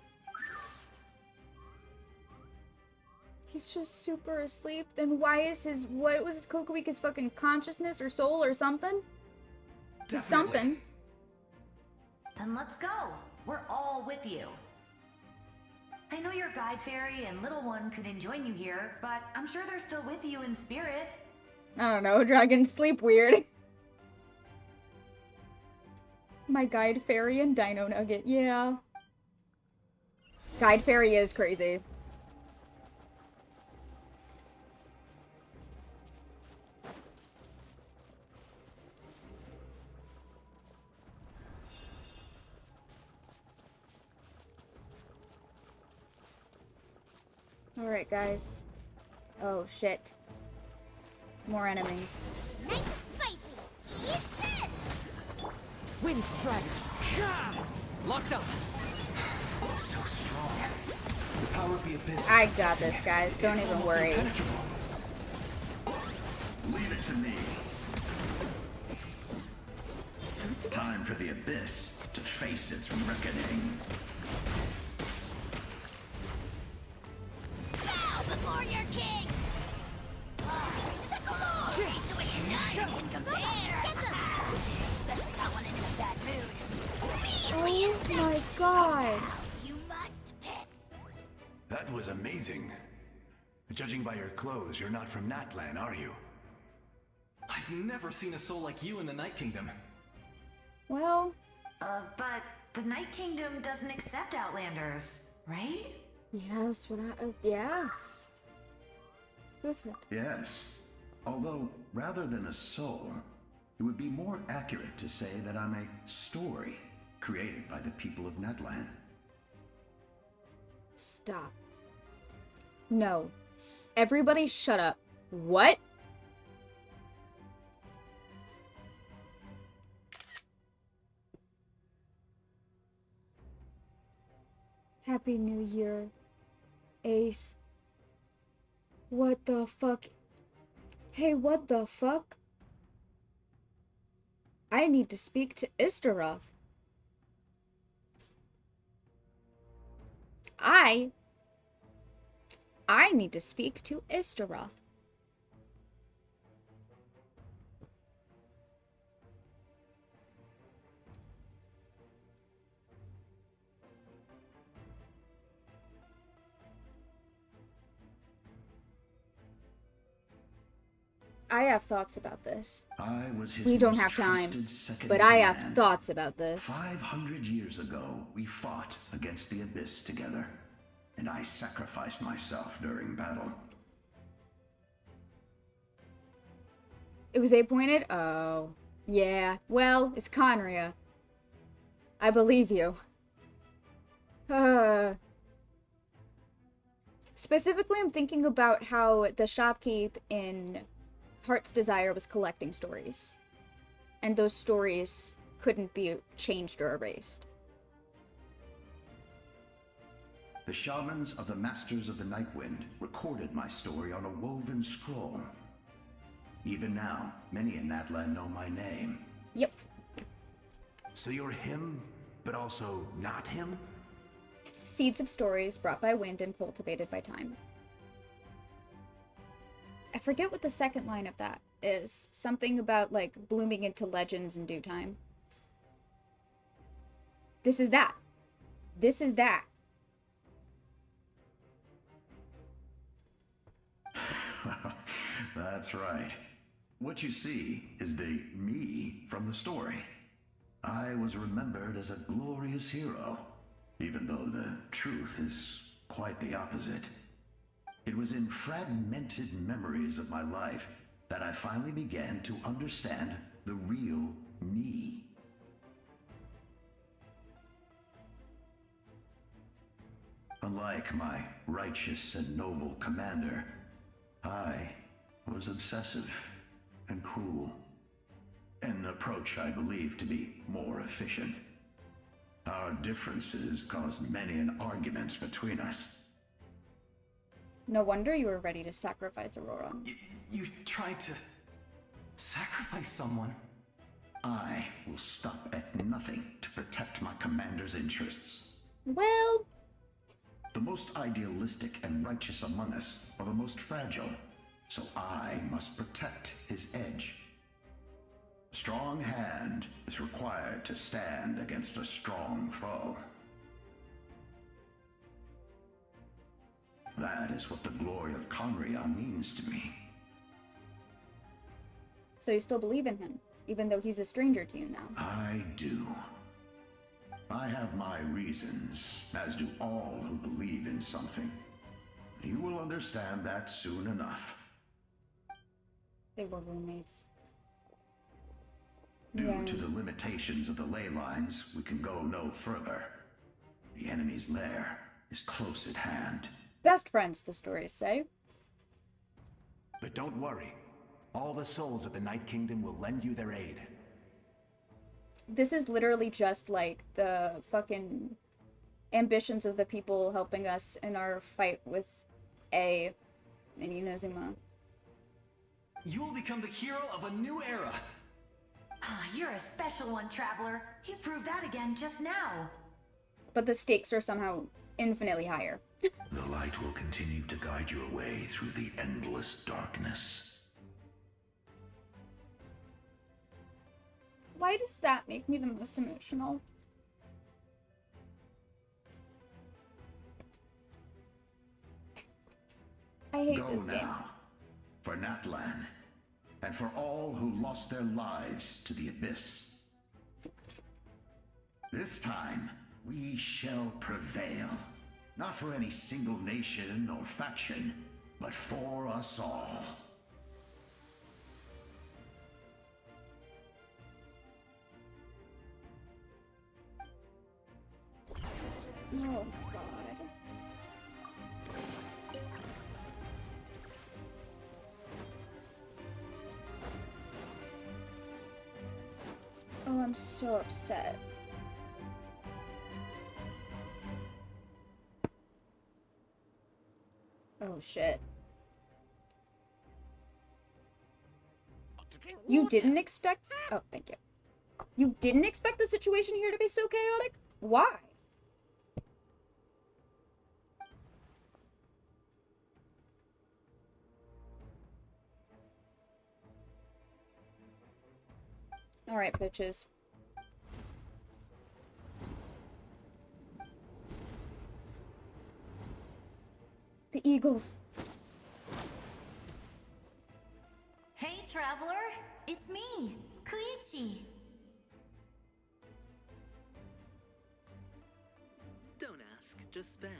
He's just super asleep. Then why is what was his Cocoweek, his fucking consciousness or soul or something? He's something. Then let's go. We're all with you. I know your guide fairy and little one couldn't join you here, but I'm sure they're still with you in spirit. I don't know, dragons sleep weird. My guide fairy and Dino Nugget, yeah. Guide fairy is crazy. Alright, guys. Oh, shit. More enemies. Nice and spicy. Eat this! Wind Strider! Gah! Locked up! So strong. The power of the abyss. I got this, guys. Don't even worry. Leave it to me. Time for the abyss to face its reckoning. Bow before your king! Oh, this is a glory to which none can compare! Especially not when I'm in a bad mood. Oh my god. You must pick. That was amazing. Judging by your clothes, you're not from Natlan, are you? I've never seen a soul like you in the Night Kingdom. Well... But the Night Kingdom doesn't accept Outlanders, right? Yes, yeah. Guthrie. Yes. Although, rather than a soul, it would be more accurate to say that I'm a story created by the people of Natlan. Stop. No. Everybody shut up. What? Happy New Year, Ace. What the fuck? Hey, what the fuck? I need to speak to Istaroth. I need to speak to Istaroth. I have thoughts about this. I was his We don't most have time, trusted second but in I have command. thoughts about this. 500 years ago, we fought against the Abyss together, and I sacrificed myself during battle. It was 8-pointed? Oh. Yeah. Well, it's Conria. I believe you. Specifically, I'm thinking about how the shopkeep in Heart's Desire was collecting stories. And those stories couldn't be changed or erased. The shamans of the Masters of the Nightwind recorded my story on a woven scroll. Even now, many in Natlan know my name. Yep. So you're him, but also not him? Seeds of stories brought by wind and cultivated by time. I forget what the second line of that is. Something about, like, blooming into legends in due time. This is that. This is that. That's right. What you see is the me from the story. I was remembered as a glorious hero, even though the truth is quite the opposite. It was in fragmented memories of my life that I finally began to understand the real me. Unlike my righteous and noble commander, I was obsessive and cruel. An approach I believe to be more efficient. Our differences caused many an arguments between us. No wonder you were ready to sacrifice Aurora. You tried to sacrifice someone? I will stop at nothing to protect my commander's interests. Well... The most idealistic and righteous among us are the most fragile, so I must protect his edge. A strong hand is required to stand against a strong foe. That is what the glory of Conria means to me. So you still believe in him, even though he's a stranger to you now? I do. I have my reasons, as do all who believe in something. You will understand that soon enough. They were roommates. Due to the limitations of the ley lines, we can go no further. The enemy's lair is close at hand. Best friends, the stories say. But don't worry. All the souls of the Night Kingdom will lend you their aid. This is literally just like the fucking ambitions of the people helping us in our fight with A and Inazuma. You will become the hero of a new era. You're a special one, Traveler. You proved that again just now. But the stakes are somehow infinitely higher. The light will continue to guide your way through the endless darkness. Why does that make me the most emotional? I hate Go this game. now, for Natlan, and for all who lost their lives to the Abyss. This time, we shall prevail. Not for any single nation or faction, but for us all. Oh, God. Oh, I'm so upset. Oh shit. You didn't expect... Oh, thank you. You didn't expect the situation here to be so chaotic? Why? Alright, bitches. The eagles. Hey, traveler! It's me, Koichi! Don't ask, just spend.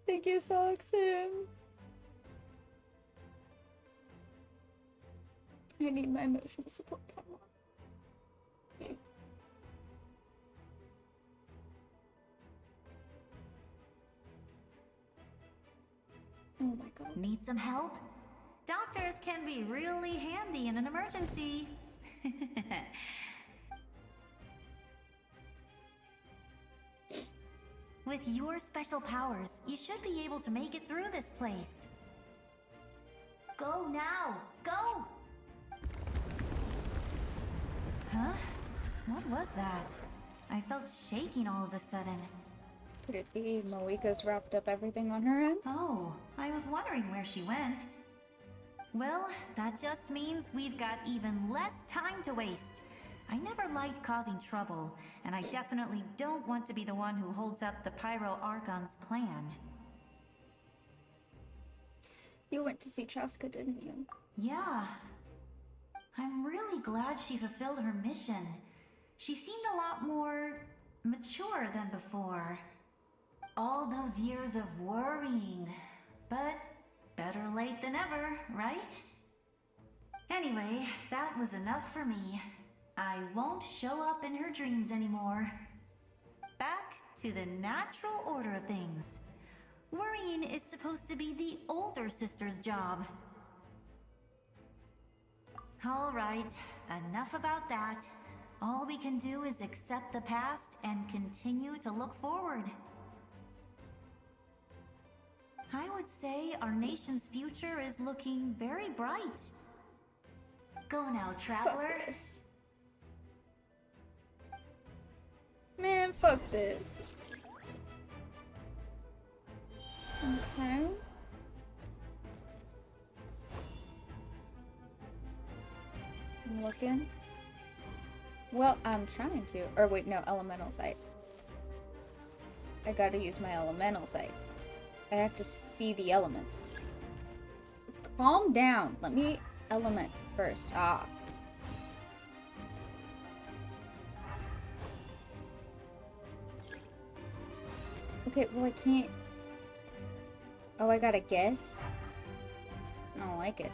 Thank you, Soxin. I need my emotional support Pokemon. Oh my god. Need some help? Doctors can be really handy in an emergency. With your special powers, you should be able to make it through this place. Go now! Go! Huh? What was that? I felt shaking all of a sudden. Could it be Moika's wrapped up everything on her end? Oh, I was wondering where she went. Well, that just means we've got even less time to waste. I never liked causing trouble, and I definitely don't want to be the one who holds up the Pyro Archon's plan. You went to see Chaska, didn't you? Yeah. I'm really glad she fulfilled her mission. She seemed a lot more mature than before. All those years of worrying, but better late than ever, right? Anyway, that was enough for me. I won't show up in her dreams anymore. Back to the natural order of things. Worrying is supposed to be the older sister's job. All right, enough about that. All we can do is accept the past and continue to look forward. I would say our nation's future is looking very bright. Go now, traveler. Fuck this. Man, fuck this. Okay. I'm looking. Well, I'm trying to. Or wait, no, elemental sight. I gotta use my elemental sight. I have to see the elements. Calm down. Let me element first. Ah. Okay, well I can't... Oh, I gotta guess? I don't like it.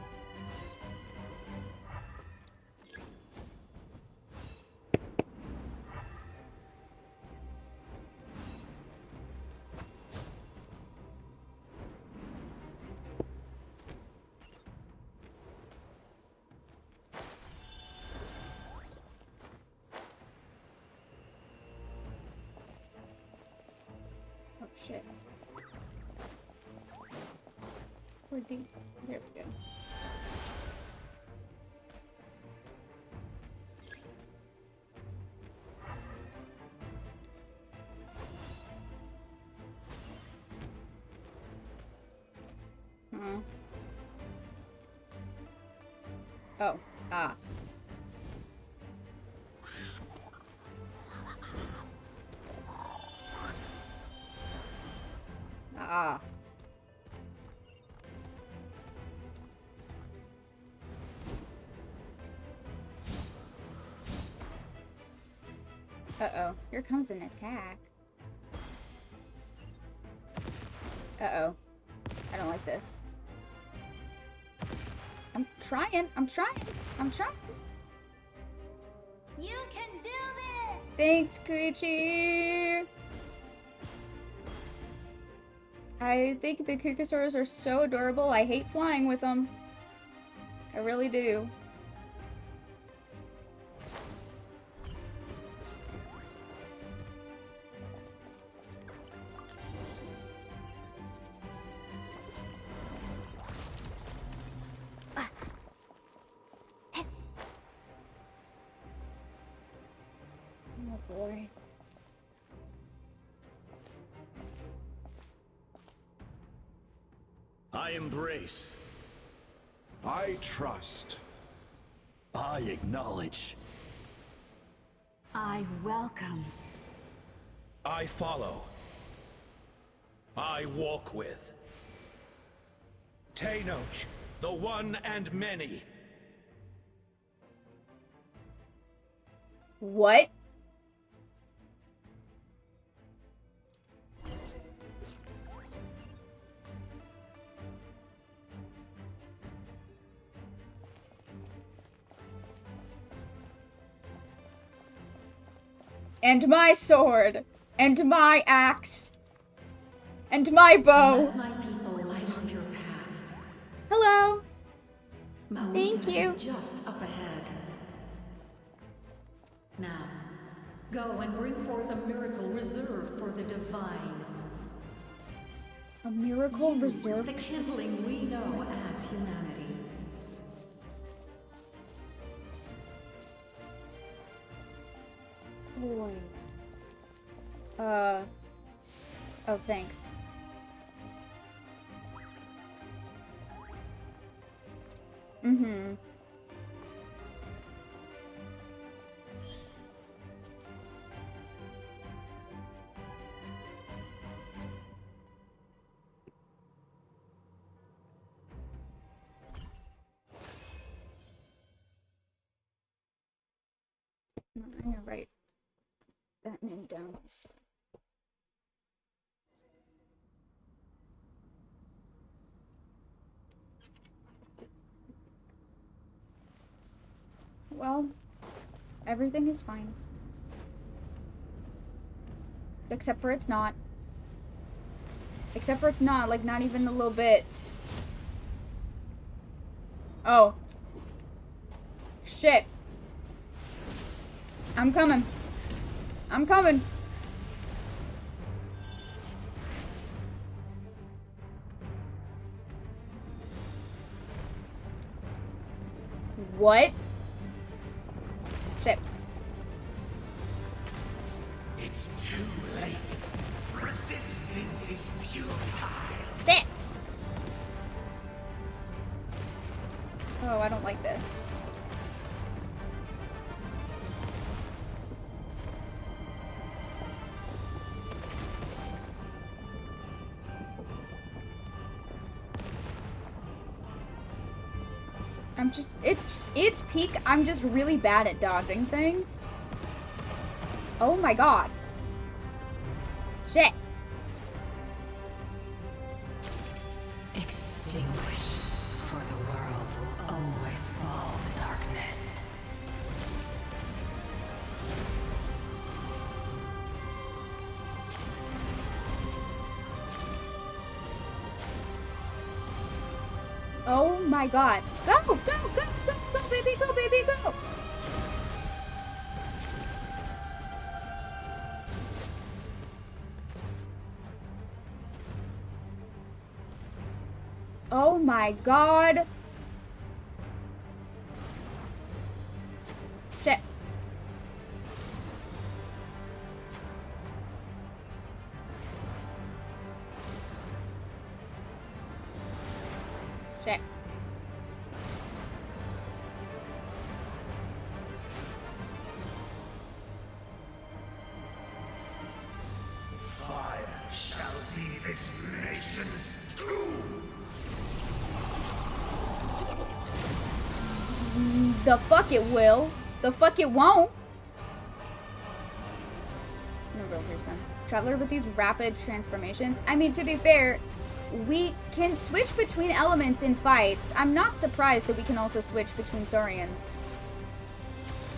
Oh shit. Where'd the... There we go. Oh. Ah. Ah. Uh-oh. Here comes an attack. Uh-oh. I don't like this. I'm trying. I'm trying. I'm trying. You can do this! Thanks, Koichi! I think the Kukasaurs are so adorable. I hate flying with them. I really do. Oh boy. I embrace. I trust. I acknowledge. I welcome. I follow. I walk with. Tenoch, the one and many. What? And my sword, and my axe, and my bow. Let my people light up your path. Hello. Maureen Thank you. is just up ahead. Now, go and bring forth a miracle reserved for the divine. A miracle You, reserved? the kindling we know as humanity. Boy. Oh, thanks. Mm-hmm. No, I'm gonna write that name down. Well, everything is fine. Except for it's not. Except for it's not, like, not even a little bit. Oh. Shit. I'm coming. I'm coming. What? Shit. It's too late. Resistance is futile. Shit. Oh, I don't like this. I'm just, it's peak. I'm just really bad at dodging things. Oh my god. Shit. Extinguish, for the world will always fall to darkness. Oh my god. Go, go, go, go, go, baby, go, baby, go. Oh my god. Shit. Shit. Fire shall be this nation's tomb. The fuck it will. The fuck it won't. No real response. Traveler with these rapid transformations. I mean, to be fair, we can switch between elements in fights. I'm not surprised that we can also switch between Saurians.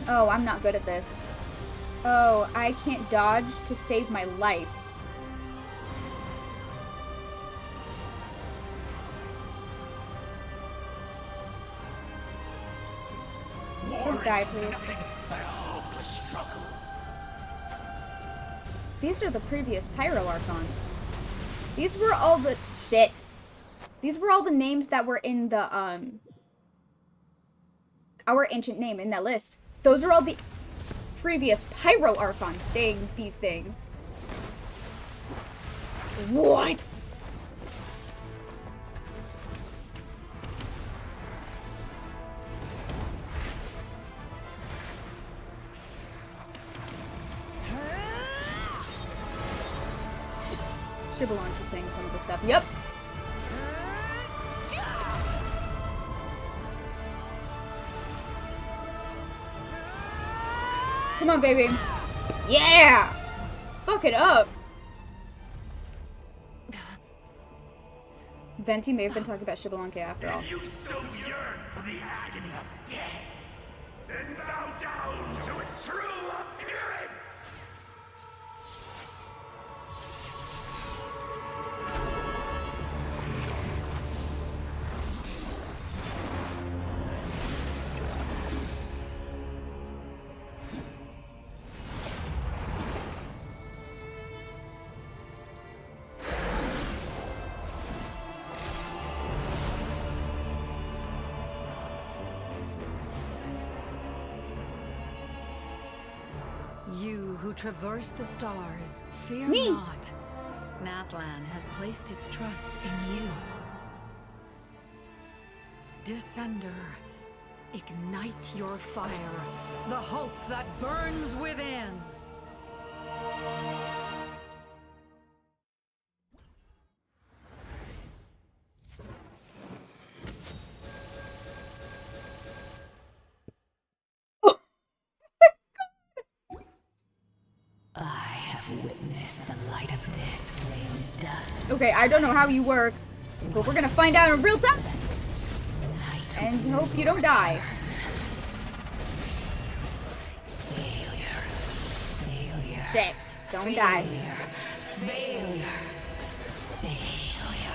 Oh, I'm not good at this. Oh, I can't dodge to save my life. Don't die, please. These are the previous Pyro Archons. These were all the shit. These were all the names that were in the our ancient name in that list. Those are all the previous Pyro Archons saying these things. What? Shibalonch is saying some of the stuff. Yep. Come on, baby. Yeah! Fuck it up. Venti may have been talking about Shibalonch after all. You so yearn for the agony of death, and bow down to its true appearance! You who traverse the stars, fear Me. not. Natlan has placed its trust in you. Descender, ignite your fire, the hope that burns within. I have witnessed the light of this flame dust. Okay, I don't know how you work, but we're gonna find out in real time. And hope you don't die. Failure. Failure. Shit. Don't die. Failure. Failure.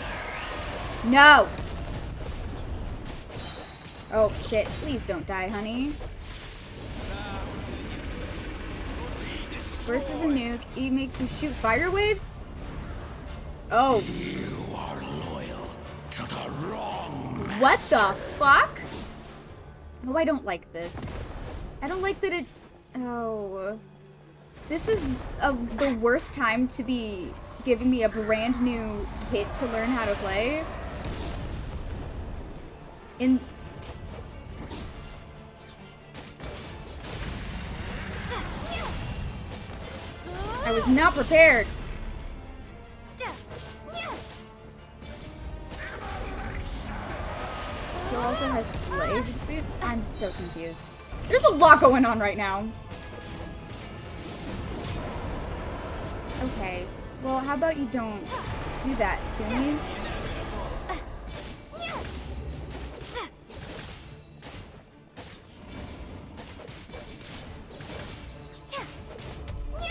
No! Oh, shit. Please don't die, honey. Versus a nuke, E makes you shoot fire waves? Oh. You are loyal to the wrong man. What the fuck? Oh, I don't like this. I don't like that it... Oh. This is the worst time to be giving me a brand new kit to learn how to play. I was not prepared. Skill also has blade boot. I'm so confused. There's a lot going on right now. Okay. Well, how about you don't do that to me?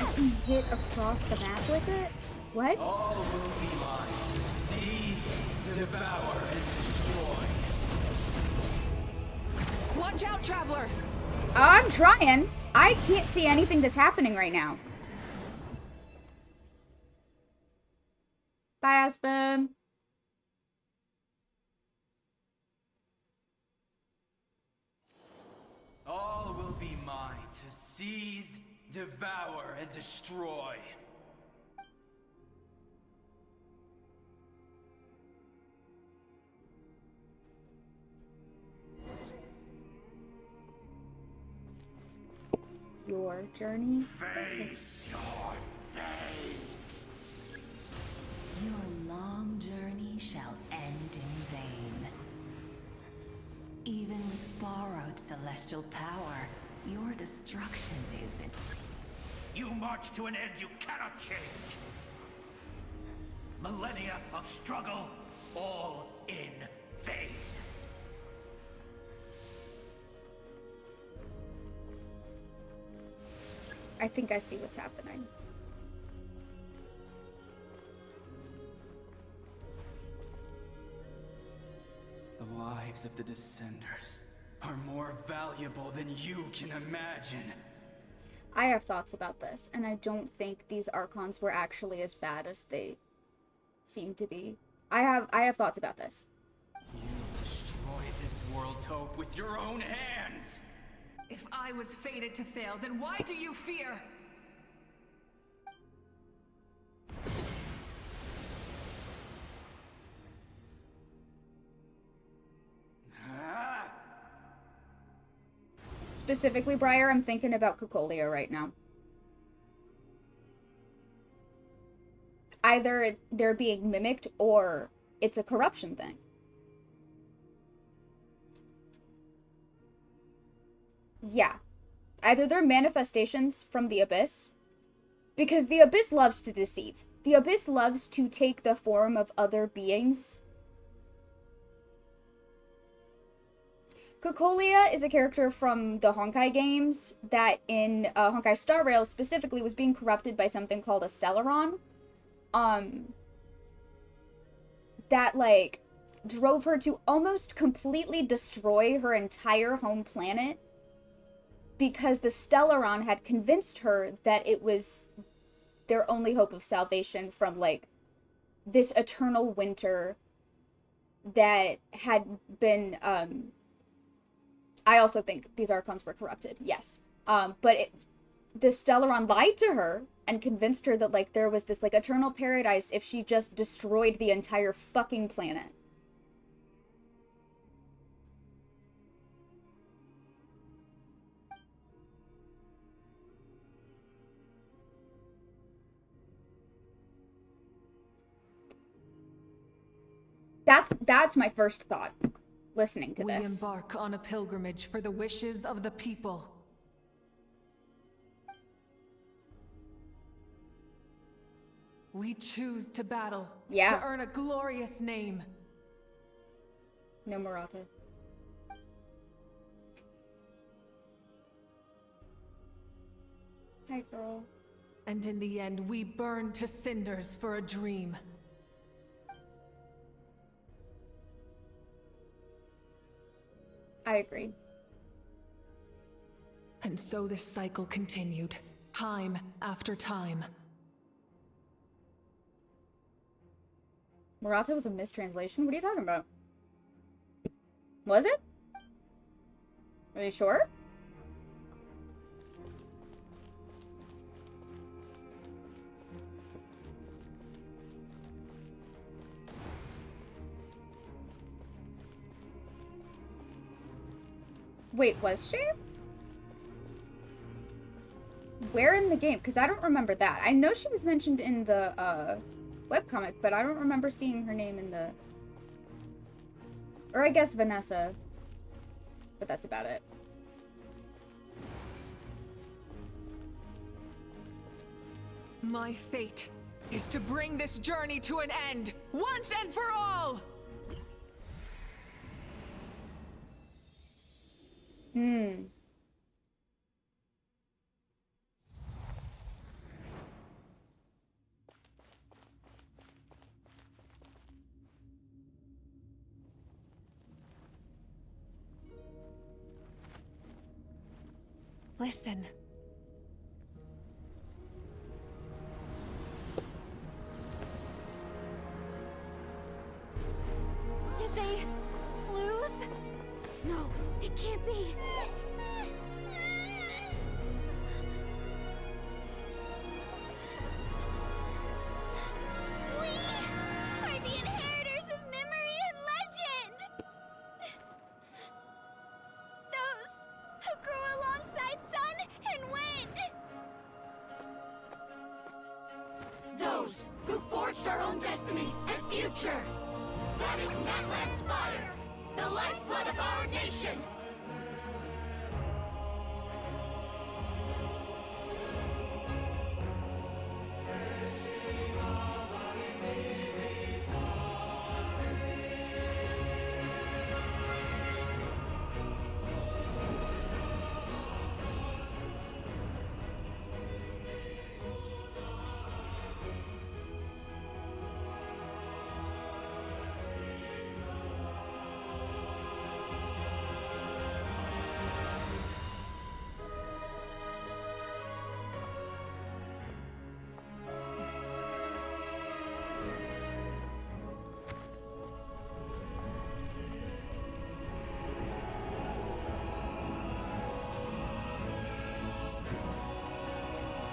I can hit across the map with it? What? All will be mine to seize, devour, and destroy. Watch out, Traveler! I'm trying. I can't see anything that's happening right now. Bye, Aspen. All will be mine to seize, devour, and destroy. Your journey? Face your fate. Your long journey shall end in vain. Even with borrowed celestial power, your destruction is in... You march to an end you cannot change. Millennia of struggle, all in vain. I think I see what's happening. The lives of the Descenders are more valuable than you can imagine. I have thoughts about this, and I don't think these Archons were actually as bad as they seem to be. I have thoughts about this. You've destroyed this world's hope with your own hands. If I was fated to fail, then why do you fear? Specifically, Briar, I'm thinking about Cocolia right now. Either they're being mimicked or it's a corruption thing. Yeah. Either they're manifestations from the Abyss, because the Abyss loves to deceive. The Abyss loves to take the form of other beings. Cocolia is a character from the Honkai games that in Honkai Star Rail specifically was being corrupted by something called a Stellaron. That, like, drove her to almost completely destroy her entire home planet because the Stellaron had convinced her that it was their only hope of salvation from, like, this eternal winter that had been, I also think these Archons were corrupted, yes. But the Stellaron lied to her and convinced her that, like, there was this, like, eternal paradise if she just destroyed the entire fucking planet. That's my first thought, listening to this. We embark on a pilgrimage for the wishes of the people. We choose to battle. Yeah. To earn a glorious name. No Murata. Hi, girl. And in the end, we burn to cinders for a dream. I agree. And so this cycle continued, time after time. Murata was a mistranslation? What are you talking about? Was it? Are you sure? Wait, was she? Where in the game? Because I don't remember that. I know she was mentioned in the, webcomic, but I don't remember seeing her name in the... Or I guess Vanessa. But that's about it. My fate is to bring this journey to an end, once and for all! Listen. Did they lose? No, it can't be. We are the inheritors of memory and legend! Those who grew alongside sun and wind! Those who forged our own destiny and future! That is Natlan's fire, the lifeblood of our nation!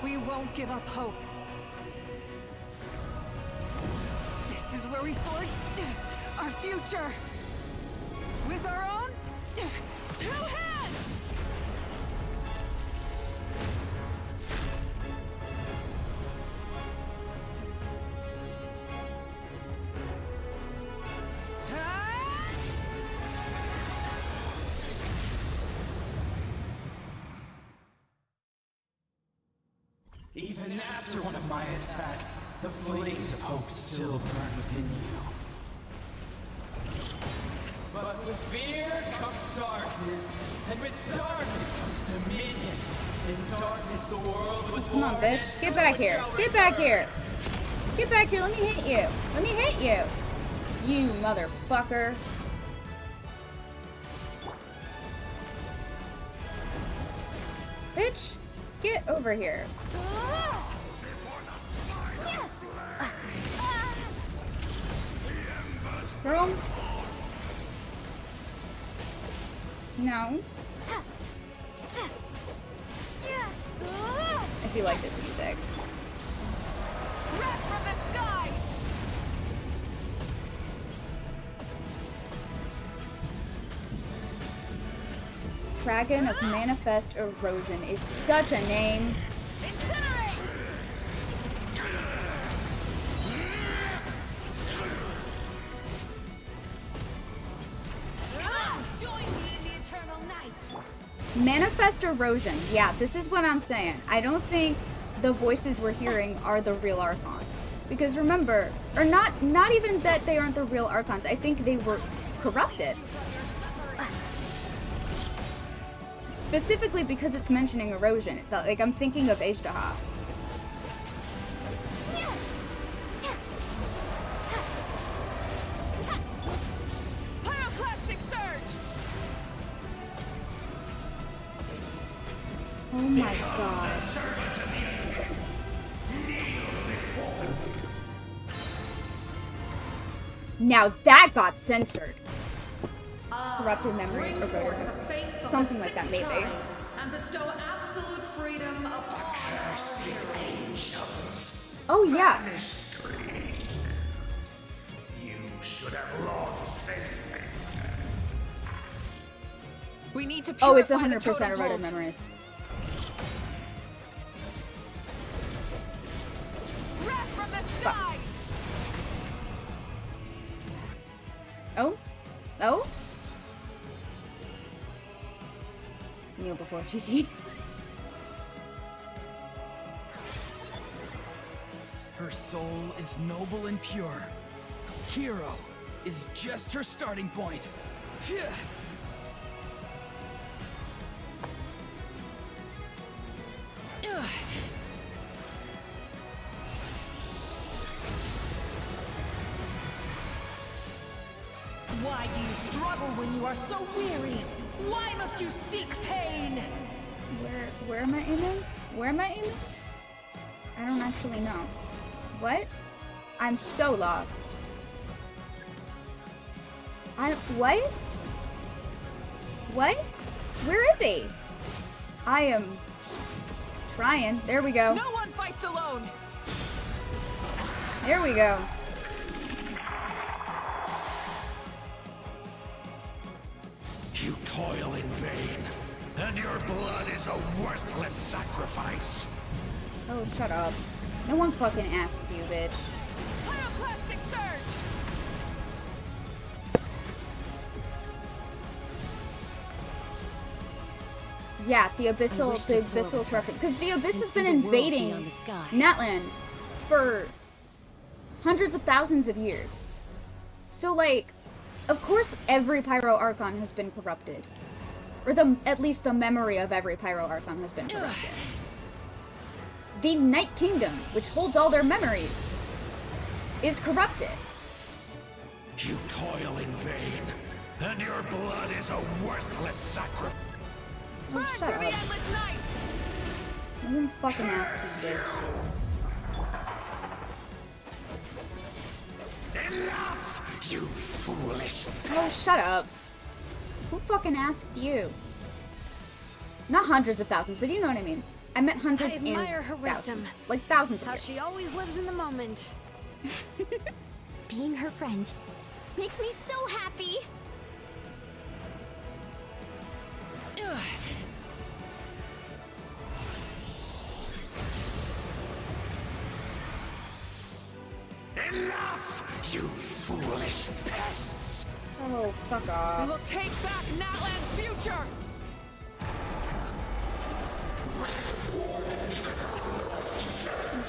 We won't give up hope. This is where we forge our future. With our own 2 hands! Even after one of my attacks, the flames of hope still burn within you. But with fear comes darkness, and with darkness comes dominion. In darkness the world was Come born. on, bitch. Get back here. Get back here. Get back here. Let me hit you. Let me hit you. You motherfucker. Bitch, get over here. Girl. No. I do like this music. Wrath from the sky! Dragon of Manifest Erosion is such a name. Incinerate! Join me in the eternal night. Manifest Erosion. Yeah, this is what I'm saying. I don't think the voices we're hearing are the real Archons. Because remember, or not even that they aren't the real Archons. I think they were corrupted. Specifically because it's mentioning erosion. Like, I'm thinking of Ajdaha. Pyroclastic surge! Oh my god. Now that got censored. Corrupted memories or eroded memories. Something like that, maybe. And bestow absolute freedom upon Oh, yeah. You should have long since been. We need to Oh, it's purify the 100% totem eroded poles. memories. Wrath from the sky! Oh? Oh? Kneel before GG. Her soul is noble and pure. Hero is just her starting point. Phew. Ugh. Why do you struggle when you are so weary? Why must you seek pain? Where am I aiming? Where am I aiming? I don't actually know. What? I'm so lost. What? What? Where is he? I am trying. There we go. No one fights alone! There we go. You toil in vain, and your blood is a worthless sacrifice. Oh, shut up. No one fucking asked you, bitch. Pyroclastic surge! Yeah, the abyssal corruption. Because the abyss has been invading Natlan for hundreds of thousands of years. So, like, of course every Pyro Archon has been corrupted. Or at least the memory of every Pyro Archon has been corrupted. The Night Kingdom, which holds all their memories, is corrupted. You toil in vain, and your blood is a worthless sacrifice. Oh, shut up. No one fucking asked you, bitch. Enough, you foolish. Oh, shut up. Who fucking asked you? Not hundreds of thousands, but you know what I mean. I meant hundreds I and admire her thousands. wisdom. Like thousands of How years. she always lives in the moment. Being her friend makes me so happy. Ugh. Enough, you foolish pests! Oh, fuck off. We will take back Natlan's future!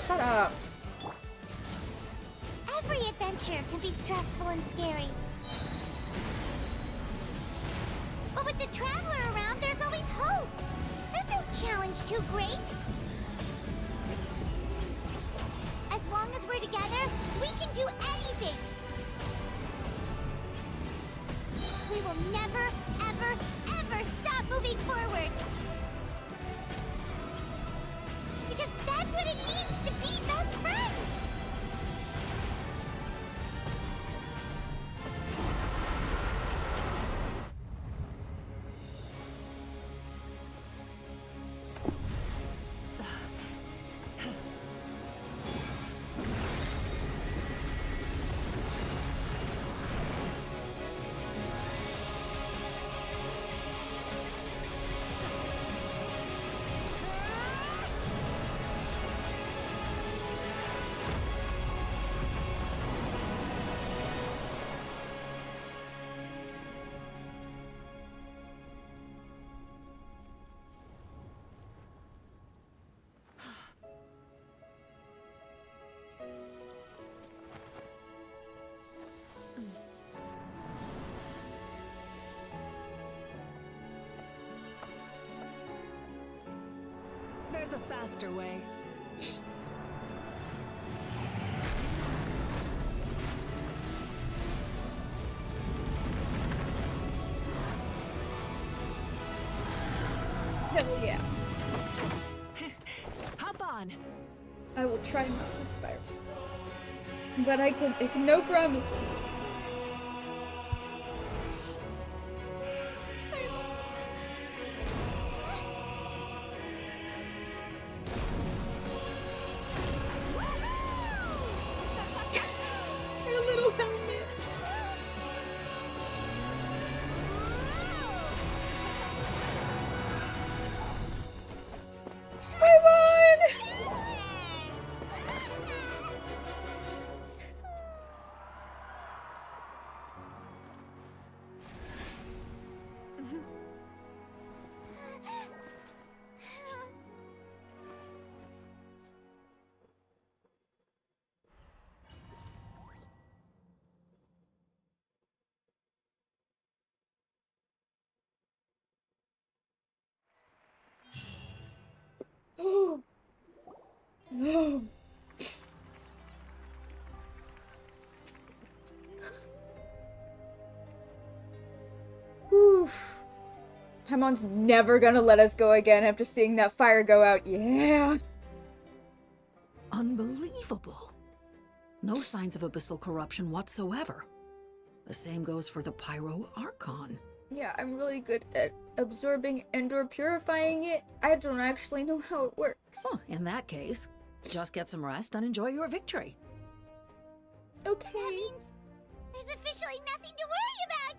Shut up. Every adventure can be stressful and scary. But with the Traveler around, there's always hope. There's no challenge too great. As long as we're together, we can do anything. We will never, ever, ever stop moving forward. Because that's what it means to be best friends. There's a faster way. Hell yeah. Hop on. I will try not to spiral. But I can make no promises. Your little helmet. I won! Oh. No. Oof. Paimon's never gonna let us go again after seeing that fire go out. Yeah. Unbelievable. No signs of abyssal corruption whatsoever. The same goes for the Pyro Archon. Yeah, I'm really good at absorbing and/or purifying it. I don't actually know how it works. Well, in that case, just get some rest and enjoy your victory. Okay. That means there's officially nothing to worry about.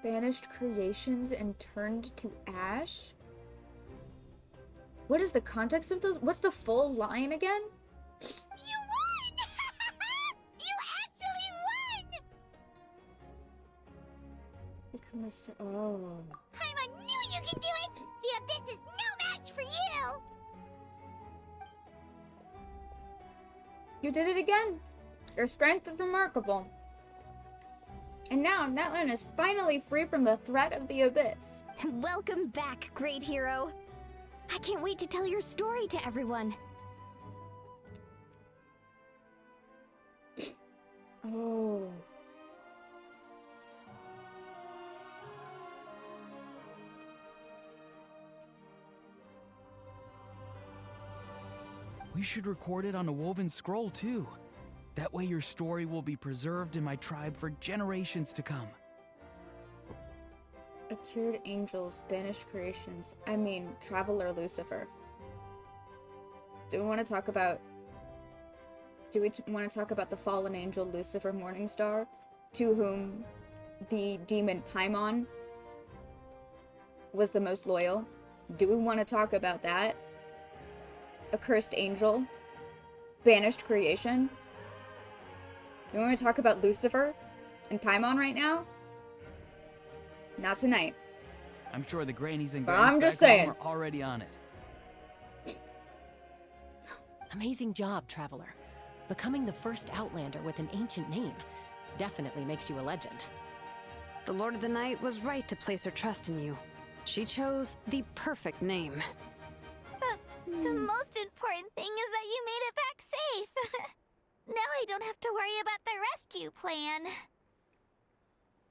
Banished creations and turned to ash? What is the context of those? What's the full line again? You won! You actually won! Become a oh. Paimon knew you could do it! The Abyss is no match for you! You did it again. Your strength is remarkable. And now Natlan is finally free from the threat of the Abyss. Welcome back, great hero. I can't wait to tell your story to everyone. Oh. We should record it on a woven scroll too. That way your story will be preserved in my tribe for generations to come. A Cured angels, banished creations. I mean, Traveler Lucifer. Do we want to talk about the fallen angel Lucifer Morningstar, to whom the demon Paimon was the most loyal? Do we want to talk about that? Accursed angel, banished creation. Do we want to talk about Lucifer and Paimon right now? Not tonight. I'm sure the grannies and But grannies I'm just back home saying. are already on it. Amazing job, Traveler. Becoming the first Outlander with an ancient name definitely makes you a legend. The Lord of the Night was right to place her trust in you. She chose the perfect name. The most important thing is that you made it back safe. Now I don't have to worry about the rescue plan.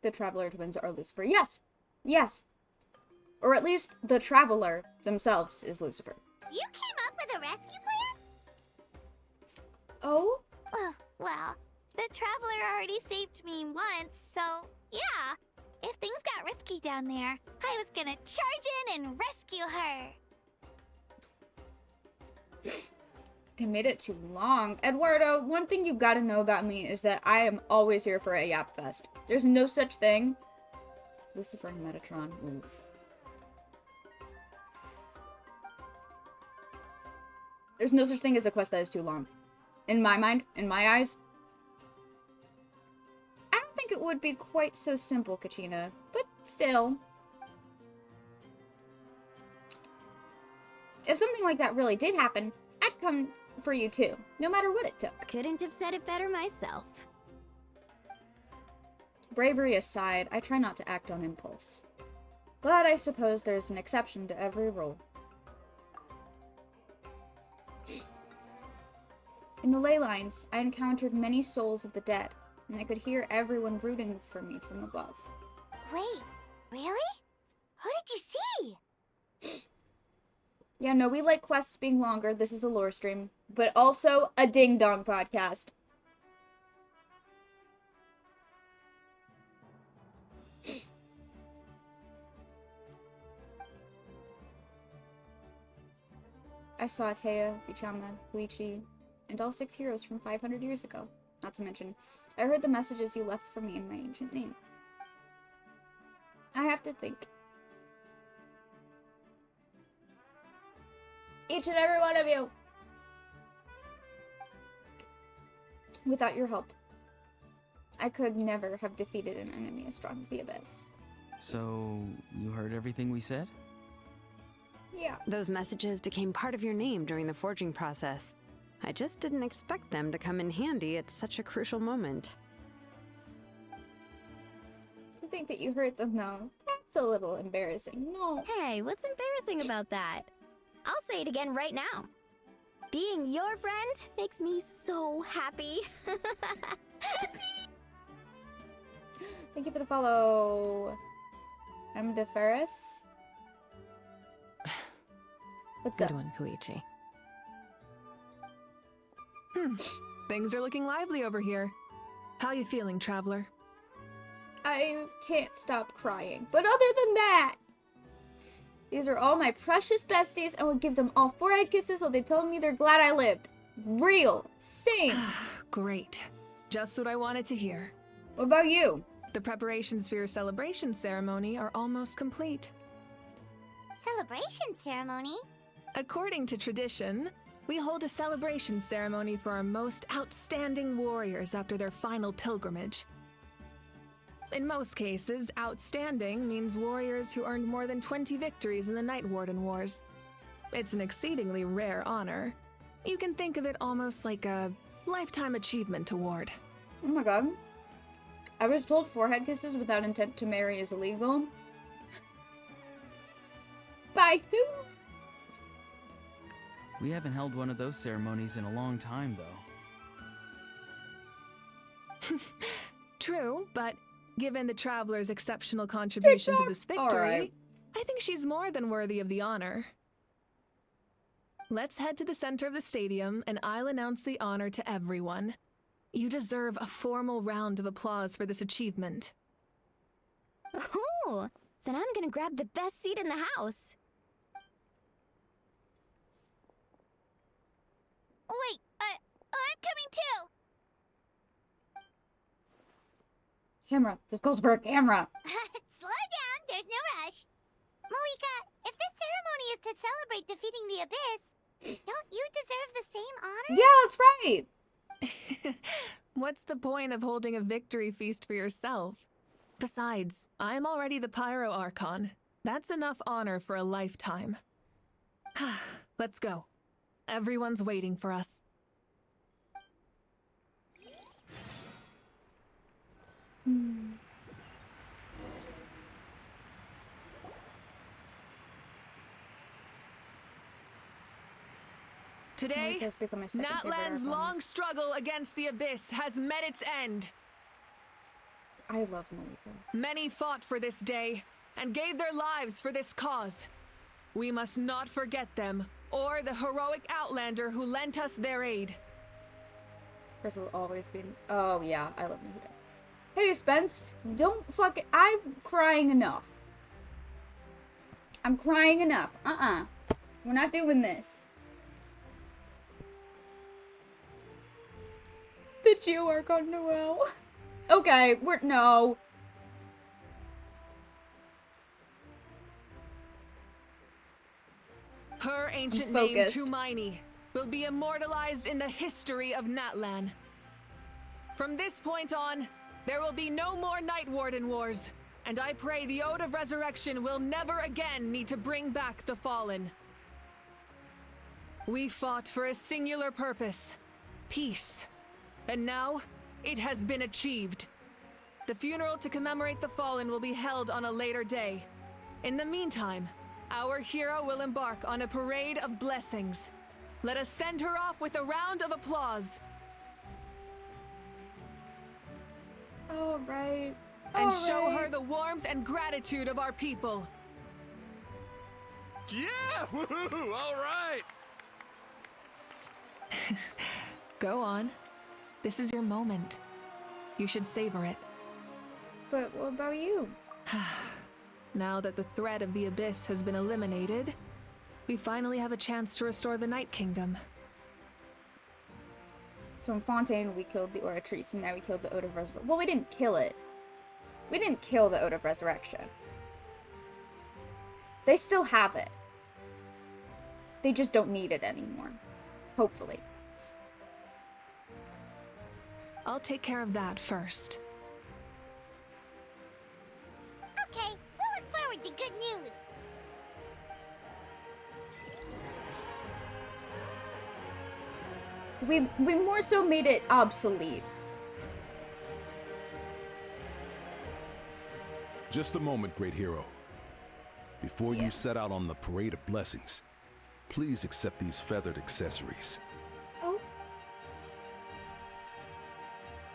The Traveler twins are Lucifer. Yes! Yes! Or at least the Traveler themselves is Lucifer. You came up with a rescue plan? Oh? Well, the Traveler already saved me once, so yeah. If things got risky down there, I was gonna charge in and rescue her. They made it too long. Eduardo, one thing you gotta know about me is that I am always here for a Yap Fest. There's no such thing. Lucifer and Metatron. Oof. There's no such thing as a quest that is too long. In my mind, in my eyes, I don't think it would be quite so simple, Kachina. But still. If something like that really did happen, I'd come for you too, no matter what it took. Couldn't have said it better myself. Bravery aside, I try not to act on impulse. But I suppose there's an exception to every rule. In the ley lines, I encountered many souls of the dead, and I could hear everyone rooting for me from above. Wait, really? Who did you see? Yeah, no, we like quests being longer. This is a lore stream, but also a ding-dong podcast. I saw Atea, Vichama, Koichi, and all 6 heroes from 500 years ago. Not to mention, I heard the messages you left for me in my ancient name. I have to think. Each and every one of you. Without your help, I could never have defeated an enemy as strong as the Abyss. So, you heard everything we said? Yeah. Those messages became part of your name during the forging process. I just didn't expect them to come in handy at such a crucial moment. To think that you heard them, though, that's a little embarrassing. No. Hey, what's embarrassing about that? I'll say it again right now. Being your friend makes me so happy. Thank you for the follow. I'm DeFerris. What's Good up? one, Koichi. Things are looking lively over here. How you feeling, Traveler? I can't stop crying. But other than that, these are all my precious besties. I would give them all forehead kisses while they tell me they're glad I lived. Real. Same. Great. Just what I wanted to hear. What about you? The preparations for your celebration ceremony are almost complete. Celebration ceremony? According to tradition, we hold a celebration ceremony for our most outstanding warriors after their final pilgrimage. In most cases, outstanding means warriors who earned more than 20 victories in the Night Warden Wars. It's an exceedingly rare honor. You can think of it almost like a lifetime achievement award. Oh my god. I was told forehead kisses without intent to marry is illegal. By who? We haven't held one of those ceremonies in a long time, though. True, but given the Traveler's exceptional contribution to this victory, Alright. I think she's more than worthy of the honor. Let's head to the center of the stadium, and I'll announce the honor to everyone. You deserve a formal round of applause for this achievement. Ooh, then I'm gonna grab the best seat in the house. Wait, I'm coming too! Camera. This calls for a camera. Slow down, there's no rush. Moika, if this ceremony is to celebrate defeating the Abyss, don't you deserve the same honor? Yeah, that's right. What's the point of holding a victory feast for yourself? Besides, I'm already the Pyro Archon. That's enough honor for a lifetime. Let's go. Everyone's waiting for us. Today, Natlan's long struggle against the Abyss has met its end. I love Malika. Many fought for this day and gave their lives for this cause. We must not forget them or the heroic Outlander who lent us their aid. Chris will always be. Oh yeah, I love Nahida. Hey Spence, don't fuck it. I'm crying enough. I'm crying enough. We're not doing this. The Geo Archon Noel. Okay, no. Her ancient name, Tumaini, will be immortalized in the history of Natlan. From this point on, there will be no more Night Warden wars, and I pray the Ode of Resurrection will never again need to bring back the Fallen. We fought for a singular purpose, peace, and now it has been achieved. The funeral to commemorate the Fallen will be held on a later day. In the meantime, our hero will embark on a parade of blessings. Let us send her off with a round of applause. All right. And show her the warmth and gratitude of our people. Yeah! Woohoo! All right! Go on. This is your moment. You should savor it. But what about you? Now that the threat of the Abyss has been eliminated, we finally have a chance to restore the Night Kingdom. So in Fontaine, we killed the Oratrice, and now we killed the Ode of Resurrection. Well, we didn't kill it. We didn't kill the Ode of Resurrection. They still have it. They just don't need it anymore. Hopefully. I'll take care of that first. Okay, we'll look forward to good news. We more so made it obsolete. Just a moment, great hero. Before you set out on the parade of blessings, please accept these feathered accessories. Oh.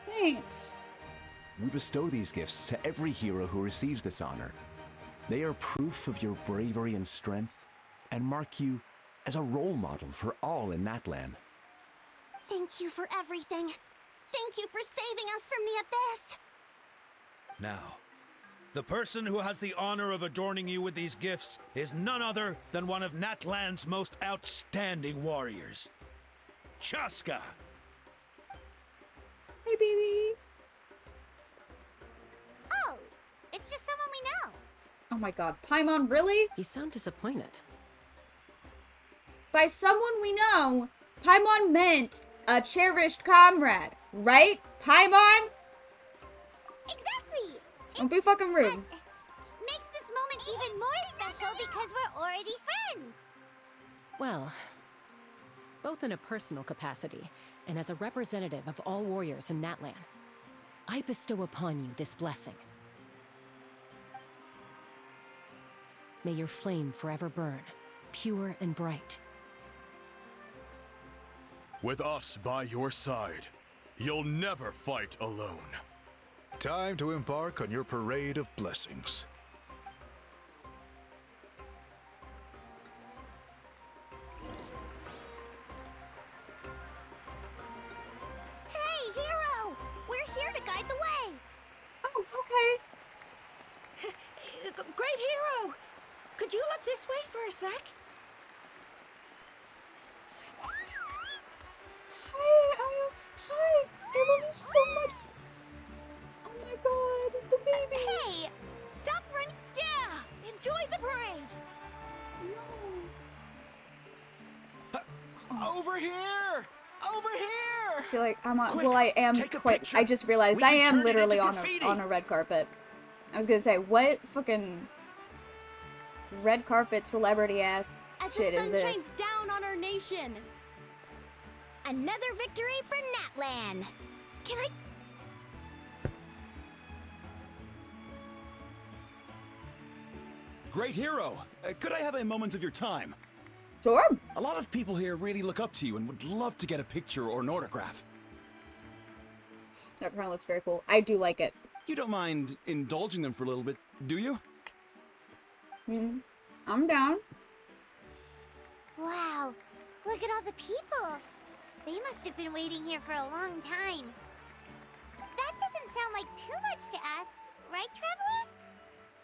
Thanks. We bestow these gifts to every hero who receives this honor. They are proof of your bravery and strength, and mark you as a role model for all in Natlan. Thank you for everything. Thank you for saving us from the Abyss. Now, the person who has the honor of adorning you with these gifts is none other than one of Natlan's most outstanding warriors, Chaska. Hey, baby. Oh, it's just someone we know. Oh my god, Paimon, really? You sound disappointed. By someone we know, Paimon meant a cherished comrade, right? Paimon? Exactly! Don't be fucking rude. Makes this moment even more special because we're already friends. Well, both in a personal capacity and as a representative of all warriors in Natlan, I bestow upon you this blessing. May your flame forever burn, pure and bright. With us by your side, you'll never fight alone. Time to embark on your parade of blessings. Hey, hero! We're here to guide the way. Oh, okay. Great Hero! Could you look this way for a sec? Hi, I love you so much. Oh my god, the baby. Hey, stop running. Yeah, enjoy the parade. Over here! Over here! I feel like I'm on. Quick, well, I am take a quite. picture. I just realized We I can am turn it literally into on graffiti. a red carpet. I was gonna say, what fucking red carpet celebrity ass As shit the is sun this? shines down on our nation. Another victory for Natlan. Can I? Great hero! Could I have a moment of your time? Sure. A lot of people here really look up to you and would love to get a picture or an autograph. That kind of looks very cool. I do like it. You don't mind indulging them for a little bit, do you? I'm down. Wow, look at all the people. They must have been waiting here for a long time. That doesn't sound like too much to ask, right, Traveler?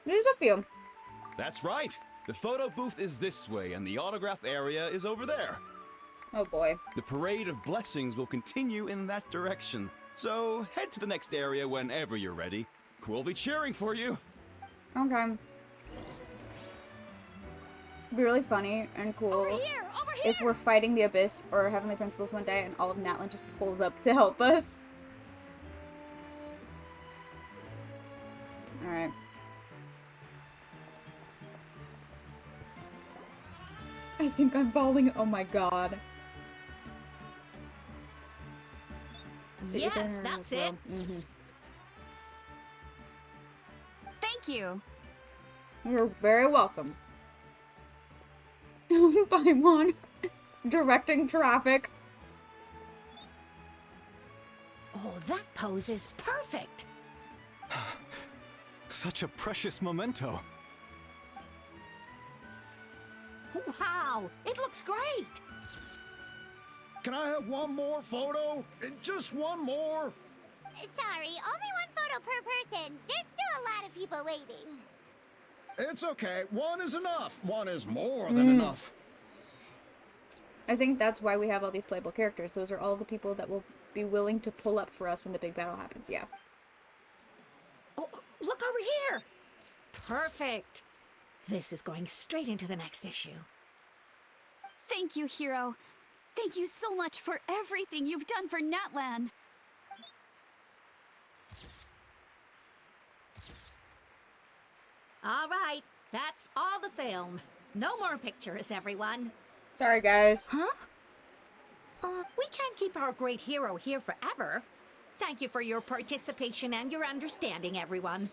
There's a few. That's right. The photo booth is this way and the autograph area is over there. Oh boy. The parade of blessings will continue in that direction. So head to the next area whenever you're ready. We'll be cheering for you. Okay. It'd be really funny and cool if we're fighting the Abyss or Heavenly Principles one day and all of Natlan just pulls up to help us. Alright. I think I'm falling. Oh my god. Yes, that's it. Thank you. You're very welcome. Paimon directing traffic. Oh, that pose is perfect. Such a precious memento. Wow, it looks great. Can I have one more photo? Just one more? Sorry, only one photo per person. There's still a lot of people waiting. It's okay. One is enough. One is more than enough. I think that's why we have all these playable characters. Those are all the people that will be willing to pull up for us when the big battle happens. Yeah. Oh, look over here. Perfect. This is going straight into the next issue. Thank you, Hero. Thank you so much for everything you've done for Natlan. All right, that's all the film. No more pictures, everyone. Sorry, guys. Huh? We can't keep our great hero here forever. Thank you for your participation and your understanding, everyone.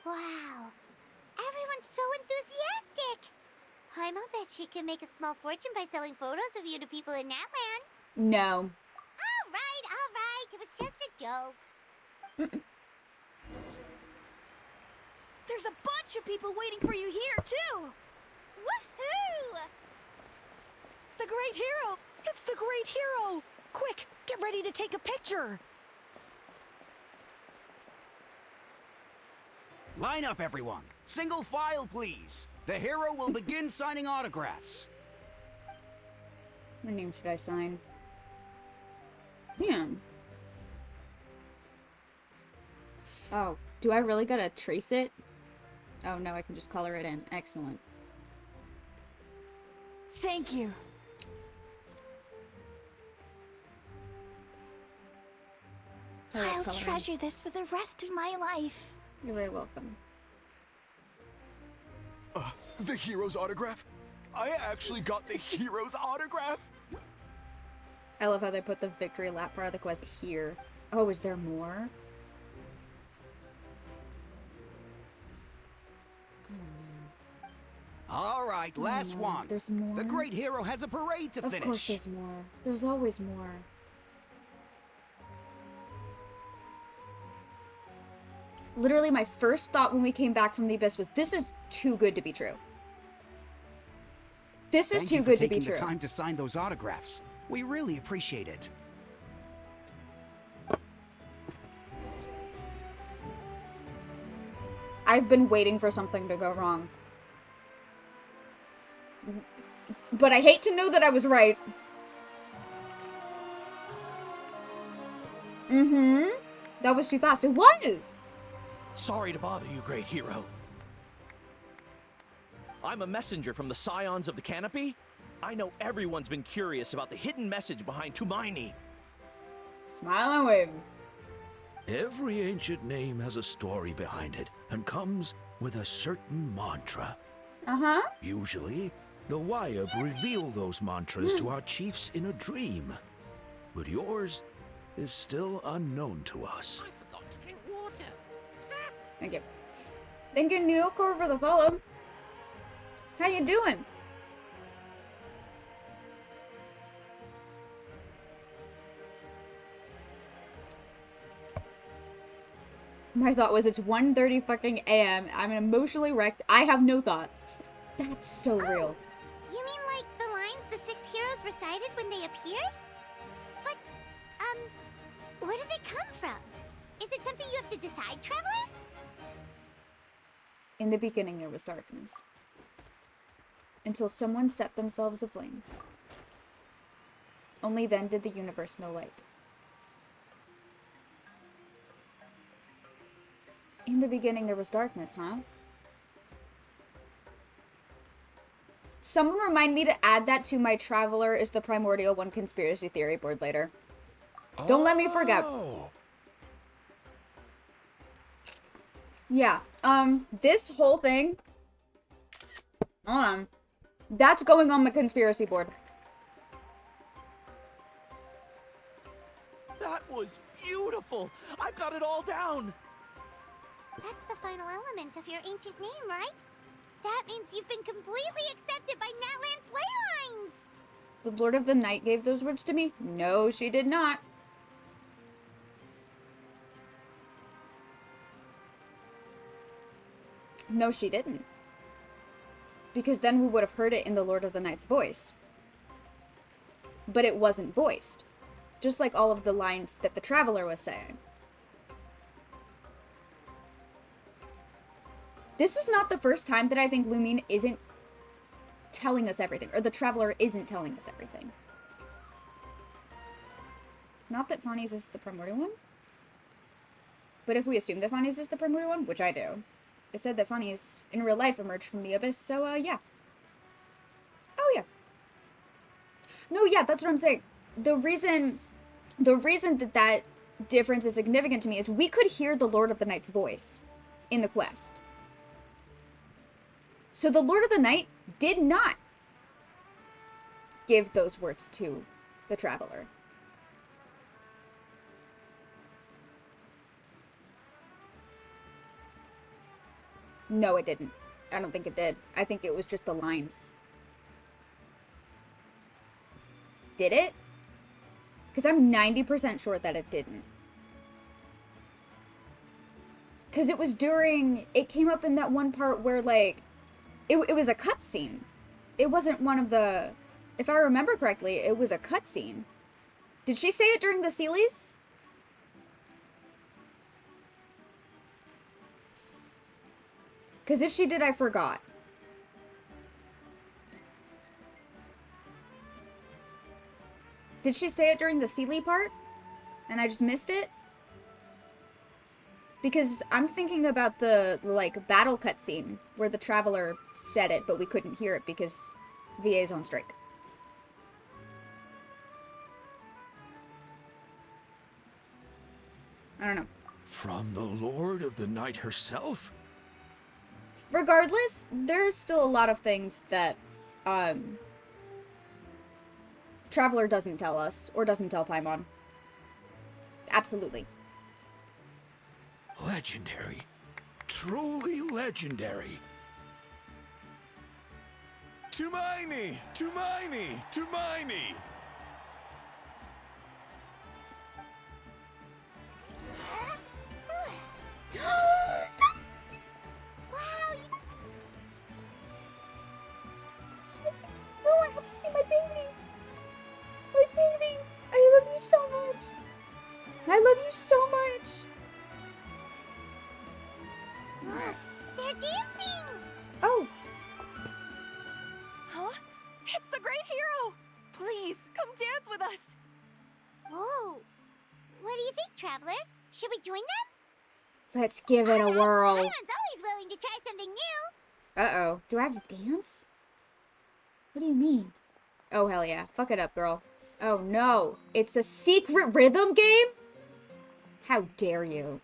Wow, everyone's so enthusiastic. I bet she can make a small fortune by selling photos of you to people in Natlan. No. All right, it was just a joke. There's a bunch of people waiting for you here, too! Woohoo! The Great Hero! It's the Great Hero! Quick, get ready to take a picture! Line up, everyone. Single file, please. The hero will begin signing autographs. What name should I sign? Damn. Oh, do I really gotta trace it? Oh no, I can just color it in. Excellent. Thank you. I I'll coloring. treasure this for the rest of my life. You're very welcome. The hero's autograph? I actually got the hero's autograph? I love how they put the victory lap part of the quest here. Oh, is there more? All right, last no. one. There's more? The great hero has a parade to finish. Of course there's more. There's always more. Literally, my first thought when we came back from the Abyss was, this is too good to be true. This is too good to be Thank you for true. taking the time to sign those autographs. We really appreciate it. I've been waiting for something to go wrong. But I hate to know that I was right. Mm-hmm. That was too fast. It was! Sorry to bother you, great hero. I'm a messenger from the Scions of the Canopy. I know everyone's been curious about the hidden message behind Tumaini. Smile and wave. Every ancient name has a story behind it and comes with a certain mantra. Uh-huh. Usually, the Wayab reveal those mantras to our chiefs in a dream. But yours is still unknown to us. I forgot to drink water. Thank you. Thank you, Nyoko, for the follow. How you doing? My thought was it's 1:30 fucking a.m. I'm emotionally wrecked. I have no thoughts. That's so real. You mean like the lines the 6 heroes recited when they appeared? But, where did they come from? Is it something you have to decide, Traveler? In the beginning there was darkness. Until someone set themselves aflame. Only then did the universe know light. In the beginning there was darkness, huh? Someone remind me to add that to my Traveler is the Primordial One conspiracy theory board later. Don't let me forget. Yeah, this whole thing, hold on, that's going on my conspiracy board. That was beautiful! I've got it all down! That's the final element of your ancient name, right? That means you've been completely accepted by Natlan's ley lines! The Lord of the Night gave those words to me? No, she did not. No, she didn't. Because then we would have heard it in the Lord of the Night's voice. But it wasn't voiced. Just like all of the lines that the Traveler was saying. This is not the first time that I think Lumine isn't telling us everything. Or the Traveler isn't telling us everything. Not that Fani's is the primordial one. But if we assume that Fani's is the primordial one, which I do. It said that Fani's in real life emerged from the abyss, so yeah. Oh yeah. No, yeah, that's what I'm saying. The reason that difference is significant to me is we could hear the Lord of the Night's voice in the quest. So the Lord of the Night did not give those words to the Traveler. No, it didn't. I don't think it did. I think it was just the lines. Did it? Because I'm 90% sure that it didn't. Because it was during... It came up in that one part where, like... It was a cutscene. It wasn't one of the... If I remember correctly, it was a cutscene. Did she say it during the Sealies? Because if she did, I forgot. Did she say it during the Sealy part? And I just missed it? Because I'm thinking about the like, battle cutscene where the Traveler said it, but we couldn't hear it because VA's on strike. I don't know. From the Lord of the Night herself? Regardless, there's still a lot of things that, Traveler doesn't tell us, or doesn't tell Paimon. Absolutely. Legendary. Truly legendary. Tumaini! Tumaini! Tumaini! No, I have to see my baby! My baby! I love you so much! I love you so much! They're dancing! Oh! Huh? It's the great hero! Please, come dance with us! Whoa! What do you think, Traveler? Should we join them? Let's give it a whirl. Paimon's always willing to try something new! Uh-oh. Do I have to dance? What do you mean? Oh, hell yeah. Fuck it up, girl. Oh, no. It's a secret rhythm game? How dare you?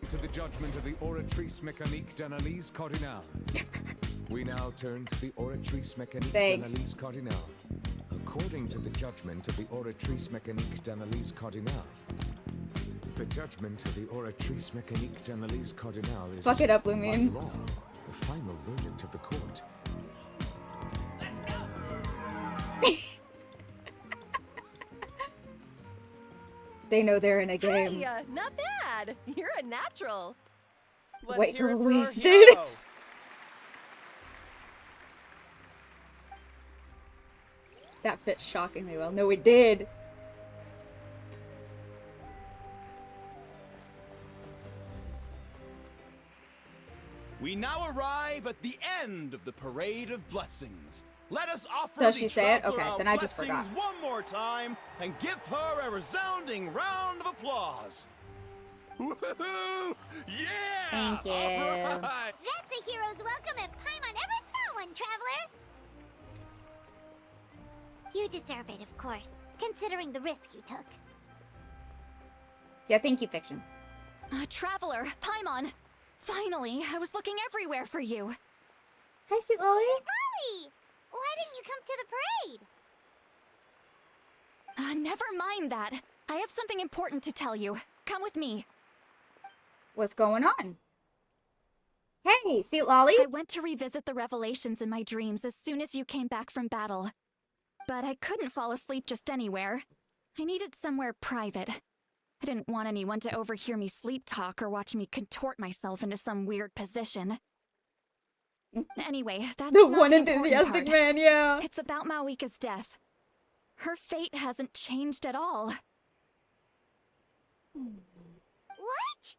To the judgment of the Oratrice Mécanique d'Analyse Cardinale. We now turn to the Oratrice Mécanique d'Analyse Cardinale. According to the judgment of the Oratrice Mécanique d'Analyse Cardinale. The judgment of the Oratrice Mécanique d'Analyse Cardinale is... Fuck it up, Blue Moon. by law, the final verdict of the court. They know they're in a game. Hey, not bad. You're a natural. Let's White hear girl it for our wasted. hero. That fits shockingly well. No, it did. We now arrive at the end of the Parade of Blessings. Let us offer Does the she say it? traveler Okay, our then I just blessings forgot. one more time and give her a resounding round of applause. Woohoo! Yeah! Thank you. All right. That's a hero's welcome if Paimon ever saw one, Traveler! You deserve it, of course, considering the risk you took. Yeah, thank you, Fiction. Traveler, Paimon! Finally, I was looking everywhere for you. Hi, Sweet Lolly. Molly! Why didn't you come to the parade? Never mind that. I have something important to tell you. Come with me. What's going on? Hey, Sweet Lolly. I went to revisit the revelations in my dreams as soon as you came back from battle. But I couldn't fall asleep just anywhere. I needed somewhere private. I didn't want anyone to overhear me sleep talk or watch me contort myself into some weird position. Anyway, that's The not one the important enthusiastic part. man, yeah. It's about Mawika's death. Her fate hasn't changed at all. What?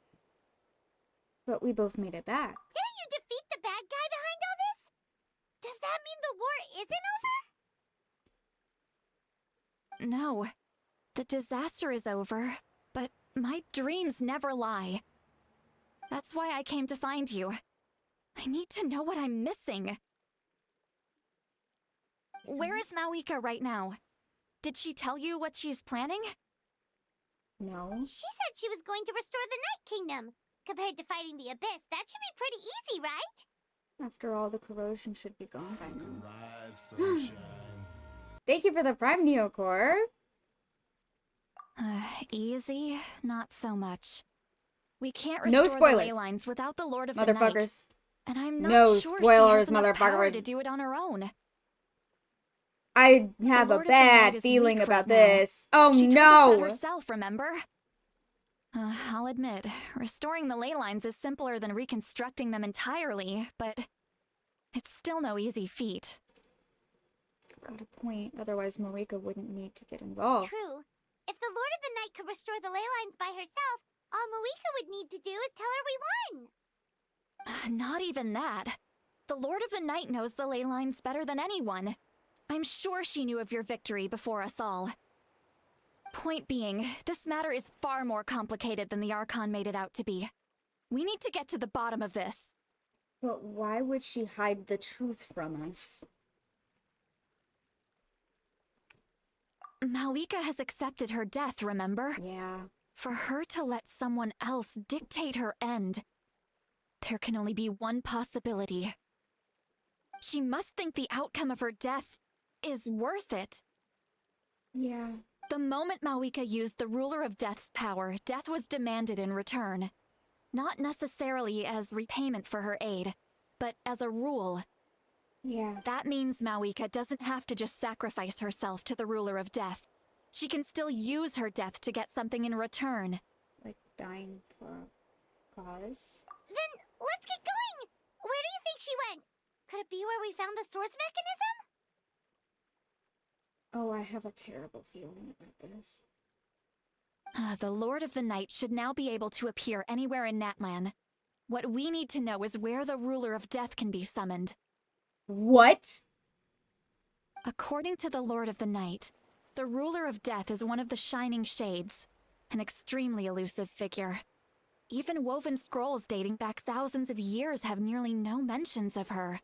But we both made it back. Didn't you defeat the bad guy behind all this? Does that mean the war isn't over? No. The disaster is over, but my dreams never lie. That's why I came to find you. I need to know what I'm missing. Where is Mawika right now? Did she tell you what she's planning? No. She said she was going to restore the Night Kingdom. Compared to fighting the Abyss, that should be pretty easy, right? After all, the corrosion should be gone by now. Alive, sunshine. Thank you for the Prime Neocore. Easy? Not so much. We can't No restore spoilers. the ley lines without the Lord of the Night. Motherfuckers. And I'm not No sure spoilers, she has enough power motherfuckers. to do it on her own. I have a Lord of the Night bad is feeling weak about right now. this. Oh She told us that no! herself, remember? I'll admit, restoring the ley lines is simpler than reconstructing them entirely, but it's still no easy feat. Got a point. Otherwise, Marika wouldn't need to get involved. True. If the Lord of the Night could restore the ley lines by herself, all Mawika would need to do is tell her we won. Not even that. The Lord of the Night knows the ley lines better than anyone. I'm sure she knew of your victory before us all. Point being, this matter is far more complicated than the Archon made it out to be. We need to get to the bottom of this. But why would she hide the truth from us? Mawika has accepted her death, remember? Yeah. For her to let someone else dictate her end, there can only be one possibility. She must think the outcome of her death is worth it. Yeah. The moment Mawika used the Ruler of Death's power, death was demanded in return. Not necessarily as repayment for her aid, but as a rule. Yeah. That means Mawika doesn't have to just sacrifice herself to the Ruler of Death. She can still use her death to get something in return. Like dying for a cause? Then let's get going! Where do you think she went? Could it be where we found the source mechanism? Oh, I have a terrible feeling about this. The Lord of the Night should now be able to appear anywhere in Natlan. What we need to know is where the Ruler of Death can be summoned. What? According to the Lord of the Night, the Ruler of Death is one of the Shining Shades, an extremely elusive figure. Even woven scrolls dating back thousands of years have nearly no mentions of her.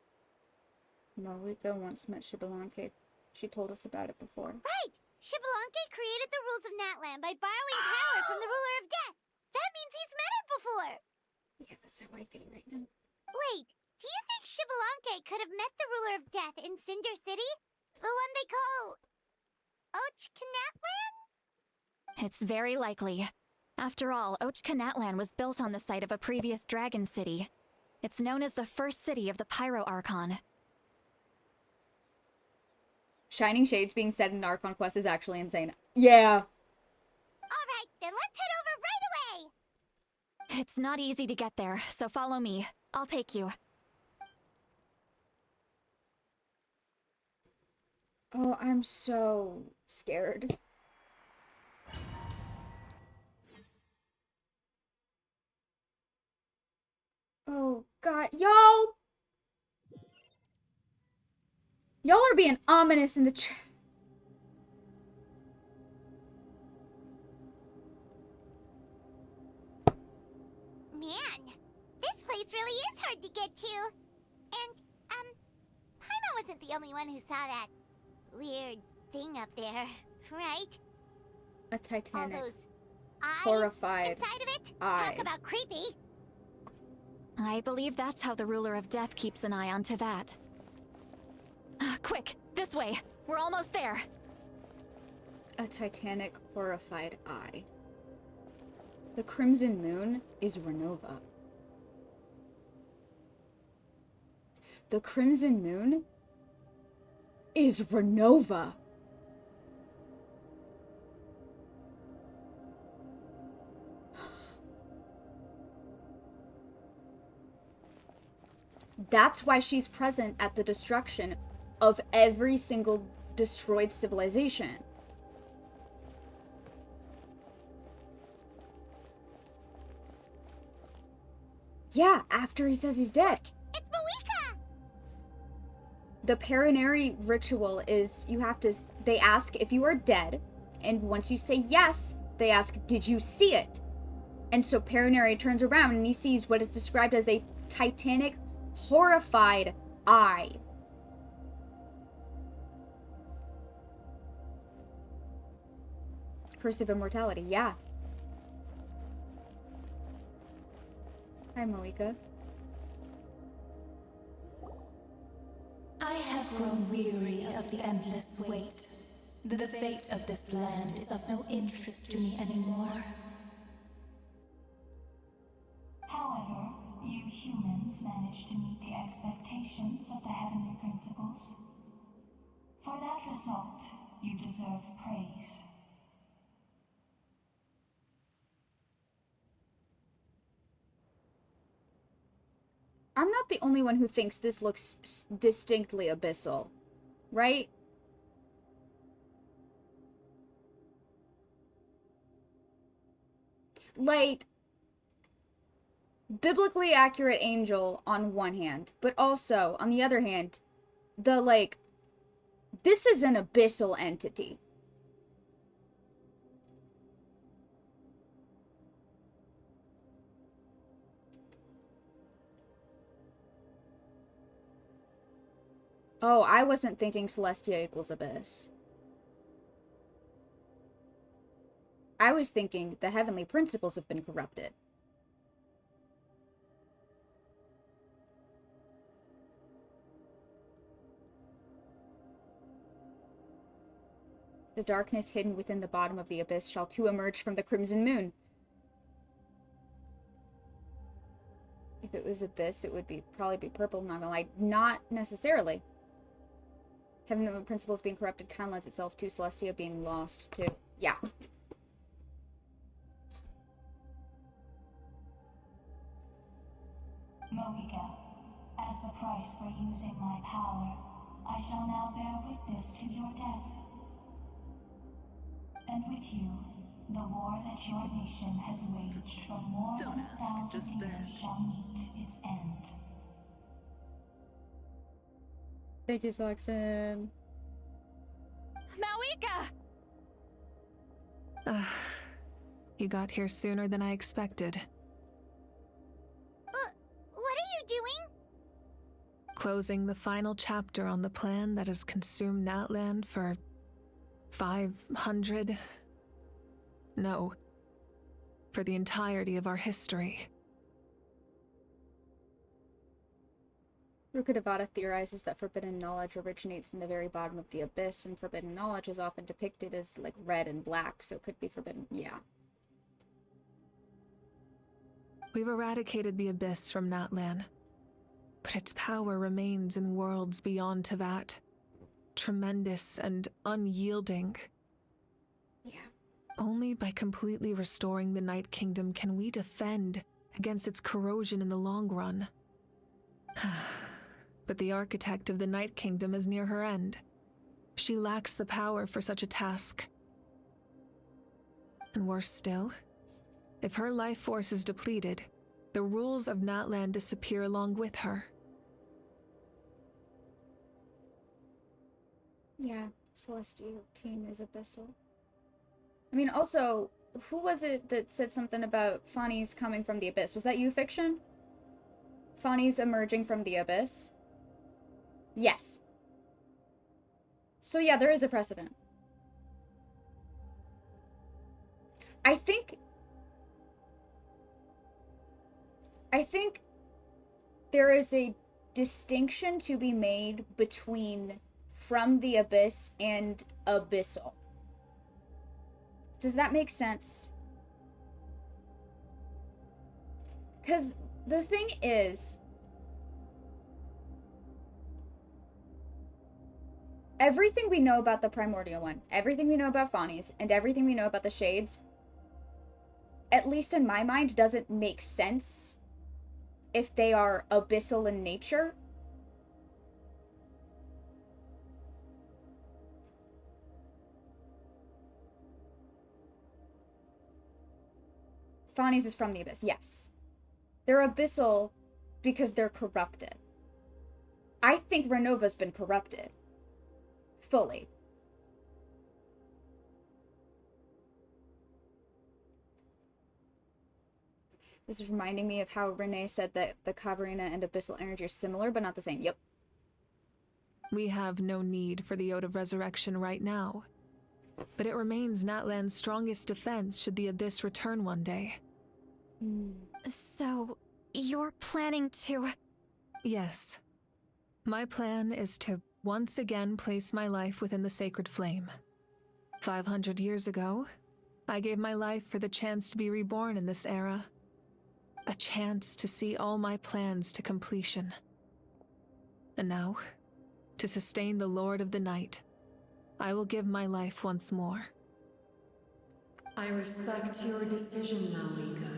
Marika once met Shibalanke. She told us about it before. Right! Shibalanke created the rules of Natlan by borrowing power from the Ruler of Death. That means he's met her before. Yeah, that's how I feel right now. Wait, do you think Shibalanke could have met the Ruler of Death in Cinder City? The one they call... Natlan? It's very likely. After all, Natlan was built on the site of a previous dragon city. It's known as the first city of the Pyro Archon. Shining Shades being said in Archon Quest is actually insane. Yeah. Alright, then let's head over right away! It's not easy to get there, so follow me. I'll take you. Oh, I'm so scared. Oh, God. Y'all! Y'all are being ominous in the chat. Man, this place really is hard to get to. And, Paimon wasn't the only one who saw that weird thing up there, right? A Titanic. All those eyes horrified inside of it? eye. Talk about creepy. I believe that's how the Ruler of Death keeps an eye on Tevat. Quick, this way! We're almost there! A Titanic horrified eye. The Crimson Moon is Renova. The Crimson Moon is Renova. That's why she's present at the destruction of every single destroyed civilization. Yeah, after he says he's dead. It's Moeka! The Paraneri ritual is they ask if you are dead, and once you say yes, they ask, did you see it? And so Paraneri turns around and he sees what is described as a Titanic horrified eye. Curse of Immortality, yeah. Hi, Moeka. I have grown weary of the endless wait. The fate of this land is of no interest to me anymore. However, you humans managed to meet the expectations of the Heavenly Principles. For that result, you deserve praise. I'm not the only one who thinks this looks distinctly abyssal, right? Like, biblically accurate angel on one hand, but also, on the other hand, this is an abyssal entity. Oh, I wasn't thinking Celestia equals Abyss. I was thinking the heavenly principles have been corrupted. The darkness hidden within the bottom of the abyss shall too emerge from the crimson moon. If it was abyss, it would probably be purple, not gonna lie. Not necessarily. Heavenly principles being corrupted kind of lends itself to Celestia being lost, too. Yeah. Moeka, as the price for using my power, I shall now bear witness to your death. And with you, The war that your nation has waged for more than 1,000 years shall meet its end. Thank you, Saxon. Mawika! You got here sooner than I expected. What are you doing? Closing the final chapter on the plan that has consumed Natlan for 500... No. For the entirety of our history. Rukkhadevata theorizes that forbidden knowledge originates in the very bottom of the abyss, and forbidden knowledge is often depicted as like red and black, so it could be forbidden. Yeah. We've eradicated the abyss from Natlan, but its power remains in worlds beyond Tevat. Tremendous and unyielding. Yeah. Only by completely restoring the Night Kingdom can we defend against its corrosion in the long run. But the architect of the Night Kingdom is near her end. She lacks the power for such a task. And worse still, if her life force is depleted, the rules of Natlan disappear along with her. Yeah, Celestial team is abyssal. I mean, also, who was it that said something about Fani's coming from the abyss? Was that you, Fiction? Fani's emerging from the abyss? Yes. So yeah, there is a precedent. I think there is a distinction to be made between from the abyss and abyssal. Does that make sense? Because the thing is, everything we know about the Primordial One, everything we know about Fawnies, and everything we know about the Shades, at least in my mind, doesn't make sense if they are abyssal in nature. Fawnies is from the abyss, yes. They're abyssal because they're corrupted. I think Renova's been corrupted. Fully. This is reminding me of how Renee said that the Caverina and abyssal energy are similar, but not the same. Yep. We have no need for the Ode of Resurrection right now. But it remains Natlan's strongest defense should the abyss return one day. So, you're planning to... Yes. My plan is to once again place my life within the sacred flame. 500 years ago, I gave my life for the chance to be reborn in this era. A chance to see all my plans to completion. And now, to sustain the Lord of the Night, I will give my life once more. I respect your decision, Malika.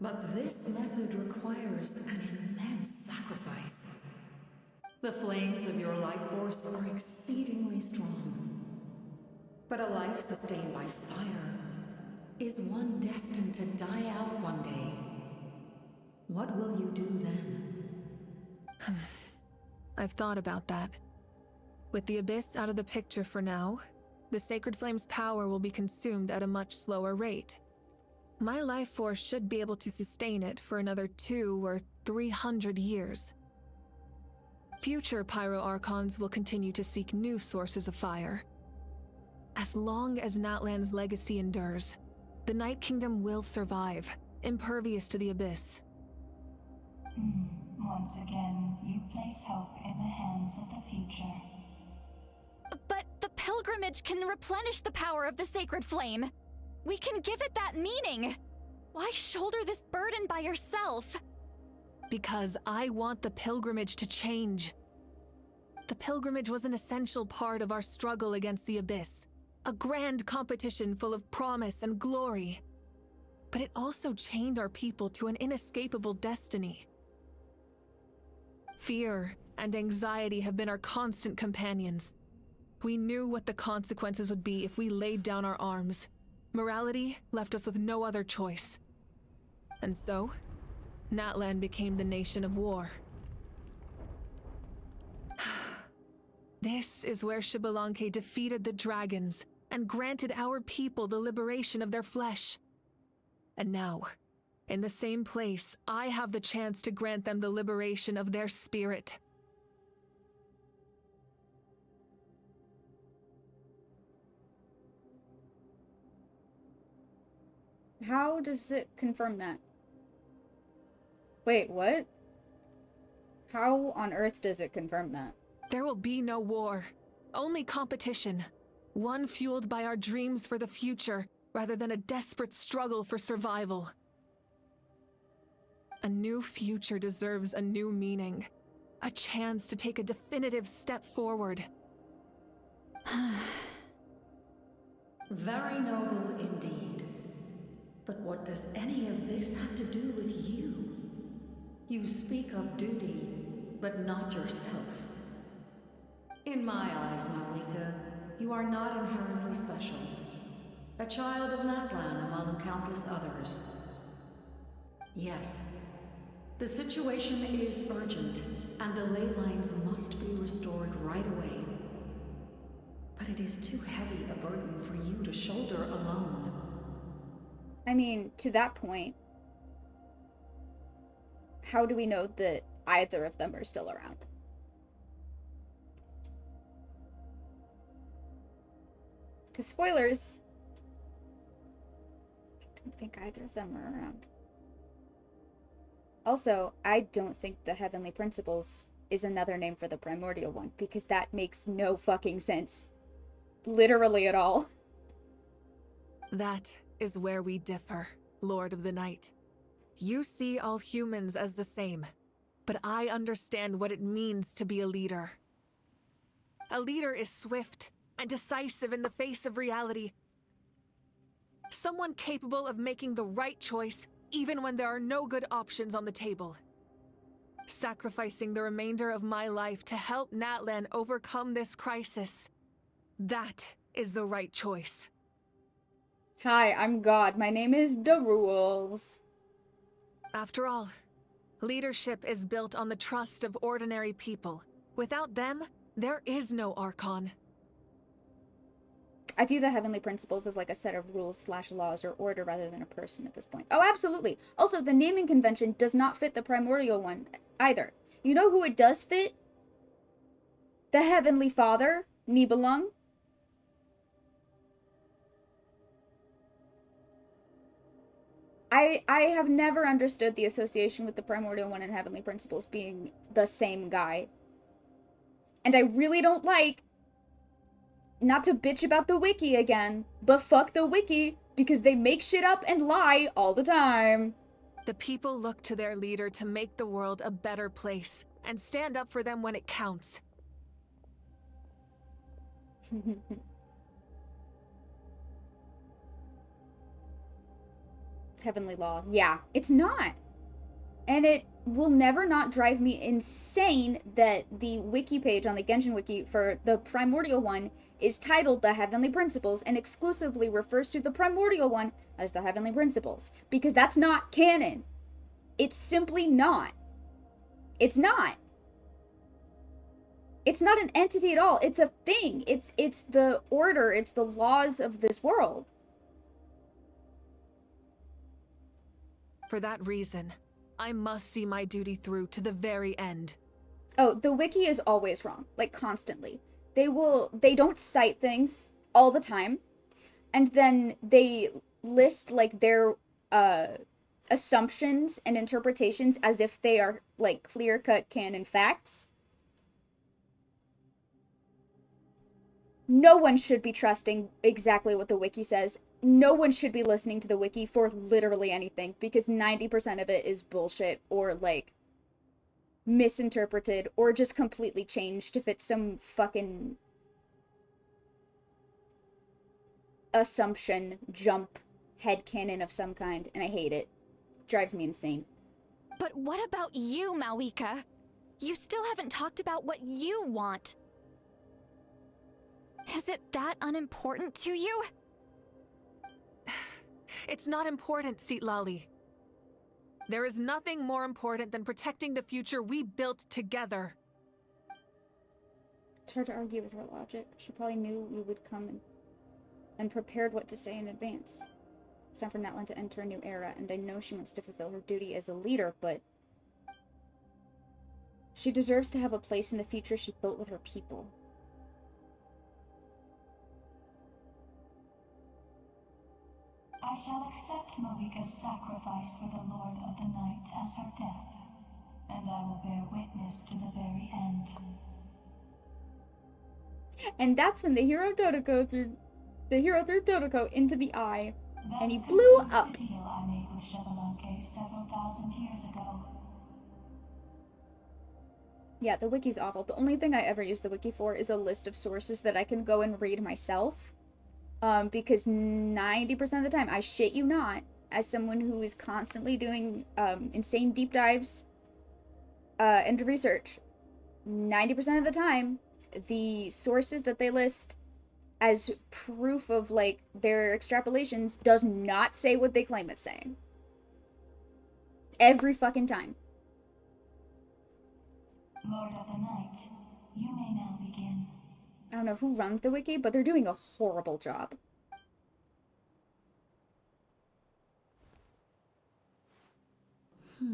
But this method requires an immense sacrifice. The flames of your life force are exceedingly strong. But a life sustained by fire is one destined to die out one day. What will you do then? I've thought about that. With the abyss out of the picture for now, the sacred flame's power will be consumed at a much slower rate. My life force should be able to sustain it for another 200 or 300 years. Future Pyro-Archons will continue to seek new sources of fire. As long as Natlan's legacy endures, the Night Kingdom will survive, impervious to the abyss. Once again, you place hope in the hands of the future. But the pilgrimage can replenish the power of the sacred flame. We can give it that meaning. Why shoulder this burden by yourself? Because I want the pilgrimage to change. The pilgrimage was an essential part of our struggle against the abyss. A grand competition full of promise and glory. But it also chained our people to an inescapable destiny. Fear and anxiety have been our constant companions. We knew what the consequences would be if we laid down our arms. Morality left us with no other choice. And so, Natlan became the nation of war. This is where Xbalanque defeated the dragons and granted our people the liberation of their flesh. And now, in the same place, I have the chance to grant them the liberation of their spirit. How does it confirm that? Wait, what? How on earth does it confirm that? There will be no war, only competition. One fueled by our dreams for the future, rather than a desperate struggle for survival. A new future deserves a new meaning. A chance to take a definitive step forward. Very noble indeed. But what does any of this have to do with you? You speak of duty, but not yourself. In my eyes, Malika, you are not inherently special. A child of Natlan among countless others. Yes, the situation is urgent, and the ley lines must be restored right away. But it is too heavy a burden for you to shoulder alone. I mean, to that point, how do we know that either of them are still around? Because spoilers, I don't think either of them are around. Also, I don't think the Heavenly Principles is another name for the Primordial One, because that makes no fucking sense. Literally at all. That is where we differ, Lord of the Night. You see all humans as the same, but I understand what it means to be a leader. A leader is swift and decisive in the face of reality. Someone capable of making the right choice even when there are no good options on the table. Sacrificing the remainder of my life to help Natlan overcome this crisis. That is the right choice. Hi, I'm God. My name is The Rules. After all, leadership is built on the trust of ordinary people. Without them, there is no Archon. I view the Heavenly Principles as like a set of rules/laws or order rather than a person at this point. Oh, absolutely. Also, the naming convention does not fit the Primordial One either. You know who it does fit? The Heavenly Father, Nibelung. I have never understood the association with the Primordial One and Heavenly Principles being the same guy. And I really don't like, not to bitch about the wiki again, but fuck the wiki, because they make shit up and lie all the time. The people look to their leader to make the world a better place, and stand up for them when it counts. Heavenly Law. Yeah, it's not. And it will never not drive me insane that the wiki page on the Genshin wiki for the Primordial One is titled The Heavenly Principles and exclusively refers to the Primordial One as the Heavenly Principles. Because that's not canon. It's simply not. It's not. It's not an entity at all. It's a thing. It's the order. It's the laws of this world. For that reason, I must see my duty through to the very end. Oh, the wiki is always wrong. Like, constantly. They don't cite things all the time. And then they list, like, their, assumptions and interpretations as if they are, like, clear-cut canon facts. No one should be trusting exactly what the wiki says. No one should be listening to the wiki for literally anything, because 90% of it is bullshit, or, like, misinterpreted, or just completely changed to fit some fucking assumption, jump, headcanon of some kind, and I hate it. Drives me insane. But what about you, Malika? You still haven't talked about what you want. Is it that unimportant to you? It's not important, Sitlali. There is nothing more important than protecting the future we built together. It's hard to argue with her logic. She probably knew we would come and prepared what to say in advance. It's time for Natlan to enter a new era, and I know she wants to fulfill her duty as a leader, but she deserves to have a place in the future she built with her people. I shall accept Malika's sacrifice for the Lord of the Night as her death, and I will bear witness to the very end. And that's when the hero threw Totoko into the eye, and he blew up. The deal I made with Xbalanque several thousand years ago. Yeah, the wiki's awful. The only thing I ever use the wiki for is a list of sources that I can go and read myself. Because 90% of the time, I shit you not, as someone who is constantly doing insane deep dives into research, 90% of the time, the sources that they list as proof of, like, their extrapolations does not say what they claim it's saying. Every fucking time. Lord of the Night, you may now begin. I don't know who runs the wiki, but they're doing a horrible job. What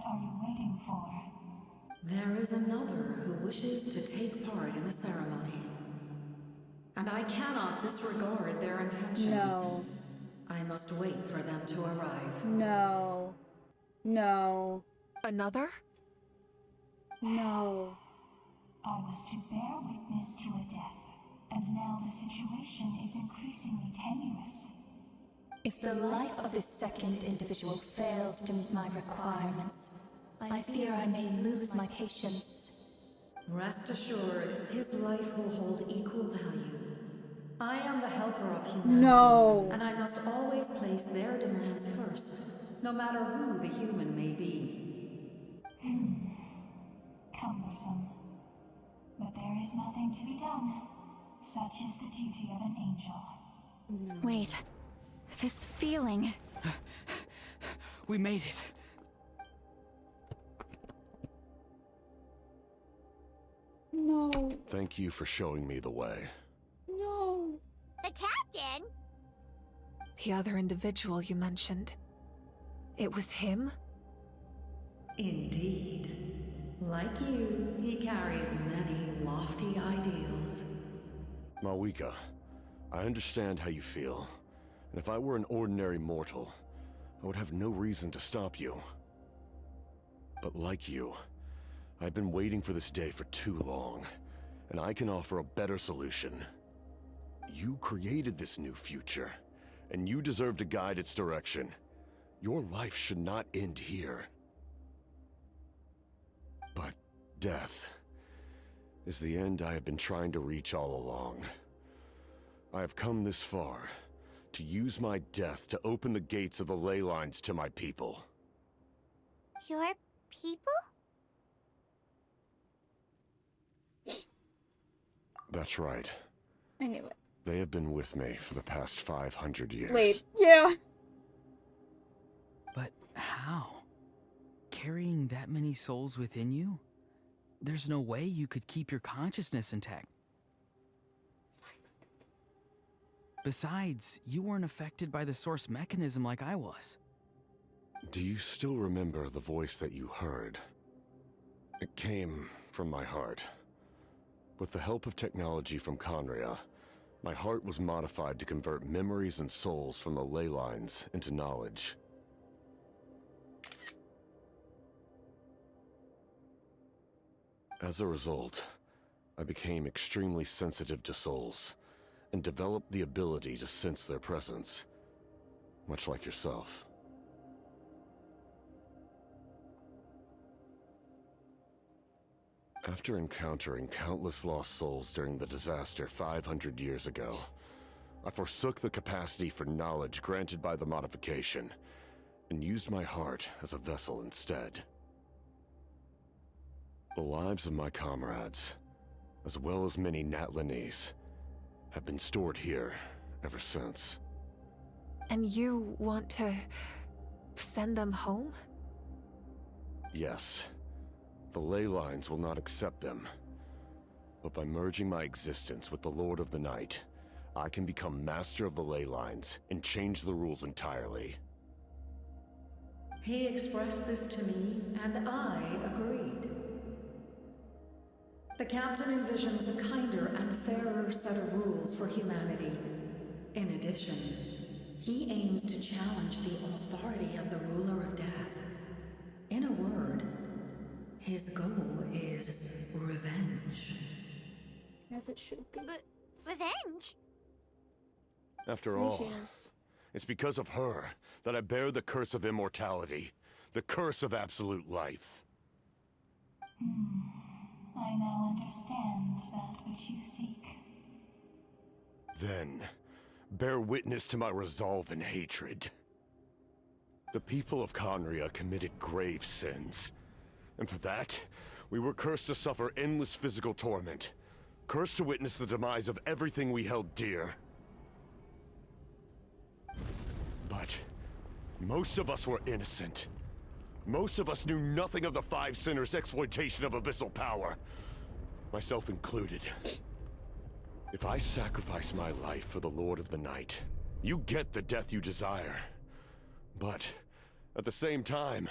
are you waiting for? There is another who wishes to take part in the ceremony. And I cannot disregard their intentions. No. I must wait for them to arrive. No. No. Another? No. I was to bear witness to a death, and now the situation is increasingly tenuous. If the life of this second individual fails to meet my requirements, I fear I may lose my patience. Rest assured, his life will hold equal value. I am the helper of humanity. No. And I must always place their demands first, no matter who the human may be. Cumbersome. But there is nothing to be done. Such is the duty of an angel. Wait. This feeling. We made it. No. Thank you for showing me the way. No. The captain? The other individual you mentioned. It was him? Indeed. Like you, he carries many lofty ideals. Malika, I understand how you feel. And if I were an ordinary mortal, I would have no reason to stop you. But like you, I've been waiting for this day for too long, and I can offer a better solution. You created this new future, and you deserve to guide its direction. Your life should not end here. But death is the end I have been trying to reach all along. I have come this far to use my death to open the gates of the ley lines to my people. Your people? That's right. I knew it. They have been with me for the past 500 years. Wait, yeah. But how? Carrying that many souls within you? There's no way you could keep your consciousness intact. Besides, you weren't affected by the source mechanism like I was. Do you still remember the voice that you heard? It came from my heart. With the help of technology from Conria, my heart was modified to convert memories and souls from the ley lines into knowledge. As a result, I became extremely sensitive to souls, and developed the ability to sense their presence, much like yourself. After encountering countless lost souls during the disaster 500 years ago, I forsook the capacity for knowledge granted by the modification, and used my heart as a vessel instead. The lives of my comrades, as well as many Natlanese, have been stored here ever since. And you want to send them home? Yes. The ley lines will not accept them. But by merging my existence with the Lord of the Night, I can become master of the ley lines and change the rules entirely. He expressed this to me, and I agreed. The captain envisions a kinder and fairer set of rules for humanity. In addition, he aims to challenge the authority of the ruler of death. In a word, his goal is revenge. As it should be. Revenge? After all, it's because of her that I bear the curse of immortality, the curse of absolute life. I now understand that which you seek. Then, bear witness to my resolve and hatred. The people of Conria committed grave sins, and for that, we were cursed to suffer endless physical torment, cursed to witness the demise of everything we held dear. But most of us were innocent. Most of us knew nothing of the Five Sinners' exploitation of abyssal power, myself included. If I sacrifice my life for the Lord of the Night, you get the death you desire. But at the same time,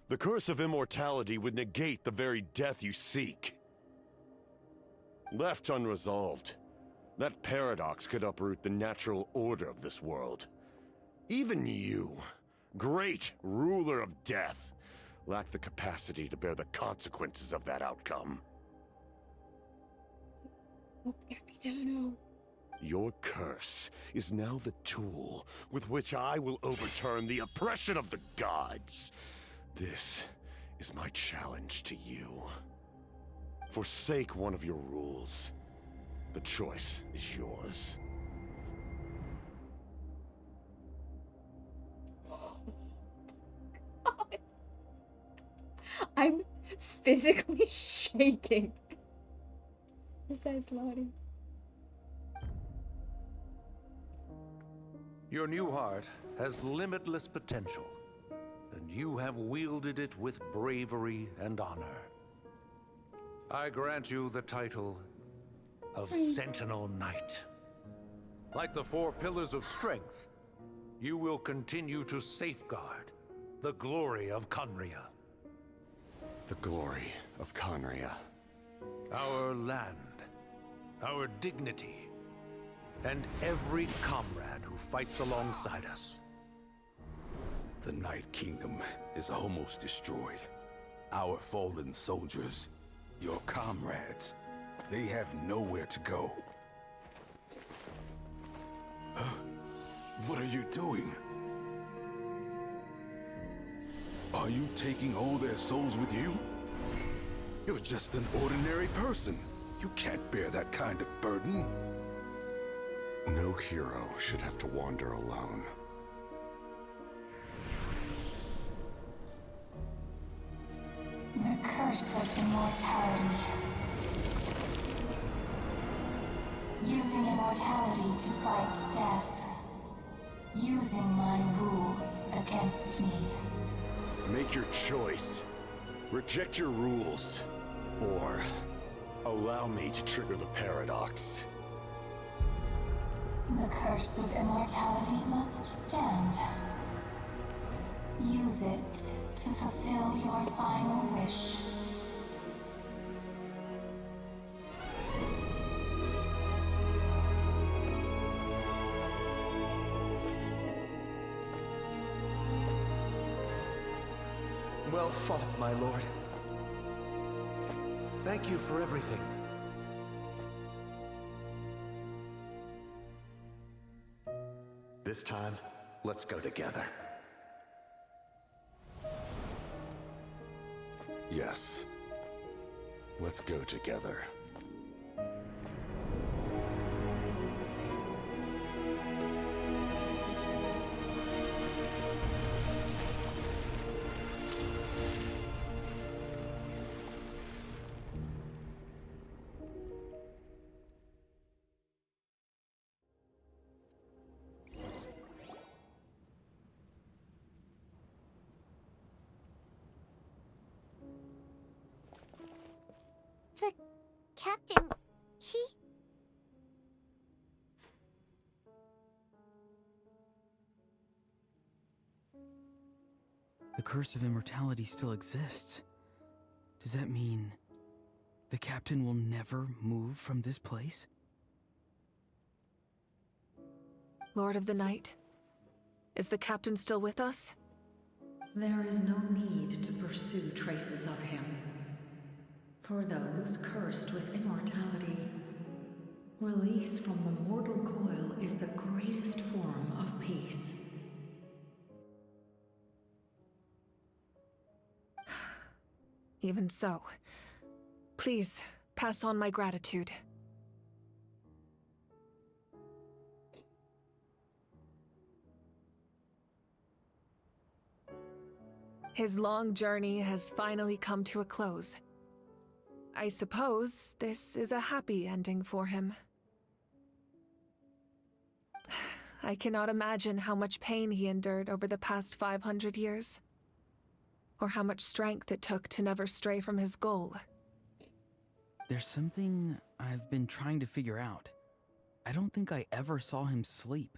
the curse of immortality would negate the very death you seek. Left unresolved, that paradox could uproot the natural order of this world. Even you, great ruler of death, lack the capacity to bear the consequences of that outcome. Oh, Capitano. Your curse is now the tool with which I will overturn the oppression of the gods. This is my challenge to you. Forsake one of your rules. The choice is yours. I'm physically shaking. Besides Lottie. Your new heart has limitless potential, and you have wielded it with bravery and honor. I grant you the title of Sentinel Knight. Like the four pillars of strength, you will continue to safeguard the glory of Conria. The glory of Conria. Our land, our dignity, and every comrade who fights alongside us. The Night Kingdom is almost destroyed. Our fallen soldiers, your comrades, they have nowhere to go. Huh? What are you doing? Are you taking all their souls with you? You're just an ordinary person. You can't bear that kind of burden. No hero should have to wander alone. The curse of immortality. Using immortality to fight death. Using my rules against me. Make your choice. Reject your rules. Or allow me to trigger the paradox. The curse of immortality must stand. Use it to fulfill your final wish. Well fought, my lord. Thank you for everything. This time, let's go together. Yes. Let's go together. The captain, he... The curse of immortality still exists. Does that mean the captain will never move from this place? Lord of the Night, is the captain still with us? There is no need to pursue traces of him. For those cursed with immortality, release from the mortal coil is the greatest form of peace. Even so, please pass on my gratitude. His long journey has finally come to a close. I suppose this is a happy ending for him. I cannot imagine how much pain he endured over the past 500 years, or how much strength it took to never stray from his goal. There's something I've been trying to figure out. I don't think I ever saw him sleep.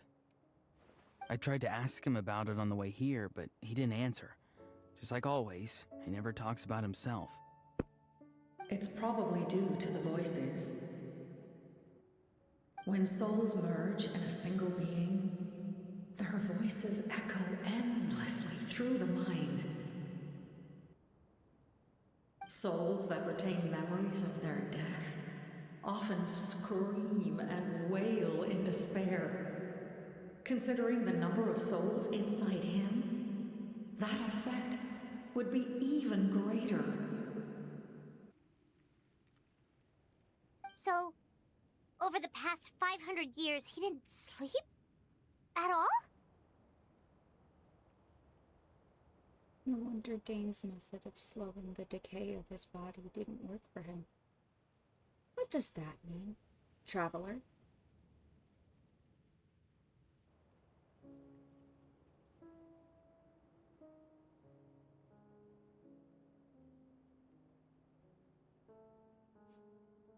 I tried to ask him about it on the way here, but he didn't answer. Just like always, he never talks about himself. It's probably due to the voices. When souls merge in a single being, their voices echo endlessly through the mind. Souls that retain memories of their death often scream and wail in despair. Considering the number of souls inside him, that effect would be even greater. So, over the past 500 years, he didn't sleep? At all? No wonder Dane's method of slowing the decay of his body didn't work for him. What does that mean, traveler?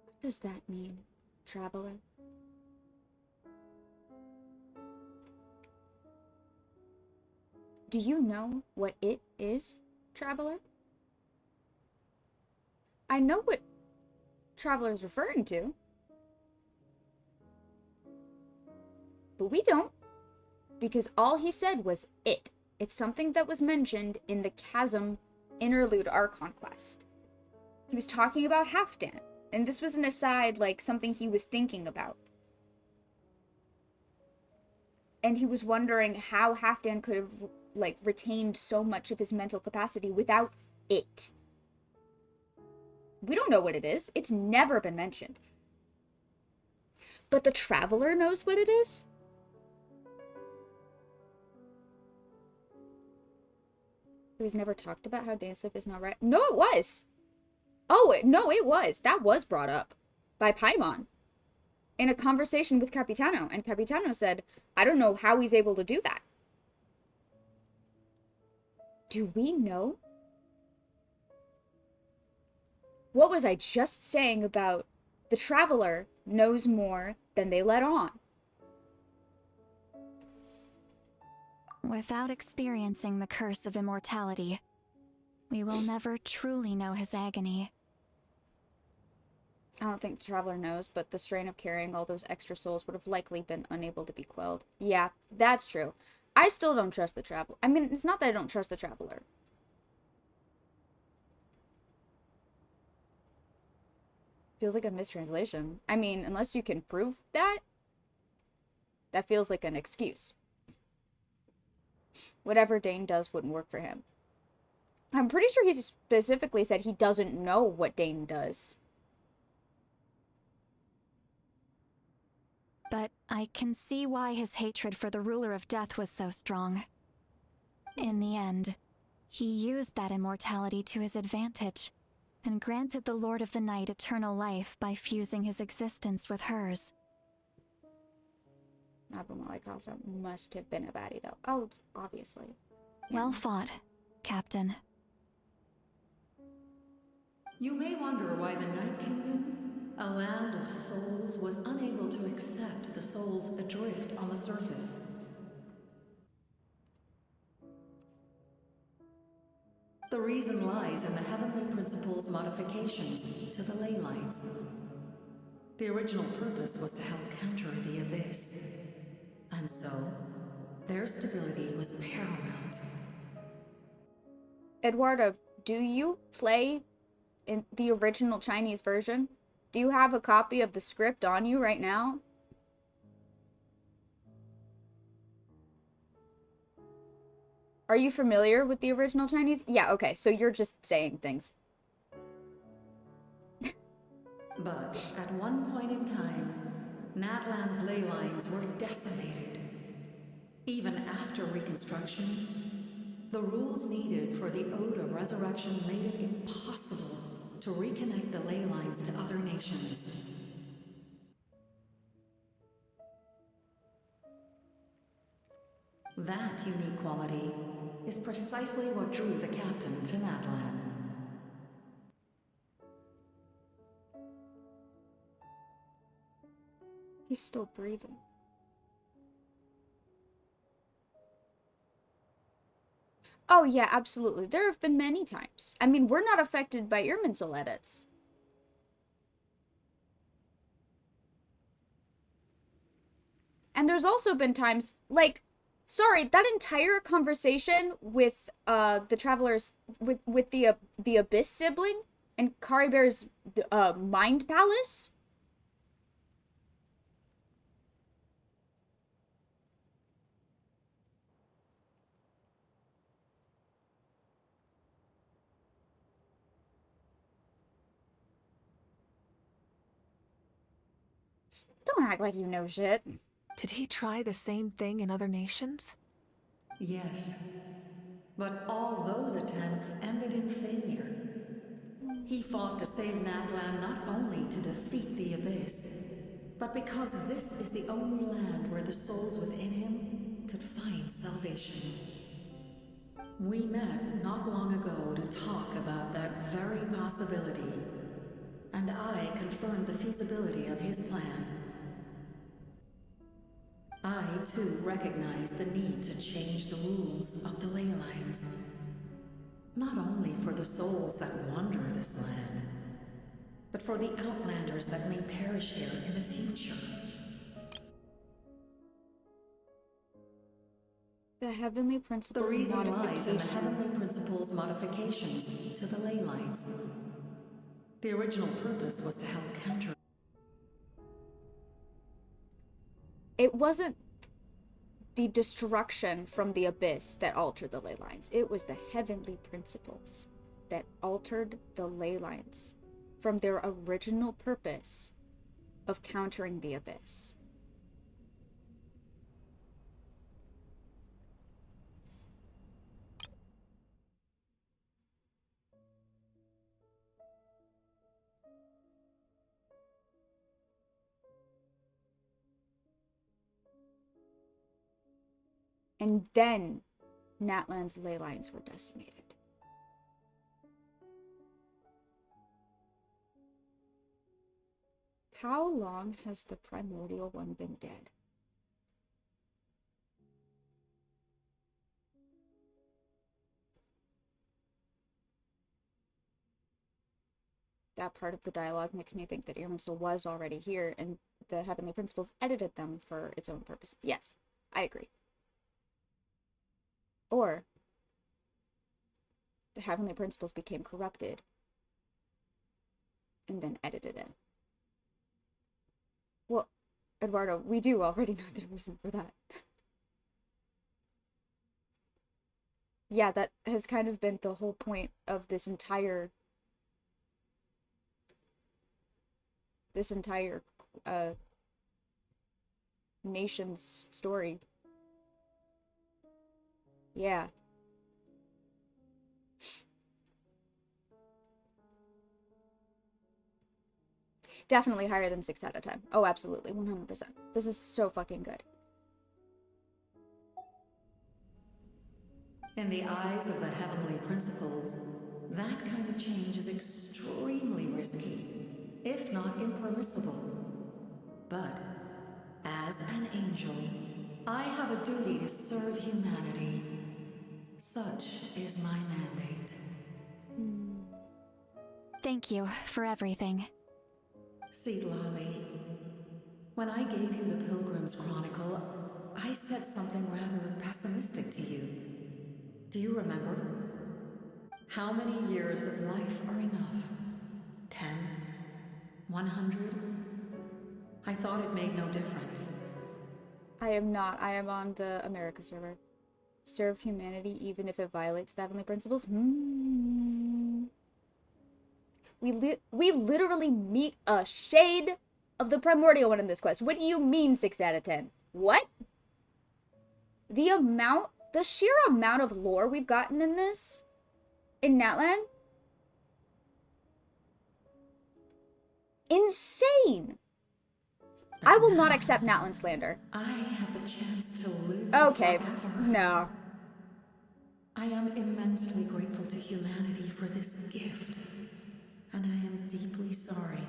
What does that mean, traveler? Do you know what it is, traveler? I know what traveler is referring to, but we don't, because all he said was it. It's something that was mentioned in the Chasm Interlude Archon quest. He was talking about Halfdan, and this was an aside, like something he was thinking about. And he was wondering how Halfdan could have retained so much of his mental capacity without it. We don't know what it is. It's never been mentioned. But the traveler knows what it is? It was never talked about how Dainsleif is not right. No, it was. Oh, no, it was. That was brought up by Paimon in a conversation with Capitano. And Capitano said, I don't know how he's able to do that. Do we know? What was I just saying about the traveler knows more than they let on? Without experiencing the curse of immortality, we will never truly know his agony. I don't think the traveler knows, but the strain of carrying all those extra souls would have likely been unable to be quelled. Yeah, that's true. I still don't trust the traveler. I mean, it's not that I don't trust the traveler. Feels like a mistranslation. I mean, unless you can prove that, that feels like an excuse. Whatever Dane does wouldn't work for him. I'm pretty sure he specifically said he doesn't know what Dane does. But I can see why his hatred for the ruler of death was so strong. In the end, he used that immortality to his advantage, and granted the Lord of the Night eternal life by fusing his existence with hers. Abumalikaza must have been a baddie, though. Oh, obviously. Yeah. Well fought, Captain. You may wonder why the Night Kingdom, a land of souls, was unable to accept the souls adrift on the surface. The reason lies in the Heavenly Principle's modifications to the ley lines. The original purpose was to help counter the Abyss. And so, their stability was paramount. Eduardo, do you play in the original Chinese version? Do you have a copy of the script on you right now? Are you familiar with the original Chinese? Yeah, okay, so you're just saying things. But at one point in time, Natlan's ley lines were decimated. Even after reconstruction, the rules needed for the Ode of Resurrection made it impossible to reconnect the ley lines to other nations. That unique quality is precisely what drew the captain to Natlan. He's still breathing. Oh yeah, absolutely. There have been many times. I mean, we're not affected by Irminsul edits. And there's also been times, like, sorry, that entire conversation with the travelers, with the Abyss sibling and Kari Bear's mind palace. Don't act like you know shit. Did he try the same thing in other nations? Yes. But all those attempts ended in failure. He fought to save Natlan not only to defeat the Abyss, but because this is the only land where the souls within him could find salvation. We met not long ago to talk about that very possibility, and I confirmed the feasibility of his plan. I, too, recognize the need to change the rules of the ley lines. Not only for the souls that wander this land, but for the outlanders that may perish here in the future. The Heavenly Principles The reason lies in the modification. Heavenly Principle's modifications to the ley lines. The original purpose was to help counter. It wasn't the destruction from the Abyss that altered the ley lines. It was the Heavenly Principles that altered the ley lines from their original purpose of countering the Abyss. And then Natlan's ley lines were decimated. How long has the primordial one been dead? That part of the dialogue makes me think that Irminsul was already here and the Heavenly Principles edited them for its own purposes. Yes, I agree. Or the Heavenly Principles became corrupted and then edited it. Well, Eduardo, we do already know the reason for that. Yeah, that has kind of been the whole point of this entire nation's story. Yeah. Definitely higher than 6 out of 10. Oh, absolutely. 100%. This is so fucking good. In the eyes of the Heavenly Principles, that kind of change is extremely risky, if not impermissible. But, as an angel, I have a duty to serve humanity. Such is my mandate. Thank you for everything. See, Lolly, when I gave you the Pilgrim's Chronicle, I said something rather pessimistic to you. Do you remember? How many years of life are enough? 10? 100? I thought it made no difference. I am not. I am on the America server. Serve humanity even if it violates the heavenly principles. We literally meet a shade of the primordial one in this quest. What do you mean 6 out of 10? What? The sheer amount of lore we've gotten in this, in Natlan? Insane! I will not accept Natlan slander. I have the chance to live Okay, forever. no. I am immensely grateful to humanity for this gift. And I am deeply sorry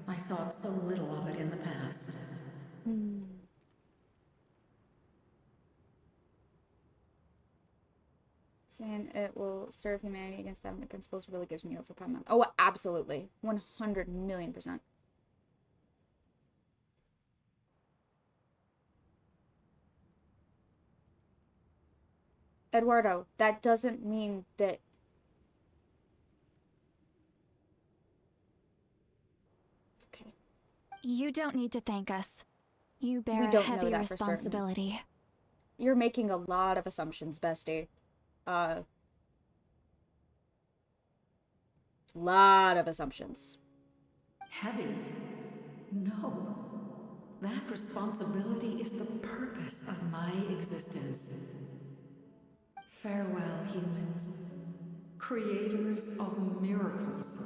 I thought so little of it in the past. Saying it will serve humanity against the heavenly principles really gives me hope for Paimon. Oh, absolutely. 100,000,000%. Eduardo, that doesn't mean that... Okay. You don't need to thank us. You bear We a don't know heavy that for certain. responsibility. You're making a lot of assumptions, bestie. Lot of assumptions. Heavy? No. That responsibility is the purpose of my existence. Farewell, humans. Creators of miracles.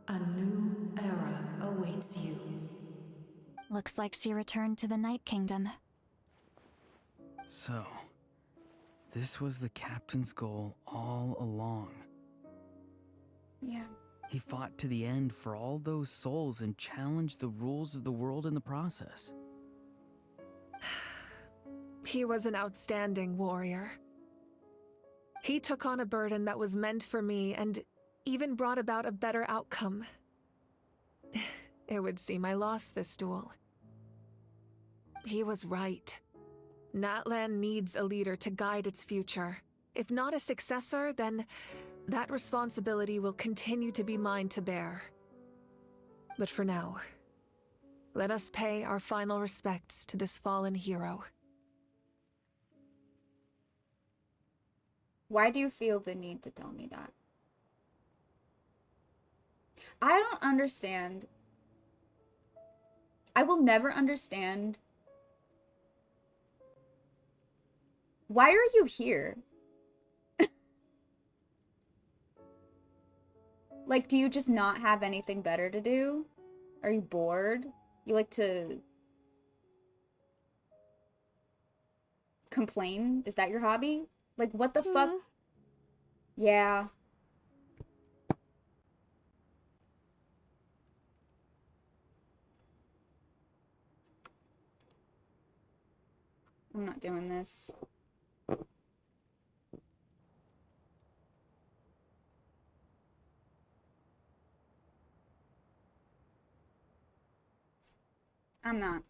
A new era awaits you. Looks like she returned to the Night Kingdom. So, this was the captain's goal all along. Yeah. He fought to the end for all those souls and challenged the rules of the world in the process. He was an outstanding warrior. He took on a burden that was meant for me and even brought about a better outcome. It would seem I lost this duel. He was right. Natlan needs a leader to guide its future. If not a successor, then that responsibility will continue to be mine to bear. But for now, let us pay our final respects to this fallen hero. Why do you feel the need to tell me that? I don't understand. I will never understand. Why are you here? Like, do you just not have anything better to do? Are you bored? You like to complain? Is that your hobby? Like, what the fuck? Yeah. I'm not doing this. I'm not.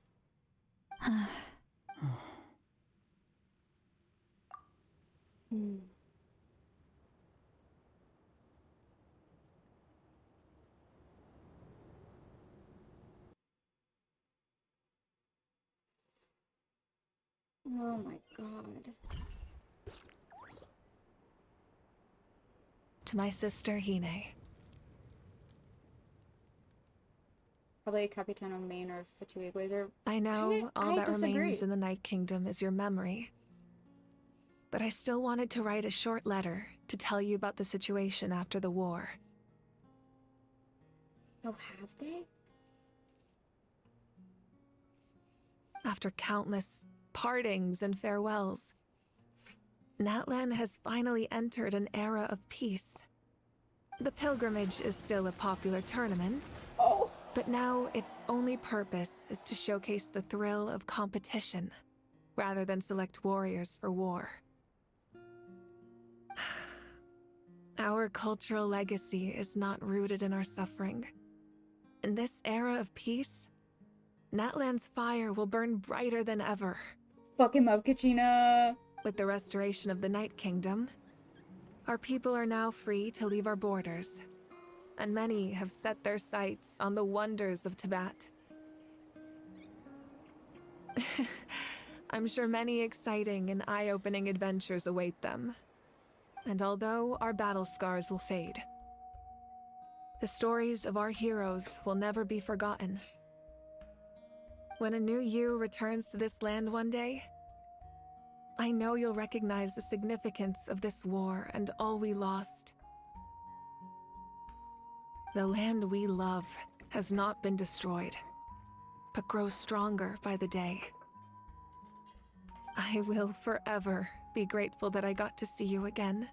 Oh my god. To my sister, Hine. Probably Capitano Main or Fatui Glazer. I know all that disagree. remains in the Night Kingdom is your memory. But I still wanted to write a short letter to tell you about the situation after the war. Oh, have they? After countless partings and farewells, Natlan has finally entered an era of peace. The pilgrimage is still a popular tournament, but now its only purpose is to showcase the thrill of competition, rather than select warriors for war. Our cultural legacy is not rooted in our suffering. In this era of peace, Natlan's fire will burn brighter than ever. Fuck him up, Kachina. With the restoration of the Night Kingdom, our people are now free to leave our borders, and many have set their sights on the wonders of Tibet. I'm sure many exciting and eye-opening adventures await them. And although our battle scars will fade, the stories of our heroes will never be forgotten. When a new you returns to this land one day, I know you'll recognize the significance of this war and all we lost. The land we love has not been destroyed, but grows stronger by the day. I will forever be grateful that I got to see you again.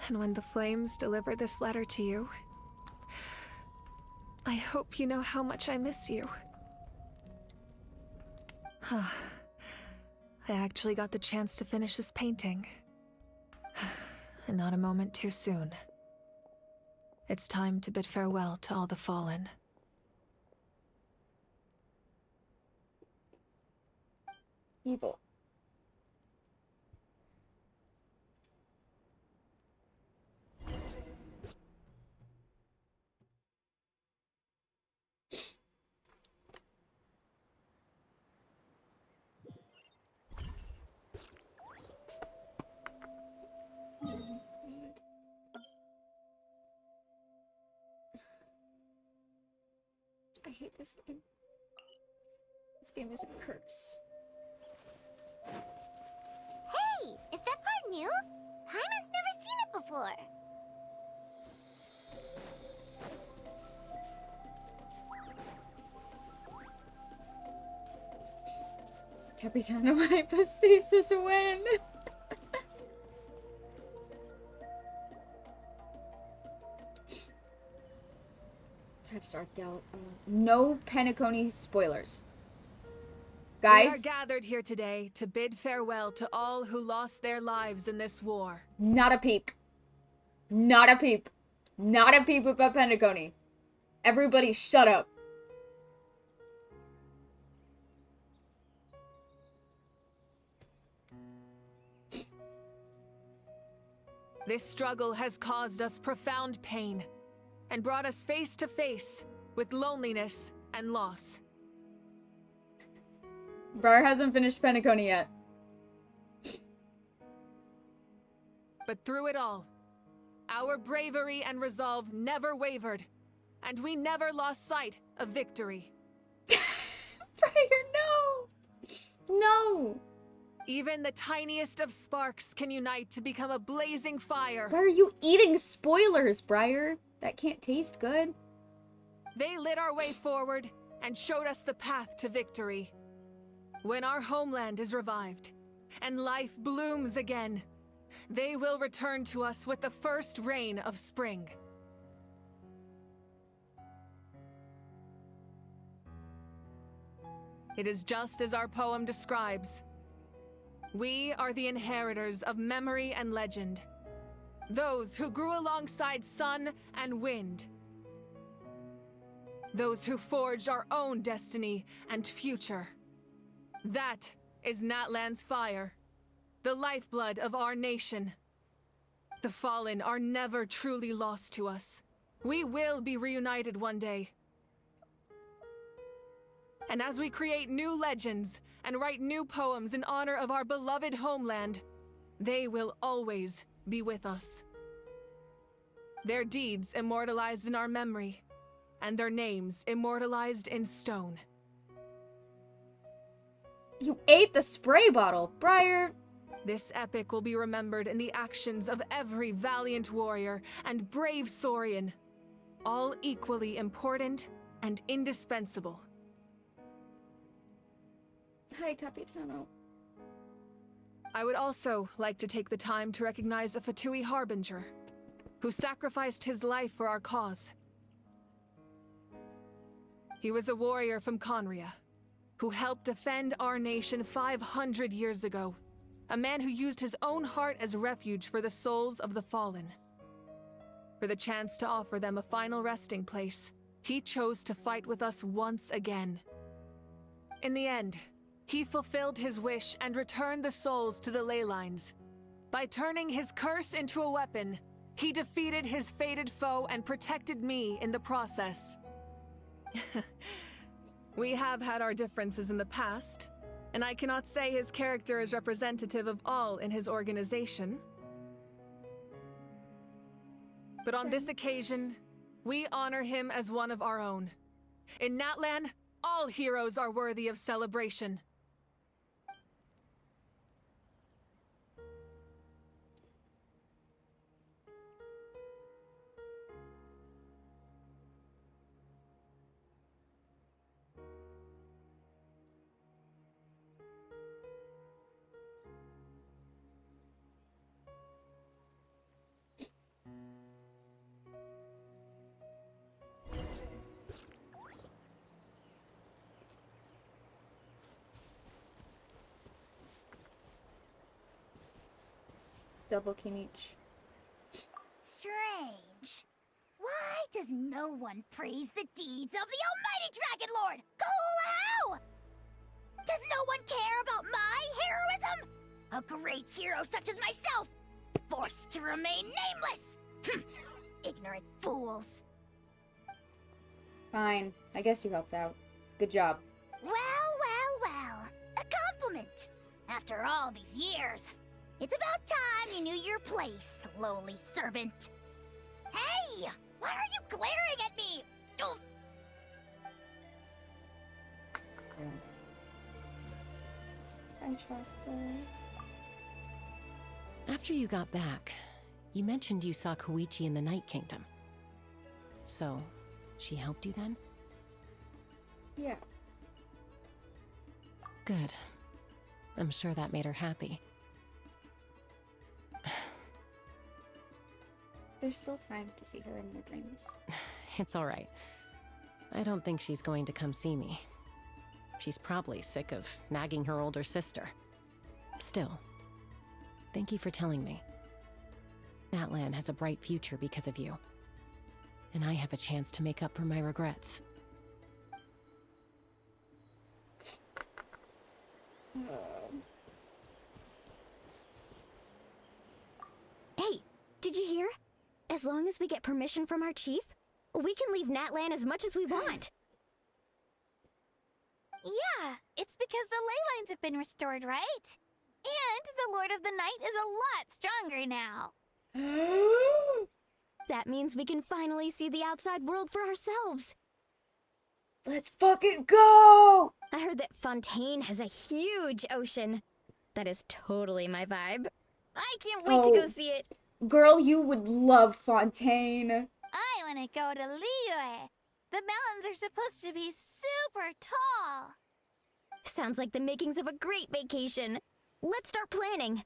And when the flames deliver this letter to you, I hope you know how much I miss you. I actually got the chance to finish this painting. And not a moment too soon. It's time to bid farewell to all the fallen. Evil. I hate this game. This game is a curse. Hey! Is that part new? Hyman's never seen it before. Capitano Hypostasis win! 5-star Gal. No Penacony spoilers. Guys, we are gathered here today to bid farewell to all who lost their lives in this war. Not a peep. Not a peep. Not a peep about Penacony. Everybody shut up. This struggle has caused us profound pain and brought us face to face with loneliness and loss. Briar hasn't finished Penacony yet. But through it all, our bravery and resolve never wavered, and we never lost sight of victory. Briar, no! No! Even the tiniest of sparks can unite to become a blazing fire. Why are you eating spoilers, Briar? That can't taste good. They lit our way forward and showed us the path to victory. When our homeland is revived and life blooms again, they will return to us with the first rain of spring. It is just as our poem describes. We are the inheritors of memory and legend. Those who grew alongside sun and wind. Those who forged our own destiny and future. That is Natlan's fire, the lifeblood of our nation. The fallen are never truly lost to us. We will be reunited one day. And as we create new legends and write new poems in honor of our beloved homeland, they will always be with us. Their deeds immortalized in our memory, and their names immortalized in stone. You ate the spray bottle, Briar! This epic will be remembered in the actions of every valiant warrior and brave Saurian, all equally important and indispensable. Hi, Capitano. I would also like to take the time to recognize a Fatui Harbinger. who sacrificed his life for our cause. He was a warrior from Conria, who helped defend our nation 500 years ago. A man who used his own heart as refuge for the souls of the fallen. For the chance to offer them a final resting place, he chose to fight with us once again. In the end, he fulfilled his wish and returned the souls to the ley lines. By turning his curse into a weapon, he defeated his fated foe and protected me in the process. We have had our differences in the past, and I cannot say his character is representative of all in his organization. But on this occasion, we honor him as one of our own. In Natlan, all heroes are worthy of celebration. Double king each. Strange. Why does no one praise the deeds of the Almighty Dragon Lord, Golao? Does no one care about my heroism? A great hero such as myself, forced to remain nameless. Ignorant fools. Fine. I guess you helped out. Good job. Well. A compliment. After all these years. It's about time you knew your place, lowly servant. Hey! Why are you glaring at me? Oof. Francesca. After you got back, you mentioned you saw Koichi in the Night Kingdom. So, she helped you then? Yeah. Good. I'm sure that made her happy. There's still time to see her in your dreams. It's all right. I don't think she's going to come see me. She's probably sick of nagging her older sister. Still, thank you for telling me. Natlan has a bright future because of you. And I have a chance to make up for my regrets. Hey, did you hear? As long as we get permission from our chief, we can leave Natlan as much as we want. Yeah, it's because the ley lines have been restored, right? And the Lord of the Night is a lot stronger now. That means we can finally see the outside world for ourselves. Let's fucking go! I heard that Fontaine has a huge ocean. That is totally my vibe. I can't wait to go see it. Girl, you would love Fontaine. I want to go to Liyue. The mountains are supposed to be super tall. Sounds like the makings of a great vacation. Let's start planning.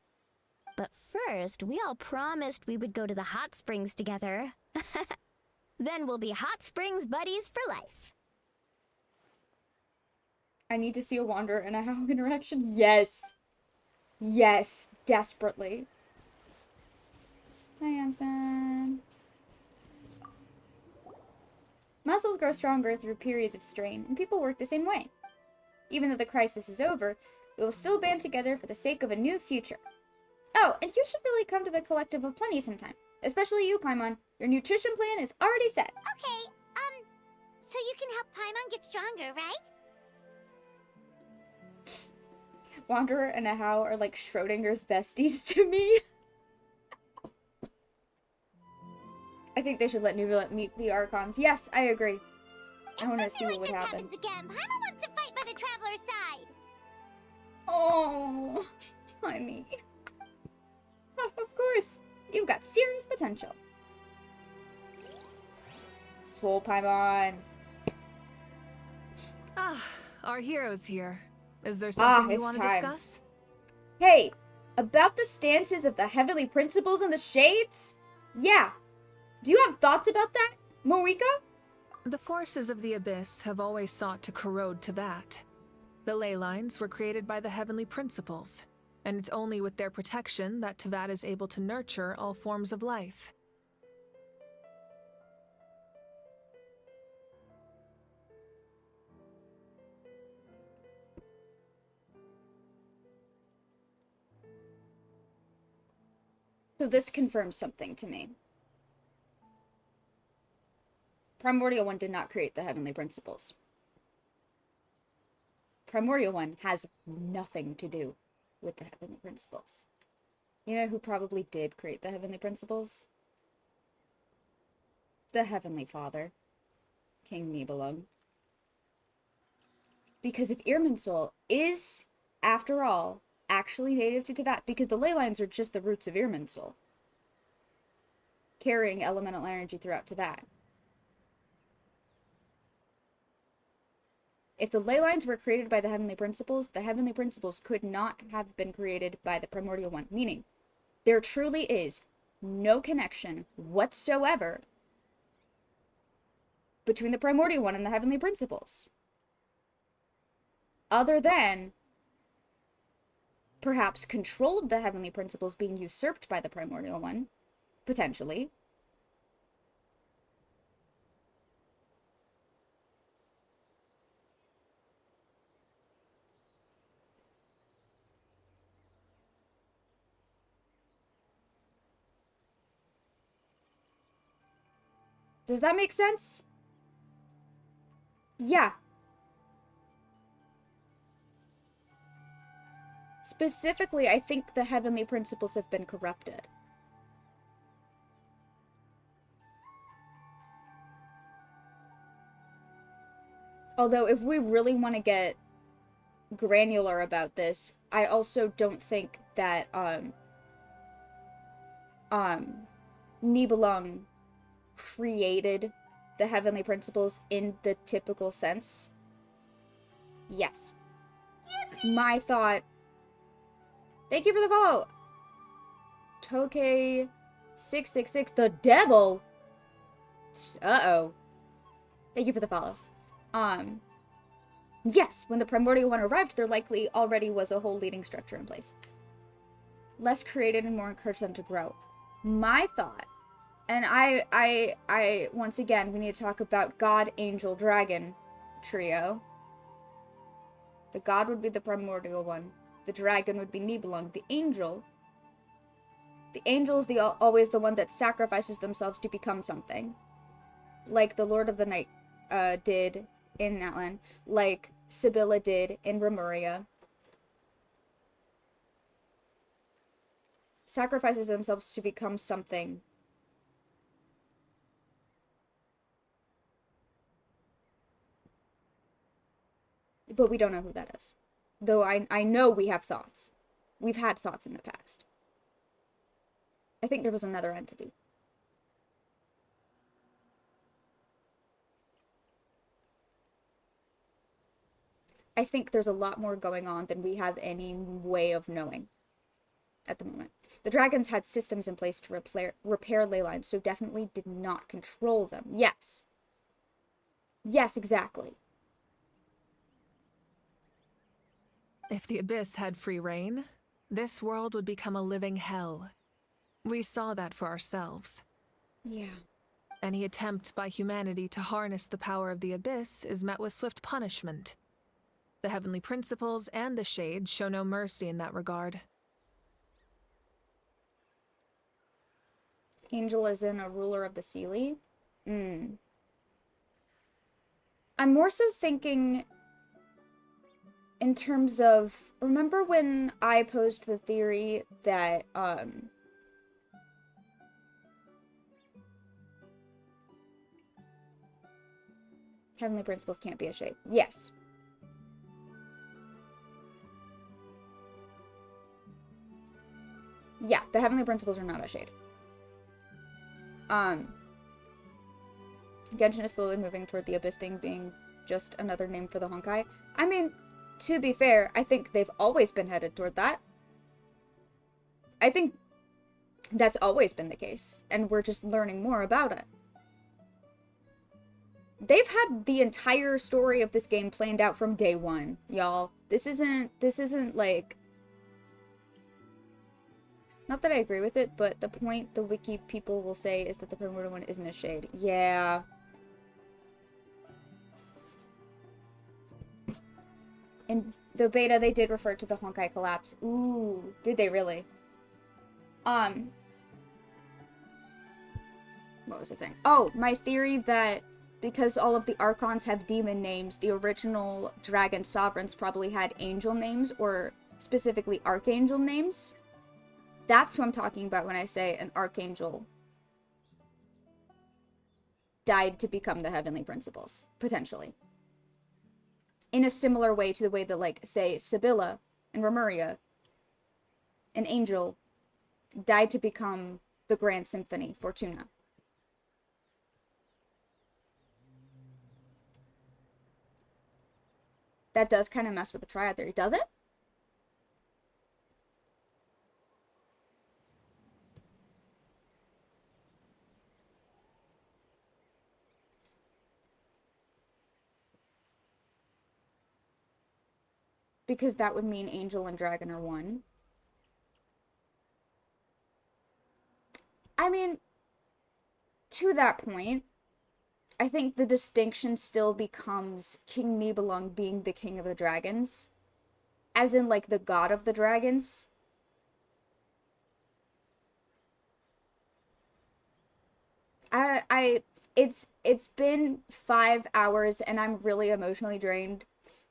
But first, we all promised we would go to the hot springs together. Then we'll be hot springs buddies for life. I need to see a Wanderer and a How interaction. Yes. Yes, desperately. Hi, Anson. Muscles grow stronger through periods of strain, and people work the same way. Even though the crisis is over, we will still band together for the sake of a new future. Oh, and you should really come to the Collective of Plenty sometime. Especially you, Paimon. Your nutrition plan is already set. Okay, so you can help Paimon get stronger, right? Wanderer and a How are like Schrodinger's besties to me. I think they should let Nuvula meet the Archons. Yes, I agree. I want to see what would happen. Again, Paimon wants to fight by the Traveler's side. Oh, honey. Of course. You've got serious potential. Swole Paimon. Ah, our hero's here. Is there something you want to discuss? Hey, about the stances of the Heavenly Principles and the Shades? Yeah, Do you have thoughts about that, Moika? The forces of the Abyss have always sought to corrode Tevat. The ley lines were created by the heavenly principles, and it's only with their protection that Tevat is able to nurture all forms of life. So this confirms something to me. Primordial One did not create the heavenly principles. Primordial One has nothing to do with the heavenly principles. You know who probably did create the heavenly principles? The Heavenly Father, King Nibelung. Because if Irminsul is, after all, actually native to Tevat, because the ley lines are just the roots of Irminsul, carrying elemental energy throughout Tevat. If the ley lines were created by the heavenly principles could not have been created by the Primordial One, meaning there truly is no connection whatsoever between the Primordial One and the heavenly principles, other than perhaps control of the heavenly principles being usurped by the Primordial One, potentially. Does that make sense? Yeah. Specifically, I think the heavenly principles have been corrupted. Although, if we really want to get granular about this, I also don't think that, Nibelung created the heavenly principles in the typical sense. Yes. My thought... Thank you for the follow! Toke666, the devil! Uh-oh. Thank you for the follow. Yes, when the Primordial One arrived, there likely already was a whole leading structure in place. Less created and more encouraged them to grow. My thought, and I once again, we need to talk about God, Angel, Dragon trio. The God would be the Primordial One. The Dragon would be Nibelung. The Angel is always the one that sacrifices themselves to become something. Like the Lord of the Night did in Natlan. Like Sibylla did in Remuria. Sacrifices themselves to become something. But we don't know who that is. Though I know we have thoughts. We've had thoughts in the past. I think there was another entity. I think there's a lot more going on than we have any way of knowing at the moment. The dragons had systems in place to repair ley lines, so definitely did not control them. Yes. Yes, exactly. If the Abyss had free reign, this world would become a living hell. We saw that for ourselves. Yeah. Any attempt by humanity to harness the power of the Abyss is met with swift punishment. The heavenly principles and the Shades show no mercy in that regard. Angel is in a ruler of the Seelie? I'm more so thinking in terms of, remember when I posed the theory that, heavenly principles can't be a shade? Yes. Yeah, the heavenly principles are not a shade. Genshin is slowly moving toward the Abyss thing being just another name for the Honkai. I mean, to be fair, I think they've always been headed toward that. I think That's always been the case, and we're just learning more about it. They've had the entire story of this game planned out from day one, y'all. This isn't like... Not that I agree with it, but the point the wiki people will say is that the Primordial one isn't a shade. Yeah. In the beta, they did refer to the Honkai collapse. Ooh, did they really? What was I saying? Oh, my theory that because all of the Archons have demon names, the original Dragon Sovereigns probably had angel names, or specifically Archangel names. That's who I'm talking about when I say an Archangel died to become the Heavenly Principles, potentially. In a similar way to the way that, like, say, Sibylla and Remuria, an angel, died to become the Grand Symphony, Fortuna. That does kind of mess with the triad theory, does it? Because that would mean angel and dragon are one. I mean, to that point, I think the distinction still becomes King Nibelung being the king of the dragons. As in, like, the god of the dragons. It's been 5 hours and I'm really emotionally drained.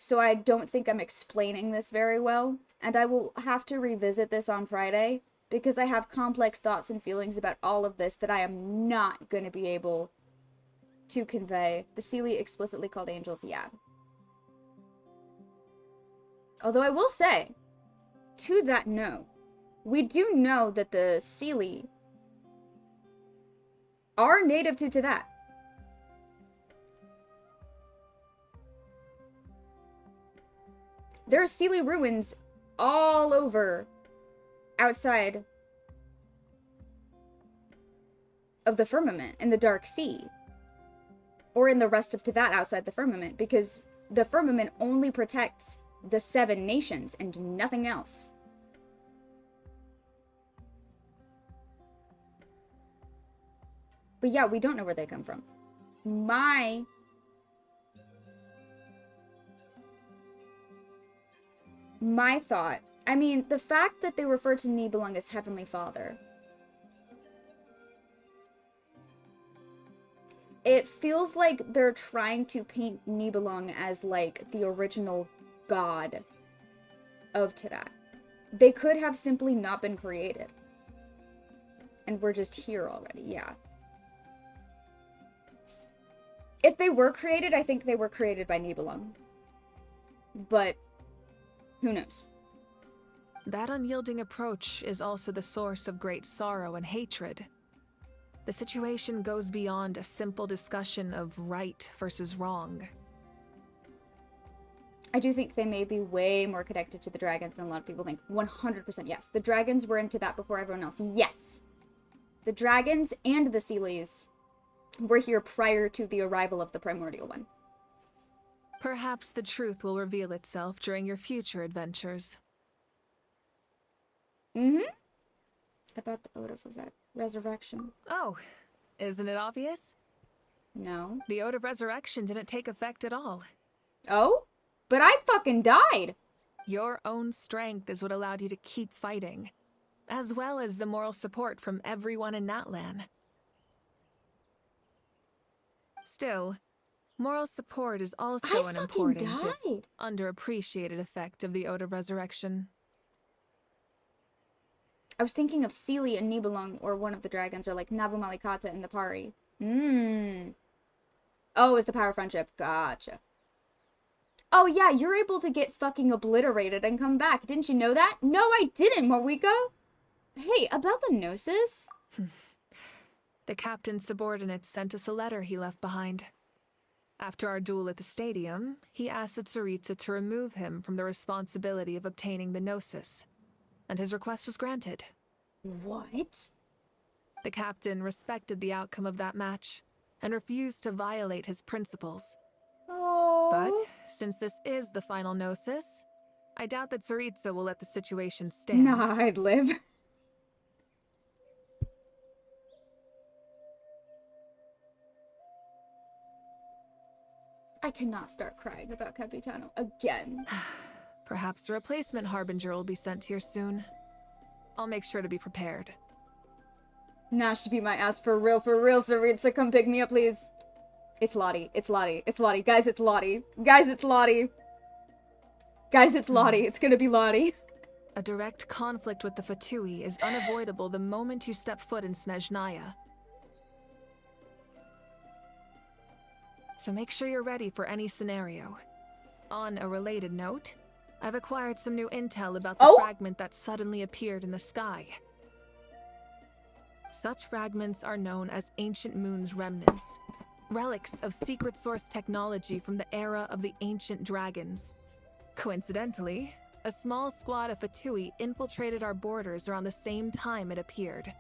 So I don't think I'm explaining this very well. And I will have to revisit this on Friday, because I have complex thoughts and feelings about all of this that I am not going to be able to convey. The Seelie explicitly called angels, yeah. Although I will say, to that note, we do know that the Seelie are native to Tibet. There are Seelie ruins all over outside of the firmament in the Dark Sea. Or in the rest of Tibet outside the firmament, because the firmament only protects the 7 nations and nothing else. But yeah, we don't know where they come from. My thought, I mean, the fact that they refer to Nibelung as Heavenly Father, it feels like they're trying to paint Nibelung as, like, the original god of Tibet. They could have simply not been created. And we're just here already, yeah. If they were created, I think they were created by Nibelung. But who knows? That unyielding approach is also the source of great sorrow and hatred. The situation goes beyond a simple discussion of right versus wrong. I do think they may be way more connected to the dragons than a lot of people think. 100% yes. The dragons were in Tibet before everyone else. Yes. The dragons and the Seelies were here prior to the arrival of the Primordial One. Perhaps the truth will reveal itself during your future adventures. Mm-hmm. About the Ode of Resurrection. Oh, isn't it obvious? No. The Ode of Resurrection didn't take effect at all. Oh? But I fucking died! Your own strength is what allowed you to keep fighting, as well as the moral support from everyone in Natlan. Still, moral support is also an important, if underappreciated effect of the Ode of Resurrection. I was thinking of Seelie and Nibelung, or one of the dragons, or like Nabu Malikata and the Pari. Oh, it's the power of friendship. Gotcha. Oh yeah, you're able to get fucking obliterated and come back. Didn't you know that? No, I didn't, Morwiko. Hey, about the Gnosis? The captain's subordinates sent us a letter he left behind. After our duel at the stadium, he asked the Tsaritsa to remove him from the responsibility of obtaining the Gnosis, and his request was granted. What? The captain respected the outcome of that match and refused to violate his principles. But since this is the final gnosis, I doubt that Tsaritsa will let the situation stand. Nah, I'd live. I cannot start crying about Capitano again. Perhaps a replacement Harbinger will be sent here soon. I'll make sure to be prepared. Nah, she beat my ass for real, Tsaritsa. Come pick me up, please. It's Lottie. It's Lottie. It's Lottie. Guys, it's Lottie. Guys, it's Lottie. Guys, it's Lottie. It's gonna be Lottie. A direct conflict with the Fatui is unavoidable the moment you step foot in Snezhnaya. So make sure you're ready for any scenario. On a related note, I've acquired some new intel about the fragment that suddenly appeared in the sky. Such fragments are known as Ancient Moon's remnants, relics of secret source technology from the era of the ancient dragons. Coincidentally, a small squad of Fatui infiltrated our borders around the same time it appeared.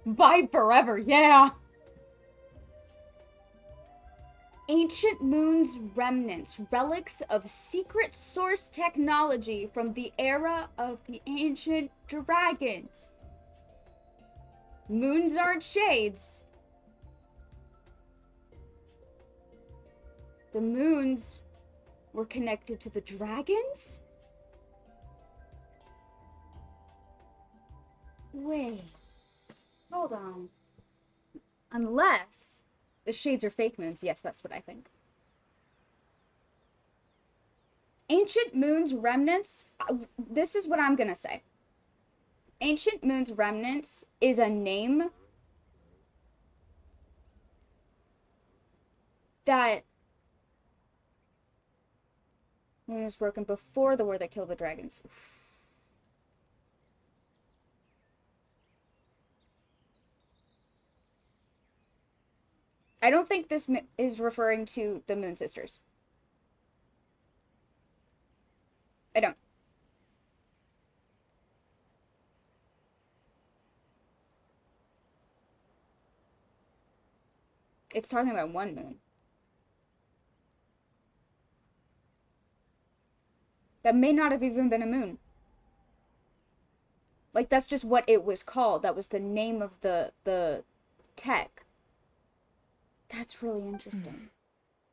Bye forever, yeah! Ancient Moon's remnants, relics of secret source technology from the era of the ancient dragons. Moons aren't shades. The moons were connected to the dragons? Wait. Hold on. Unless the shades are fake moons. Yes, that's what I think. Ancient Moon's remnants. This is what I'm gonna say. Ancient Moon's remnants is a name that Moon was broken before the war that killed the dragons. I don't think this is referring to the Moon Sisters. I don't. It's talking about one moon. That may not have even been a moon. Like, that's just what it was called. That was the name of the tech. That's really interesting.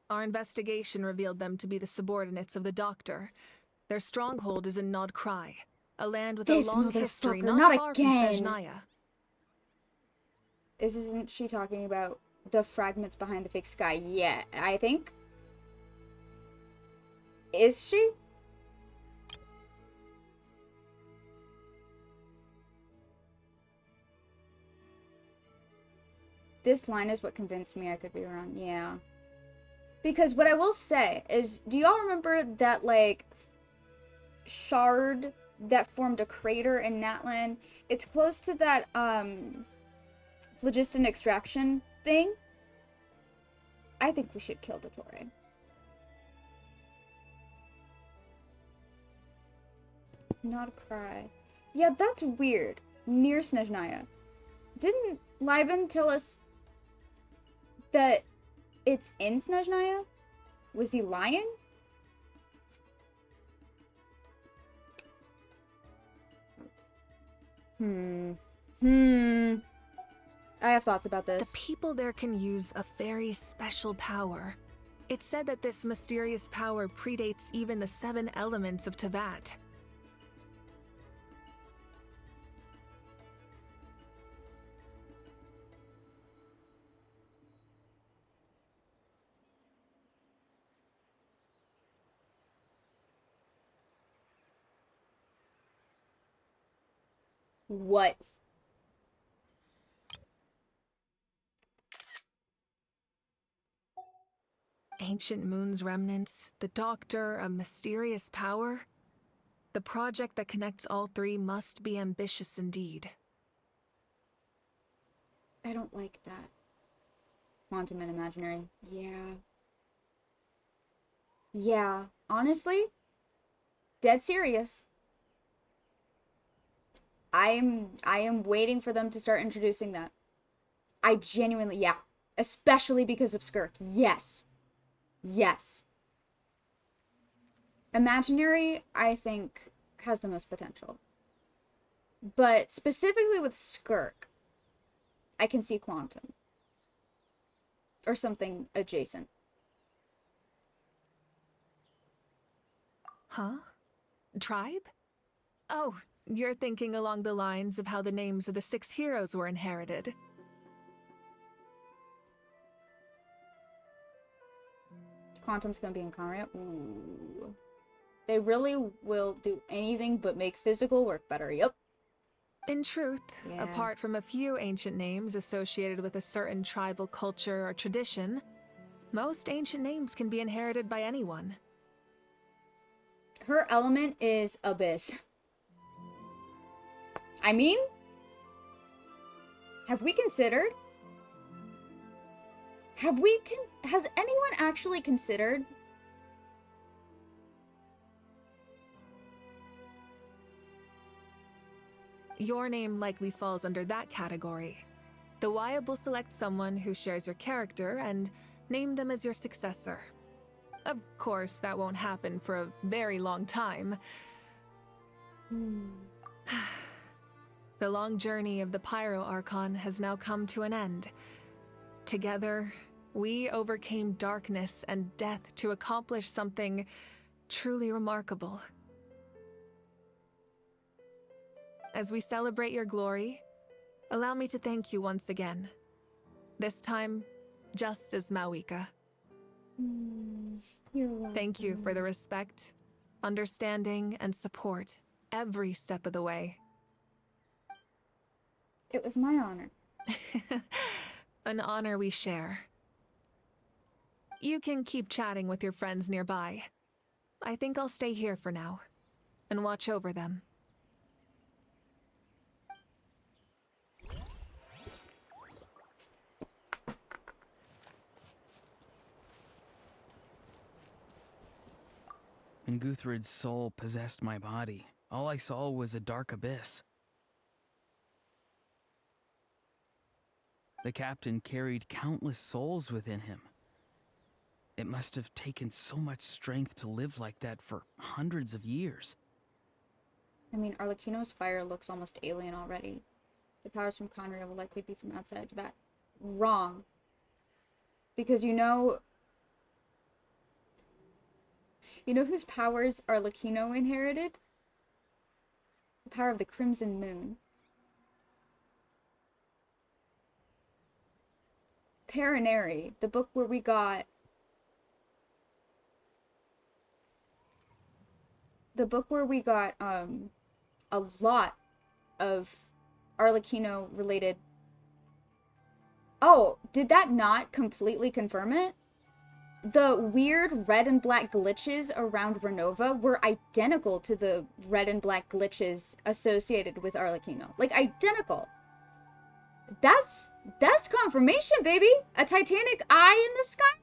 Our investigation revealed them to be the subordinates of the Doctor. Their stronghold is in Nod Krai, a land with a long history not far from Snezhnaya. Isn't she talking about the fragments behind the fake sky? Yeah, I think. Is she? This line is what convinced me I could be wrong. Yeah. Because what I will say is, do y'all remember that, like, shard that formed a crater in Natlan? It's close to that, phlogiston extraction thing. I think we should kill Dottore. Not cry. Yeah, that's weird. Near Snezhnaya. Didn't Liban tell us that it's in Snezhnaya? Was he lying? I have thoughts about this. The people there can use a very special power. It's said that this mysterious power predates even the 7 elements of Tevat. What? Ancient Moon's remnants, the Doctor, a mysterious power. The project that connects all 3 must be ambitious indeed. I don't like that. Quantum and imaginary. Yeah. Yeah. Honestly, Dead serious. I am waiting for them to start introducing that. I genuinely, yeah. Especially because of Skirk. Yes. Yes. Imaginary, I think, has the most potential. But specifically with Skirk, I can see Quantum. Or something adjacent. Huh? Tribe? Oh, you're thinking along the lines of how the names of the 6 heroes were inherited. Quantum's gonna be in Conrad. Ooh. They really will do anything but make physical work better. Yep. In truth, Yeah. apart from a few ancient names associated with a certain tribal culture or tradition, most ancient names can be inherited by anyone. Her element is Abyss. I mean, have we considered? Has anyone actually considered? Your name likely falls under that category. The Wyab will select someone who shares your character and name them as your successor. Of course, that won't happen for a very long time. The long journey of the Pyro Archon has now come to an end. Together, we overcame darkness and death to accomplish something truly remarkable. As we celebrate your glory, allow me to thank you once again. This time, just as Mawika. You're welcome. Thank you for the respect, understanding, and support every step of the way. It was my honor. An honor we share. You can keep chatting with your friends nearby. I think I'll stay here for now and watch over them. When Guthred's soul possessed my body, all I saw was a dark abyss. The captain carried countless souls within him. It must have taken so much strength to live like that for hundreds of years. I mean, Arlecchino's fire looks almost alien already. The powers from Conrad will likely be from outside Tibet. Wrong. Because you know whose powers Arlecchino inherited? The power of the Crimson Moon. Paraneri, the book where we got a lot of Arlecchino related. Oh, did that not completely confirm it? The weird red and black glitches around Renova were identical to the red and black glitches associated with Arlecchino. Like, identical. That's confirmation, baby! A titanic eye in the sky?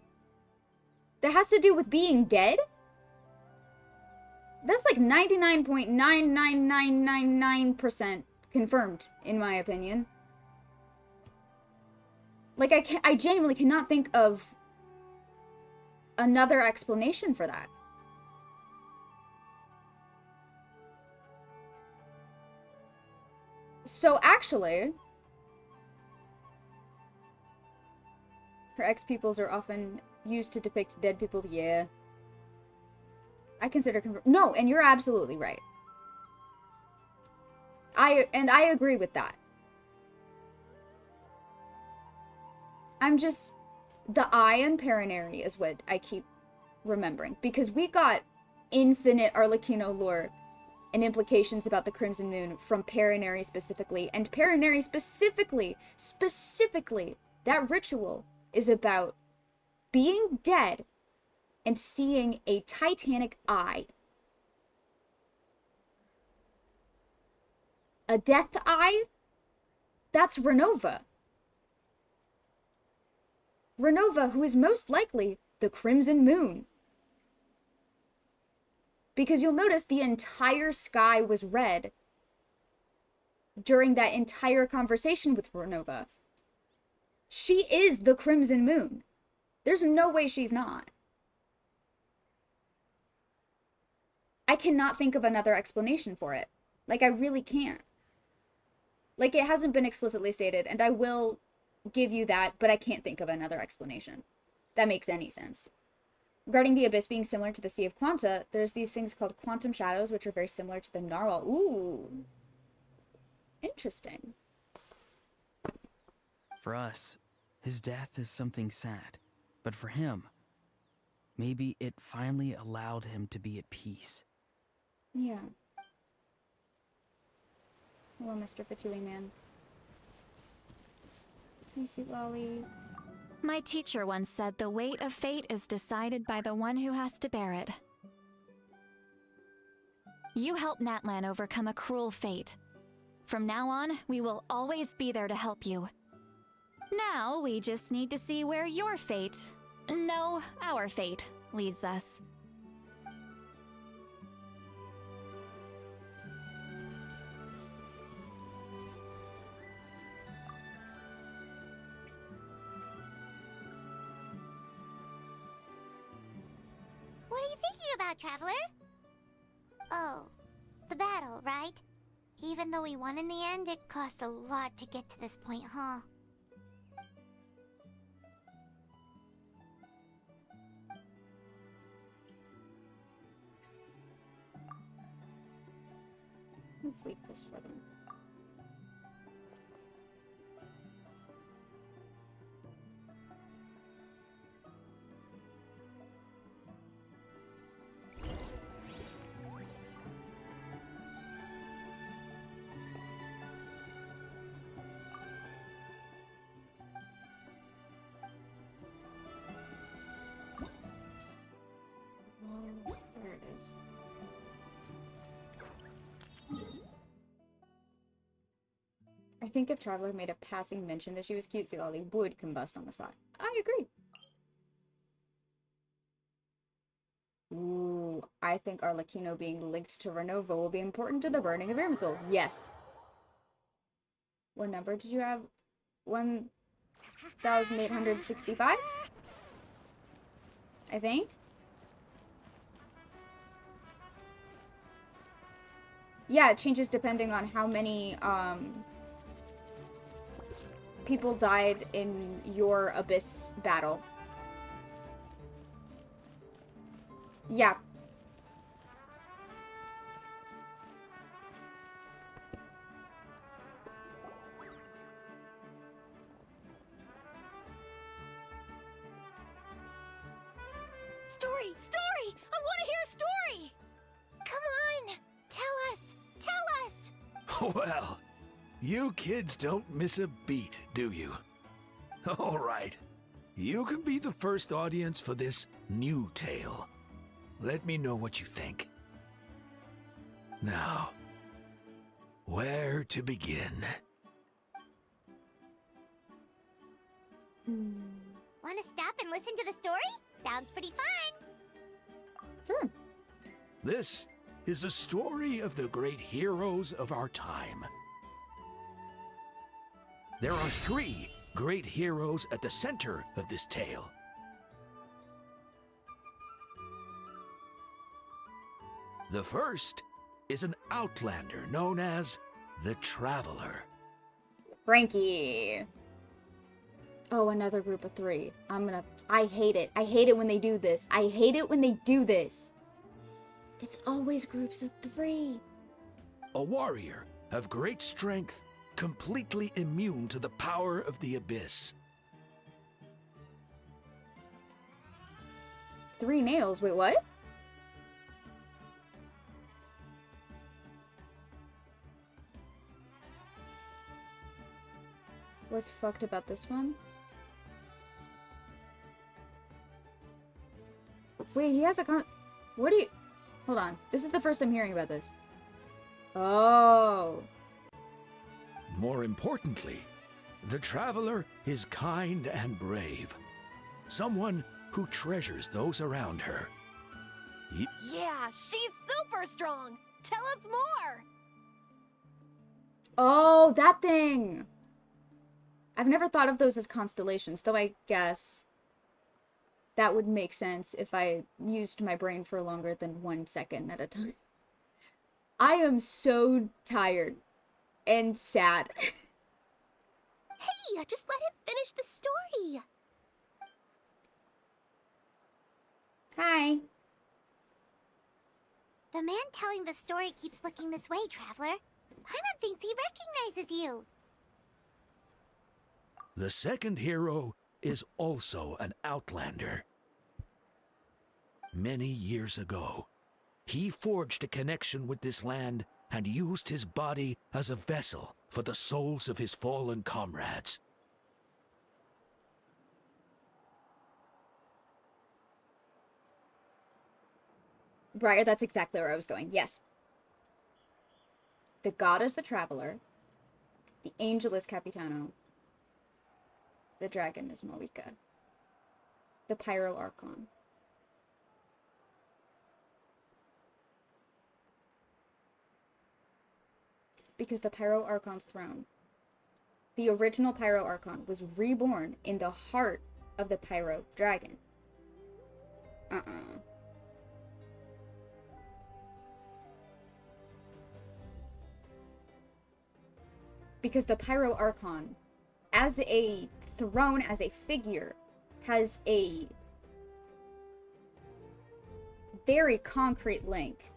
That has to do with being dead? That's like 99.99999% confirmed, in my opinion. Like, I genuinely cannot think of another explanation for that. So actually, her ex-peoples are often used to depict dead people. Yeah. I consider no, and you're absolutely right. I agree with that. I'm just, the eye and Paraneri is what I keep remembering, because we got infinite Arlecchino lore and implications about the Crimson Moon from Paraneri specifically, and Paraneri specifically, that ritual is about being dead and seeing a titanic eye. A death eye? That's Renova. Renova, who is most likely the Crimson Moon. Because you'll notice the entire sky was red during that entire conversation with Renova. She is the Crimson Moon. There's no way she's not. I cannot think of another explanation for it. Like, I really can't. Like, it hasn't been explicitly stated, and I will give you that, but I can't think of another explanation that makes any sense. Regarding the Abyss being similar to the Sea of Quanta, there's these things called quantum shadows, which are very similar to the Narwhal. Ooh. Interesting. For us, his death is something sad. But for him, maybe it finally allowed him to be at peace. Yeah. Hello, Mr. Fatui Man. Hey, sweet lolly. My teacher once said the weight of fate is decided by the one who has to bear it. You helped Natlan overcome a cruel fate. From now on, we will always be there to help you. Now, we just need to see where your fate, no, our fate, leads us. What are you thinking about, Traveler? Oh, the battle, right? Even though we won in the end, it cost a lot to get to this point, huh? Let's leave this for them. Oh, there it is. I think if Traveler made a passing mention that she was cute, Lolly would combust on the spot. I agree. Ooh, I think Arlecchino being linked to Renova will be important to the burning of Irminsul. Yes. What number did you have? 1,865? I think. Yeah, it changes depending on how many, people died in your Abyss battle. Yeah. Story! Story! I want to hear a story! Come on! Tell us! Tell us! Well, you kids don't miss a beat, do you? All right. You can be the first audience for this new tale. Let me know what you think. Now, where to begin? Want to stop and listen to the story? Sounds pretty fun! Sure. This is a story of the great heroes of our time. There are 3 great heroes at the center of this tale. The first is an outlander known as the Traveler. Frankie. Oh, another group of 3. I hate it. I hate it when they do this. I hate it when they do this. It's always groups of 3. A warrior of great strength, completely immune to the power of the Abyss. 3 nails. Wait, what? What's fucked about this one? Wait, he has a what do you... Hold on. This is the first I'm hearing about this. Oh. More importantly, the Traveler is kind and brave. Someone who treasures those around her. Yeah, she's super strong. Tell us more. Oh, that thing! I've never thought of those as constellations, though I guess that would make sense if I used my brain for longer than 1 second at a time. I am so tired and sad. Hey, just let him finish the story. Hi. The man telling the story keeps looking this way, Traveler. Paimon thinks he recognizes you. The second hero is also an outlander. Many years ago, he forged a connection with this land and used his body as a vessel for the souls of his fallen comrades. Briar, that's exactly where I was going. Yes. The god is the traveler. The angel is Capitano. The dragon is Moika. The Pyro Archon. Because the Pyro Archon's throne, the original Pyro Archon, was reborn in the heart of the Pyro Dragon. Because the Pyro Archon, as a throne, as a figure, has a very concrete link.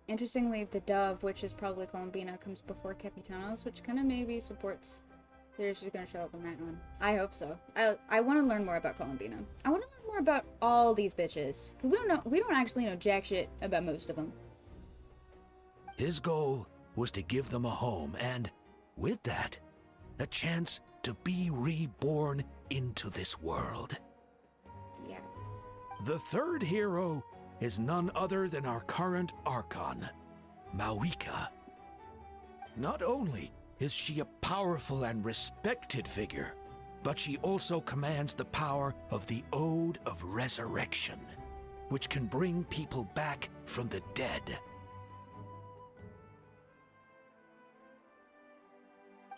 Interestingly, the dove, which is probably Columbina, comes before Capitanos, which kind of maybe supports they're just going to show up in that one. I hope so. I want to learn more about Columbina. I want to learn more about all these bitches. Cause we don't actually know jack shit about most of them. His goal was to give them a home and, with that, a chance to be reborn into this world. Yeah. The third hero is none other than our current Archon, Mawika. Not only is she a powerful and respected figure, but she also commands the power of the Ode of Resurrection, which can bring people back from the dead.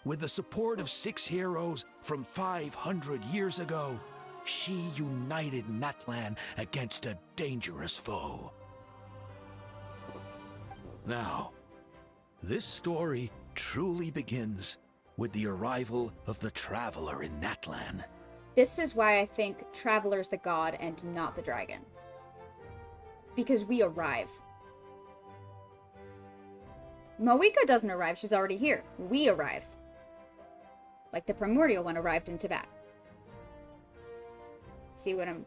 With the support of 6 heroes from 500 years ago, she united Natlan against a dangerous foe. Now, this story truly begins with the arrival of the Traveler in Natlan. This is why I think Traveler's the god and not the dragon. Because we arrive. Moika doesn't arrive, she's already here. We arrive. Like the primordial one arrived in Tibet. See what I'm...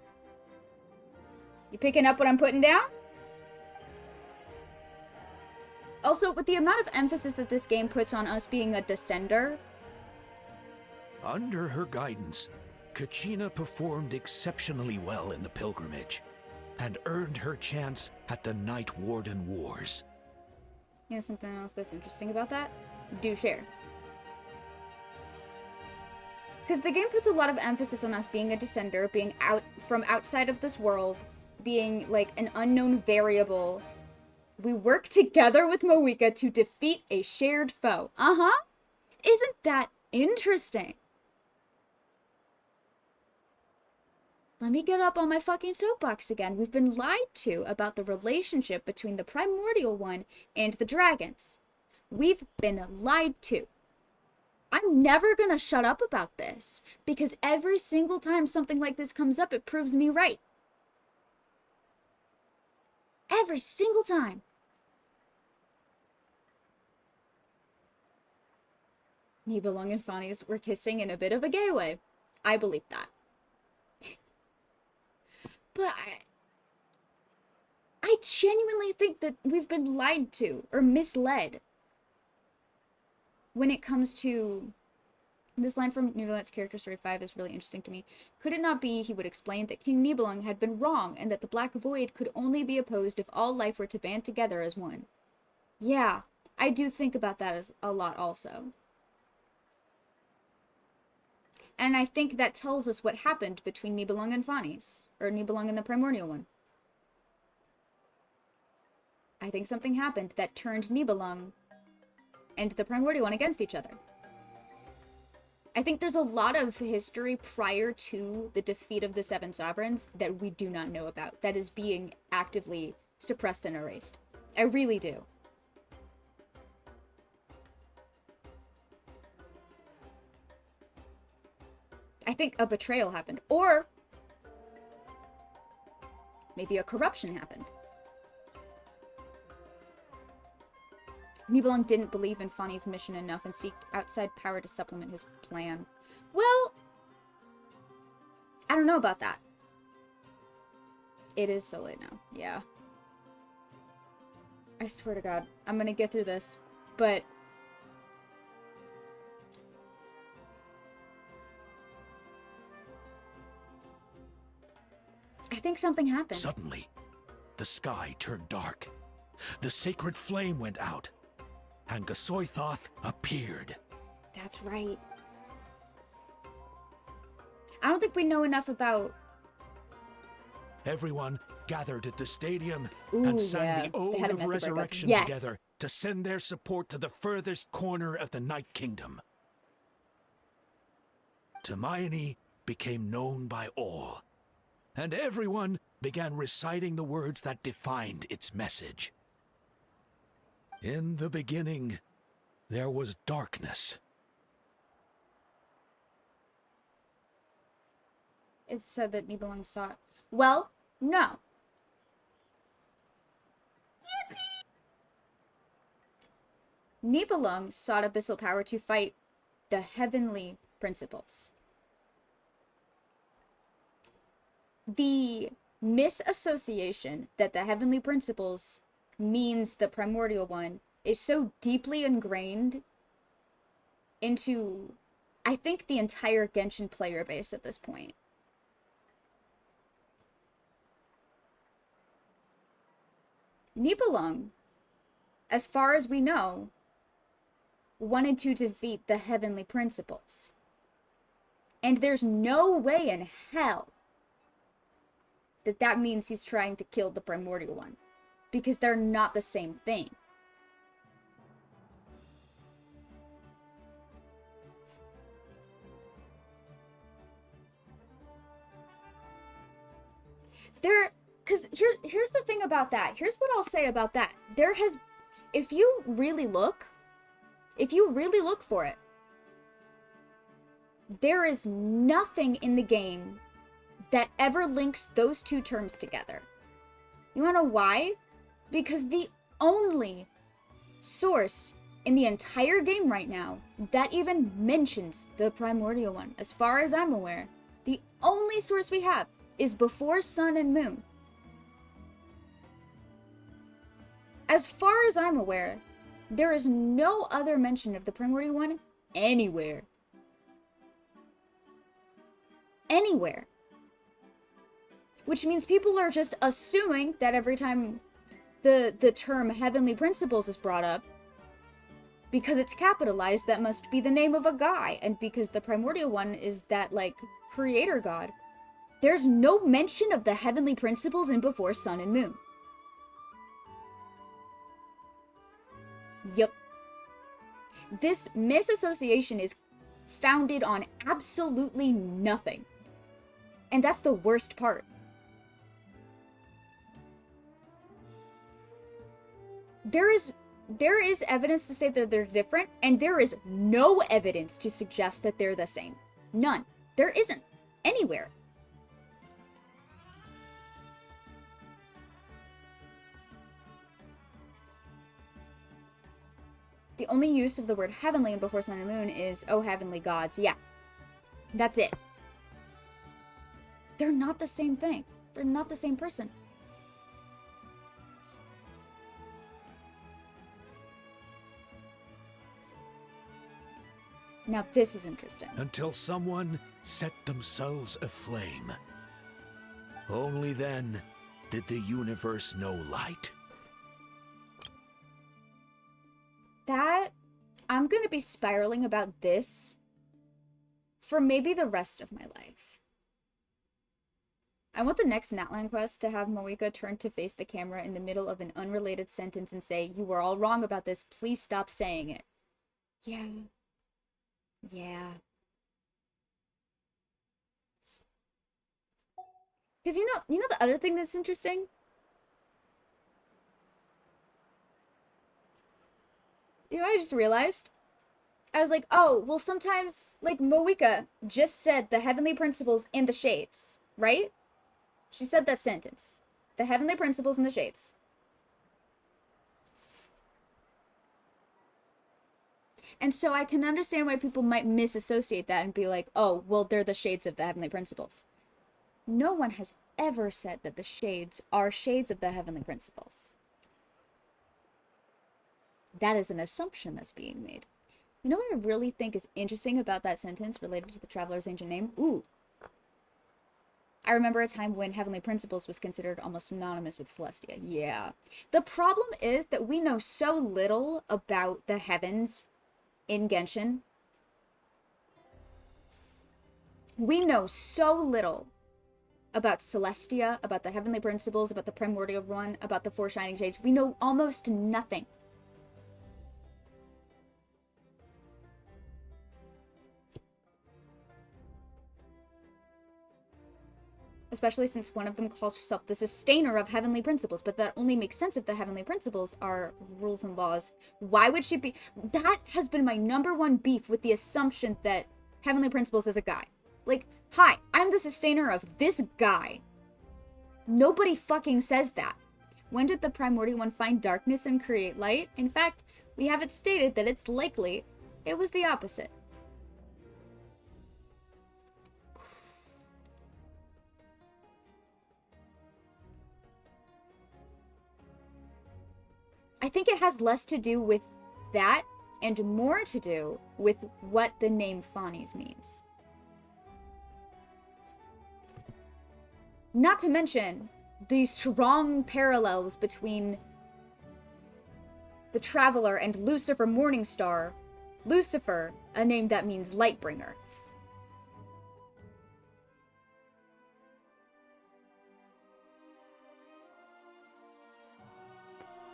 You picking up what I'm putting down? Also, with the amount of emphasis that this game puts on us being a descender... Under her guidance, Kachina performed exceptionally well in the pilgrimage and earned her chance at the Night Warden Wars. You know something else that's interesting about that? Do share. Because the game puts a lot of emphasis on us being a descender, being out from outside of this world, being like an unknown variable. We work together with Moika to defeat a shared foe. Isn't that interesting? Let me get up on my fucking soapbox again. We've been lied to about the relationship between the primordial one and the dragons. We've been lied to. I'm never gonna shut up about this, because every single time something like this comes up, it proves me right. Every single time. Nibelung and Fanny's were kissing in a bit of a gay way. I believe that. But I genuinely think that we've been lied to or misled when it comes to this line from Nibelung's character story 5 is really interesting to me. Could it not be, he would explain, that King Nibelung had been wrong and that the Black Void could only be opposed if all life were to band together as one? Yeah, I do think about that as a lot also. And I think that tells us what happened between Nibelung and Fanes. Or Nibelung and the Primordial One. I think something happened that turned Nibelung and the Primordial One against each other. I think there's a lot of history prior to the defeat of the Seven Sovereigns that we do not know about, that is being actively suppressed and erased. I really do. I think a betrayal happened, or maybe a corruption happened. Nibelung didn't believe in Fane's mission enough and seeked outside power to supplement his plan. Well, I don't know about that. It is so late now. Yeah. I swear to God, I'm gonna get through this, but I think something happened. Suddenly, the sky turned dark. The sacred flame went out, and Gasoithoth appeared. That's right. I don't think we know enough about... Everyone gathered at the stadium Ooh, and sang yeah. the Ode They had a of messy breakup. Resurrection Yes. together to send their support to the furthest corner of the Night Kingdom. Hermione became known by all, and everyone began reciting the words that defined its message. In the beginning, there was darkness. It said that Nibelung sought... Well, no. Nibelung sought abyssal power to fight the heavenly principles. The misassociation that the heavenly principles means the primordial one is so deeply ingrained into, I think, the entire Genshin player base at this point. Nibelung, as far as we know, wanted to defeat the heavenly principles. And there's no way in hell that that means he's trying to kill the primordial one, because they're not the same thing. Because here's the thing about that. Here's what I'll say about that. If you really look for it, there is nothing in the game that ever links those two terms together. You wanna know why? Because the only source in the entire game right now that even mentions the primordial one, as far as I'm aware, the only source we have is before Sun and Moon. As far as I'm aware, there is no other mention of the primordial one anywhere. Anywhere. Which means people are just assuming that every time the term heavenly principles is brought up, because it's capitalized, that must be the name of a guy, and because the primordial one is that, like, creator god, there's no mention of the heavenly principles in Before Sun and Moon. Yup. This misassociation is founded on absolutely nothing. And that's the worst part. There is evidence to say that they're different, and there is no evidence to suggest that they're the same. None. There isn't. Anywhere. The only use of the word heavenly in Before Sun and Moon is, oh, heavenly gods. Yeah. That's it. They're not the same thing. They're not the same person. Now this is interesting. Until someone set themselves aflame. Only then did the universe know light. That, I'm gonna be spiraling about this for maybe the rest of my life. I want the next Natlan quest to have Moika turn to face the camera in the middle of an unrelated sentence and say, "You were all wrong about this, please stop saying it." Yeah. Yeah. Because you know the other thing that's interesting? You know what I just realized? I was like, oh, well sometimes, like, Moika just said the heavenly principles and the shades, right? She said that sentence. The heavenly principles and the shades. And so I can understand why people might misassociate that and be like, oh, well, they're the shades of the heavenly principles. No one has ever said that the shades are shades of the heavenly principles. That is an assumption that's being made. You know what I really think is interesting about that sentence related to the Traveler's ancient name? Ooh. I remember a time when Heavenly Principles was considered almost synonymous with Celestia. Yeah. The problem is that we know so little about the heavens in Genshin. We know so little about Celestia, about the Heavenly Principles, about the Primordial One, about the Four Shining Shades. We know almost nothing. Especially since one of them calls herself the sustainer of heavenly principles, but that only makes sense if the heavenly principles are rules and laws. Why would she be? That has been my #1 beef with the assumption that heavenly principles is a guy. Like, hi, I'm the sustainer of this guy. Nobody fucking says that. When did the Primordial One find darkness and create light? In fact, we have it stated that it's likely it was the opposite. I think it has less to do with that and more to do with what the name Fawnies means. Not to mention the strong parallels between the Traveler and Lucifer Morningstar. Lucifer, a name that means Lightbringer.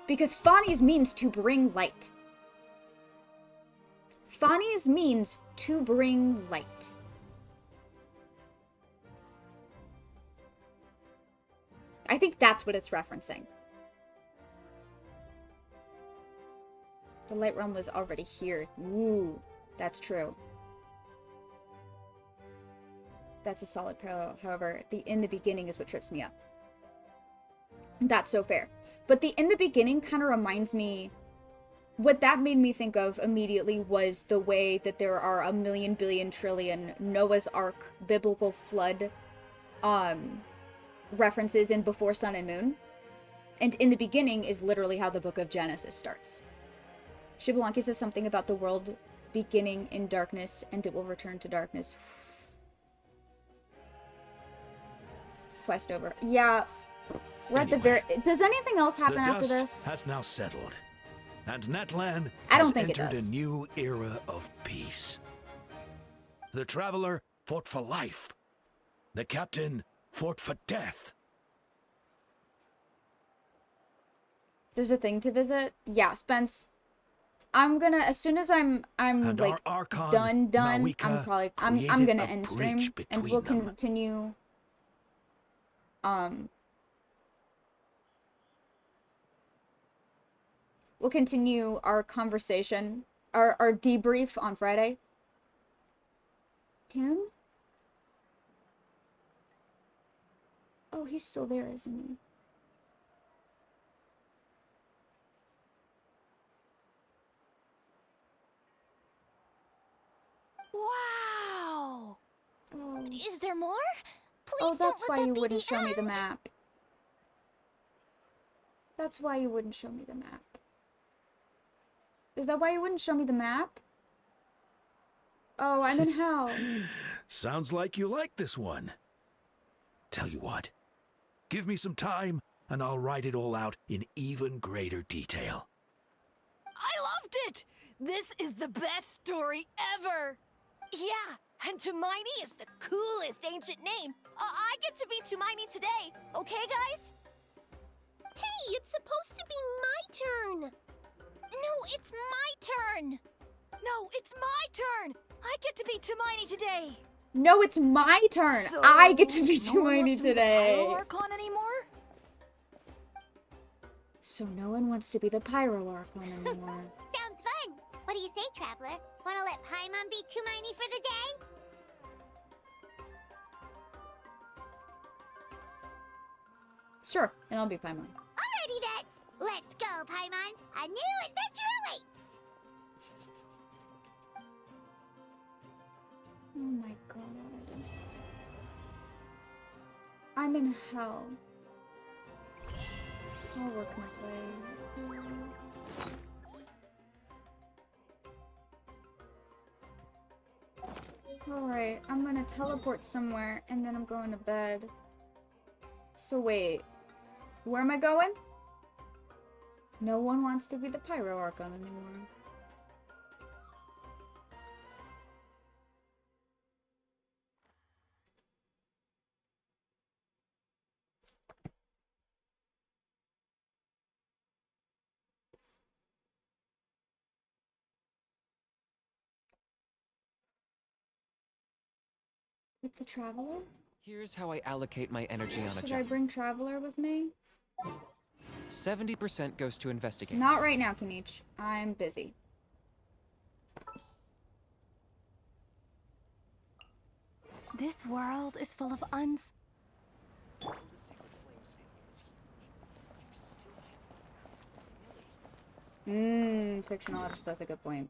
Because Fawnies means to bring light. Fawnies means to bring light. I think that's what it's referencing. The Light Realm was already here. Ooh, that's true. That's a solid parallel. However, the in the beginning is what trips me up. That's so fair. But the in the beginning kind of reminds me, what that made me think of immediately was the way that there are a million, billion, trillion Noah's Ark biblical flood references in Before Sun and Moon. And in the beginning is literally how the book of Genesis starts. Shibalanki says something about the world beginning in darkness and it will return to darkness. Quest over. Yeah. We're at the very... Does anything else happen after this? The dust has now settled, and Natlan I don't has think it entered a does. new era of peace. The Traveler fought for life. The Captain fought for death. There's a thing to visit? Yeah, Spence. I'm gonna, as soon as I'm And like our Archon, done, Malika, I'm created gonna a end bridge stream and between we'll them. continue we'll continue our conversation, our debrief on Friday. Him? Oh, he's still there, isn't he? Wow! Oh. Is there more? Please Oh, that's don't why let you that be wouldn't the show me the end. map. That's why you wouldn't show me the map. Is that why you wouldn't show me the map? Oh, I'm in hell. Sounds like you like this one. Tell you what, give me some time and I'll write it all out in even greater detail. I loved it! This is the best story ever! Yeah, And Tumaini is the coolest ancient name. I get to be Tumaini today, okay, guys? Hey, it's supposed to be my turn. No, it's my turn. No, it's my turn. I get to be Tumaini today. No, it's my turn. So, I get to be no one Tumaini wants to be the today. Pyro Archon anymore? So no one wants to be the Pyro Archon anymore. Sounds fun. What do you say, Traveler? Wanna let Paimon be Tumaini for the day? Sure, and I'll be Paimon. Alrighty then. Let's go, Paimon. A new adventure awaits. Oh my god. I'm in hell. I'll work my play. Alright, I'm gonna teleport somewhere and then I'm going to bed. So wait, where am I going? No one wants to be the Pyro Archon anymore. With the Traveler? Here's how I allocate my energy on a Should I job. bring Traveler with me? 70% goes to investigate. Not right now, Kanich. I'm busy. This world is full of Fictionologist, that's a good point.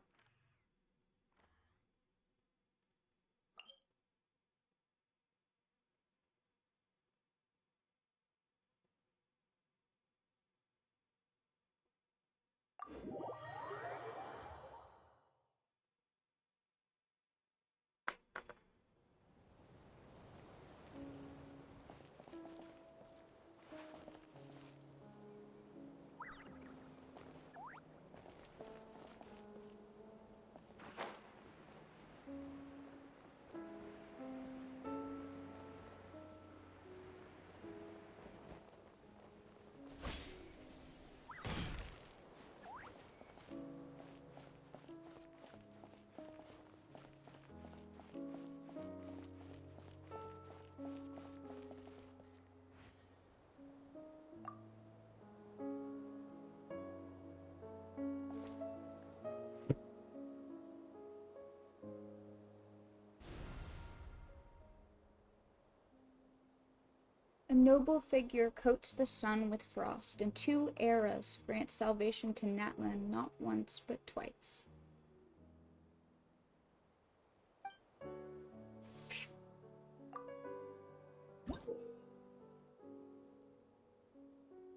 A noble figure coats the sun with frost, and 2 eras grant salvation to Natlan not once but twice.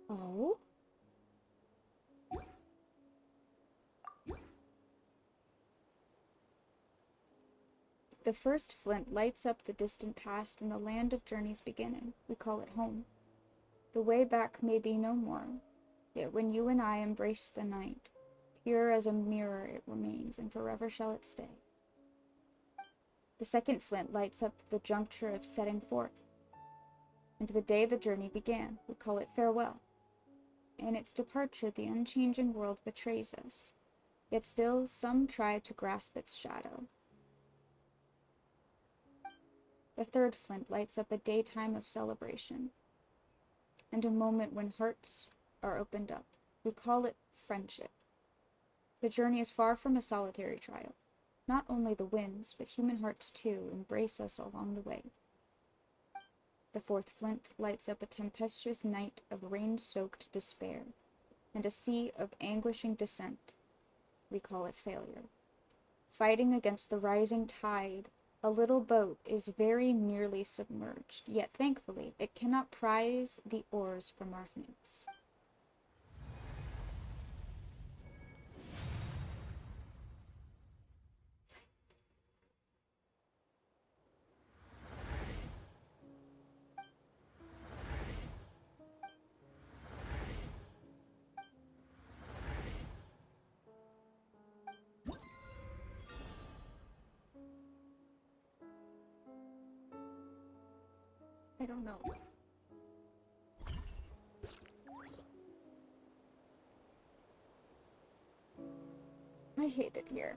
Oh? The first flint lights up the distant past in the land of journey's beginning. We call it home. The way back may be no more, yet when you and I embrace the night, pure as a mirror it remains, and forever shall it stay. The second flint lights up the juncture of setting forth, and the day the journey began. We call it farewell. In its departure the unchanging world betrays us, yet still some try to grasp its shadow. The third flint lights up a daytime of celebration, and a moment when hearts are opened up. We call it friendship. The journey is far from a solitary trial. Not only the winds, but human hearts too embrace us along the way. The fourth flint lights up a tempestuous night of rain-soaked despair, and a sea of anguishing dissent. We call it failure. Fighting against the rising tide, a little boat is very nearly submerged, yet thankfully it cannot prise the oars from our hands. don't know. I hate it here.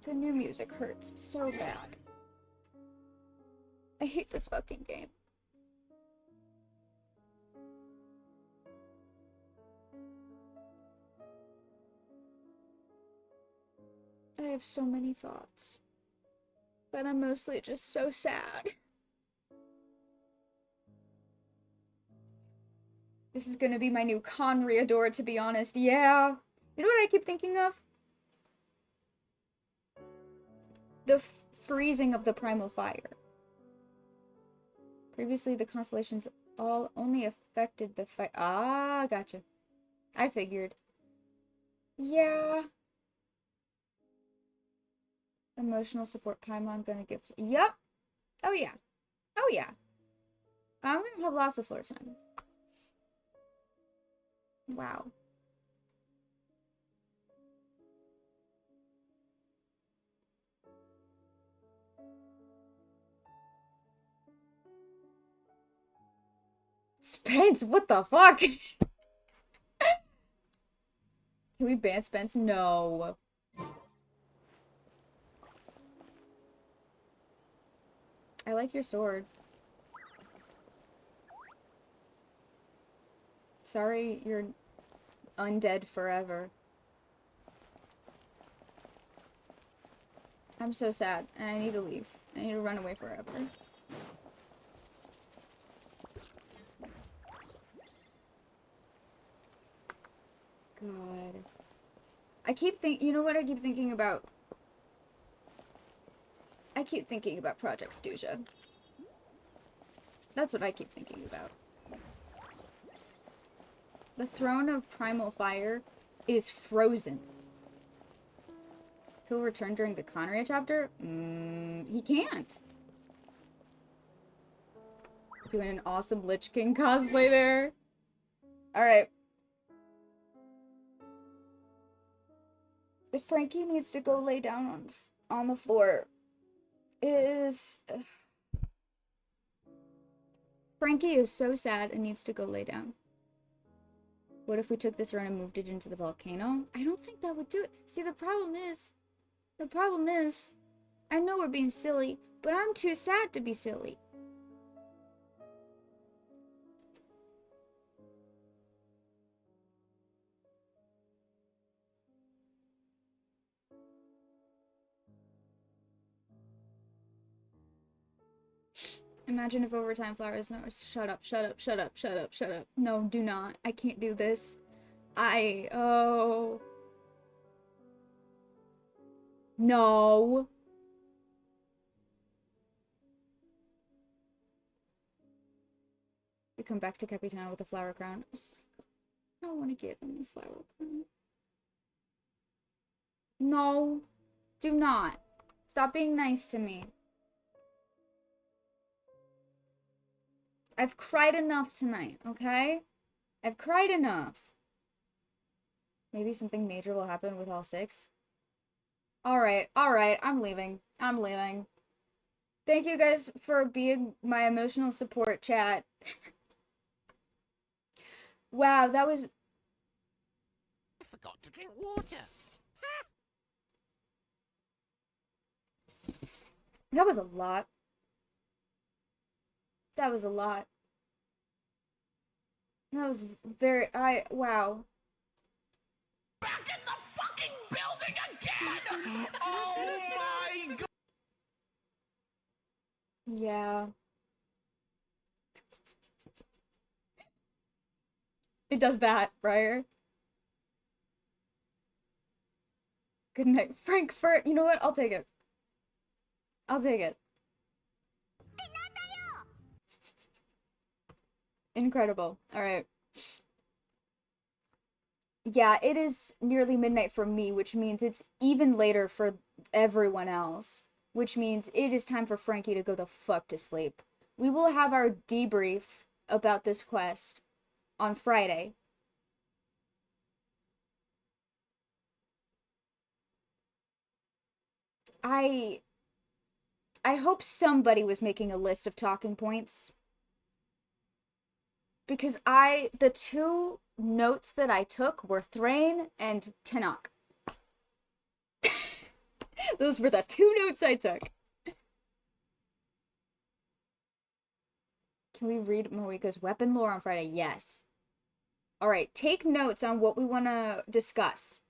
The new music hurts so bad. I hate this fucking game. I have so many thoughts. But I'm mostly just so sad. This is gonna be my new Conriador, to be honest. Yeah. You know what I keep thinking of? The freezing of the primal fire. Previously, the constellations all only affected the fire. Ah, gotcha. I figured. Yeah. Emotional support Paimon, I'm gonna give. Yup. Oh yeah. Oh yeah. I'm gonna have lots of floor time. Wow. Spence, what the fuck? Can we ban Spence? No. I like your sword. Sorry, you're undead forever. I'm so sad, and I need to leave. I need to run away forever. God. I keep you know what I keep thinking about? I keep thinking about Project Stuja. That's what I keep thinking about. The throne of primal fire is frozen. He'll return during the Conria chapter? He can't. Doing an awesome Lich King cosplay there. Alright. If Frankie needs to go lay down on the floor. Frankie is so sad and needs to go lay down. What if we took the throne and moved it into the volcano? I don't think that would do it. See, the problem is, I know we're being silly, but I'm too sad to be silly. Imagine if overtime flowers. No, shut up, shut up, shut up, shut up, shut up. No, do not. I can't do this. Oh. No. We come back to Capitano with a flower crown. Oh my god. I don't want to give him a flower crown. No. Do not. Stop being nice to me. I've cried enough tonight, okay? I've cried enough. Maybe something major will happen with all 6. Alright, I'm leaving. I'm leaving. Thank you guys for being my emotional support, chat. Wow, that was... I forgot to drink water. That was a lot. That was a lot. That was very... wow. Back in the fucking building again! Oh my god! Yeah. It does that, Briar. Good night, Frankfurt. You know what? I'll take it. I'll take it. Incredible. Alright. Yeah, it is nearly midnight for me, which means it's even later for everyone else. Which means it is time for Frankie to go the fuck to sleep. We will have our debrief about this quest on Friday. I I hope somebody was making a list of talking points. Because the two notes that I took were Thrain and Tenok. Those were the two notes I took. Can we read Moika's weapon lore on Friday? Yes. Alright, take notes on what we want to discuss.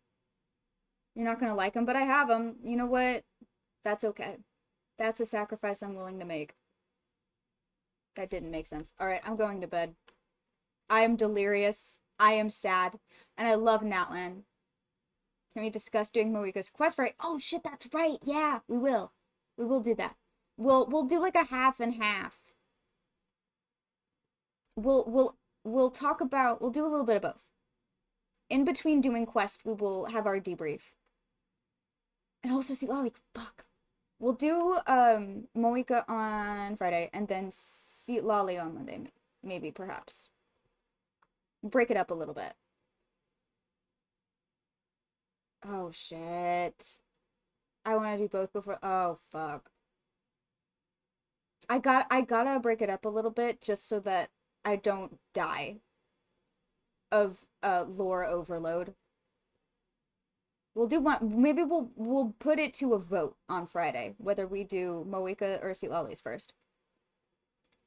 You're not going to like them, but I have them. You know what? That's okay. That's a sacrifice I'm willing to make. That didn't make sense. Alright, I'm going to bed. I am delirious. I am sad. And I love Natlan. Can we discuss doing Moika's quest Friday? Oh shit, that's right. Yeah, we will. We will do that. We'll do like a half and half. We'll talk about, we'll do a little bit of both. In between doing quest, we will have our debrief. And also see Lolly, fuck. We'll do Moika on Friday and then see Lolly on Monday, maybe, perhaps. Break it up a little bit. Oh shit. I want to do both before. Oh fuck. I gotta break it up a little bit just so that I don't die of lore overload. We'll do one. Maybe we'll put it to a vote on Friday whether we do Moika or Seat Lollies first.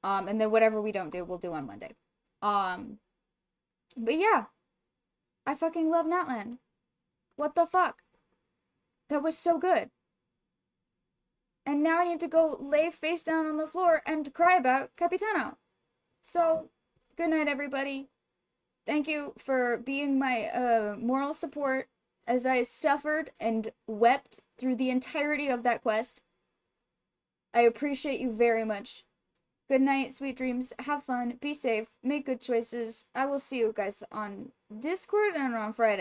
And then whatever we don't do, we'll do on Monday. But yeah, I fucking love Natlan. What the fuck? That was so good. And now I need to go lay face down on the floor and cry about Capitano. So, good night, everybody. Thank you for being my moral support as I suffered and wept through the entirety of that quest. I appreciate you very much. Good night, sweet dreams. Have fun. Be safe. Make good choices. I will see you guys on Discord and on Friday.